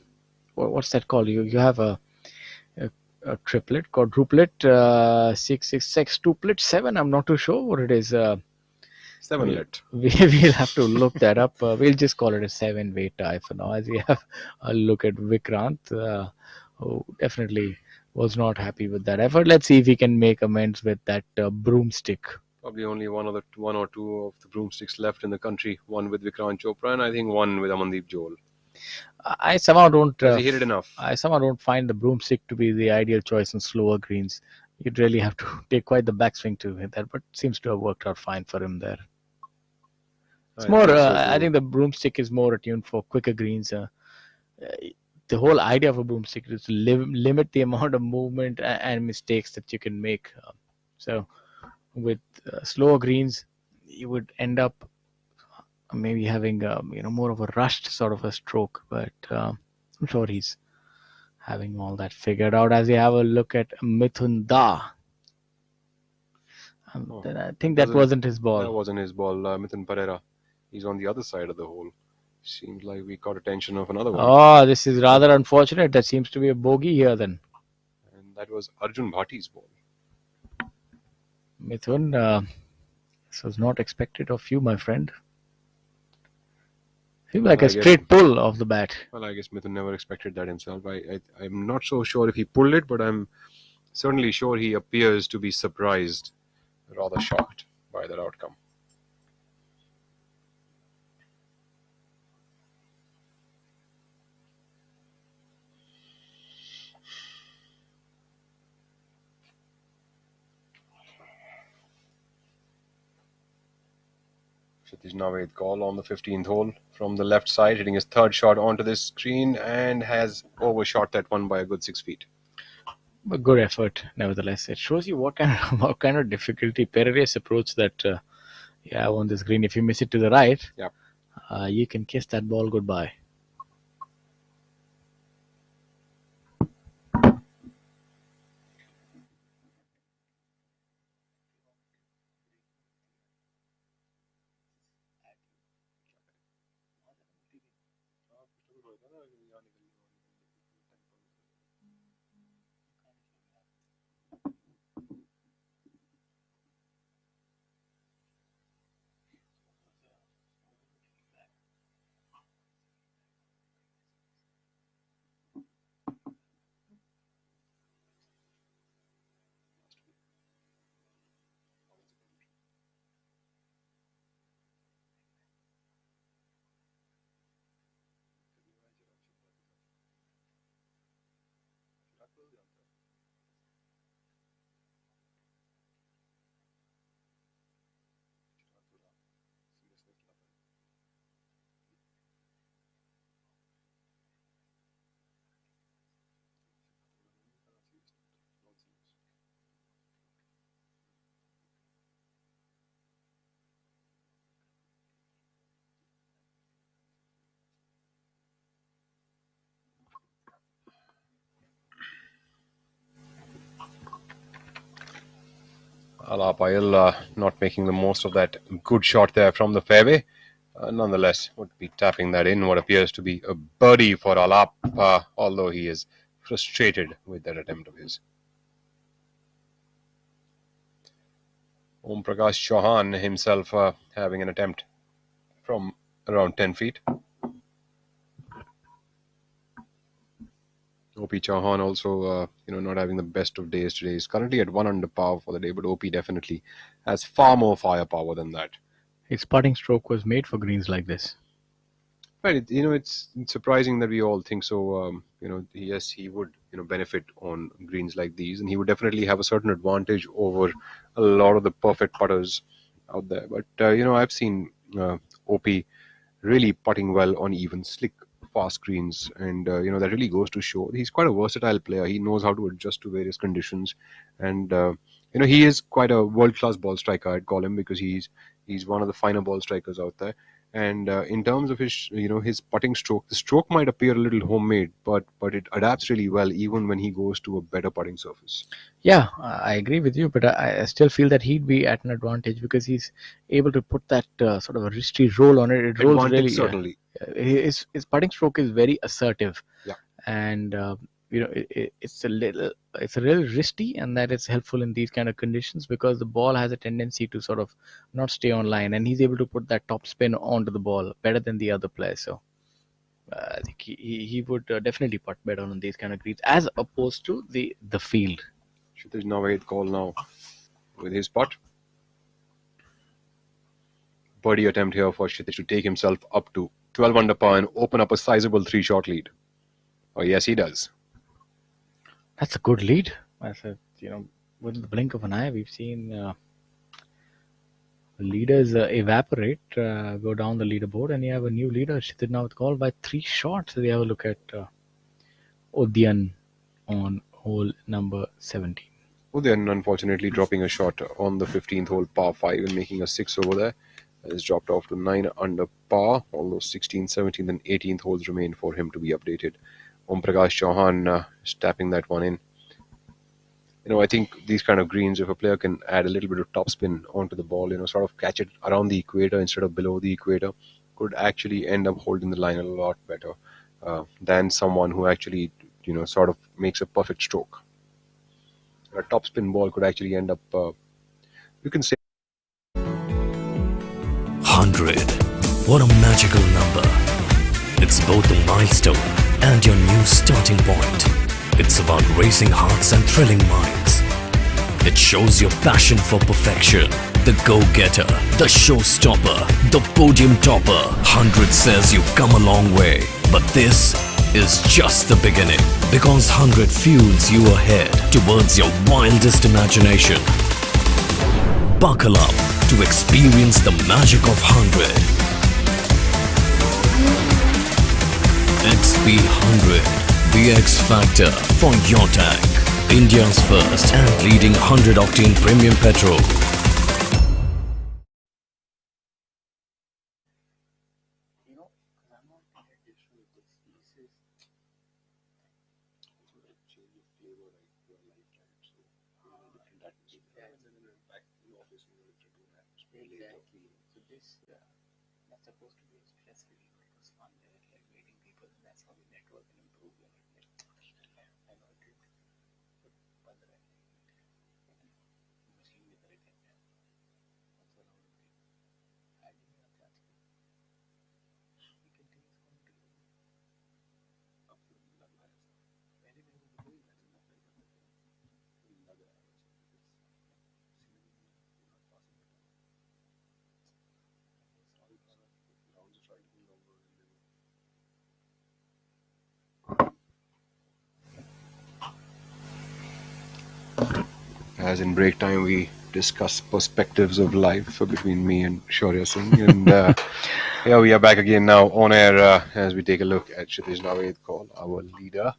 What's that called? You have a triplet, quadruplet, 6, 6, 6, tuplet, 7. I'm not too sure what it is.
7-lit.
We'll have to look that up. We'll just call it a 7-way tie for now, as we have a look at Vikrant, who definitely was not happy with that effort. Let's see if he can make amends with that broomstick.
Probably only one or two of the broomsticks left in the country. One with Vikrant Chopra, and I think one with Amandeep Joel.
I somehow don't.
Has he hit it enough?
I somehow don't find the broomstick to be the ideal choice on slower greens. You'd really have to take quite the backswing to hit that, but it seems to have worked out fine for him there. It's more. I think the broomstick is more attuned for quicker greens. The whole idea of a broomstick is to limit the amount of movement and mistakes that you can make. So, with slower greens, you would end up maybe having more of a rushed sort of a stroke. But I'm sure he's having all that figured out. As you have a look at Mithun Da. I think that wasn't his ball.
That wasn't his ball. Mithun Pereira. He's on the other side of the hole. Seems like we caught attention of another one.
Oh, this is rather unfortunate. That seems to be a bogey here then.
And that was Arjun Bhati's ball.
Mithun, this was not expected of you, my friend. Seems like a straight pull off the bat.
Well, I guess Mithun never expected that himself. I'm not so sure if he pulled it, but I'm certainly sure he appears to be surprised, rather shocked by that outcome. Satish Naved call on the 15th hole from the left side, hitting his third shot onto this screen and has overshot that one by a good 6 feet.
A good effort, nevertheless. It shows you what kind of difficulty Pereira's approach that you have on this green. If you miss it to the right, you can kiss that ball goodbye.
Alap not making the most of that good shot there from the fairway. Nonetheless, would be tapping that in what appears to be a birdie for Alap, although he is frustrated with that attempt of his. Om Prakash Chauhan himself having an attempt from around 10 feet. OP Chauhan also, not having the best of days today. He's currently at 1 under par for the day, but OP definitely has far more firepower than that.
His putting stroke was made for greens like this.
Right, it's surprising that we all think so. Yes, he would, benefit on greens like these, and he would definitely have a certain advantage over a lot of the perfect putters out there. But I've seen OP really putting well on even slick, fast greens, and that really goes to show he's quite a versatile player. He knows how to adjust to various conditions, and he is quite a world-class ball striker. I'd call him, because he's one of the finer ball strikers out there. And in terms of his putting stroke, the stroke might appear a little homemade, but it adapts really well even when he goes to a better putting surface.
Yeah, I agree with you, but I still feel that he'd be at an advantage because he's able to put that sort of a wristy roll on it. It rolls really.
Certainly.
His putting stroke is very assertive.
Yeah.
And it's a little risky, and that is helpful in these kind of conditions because the ball has a tendency to sort of not stay on line, and he's able to put that top spin onto the ball better than the other player. So I think he would definitely putt better on these kind of greens as opposed to the field.
Kshitij Naved call now with his putt. Birdie attempt here for Kshitij to take himself up to 12 under par and open up a sizable 3-shot lead. Oh yes, he does.
That's a good lead. I said, with the blink of an eye, we've seen the leaders evaporate, go down the leaderboard, and you have a new leader. Kshitij now called by 3 shots. So we have a look at Udyan on hole number 17.
Udyan unfortunately dropping a shot on the 15th hole, par 5, and making a 6 over there. Has dropped off to 9 under par, although 16th, 17th, and 18th holes remain for him to be updated. Om Prakash Chauhan is tapping that one in. I think these kind of greens, if a player can add a little bit of topspin onto the ball, sort of catch it around the equator instead of below the equator, could actually end up holding the line a lot better than someone who actually, sort of makes a perfect stroke. A topspin ball could actually end up, you can say,
100. What a magical number. It's both a milestone and your new starting point. It's about racing hearts and thrilling minds. It shows your passion for perfection. The go-getter, the showstopper, the podium topper. 100 says you've come a long way. But this is just the beginning. Because 100 fuels you ahead towards your wildest imagination. Buckle up to experience the magic of 100. XP100, the X Factor for your tank. India's first and leading 100 octane premium petrol.
As in break time, we discuss perspectives of life between me and Shaurya Singh. And here we are back again now on air as we take a look at Kshitij Naved call, our leader.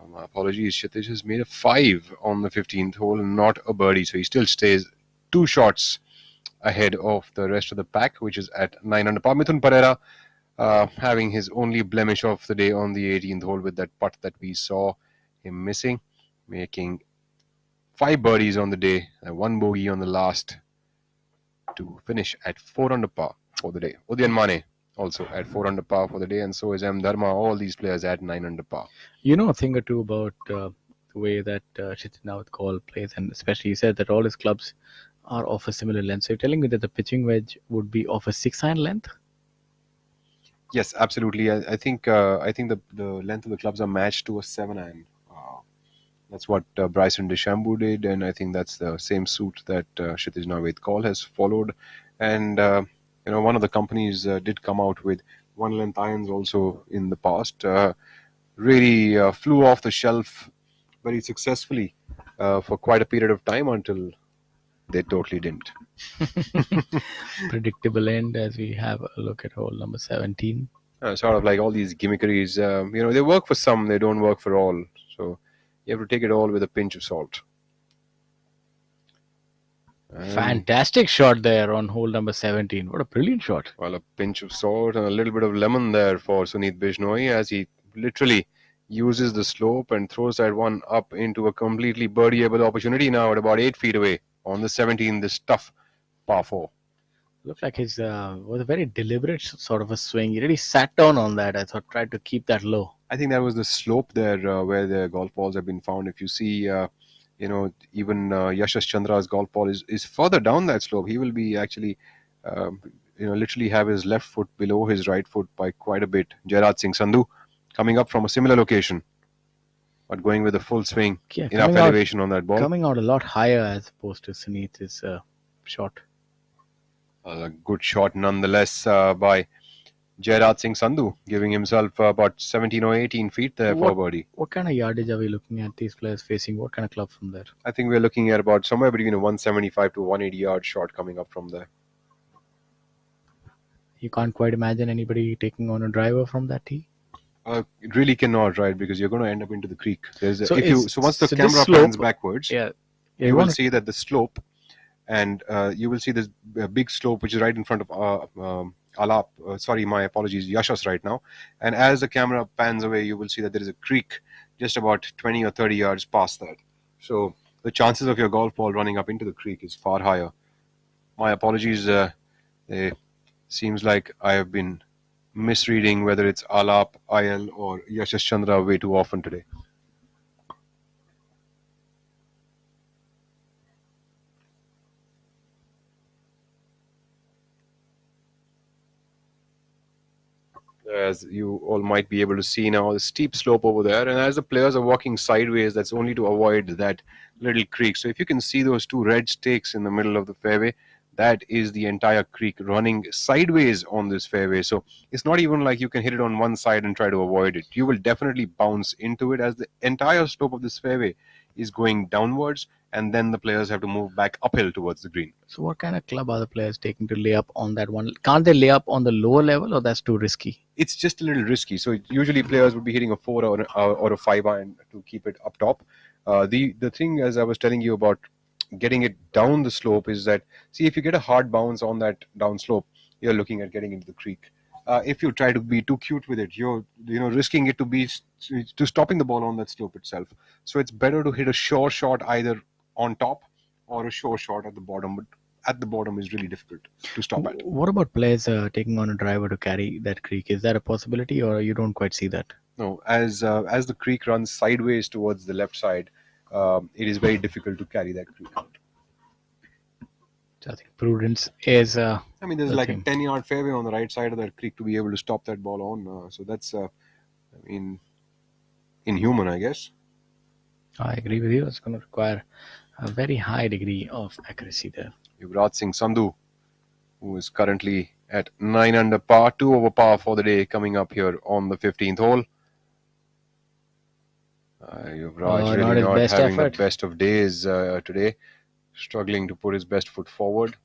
My apologies, Kshitij has made a 5 on the 15th hole and not a birdie. So he still stays 2 shots ahead of the rest of the pack, which is at 9 under par. Mithun Pereira having his only blemish of the day on the 18th hole with that putt that we saw him missing, making 5 birdies on the day, and 1 bogey on the last to finish at 4 under par for the day. Udyan Mane also at 4 under par for the day, and so is M. Dharma. All these players at 9 under par.
You know a thing or two about the way that Chitinawat Kaul plays, and especially he said that all his clubs are of a similar length. So you're telling me that the pitching wedge would be of a 6-iron length?
Yes, absolutely. I think the length of the clubs are matched to a 7-iron. That's what Bryson DeChambeau did, and I think that's the same suit that Kshitij Naved Kaul has followed. And one of the companies did come out with 1-length irons also in the past. Really flew off the shelf very successfully for quite a period of time until they totally didn't.
Predictable end as we have a look at hole number 17.
Sort of like all these gimmickeries, they work for some, they don't work for all. So you have to take it all with a pinch of salt.
Fantastic shot there on hole number 17. What a brilliant shot.
Well, a pinch of salt and a little bit of lemon there for Sunit Bishnoi as he literally uses the slope and throws that one up into a completely birdieable opportunity now at about 8 feet away on the 17, this tough par 4.
Looked like his was a very deliberate sort of a swing. He really sat down on that. I thought, tried to keep that low.
I think that was the slope there where the golf balls have been found. If you see, even Yashas Chandra's golf ball is further down that slope. He will be actually, literally have his left foot below his right foot by quite a bit. Jairaj Singh Sandhu coming up from a similar location, but going with a full swing, enough elevation on that ball.
Coming out a lot higher as opposed to Sunit's shot.
A good shot nonetheless by Jairaj Singh Sandhu, giving himself about 17 or 18 feet there for birdie.
What kind of yardage are we looking at these players facing? What kind of club from there?
I think we're looking at about somewhere between a 175 to 180 yard shot coming up from there.
You can't quite imagine anybody taking on a driver from that tee?
It really cannot, right? Because you're going to end up into the creek. Once the
so
camera pans backwards, you will see that the slope, and you will see this big slope which is right in front of Alap. My apologies, Yashas right now. And as the camera pans away, you will see that there is a creek just about 20 or 30 yards past that. So the chances of your golf ball running up into the creek is far higher. My apologies. It seems like I have been misreading whether it's Alap, IL or Yashas Chandra way too often today. As you all might be able to see now, the steep slope over there, and as the players are walking sideways, that's only to avoid that little creek. So if you can see those two red stakes in the middle of the fairway, that is the entire creek running sideways on this fairway. So it's not even like you can hit it on one side and try to avoid it. You will definitely bounce into it as the entire slope of this fairway is going downwards, and then the players have to move back uphill towards the green.
So what kind of club are the players taking to lay up on that one? Can't they lay up on the lower level, or that's too risky?
It's just a little risky. So usually players would be hitting a 4 or a 5 iron to keep it up top. The thing, as I was telling you about getting it down the slope, is that, see, if you get a hard bounce on that down slope, you're looking at getting into the creek. If you try to be too cute with it, you're risking it to stopping the ball on that slope itself. So it's better to hit a sure shot either on top or a sure shot at the bottom. But at the bottom is really difficult to stop at.
What about players taking on a driver to carry that creek? Is that a possibility, or you don't quite see that?
No, as the creek runs sideways towards the left side, it is very difficult to carry that creek out.
So I think prudence is.
There's like a 10-yard fairway on the right side of that creek to be able to stop that ball on. So that's, inhuman, I guess.
I agree with you. It's going to require a very high degree of accuracy there.
Yuvraj Singh Sandhu, who is currently at 9 under par, 2 over par for the day, coming up here on the 15th hole. Yuvraj really not having the best of days today, struggling to put his best foot forward.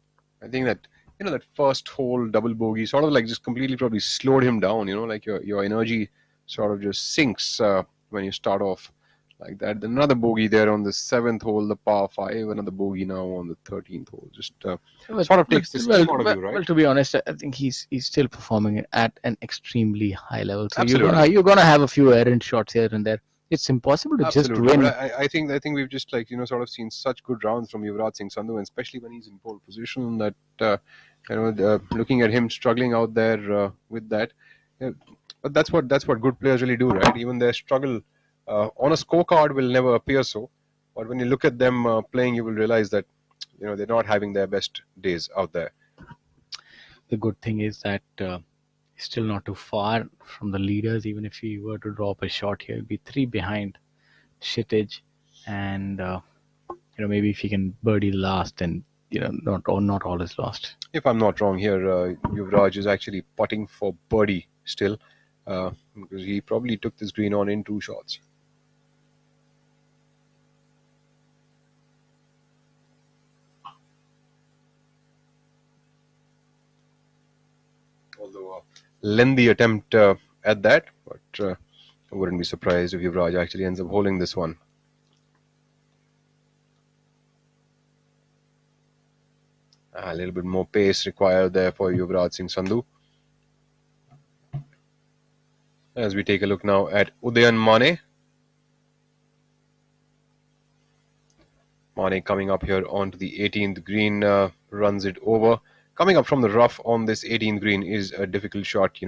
I think that that first hole double bogey sort of like just completely probably slowed him down. Like your energy sort of just sinks when you start off like that. Another bogey there on the 7th hole, the par 5. Another bogey now on the 13th hole. Just sort of takes the steam out of you, right?
Well, to be honest, I think he's still performing at an extremely high level. So
Absolutely.
you're gonna have a few errant shots here and there. It's impossible to
Absolutely.
just win.
But I think we've just sort of seen such good rounds from Yuvraj Singh Sandhu, and especially when he's in pole position. That looking at him struggling out there with that. Yeah, but that's what good players really do, right? Even their struggle on a scorecard will never appear so, but when you look at them playing, you will realize that they're not having their best days out there.
The good thing is that he's still not too far from the leaders. Even if he were to drop a shot here, he'll be 3 behind Shittage, and maybe if he can birdie last, then not all is lost.
If I'm not wrong here, Yuvraj is actually putting for birdie still, because he probably took this green on in 2 shots. Although a lengthy attempt at that, but I wouldn't be surprised if Yuvraj actually ends up holding this one. A little bit more pace required there for Yuvraj Singh Sandhu. As we take a look now at Udayan Mane. Mane coming up here onto the 18th green, runs it over. Coming up from the rough on this 18th green is a difficult shot,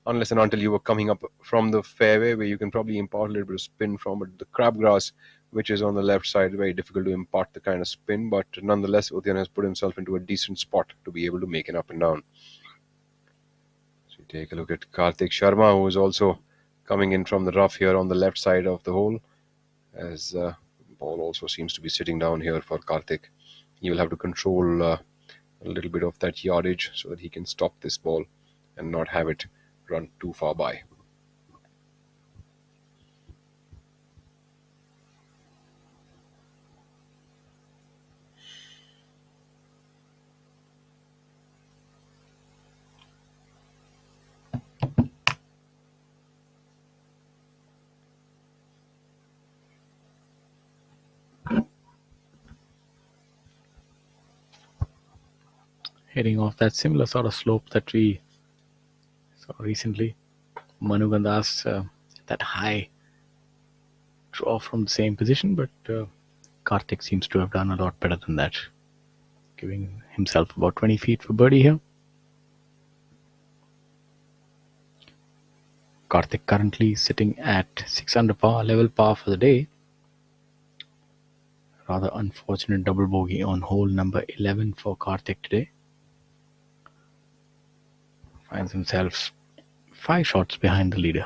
unless and until you were coming up from the fairway, where you can probably impart a little bit of spin from it. The crabgrass, which is on the left side, very difficult to impart the kind of spin, but nonetheless, Udayan has put himself into a decent spot to be able to make it up and down. So we take a look at Karthik Sharma, who is also coming in from the rough here on the left side of the hole, as ball also seems to be sitting down here for Karthik. He will have to control a little bit of that yardage so that he can stop this ball and not have it run too far by.
Heading off that similar sort of slope that we saw recently. Manu Gandas, that high draw from the same position, but Karthik seems to have done a lot better than that, giving himself about 20 feet for birdie here. Karthik currently sitting at 6 under par, level par for the day. Rather unfortunate double bogey on hole number 11 for Karthik today. Finds himself 5 shots behind the leader.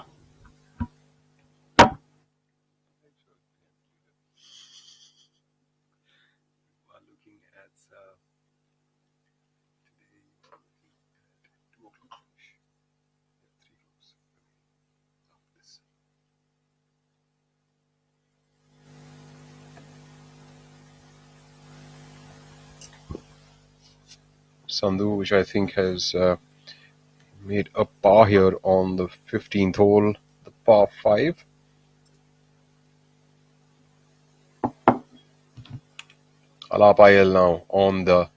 Sandhu, which I think has made a par here on the 15th hole, the par 5. Alapayel now on the...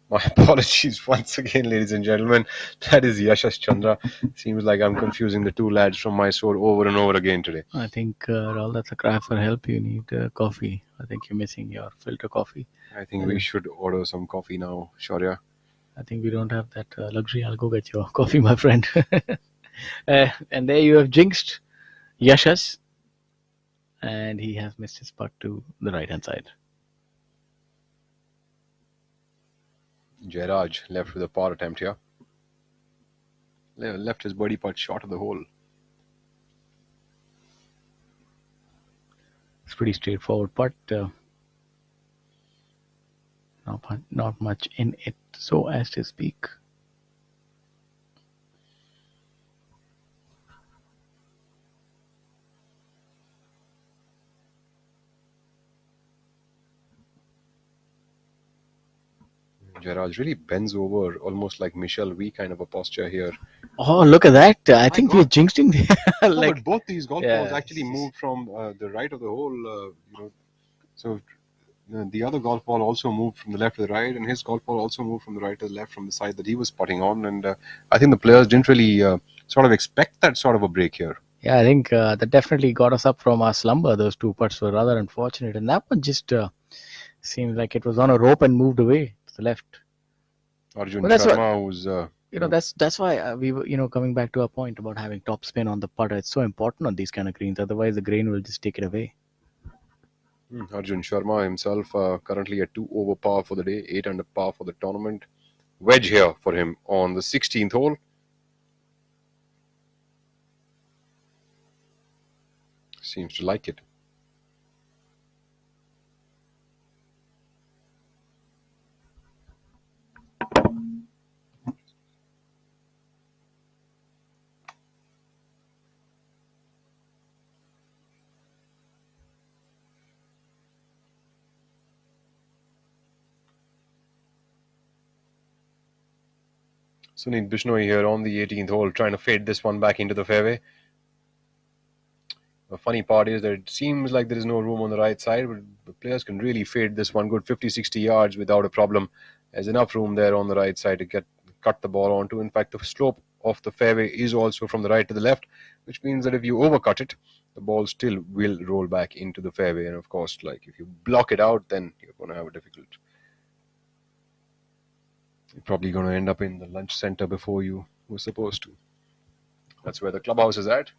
My apologies once again, ladies and gentlemen. That is Yashash Chandra. Seems like I'm confusing the 2 lads from Mysore over and over again today.
I think, Rahul, that's a cry for help. You need coffee. I think you're missing your filter coffee.
I think we should order some coffee now, Shaurya.
I think we don't have that luxury. I'll go get your coffee, my friend. And there you have jinxed Yashas. And he has missed his putt to the right-hand side.
Jairaj left with a par attempt here. Left his birdie putt short of the hole.
It's pretty straightforward putt. Not much in it, so as to speak.
Jairaj really bends over, almost like Michel V kind of a posture here.
Oh, look at that. I think we're jinxing the...
No, but both these golf balls actually moved from the right of the hole. So the other golf ball also moved from the left to the right, and his golf ball also moved from the right to the left from the side that he was putting on. And I think the players didn't really sort of expect that sort of a break here.
Yeah, I think that definitely got us up from our slumber. Those two putts were rather unfortunate, and that one just seemed like it was on a rope and moved away to the left.
Arjun
Well, that's
Sharma was.
That's why we were coming back to our point about having top spin on the putter. It's so important on these kind of greens. Otherwise, the grain will just take it away.
Arjun Sharma himself currently at 2 over par for the day, 8 under par for the tournament. Wedge here for him on the 16th hole. Seems to like it. Sunil Bishnoi here on the 18th hole, trying to fade this one back into the fairway. The funny part is that it seems like there is no room on the right side, but the players can really fade this one good 50-60 yards without a problem. There's enough room there on the right side to cut the ball onto. In fact, the slope of the fairway is also from the right to the left, which means that if you overcut it, the ball still will roll back into the fairway. And of course, like if you block it out, then you're going to have a difficult. You're probably going to end up in the lunch center before you were supposed to. That's where the clubhouse is at.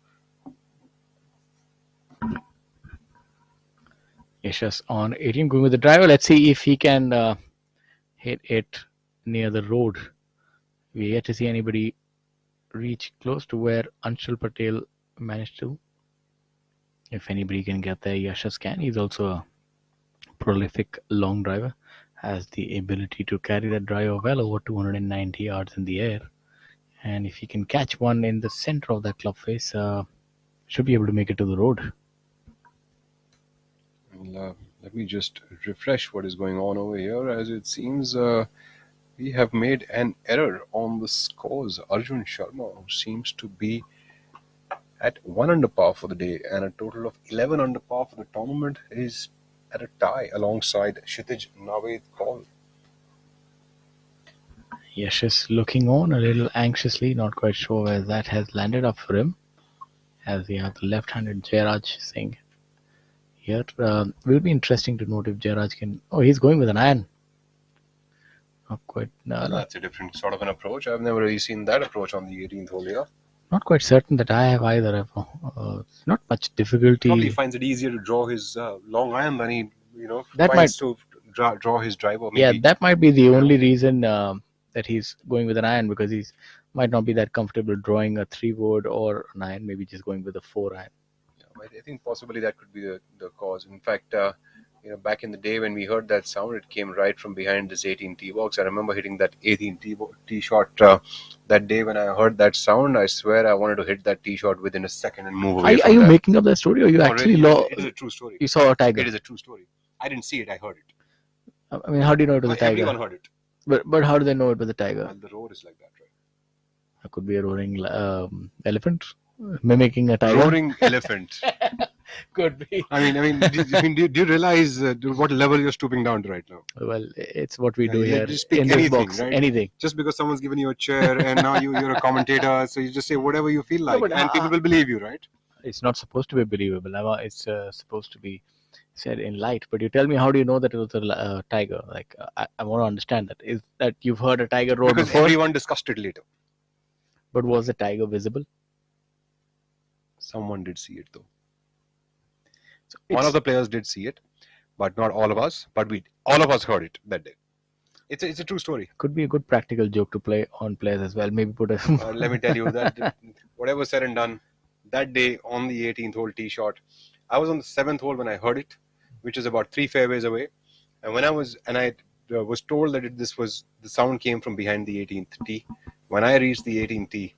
Yashas on 18 going with the driver. Let's see if he can hit it near the road. We yet to see anybody reach close to where Anshul Patel managed to. If anybody can get there, Yashas can. He's also a prolific long driver. Has the ability to carry that driver well over 290 yards in the air. And if he can catch one in the center of that club face, should be able to make it to the road.
Let me just refresh what is going on over here, as it seems we have made an error on the scores. Arjun Sharma, who seems to be at 1 under par for the day and a total of 11 under par for the tournament, is at a tie alongside Kshitij Naved Kaul.
Yash is looking on a little anxiously, not quite sure where that has landed up for him, as we have the left-handed Jairaj Singh here. Will be interesting to note if Jairaj can. Oh, he's going with an iron. Not quite. No.
That's a different sort of an approach. I've never really seen that approach on the 18th hole here.
Not quite certain that I have either. Not much difficulty.
Probably finds it easier to draw his long iron than he,
that
finds to draw his driver. Maybe.
Yeah, that might be the only reason that he's going with an iron, because he might not be that comfortable drawing a 3-wood or an iron, maybe just going with a 4-iron.
Yeah, I think possibly that could be the cause. In fact, back in the day when we heard that sound, it came right from behind this 18 tee box. I remember hitting that 18 tee shot that day when I heard that sound. I swear I wanted to hit that tee shot within a second and move away.
Are you making up that story, or you actually
It is a true story.
You saw a tiger?
It is a true story. I didn't see it. I heard it.
I mean, how do you know it was a tiger?
Everyone heard it.
But how do they know it was a tiger?
Well, the road is like that, right?
It could be a roaring elephant mimicking a tiger.
Roaring elephant.
Could be.
I mean, do you realize what level you're stooping down to right now?
Well, it's what we do here
just pick
in
anything,
this box.
right?
Anything.
Just because someone's given you a chair and now you're a commentator, so you just say whatever you feel like, and people will believe you, right?
It's not supposed to be believable. It's supposed to be said in light. But you tell me, how do you know that it was a tiger? Like, I want to understand that. Is that you've heard a tiger roar
because
before?
Everyone discussed it later.
But was the tiger visible?
Someone did see it, though. So one of the players did see it, but not all of us. But all of us heard it that day. It's a true story.
Could be a good practical joke to play on players as well. Maybe put a.
Let me tell you that whatever said and done, that day on the 18th hole tee shot, I was on the 7th hole when I heard it, which is about 3 fairways away. And when I was told that the sound came from behind the 18th tee. When I reached the 18th tee,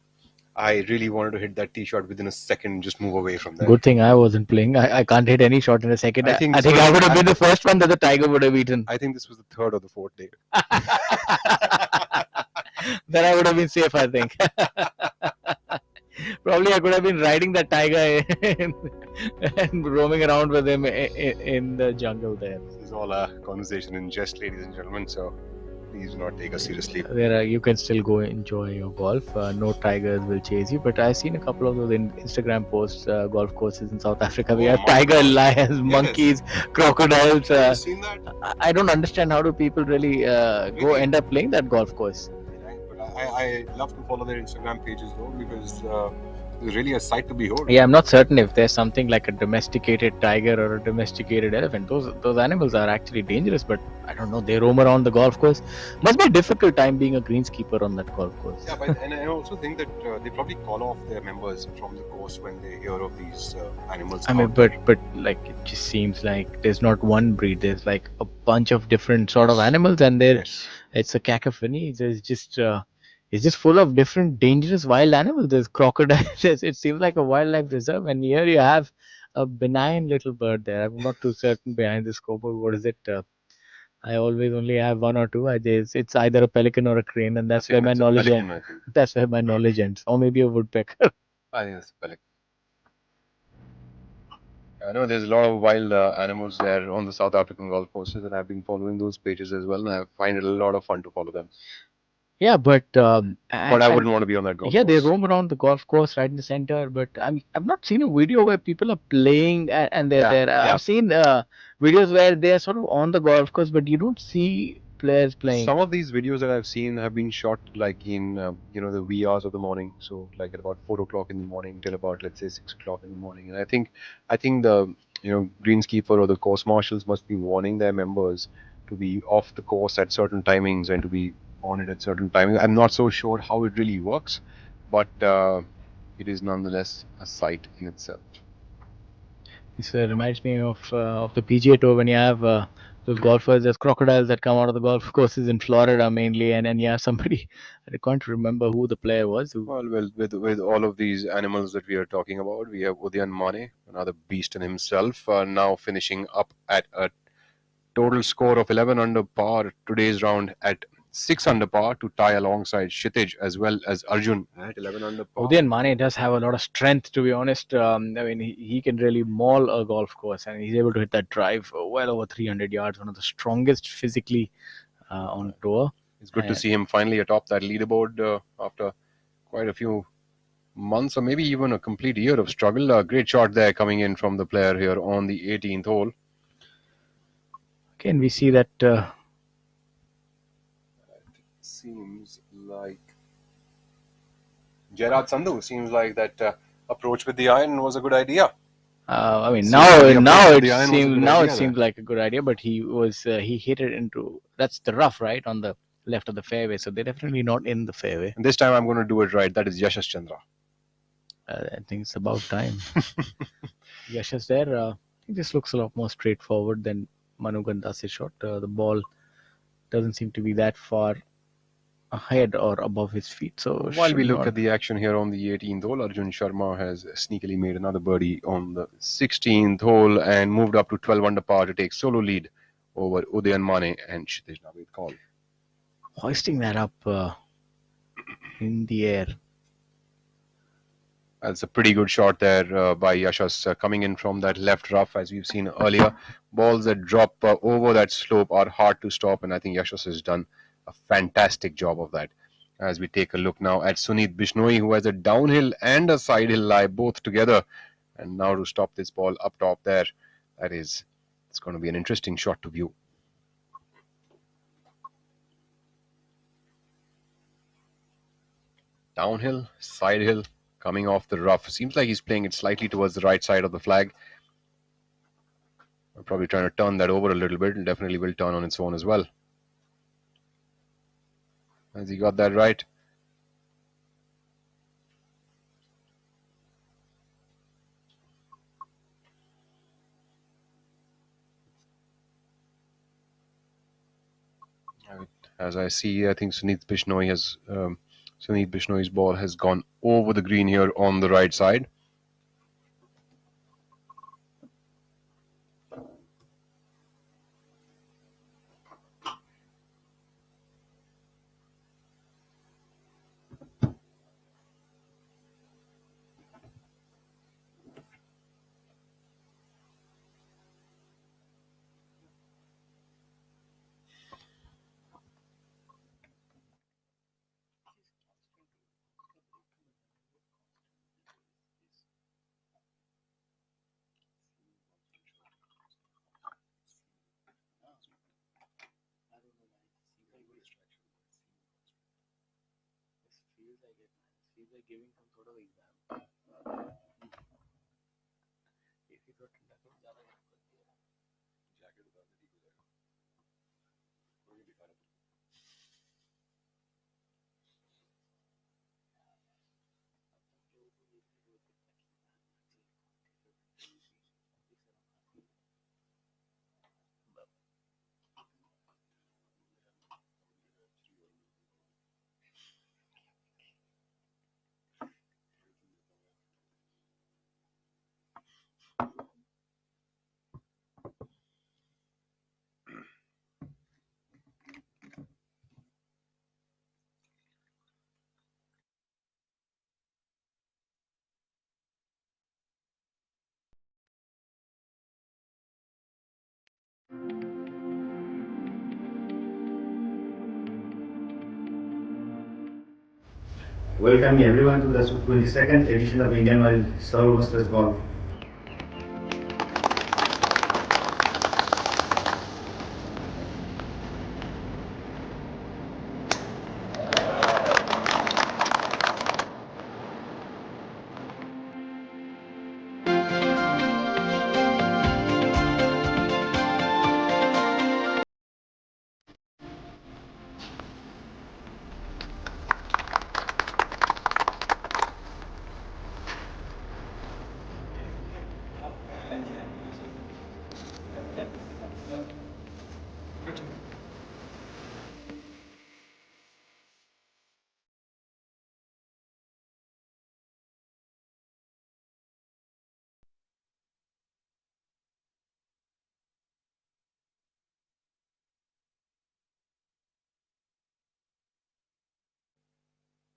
I really wanted to hit that tee shot within a second, just move away from there.
Good thing I wasn't playing. I can't hit any shot in a second. I think I would have been the first one that the tiger would have eaten.
I think this was the 3rd or the 4th day.
Then I would have been safe, I think. Probably I could have been riding that tiger and roaming around with him in the jungle there.
This is all a conversation in jest, ladies and gentlemen. So Please do not take us seriously.
You can still go enjoy your golf. No tigers will chase you. But I've seen a couple of those Instagram posts, golf courses in South Africa. We have tiger, lions, monkeys, crocodiles.
Have you seen that?
I don't understand how do people really go end up playing that golf course.
I love to follow their Instagram pages though, because it's really a sight to behold.
Yeah, I'm not certain if there's something like a domesticated tiger or a domesticated elephant. Those animals are actually dangerous, but I don't know. They roam around the golf course. Must be a difficult time being a greenskeeper on that golf course.
Yeah, and I also think that they probably call off their members from the course when they hear of these animals.
I mean, but like it just seems like there's not one breed. There's like a bunch of different sort of animals, and it's a cacophony. It's just full of different dangerous wild animals. There's crocodiles. It seems like a wildlife reserve, and here you have a benign little bird there. I'm not too certain behind the scoreboard. What is it? I always only have one or two. It's either a pelican or a crane, and that's where my knowledge ends. That's where my knowledge ends, or maybe a woodpecker.
I think it's a pelican. I know there's a lot of wild animals there on the South African golf courses, and I've been following those pages as well, and I find it a lot of fun to follow them.
Yeah, but
I wouldn't want to be on that golf course.
Yeah, they roam around the golf course right in the center. But I've not seen a video where people are playing and they're there. I've seen videos where they're sort of on the golf course, but you don't see players playing.
Some of these videos that I've seen have been shot like in the wee hours of the morning, so like at about 4 o'clock in the morning till about, let's say, 6 o'clock in the morning. And I think the greenskeeper or the course marshals must be warning their members to be off the course at certain timings and to be on it at certain timings. I'm not so sure how it really works, but it is nonetheless a sight in itself.
This reminds me of the PGA Tour when you have those golfers. There's crocodiles that come out of the golf courses in Florida mainly, and yeah, somebody I can't remember who the player was.
Well, with all of these animals that we are talking about, we have Udian Mane, another beast in himself, now finishing up at a total score of 11 under par today's round at 6 under par to tie alongside Kshitij as well as Arjun at 11 under par.
Udian Mane does have a lot of strength, to be honest. I mean, he can really maul a golf course, and he's able to hit that drive well over 300 yards, one of the strongest physically on tour.
It's good to see him finally atop that leaderboard after quite a few months or maybe even a complete year of struggle. A great shot there coming in from the player here on the 18th hole.
Again, we see that
seems like Gerard Sandhu seems like that approach with the iron was a good idea.
I mean, now it seems like a good idea, but he hit it into, that's the rough, right, on the left of the fairway, so they're definitely not in the fairway.
And this time I'm going to do it right. That is Yashash Chandra.
I think it's about time. Yashash there. I think this looks a lot more straightforward than Manu Gandhas's shot. The ball doesn't seem to be that far ahead or above his feet. So
while we look at the action here on the 18th hole, Arjun Sharma has sneakily made another birdie on the 16th hole and moved up to 12 under par to take solo lead over Udayan Mane and Kshitij Navid Kaul.
Hoisting that up in the air.
That's a pretty good shot there by Yashas coming in from that left rough, as we've seen earlier. Balls that drop over that slope are hard to stop, and I think Yashas has done a fantastic job of that. As we take a look now at Sunit Bishnoi, who has a downhill and a side hill lie both together, and now to stop this ball up top there, it's going to be an interesting shot to view. Downhill, side hill, coming off the rough. Seems like he's playing it slightly towards the right side of the flag. I'm probably trying to turn that over a little bit, and definitely will turn on its own as well. Has he got that right? As I see, I think Sunit Bishnoi's ball has gone over the green here on the right side.
like it, man. It feels like giving some sort of exam. AC तो ठंडा करो ज़्यादा गर्म कर दिया jacket उतार दे ठीक हो जाएगा कोई नहीं दिखा रहा
Welcome everyone to the 22nd edition of IndianOil Servo Masters Golf.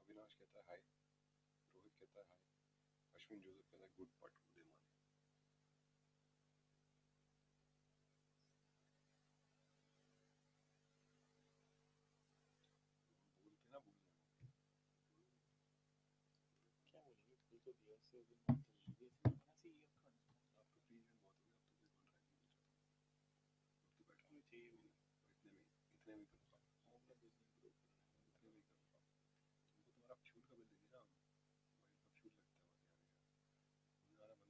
Avinash कहता है हाय रोहित कहता है हाय अश्विन जोसेफ कहता है गुड पट उदय माने बोलते ना भूल जाना क्या बोलेंगे भूल तो दिया उससे भी मत लीजिए ऐसे ही आप तो प्लीज में बहुत हो गया अब तो कोई कॉन्ट्रैक्ट नहीं चाहता अब तो बैठा होना चाहिए मुझे इतने में करूँगा मतलब बिजनेस ग्रो करना है इतने में करूँगा तुमको तुम्हारा फ्यूल का बिल दे दिया हम वही का फ्यूल लगता है वहाँ जाने का मुझे आना बंद कर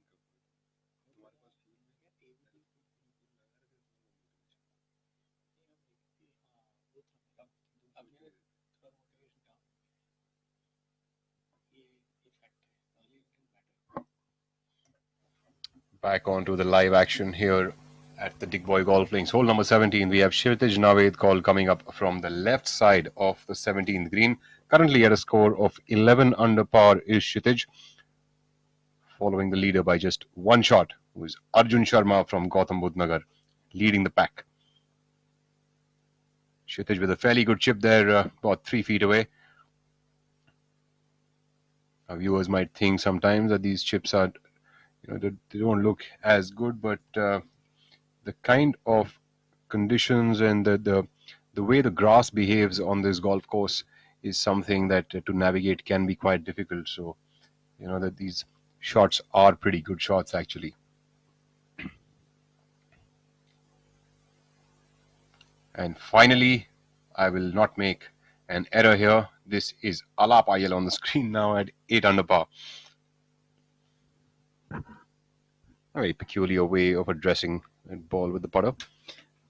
दो तुम्हारे पास फ्यूल में क्या टेबल पे फ्यूल लगा रहे थे तुम्हारा मोटिवेशन हाँ वो था अब ये थोड़ा मोटिवेशन डाउन ये फैक्ट है early little better Back onto the live action here at the Dick Boy Golf Links. Hole number 17, we have Kshitij Naved call coming up from the left side of the 17th green. Currently at a score of 11 under par is Kshitij, following the leader by just one shot, who is Arjun Sharma from Gautam Budh Nagar, leading the pack. Kshitij with a fairly good chip there, about 3 feet away. Our viewers might think sometimes that these chips are, they don't look as good, but the kind of conditions and the way the grass behaves on this golf course is something that to navigate can be quite difficult. So, that these shots are pretty good shots actually. And finally, I will not make an error here. This is Alap Ayal on the screen now at 8 under par. A very peculiar way of addressing a ball with the putter.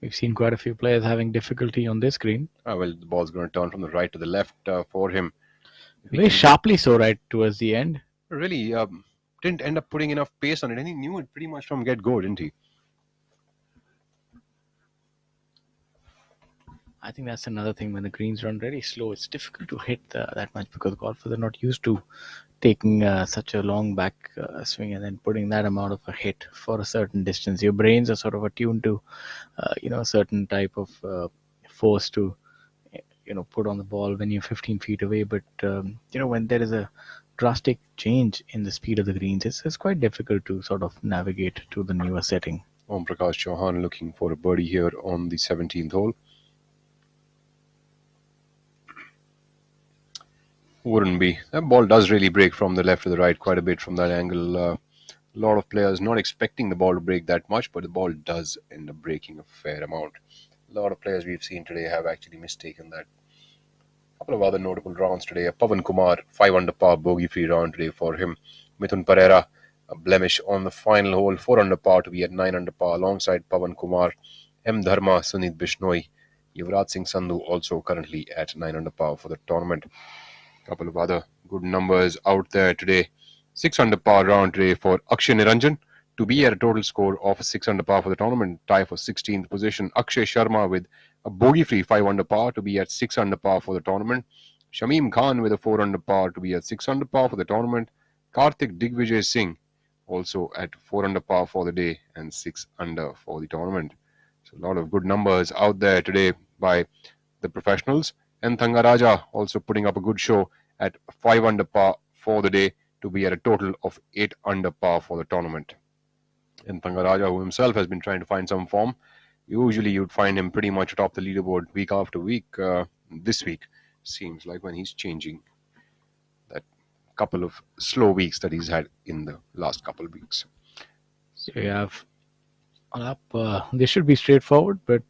We've seen quite a few players having difficulty on this green.
Well, the ball's going to turn from the right to the left for him.
Very sharply so right towards the end.
Really didn't end up putting enough pace on it, and he knew it pretty much from get-go, didn't he?
I think that's another thing. When the greens run very slow, it's difficult to hit that much because golfers are not used to taking such a long back swing and then putting that amount of a hit for a certain distance. Your brains are sort of attuned to, a certain type of force to, put on the ball when you're 15 feet away. But, when there is a drastic change in the speed of the greens, it's quite difficult to sort of navigate to the newer setting.
Om Prakash Chauhan looking for a birdie here on the 17th hole. Wouldn't be. That ball does really break from the left to the right quite a bit from that angle. A lot of players not expecting the ball to break that much, but the ball does end up breaking a fair amount. A lot of players we've seen today have actually mistaken that couple of other notable rounds today. Pawan Kumar, 5 under par, bogey-free round today for him. Mithun Pereira, a blemish on the final hole, 4 under par to be at 9 under par alongside Pawan Kumar. M. Dharma, Sunit Bishnoi, Yuvraj Singh Sandhu also currently at 9 under par for the tournament. Couple of other good numbers out there today. 6 under par round today for Akshay Niranjan to be at a total score of 6 under par for the tournament, tie for 16th position. Akshay Sharma with a bogey-free 5 under par to be at 6 under par for the tournament. Shamim Khan with a 4 under par to be at 6 under par for the tournament. Karthik Digvijay Singh also at 4 under par for the day and 6 under for the tournament. So a lot of good numbers out there today by the professionals. And Thangaraja also putting up a good show at 5 under par for the day to be at a total of 8 under par for the tournament. And Thangaraja, who himself has been trying to find some form, usually you'd find him pretty much atop the leaderboard week after week. This week seems like when he's changing that couple of slow weeks that he's had in the last couple of weeks.
So you have up. This should be straightforward, but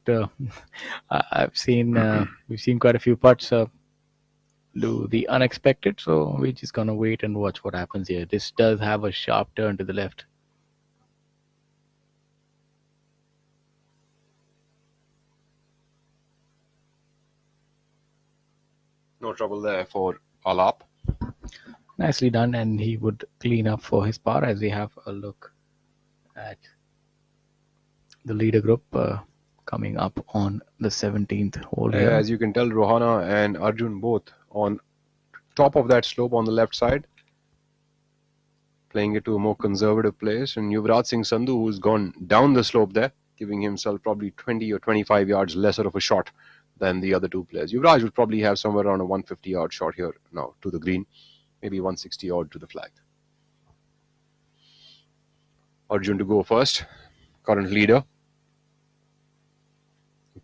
I've seen we've seen quite a few putts do the unexpected. So we're just gonna wait and watch what happens here. This does have a sharp turn to the left.
No trouble there for Alap.
Nicely done, and he would clean up for his par as we have a look at the leader group coming up on the 17th hole here.
As you can tell, Rohana and Arjun both on top of that slope on the left side, playing it to a more conservative place. And Yuvraj Singh Sandhu, who's gone down the slope there, giving himself probably 20 or 25 yards lesser of a shot than the other two players. Yuvraj will probably have somewhere around a 150-yard shot here now to the green, maybe 160 odd to the flag. Arjun to go first, current leader.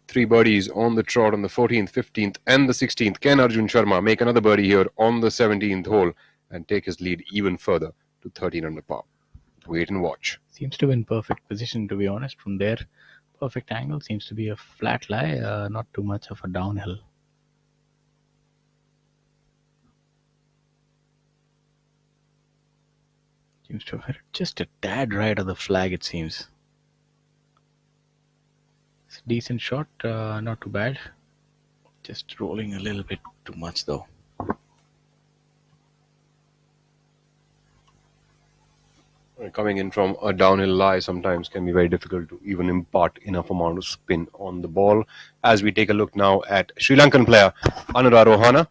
3 birdies on the trot on the 14th, 15th and the 16th. Can Arjun Sharma make another birdie here on the 17th hole and take his lead even further to 13 under par? Wait and watch.
Seems to be in perfect position, to be honest. From there, perfect angle. Seems to be a flat lie, not too much of a downhill. Seems to have hit just a tad right of the flag, it seems. It's a decent shot, not too bad. Just rolling a little bit too much though.
Coming in from a downhill lie sometimes can be very difficult to even impart enough amount of spin on the ball. As we take a look now at Sri Lankan player Anura Rohana.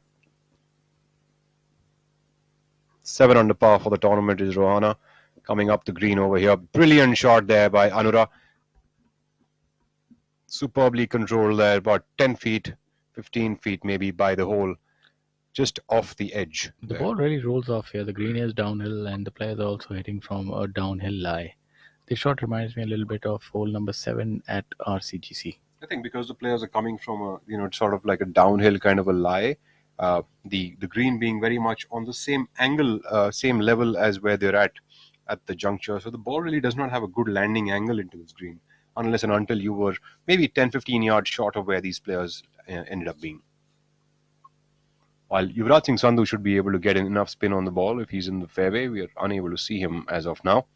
7 under par for the tournament is Rohana. Coming up the green over here. Brilliant shot there by Anura. Superbly controlled there, about 10 feet, 15 feet maybe by the hole. Just off the edge.
The ball really rolls off here. The green is downhill and the players are also hitting from a downhill lie. This shot reminds me a little bit of hole number 7 at RCGC.
I think because the players are coming from a, sort of like a downhill kind of a lie, the green being very much on the same angle, same level as where they're at the juncture. So the ball really does not have a good landing angle into this green, unless and until you were maybe 10-15 yards short of where these players ended up being. While Yuvraj Singh Sandhu should be able to get enough spin on the ball if he's in the fairway, we are unable to see him as of now.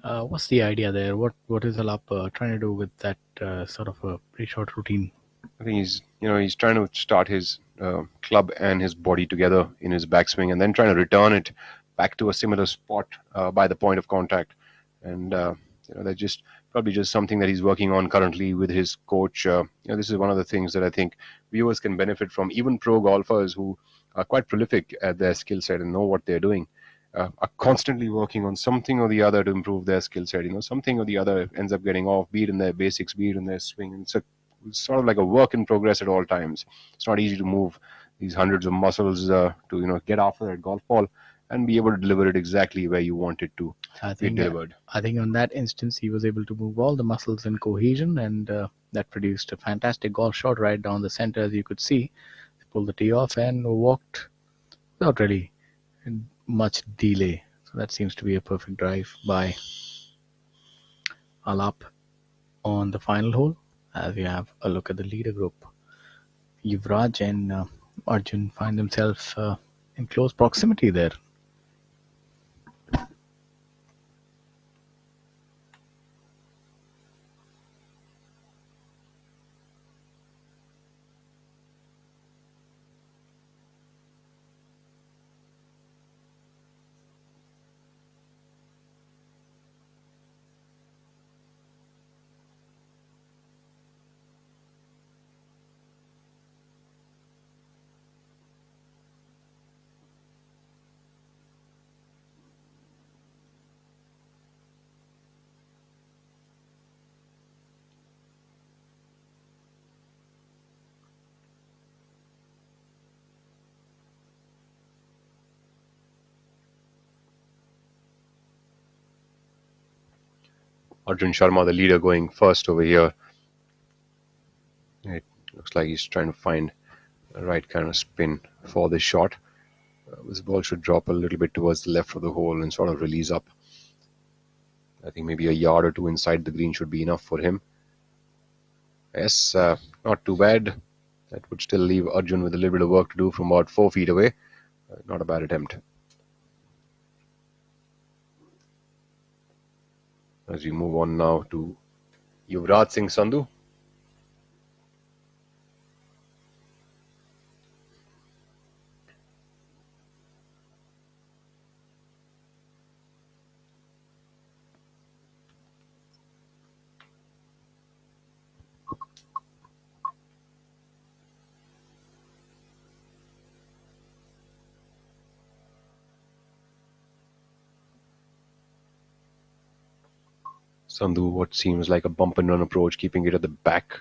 What's the idea there? What is Alap trying to do with that sort of a pretty short routine?
I think he's trying to start his club and his body together in his backswing, and then trying to return it back to a similar spot by the point of contact. And that's just probably just something that he's working on currently with his coach. This is one of the things that I think viewers can benefit from. Even pro golfers who are quite prolific at their skill set and know what they're doing are constantly working on something or the other to improve their skill set. Something or the other ends up getting off, be it in their basics, be it in their swing. And it's sort of like a work in progress at all times. It's not easy to move these hundreds of muscles to get after that golf ball and be able to deliver it exactly where you want it to be delivered.
I think on that instance he was able to move all the muscles in cohesion, and that produced a fantastic golf shot right down the center, as you could see. He pulled the tee off and walked without really much delay. So that seems to be a perfect drive by Alap on the final hole. As we have a look at the leader group, Yuvraj and Arjun find themselves in close proximity there.
Arjun Sharma, the leader, going first over here. It looks like he's trying to find the right kind of spin for this shot. This ball should drop a little bit towards the left of the hole and sort of release up. I think maybe a yard or two inside the green should be enough for him. Yes, not too bad. That would still leave Arjun with a little bit of work to do from about 4 feet away. Not a bad attempt. As we move on now to Yuvraj Singh Sandhu. Sandhu, what seems like a bump and run approach, keeping it at the back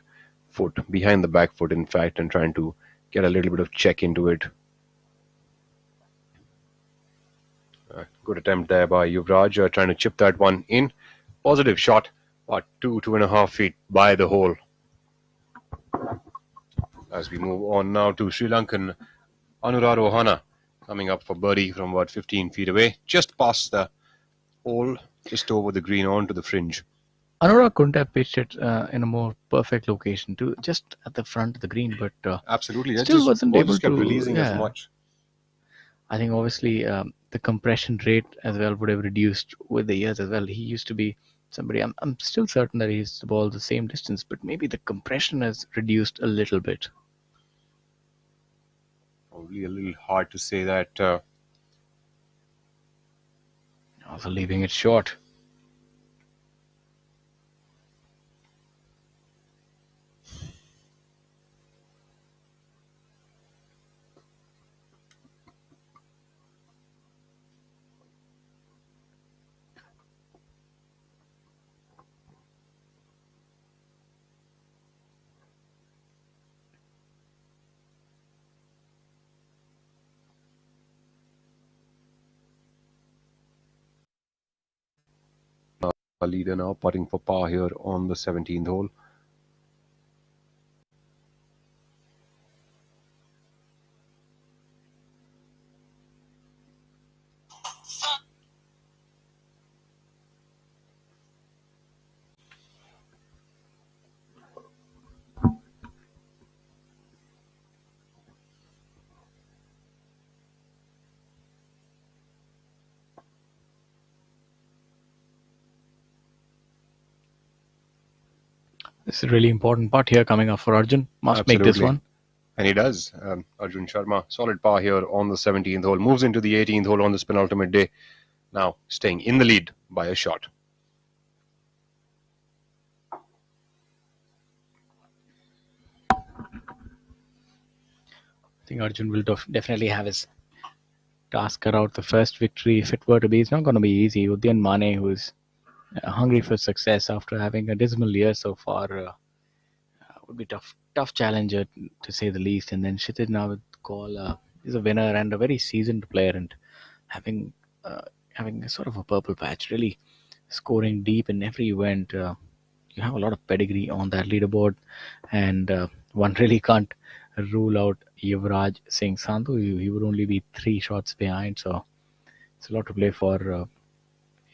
foot, behind the back foot, in fact, and trying to get a little bit of check into it. Good attempt there by Yuvraj, trying to chip that one in. Positive shot, about 2.5 feet by the hole. As we move on now to Sri Lankan Anuradhana, coming up for birdie from about 15 feet away, just past the hole, just over the green onto the fringe.
Anurag couldn't have pitched it in a more perfect location, to just at the front of the green, but
absolutely,
still wasn't able to
releasing as much.
I think obviously the compression rate as well would have reduced with the years as well. He used to be somebody. I'm still certain that he hits the ball the same distance, but maybe the compression has reduced a little bit.
Probably a little hard to say that.
Also leaving it short.
Leader now putting for par here on the 17th hole.
This is a really important part here coming up for Arjun. Must
Absolutely.
make this one.
And he does. Arjun Sharma, solid par here on the 17th hole. Moves into the 18th hole on this penultimate day. Now staying in the lead by a shot.
I think Arjun will definitely have his task cut out. The first victory, if it were to be, it's not going to be easy. Udyan Mane, who is hungry for success after having a dismal year so far, would be tough challenger to say the least. And then Kshitij now call is a winner and a very seasoned player, and having a sort of a purple patch, really scoring deep in every event. You have a lot of pedigree on that leaderboard, and one really can't rule out Yuvraj Singh Sandhu. He would only be 3 shots behind, so It's a lot to play for.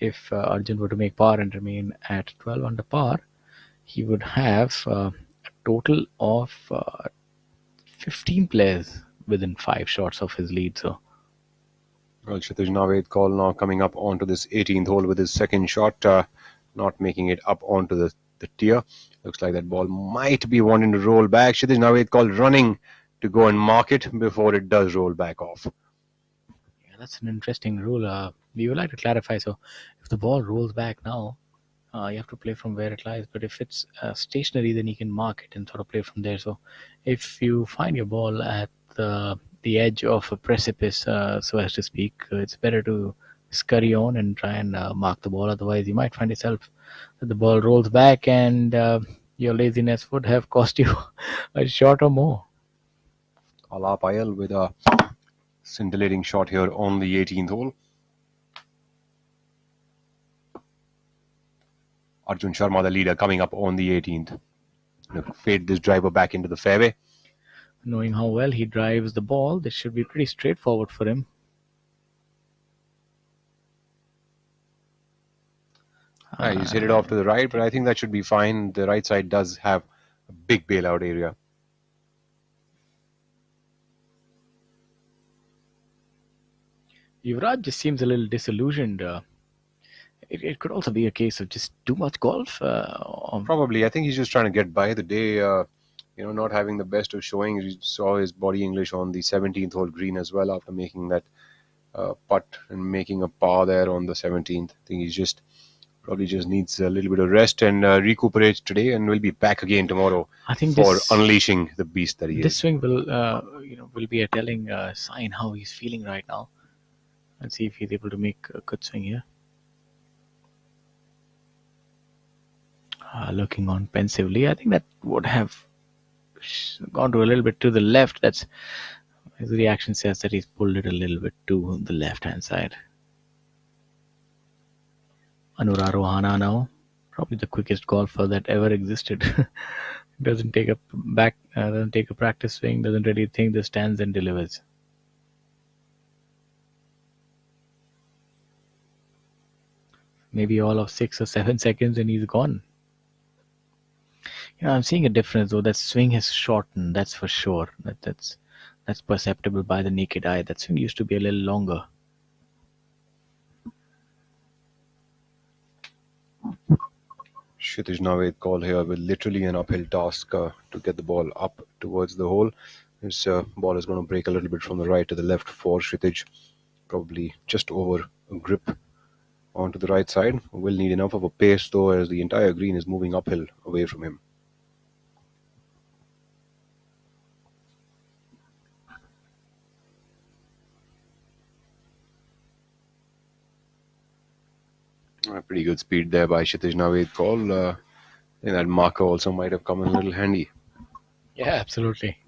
If Arjun were to make par and remain at 12 under par, he would have a total of 15 players within 5 shots of his lead. So,
well, Kshitij Naved call now coming up onto this 18th hole with his second shot, not making it up onto the tier. Looks like that ball might be wanting to roll back. Kshitij Naved call running to go and mark it before it does roll back off.
yeah, that's an interesting rule. We would like to clarify. So, if the ball rolls back now, you have to play from where it lies. But if it's stationary, then you can mark it and sort of play from there. So, if you find your ball at the edge of a precipice, so as to speak, it's better to scurry on and try and mark the ball. Otherwise, you might find yourself that the ball rolls back and your laziness would have cost you a shot or more.
Ala Payal with a scintillating shot here on the 18th hole. Arjun Sharma, the leader, coming up on the 18th. Fade this driver back into the fairway.
Knowing how well he drives the ball, this should be pretty straightforward for him.
He's hit it off to the right, but I think that should be fine. The right side does have a big bailout area.
Yuvraj just seems a little disillusioned. It could also be a case of just too much golf.
Probably. I think he's just trying to get by the day, not having the best of showing. He saw his body English on the 17th hole green as well after making that putt and making a par there on the 17th. I think he probably just needs a little bit of rest and recuperate today, and we'll be back again tomorrow for unleashing the beast that he is.
This swing will be a telling sign how he's feeling right now. Let's see if he's able to make a good swing here. Looking on pensively, I think that would have gone to a little bit to the left. That's his reaction says that he's pulled it a little bit to the left-hand side. Anura Rohana now, probably the quickest golfer that ever existed. Doesn't take a practice swing, doesn't really think the stands and delivers. Maybe all of 6 or 7 seconds and he's gone. I'm seeing a difference though. That swing has shortened, that's for sure. That's perceptible by the naked eye. That swing used to be a little longer.
Kshitij Naved call here with literally an uphill task to get the ball up towards the hole. This ball is going to break a little bit from the right to the left for Kshitij. Probably just over a grip onto the right side. Will need enough of a pace though, as the entire green is moving uphill away from him. A pretty good speed there by Kshitij Naved call. I think that marker also might have come in a little handy.
Yeah, absolutely.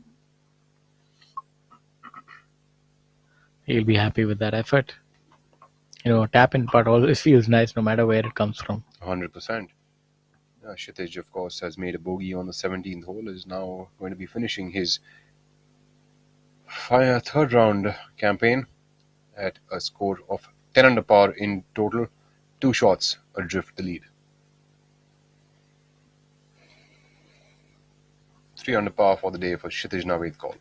He'll be happy with that effort. Tap-in putt always feels nice no matter where it comes from.
100%. Kshitij, of course, has made a bogey on the 17th hole, is now going to be finishing his third round campaign at a score of 10 under par in total, 2 shots adrift the lead. 3 under par for the day for Kshitij Naved call.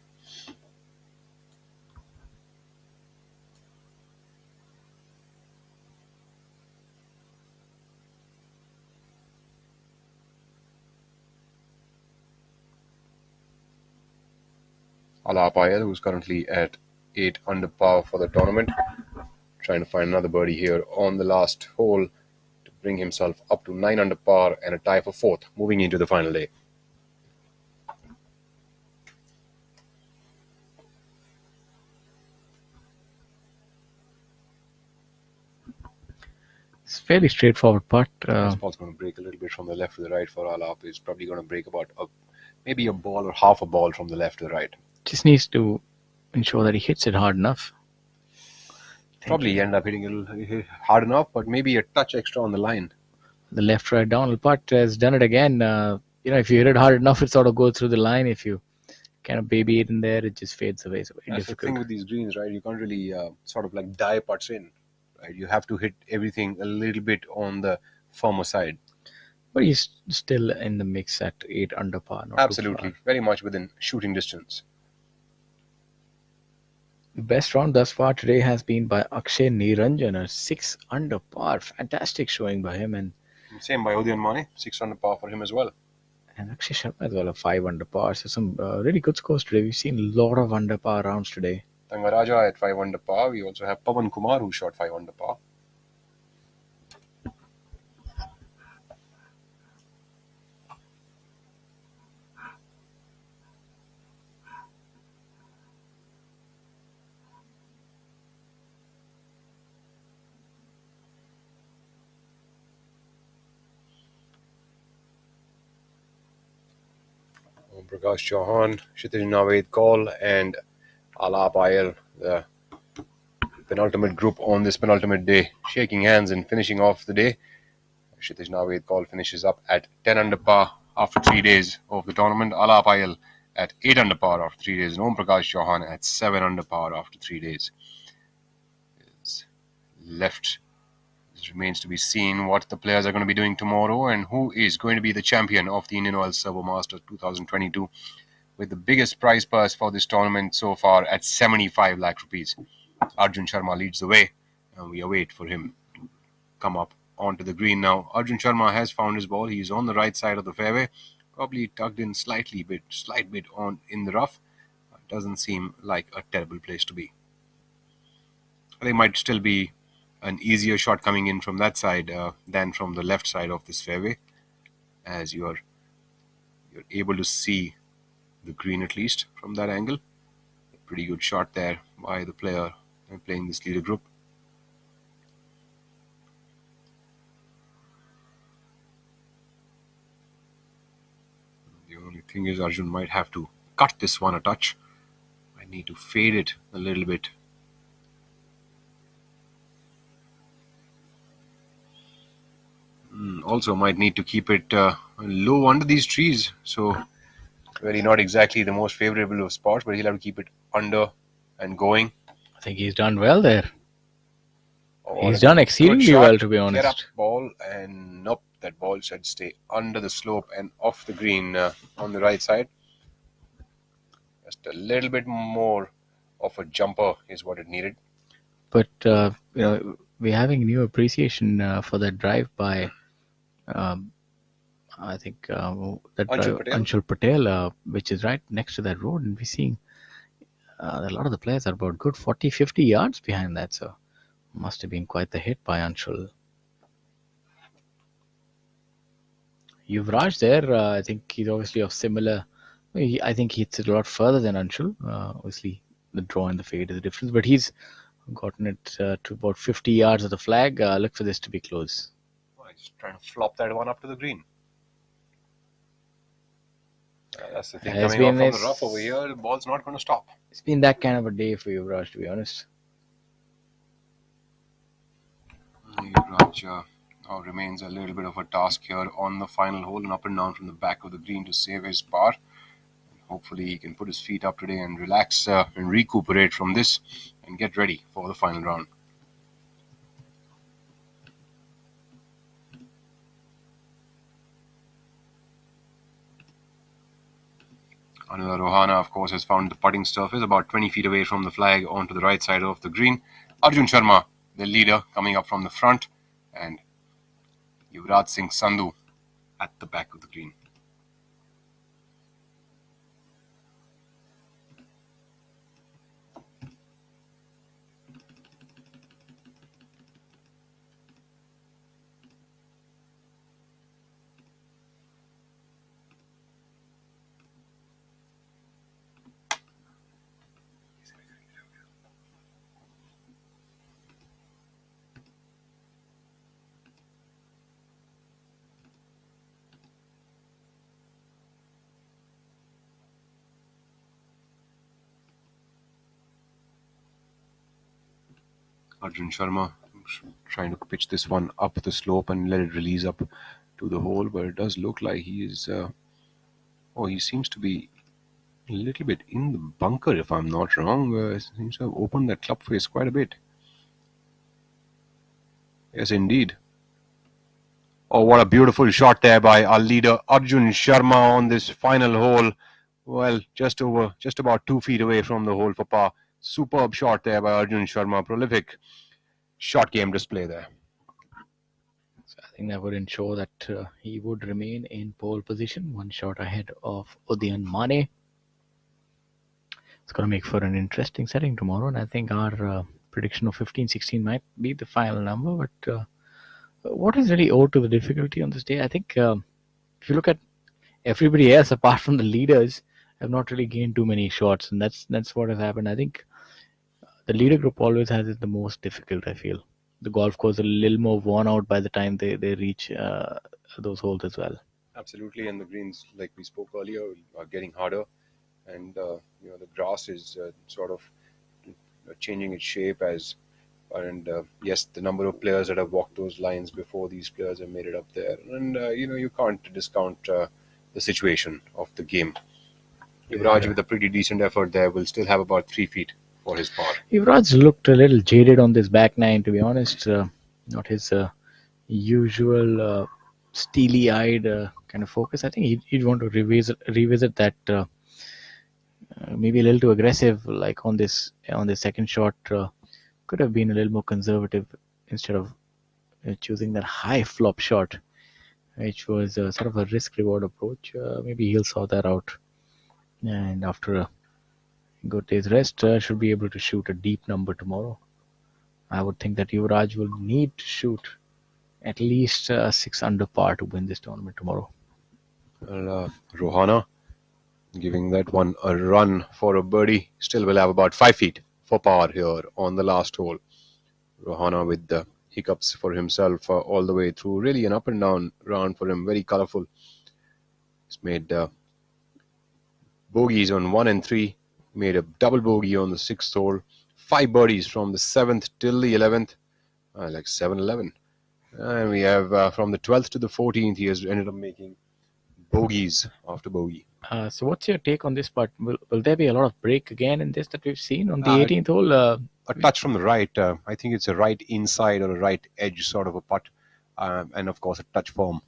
Ala Payal, who's currently at 8 under par for the tournament, trying to find another birdie here on the last hole to bring himself up to 9 under par and a tie for 4th, moving into the final day.
It's a fairly straightforward putt.
This ball's going to break a little bit from the left to the right for Ala. It's probably going to break about maybe a ball or half a ball from the left to the right.
Just needs to ensure that he hits it hard enough.
Probably end up hitting it hard enough, but maybe a touch extra on the line.
The left-right downhill putt has done it again. If you hit it hard enough, it sort of goes through the line. If you kind of baby it in there, it just fades away. So very
That's
difficult.
the thing with these greens, right? You can't really sort of like die putts in, Right? You have to hit everything a little bit on the firmer side.
But he's still in the mix at 8 under par. Not
Absolutely,
too far.
very much within shooting distance.
The best round thus far today has been by Akshay Niranjan, a 6 under par. Fantastic showing by him, and
Same by Udayan Mane, 6 under par for him as well.
And Akshay Sharma as well, a 5 under par. So some really good scores today. We've seen a lot of under par rounds today.
Tangaraja at 5 under par. We also have Pawan Kumar who shot 5 under par. Prakash Chauhan, Kshitij Naved Kaul, and Alap Iyer, the penultimate group on this penultimate day, shaking hands and finishing off the day. Kshitij Naved Kaul finishes up at 10 under par after 3 days of the tournament. Alap Iyer at 8 under par after 3 days, and Om Prakash Chauhan at 7 under par after 3 days. It's left. It remains to be seen what the players are going to be doing tomorrow and who is going to be the champion of the IndianOil Servo Masters 2022, with the biggest prize purse for this tournament so far at 75 lakh rupees. Arjun Sharma leads the way, and we await for him to come up onto the green now. Arjun Sharma has found his ball. He's on the right side of the fairway, probably tugged in slight bit on in the rough. Doesn't seem like a terrible place to be. There might still be an easier shot coming in from that side than from the left side of this fairway, as you're able to see the green at least from that angle. A pretty good shot there by the player playing this leader group. The only thing is Arjun might have to cut this one a touch. I need to fade it a little bit. Also might need to keep it low under these trees, so really not exactly the most favorable of spots, but he'll have to keep it under and going.
I think he's done well there.
Oh,
he's done exceedingly well, to be honest.
Get up ball, and nope, that ball should stay under the slope and off the green on the right side. Just a little bit more of a jumper is what it needed.
But we're having new appreciation for that drive by I think that Anshul Patel, which is right next to that road, and we're seeing a lot of the players are about good 40-50 yards behind that, so must have been quite the hit by Anshul. Yuvraj there, I think he's obviously of similar. I think he hits it a lot further than Anshul. Obviously, the draw and the fade is the difference, but he's gotten it to about 50 yards of the flag. Look for this to be close.
Just trying to flop that one up to the green. That's the thing, coming off from the rough over here, the ball's not going to stop.
It's been that kind of a day for Yuvraj, to be honest.
Yuvraj now remains a little bit of a task here on the final hole, and up and down from the back of the green to save his par. Hopefully he can put his feet up today and relax and recuperate from this and get ready for the final round. Anila Rohana, of course, has found the putting surface about 20 feet away from the flag onto the right side of the green. Arjun Sharma, the leader, coming up from the front, and Yuvraj Singh Sandhu at the back of the green. Arjun Sharma trying to pitch this one up the slope and let it release up to the hole, but it does look like he is he seems to be a little bit in the bunker, if I'm not wrong. Seems to have opened that club face quite a bit. Yes, indeed. Oh, what a beautiful shot there by our leader Arjun Sharma on this final hole. Well, just about 2 feet away from the hole for par. Superb shot there by Arjun Sharma. Prolific shot game display there.
So I think that would ensure that he would remain in pole position, one shot ahead of Udayan Mane. It's going to make for an interesting setting tomorrow, and I think our prediction of 15-16 might be the final number. But what is really owed to the difficulty on this day? I think if you look at everybody else apart from the leaders, have not really gained too many shots, and that's what has happened. I think the leader group always has it the most difficult. I feel the golf course a little more worn out by the time they reach those holes as well.
Absolutely, and the greens, like we spoke earlier, are getting harder, and the grass is sort of changing its shape yes, the number of players that have walked those lines before these players have made it up there, and you can't discount the situation of the game. Yuvraj, with a pretty decent effort there, will still have about 3 feet for his par.
Yuvraj looked a little jaded on this back nine, to be honest. Not his usual steely-eyed kind of focus. I think he'd want to revisit that. Maybe a little too aggressive, like on this second shot. Could have been a little more conservative instead of choosing that high flop shot, which was sort of a risk-reward approach. Maybe he'll sort that out, and after a good day's rest, should be able to shoot a deep number tomorrow. I would think that Yuvraj will need to shoot at least 6 under par to win this tournament tomorrow.
Well, Rohana giving that one a run for a birdie, still will have about 5 feet for par here on the last hole. Rohana with the hiccups for himself all the way through. Really an up and down round for him, very colourful. He's made bogeys on 1 and 3, made a double bogey on the 6th hole, 5 birdies from the 7th till the 11th, like 7-11. And we have from the 12th to the 14th, he has ended up making bogeys after bogey.
So what's your take on this part? Will there be a lot of break again in this that we've seen on the 18th hole?
A touch from the right. I think it's a right inside or a right edge sort of a putt. And of course a touch form.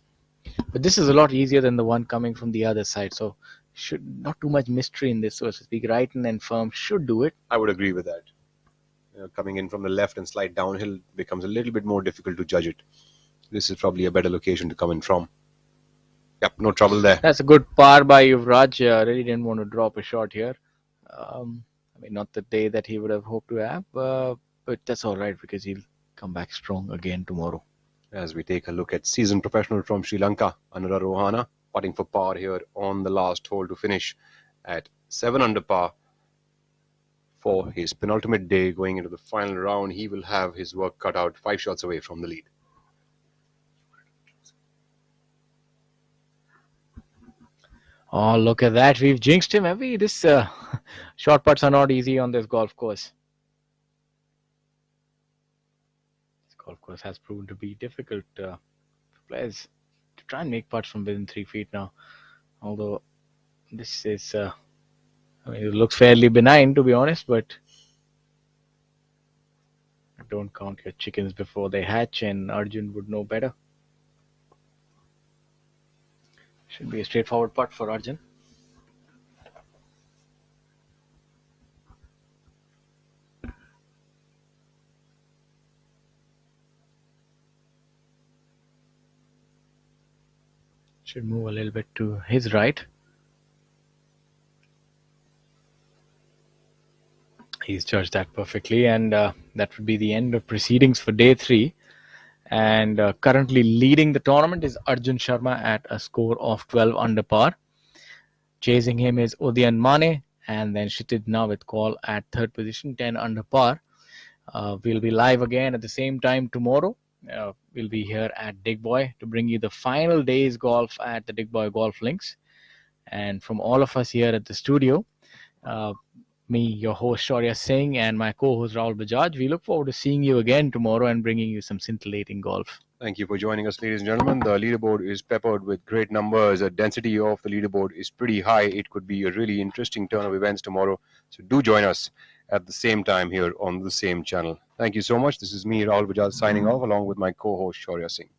But this is a lot easier than the one coming from the other side. So should not too much mystery in this, so to speak. Right and then firm should do it.
I would agree with that. Coming in from the left and slide downhill becomes a little bit more difficult to judge it. This is probably a better location to come in from. Yep, no trouble there.
That's a good par by Yuvraj. Really didn't want to drop a shot here. I mean, not the day that he would have hoped to have, but that's all right because he'll come back strong again tomorrow.
As we take a look at seasoned professional from Sri Lanka, Anura Rohana, putting for par here on the last hole to finish at 7 under par for his penultimate day. Going into the final round, he will have his work cut out, 5 shots away from the lead.
Oh, look at that. We've jinxed him, have we? This short putts are not easy on this golf course. This golf course has proven to be difficult for players to try and make putts from within 3 feet now. Although this is, I mean, it looks fairly benign, to be honest, but don't count your chickens before they hatch, and Arjun would know better. Should be a straightforward putt for Arjun. Should move a little bit to his right. He's judged that perfectly, and that would be the end of proceedings for day 3. And currently leading the tournament is Arjun Sharma at a score of 12 under par. Chasing him is Udayan Mane, and then Kshitij Nawit Kaul at 3rd position, 10 under par. We'll be live again at the same time tomorrow. We'll be here at Digboy to bring you the final day's golf at the Digboy Golf Links. And from all of us here at the studio, me, your host Shaurya Singh, and my co-host Rahul Bajaj, we look forward to seeing you again tomorrow and bringing you some scintillating golf.
Thank you for joining us, ladies and gentlemen. The leaderboard is peppered with great numbers. The density of the leaderboard is pretty high. It could be a really interesting turn of events tomorrow. So do join us at the same time here on the same channel. Thank you so much. This is me, Rahul Bajaj, signing off along with my co-host Shaurya Singh.